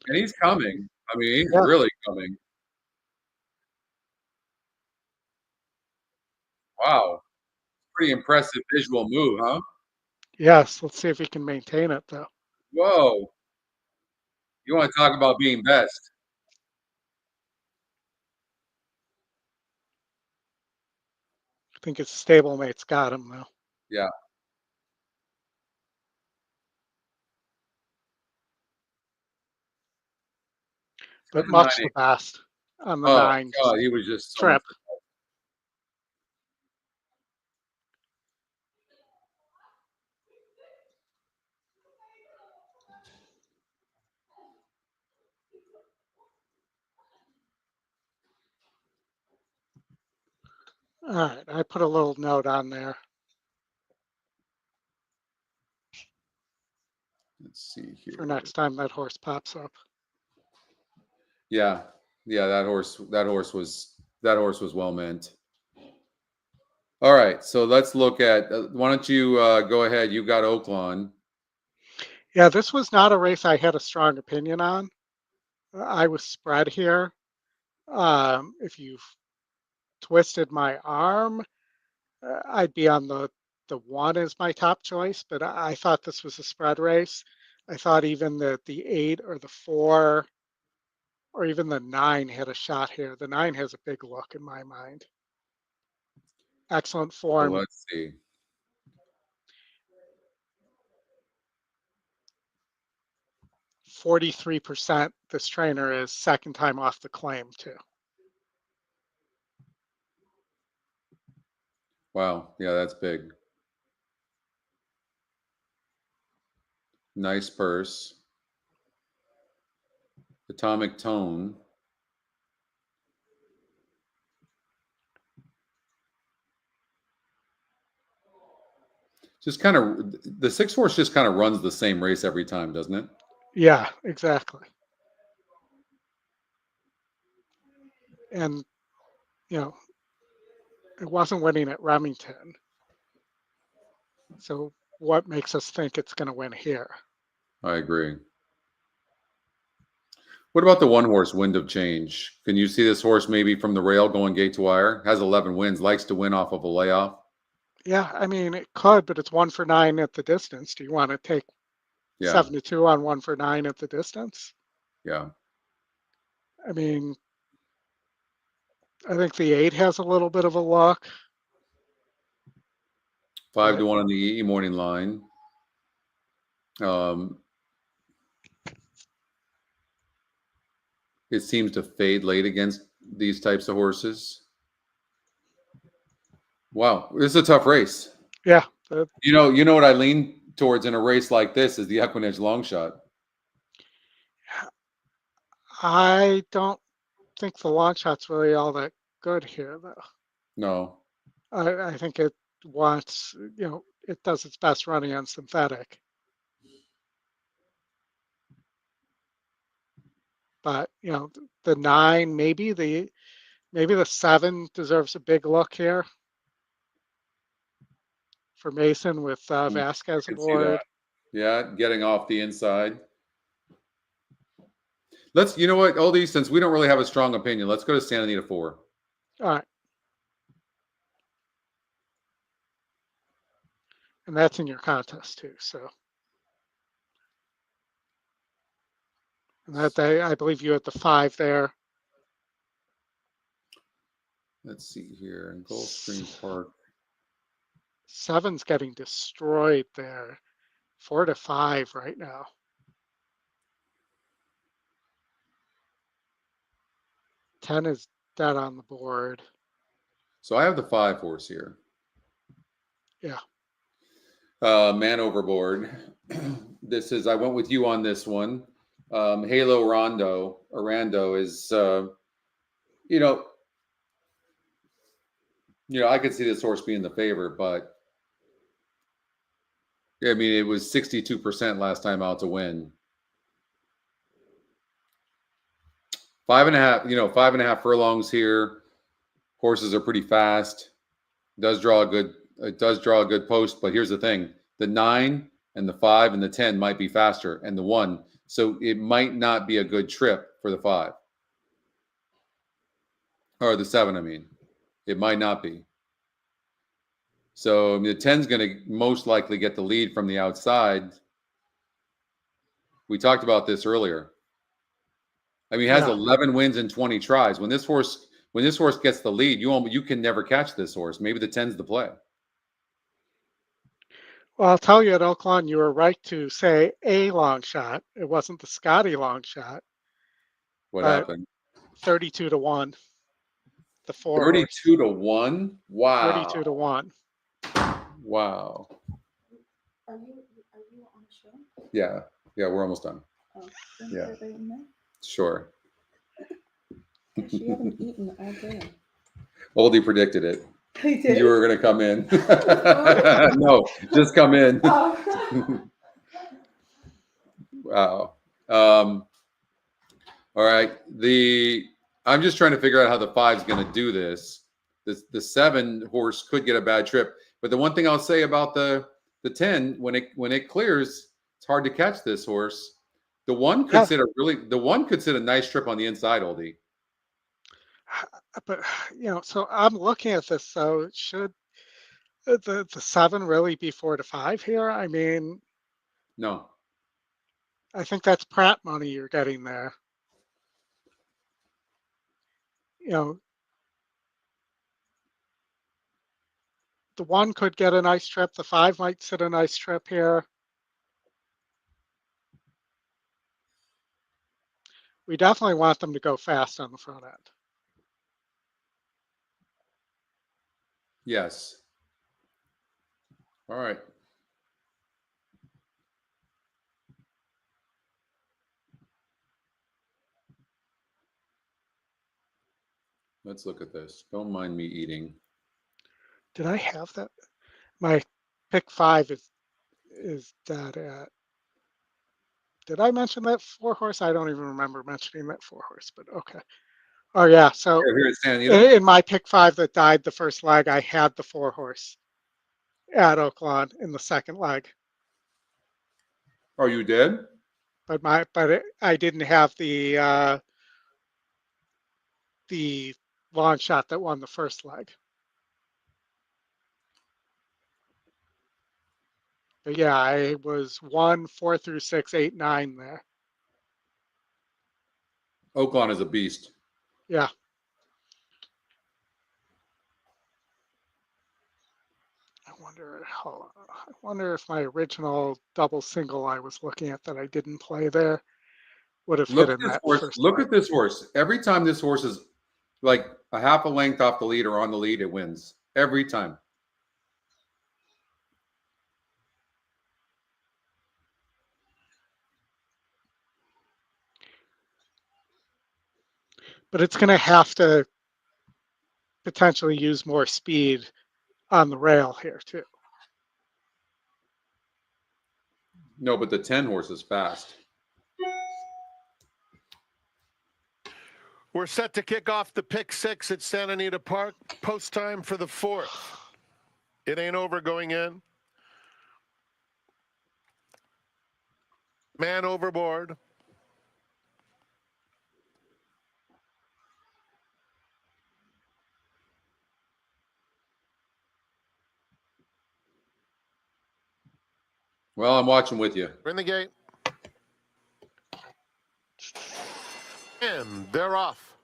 And he's coming. I mean, he's Yeah. really coming. Wow. Pretty impressive visual move, huh? Yes. Let's see if he can maintain it though. Whoa. You want to talk about being best. I think his stablemate's got him though, Yeah. but The much 90. the best on the Oh 9 God, he was just so much. trip. All right, I put a little note on there. Let's see here. For next time that horse pops up. Yeah. Yeah, that horse was well meant. All right, so let's look at why don't you go ahead? You got Oaklawn. Yeah, this was not a race I had a strong opinion on. I was spread here. If you've twisted my arm, I'd be on the 1 as my top choice, but I thought this was a spread race. I thought even that the 8 or the 4 or even the 9 had a shot here. The 9 has a big look in my mind. Excellent So form. let's see. 43% this trainer is second time off the claim too. Wow. Yeah, that's big. Nice purse. Atomic tone. Just kind of the 6 horse just kind of runs the same race every time, doesn't it? Yeah, exactly. And you know, it wasn't winning at Remington. So what makes us think it's going to win here? I agree. What about the 1 horse, Wind of Change? Can you see this horse maybe from the rail going gate to wire? Has 11 wins, likes to win off of a layoff. Yeah, I mean it could, but it's 1 for 9 at the distance. Do you want to take Yeah. 7-2 on 1 for 9 at the distance? Yeah. I mean, I think the 8 has a little bit of a look. 5 to 1 on the E morning line. It seems to fade late against these types of horses. Wow, this is a tough race. Yeah. You know what I lean towards in a race like this is the EquinEdge long shot. I don't think the long shot's really all that good here, though. No. I think it wants, it does its best running on synthetic. But, the 9, maybe the 7 deserves a big look here for Mason with Vasquez I can see that. aboard. Yeah, getting off the inside. You know what, Oldie, since we don't really have a strong opinion, let's go to Santa Anita 4. All right. And that's in your contest too. So, and that I believe you had the 5 there. Let's see here in Gulfstream Park. 7's getting destroyed there. 4 to 5 right now. Ten is dead on the board. So I have the 5 horse here. Yeah. Man Overboard. I went with you on this one. Halo Arando is, I could see this horse being the favorite, but I mean, it was 62% last time out to win. 5.5, 5.5 furlongs here. Horses are pretty fast. It does draw a good post, but here's the thing. The 9 and the 5 and the 10 might be faster, and the 1. So it might not be a good trip for the 5. Or the 7, I mean. It might not be. So the 10's going to most likely get the lead from the outside. We talked about this earlier. I mean, he has 11 wins and 20 tries. When this horse gets the lead, you can never catch this horse. Maybe the 10's the play. Well, I'll tell you at Oaklawn, you were right to say a long shot. It wasn't the Scotty long shot. What happened? 32 to 1. The 4 32 to 1? Wow. 32 to 1. Wow. Are you on the show? Yeah, we're almost done. Oh, Yeah. right in there? Sure. She haven't eaten all day. Oldie predicted it. I did. You were going to come in. No, just come in. Oh. Wow. All right. I'm just trying to figure out how the 5's going to do this. The 7 horse could get a bad trip, but the one thing I'll say about the 10, when it clears, it's hard to catch this horse. The 1 could sit a nice trip on the inside, Oldie. But so I'm looking at this. So should the 7 really be 4 to 5 here? I mean, No. I think that's Pratt money you're getting there. The 1 could get a nice trip. The 5 might sit a nice trip here. We definitely want them to go fast on the front end. Yes. All right. Let's look at this. Don't mind me eating. Did I have that? My pick 5 is that at. Did I mention that 4 horse? I don't even remember mentioning that 4 horse, but okay. Oh yeah, so in my pick 5 that died the first leg, I had the 4 horse at Oaklawn in the second leg. Oh, you did? But I didn't have the long shot that won the first leg. But yeah, I was 1, 4 through 6, 8, 9 there. Oaklawn is a beast. Yeah. I wonder if my original double single I was looking at that I didn't play there would have hit in that first. Look at this horse. Every time this horse is like a half a length off the lead or on the lead, it wins. Every time. But it's going to have to potentially use more speed on the rail here too. No, but the 10 horse is fast. We're set to kick off the pick 6 at Santa Anita Park. Post time for the 4th. It ain't over going in. Man Overboard. Well, I'm watching with you. We're in the gate. And they're off.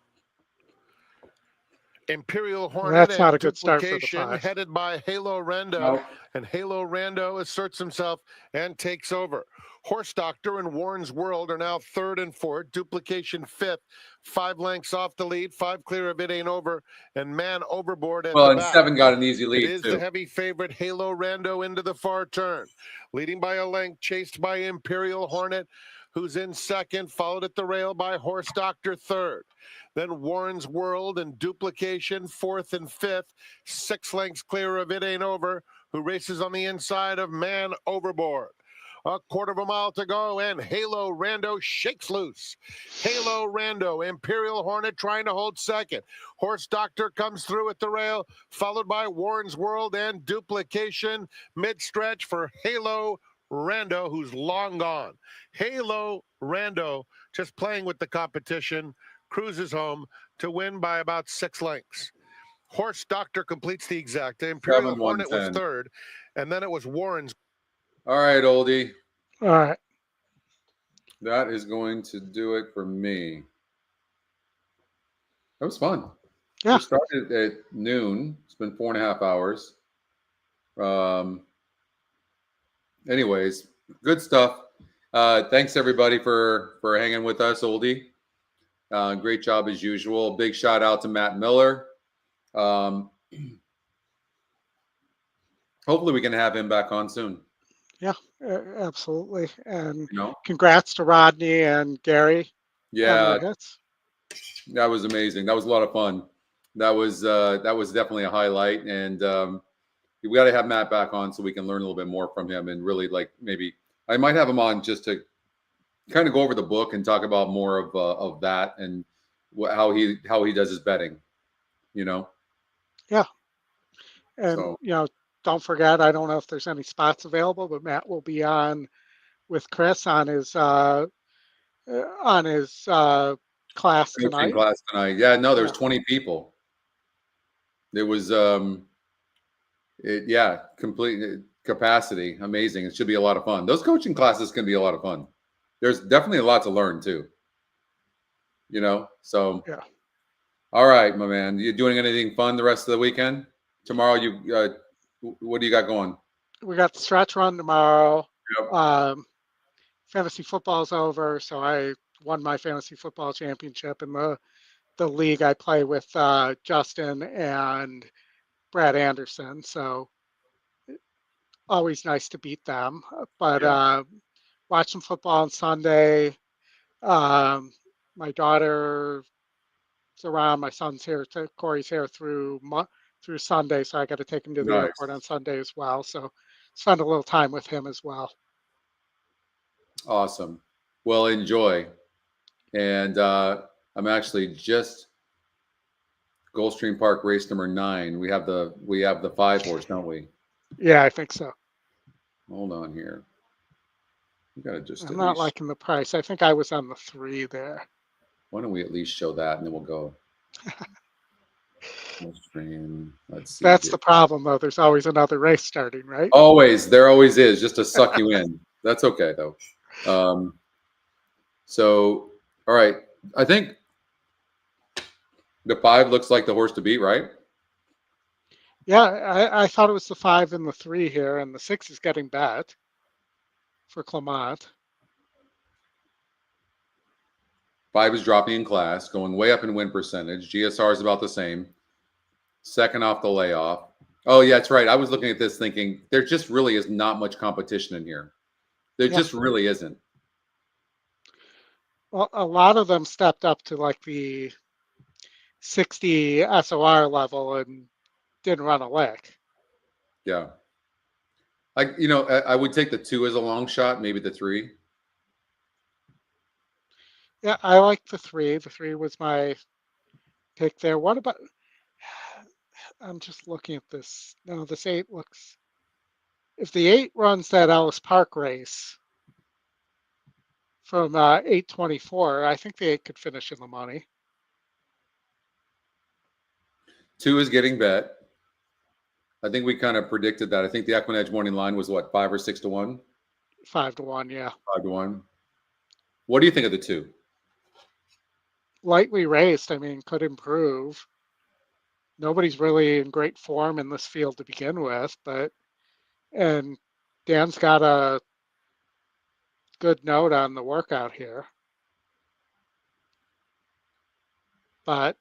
Imperial Hornet That's not and a good start for the Duplication 5. headed by Halo Rendo. No. And Halo Rando asserts himself and takes over. Horse Doctor and Warren's World are now 3rd and 4th. Duplication 5th. 5 lengths off the lead. 5 clear of It Ain't Over. And Man Overboard at Well, the and back. 7 got an easy It lead is too. the heavy favorite Halo Rando into the far turn. Leading by a length, chased by Imperial Hornet, who's in 2nd, followed at the rail by Horse Doctor 3rd. Then Warren's World and Duplication 4th and 5th. 6 lengths clear of It Ain't Over, who races on the inside of Man Overboard. A quarter of a mile to go, and Halo Rando shakes loose. Halo Rando, Imperial Hornet trying to hold 2nd. Horse Doctor comes through at the rail, followed by Warren's World and Duplication. Mid-stretch for Halo Rando, who's long gone. Halo Rando, just playing with the competition, cruises home to win by about 6 lengths. Horse Doctor completes the exact. Imperial 7, Hornet was 110. 3rd, and then it was Warren's. All right, oldie. All right. That is going to do it for me. That was fun. Yeah. We started at noon. It's been 4.5 hours. Anyways, good stuff. Thanks everybody for hanging with us, oldie. Great job as usual. Big shout out to Matt Miller. Hopefully we can have him back on soon. Yeah, absolutely. And You know? congrats to Rodney and Gary. on Yeah, their hits. that was amazing. That was a lot of fun. That was definitely a highlight. And we got to have Matt back on so we can learn a little bit more from him and really like maybe I might have him on just to kind of go over the book and talk about more of that and how he does his betting. You know. Yeah. And So. you know, don't forget, I don't know if there's any spots available, but Matt will be on with Chris on his class Coaching tonight. class tonight. Yeah, no, there's Yeah. 20 people. There was complete capacity. Amazing. It should be a lot of fun. Those coaching classes can be a lot of fun. There's definitely a lot to learn too. You know, so Yeah. All right, my man. You doing anything fun the rest of the weekend? Tomorrow what do you got going? We got the stretch run tomorrow. Yep. Fantasy football's over, so I won my fantasy football championship in the league I play with Justin and Brad Anderson. So always nice to beat them. But watch some football on Sunday. My daughter's around. My son's here. Corey's here through Sunday, so I got to take him to the airport on Sunday as well. So spend a little time with him as well. Awesome. Well, enjoy. And I'm actually just Gulfstream Park race number 9. We have the 5 horse, don't we? Yeah, I think so. Hold on here. We gotta just. I'm not liking the price. I think I was on the 3 there. Why don't we at least show that and then we'll go. Gulfstream. Let's see. That's here. the problem, though. There's always another race starting, right? Always. There always is, just to suck you in. That's okay though. So, all right. I think the 5 looks like the horse to beat, right? Yeah, I thought it was the 5 and the 3 here, and the 6 is getting bet for Clement. 5 is dropping in class, going way up in win percentage. GSR is about the same. 2nd off the layoff. Oh, yeah, that's right. I was looking at this thinking there just really is not much competition in here. There just really isn't. Well, a lot of them stepped up to like the 60 SOR level and didn't run a lick. Yeah. I would take the 2 as a long shot, maybe the 3. Yeah, I like the 3. The 3 was my pick there. What about, I'm just looking at this. No, this 8 looks, if the 8 runs that Ellis Park race from 824, I think the 8 could finish in the money. 2 is getting bet. I think we kind of predicted that. I think the EquinEdge morning line was what, 5 or 6 to 1? 5-1, yeah. 5-1. What do you think of the 2? Lightly raced, I mean, could improve. Nobody's really in great form in this field to begin with, and Dan's got a good note on the workout here. But,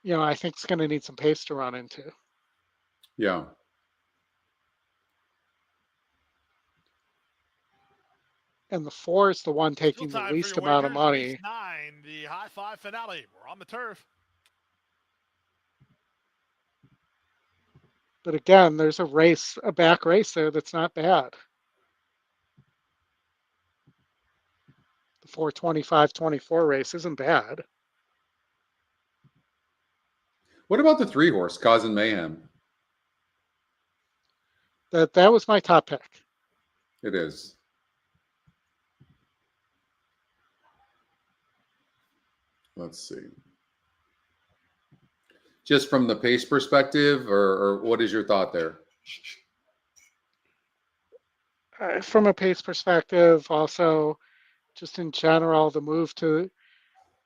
I think it's going to need some pace to run into. Yeah. And the 4 is the one taking the least amount of money. Race 9, the high 5 finale. We're on the turf. But again, there's a back race there that's not bad. The 4:25-24 race isn't bad. What about the 3 horse, Causing Mayhem? That was my top pick. It is. Let's see. Just from the pace perspective, or what is your thought there? From a pace perspective, also just in general, the move to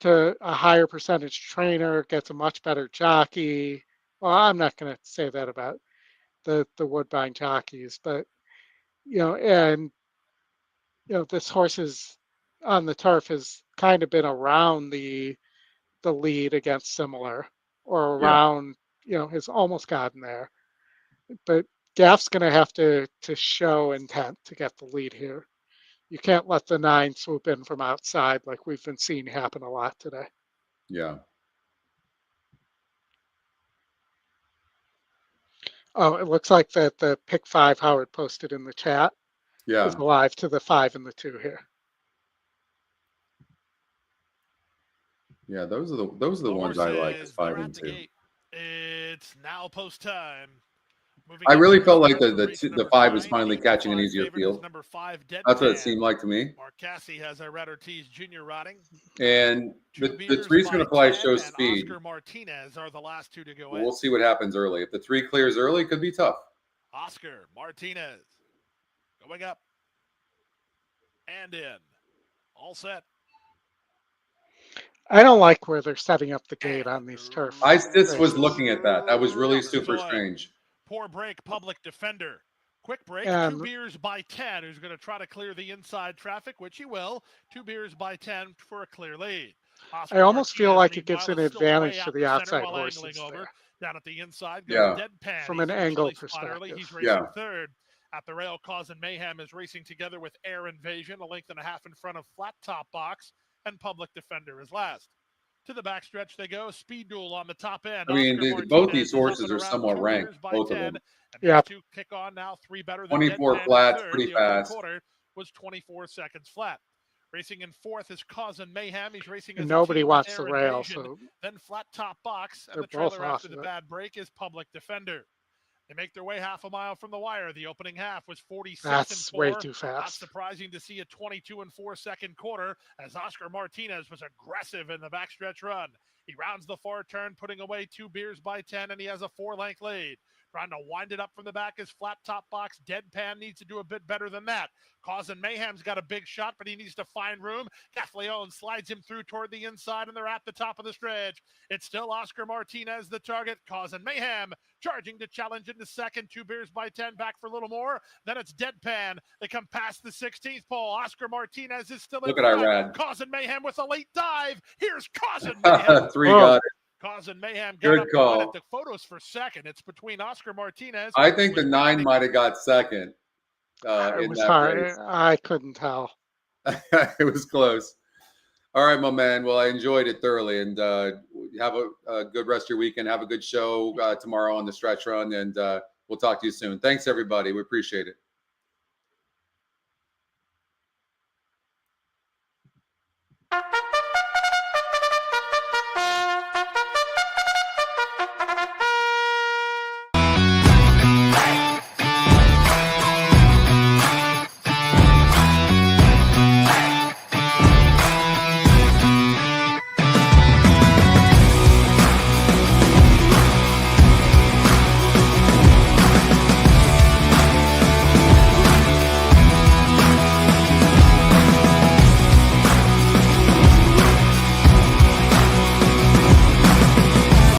a higher percentage trainer gets a much better jockey. Well, I'm not going to say that about the Woodbine jockeys, but this horse is on the turf has kind of been around the lead against similar, or around, has almost gotten there. But Gaff's going to have to show intent to get the lead here. You can't let the 9 swoop in from outside like we've been seeing happen a lot today. Yeah. Oh, it looks like that the pick 5 Howard posted in the chat is alive to the 5 and the 2 here. Yeah, those are the ones I like, 5 and 2. It's now post time. I really felt like the 5 was finally catching an easier field. That's what it seemed like to me. Marcassi has Irad Ortiz Jr. riding. And the 3's going to probably show speed. Oscar Martinez are the last 2 to go in. We'll see what happens early. If the 3 clears early, it could be tough. Oscar Martinez going up and in. All set. I don't like where they're setting up the gate on these turf. I just was looking at that. That was really super strange. Poor break, Public Defender. Quick break, 2 beers by 10, who's going to try to clear the inside traffic, which he will. 2 beers by 10 for a clear lead. I almost feel like it gives an advantage to the outside horses there. Down at the inside, goes Deadpan. From an angle perspective. He's racing third. At the rail, Causing Mayhem is racing together with Air Invasion, a length and a half in front of Flat Top Box, and Public Defender is last. To the backstretch they go. Speed Duel on the top end. I mean, both these horses are somewhat ranked, both of them. Yeah. 2 kick on now, 3 better than 24 flats, pretty fast. Quarter was 24 seconds flat. Racing in 4th is Causing Mayhem. He's racing as nobody wants the rail, so then Flat Top Box, and the trailer after the bad break is Public Defender. They make their way half a mile from the wire. The opening half was 46 That's and 4. Way too fast. Not surprising to see a 22 and 4 second quarter as Oscar Martinez was aggressive in the backstretch run. He rounds the far turn, putting away 2 beers by 10, and he has a 4-length lead. Trying to wind it up from the back is Flat Top Box. Deadpan needs to do a bit better than that. Causing Mayhem's got a big shot, but he needs to find room. Gaffleone slides him through toward the inside, and they're at the top of the stretch. It's still Oscar Martinez, the target. Causing Mayhem charging to challenge into second. 2 beers by 10, back for a little more. Then it's Deadpan. They come past the 16th pole. Oscar Martinez is still in front. Irad. Causing Mayhem with a late dive. Here's Causing Mayhem. 3 got it. Causing Mayhem. Good call. The photos for second. It's between Oscar Martinez. I think the 9 might have got second. It was hard. Race. I couldn't tell. It was close. All right, my man. Well, I enjoyed it thoroughly, and have a good rest of your weekend. Have a good show tomorrow on the stretch run, and we'll talk to you soon. Thanks, everybody. We appreciate it.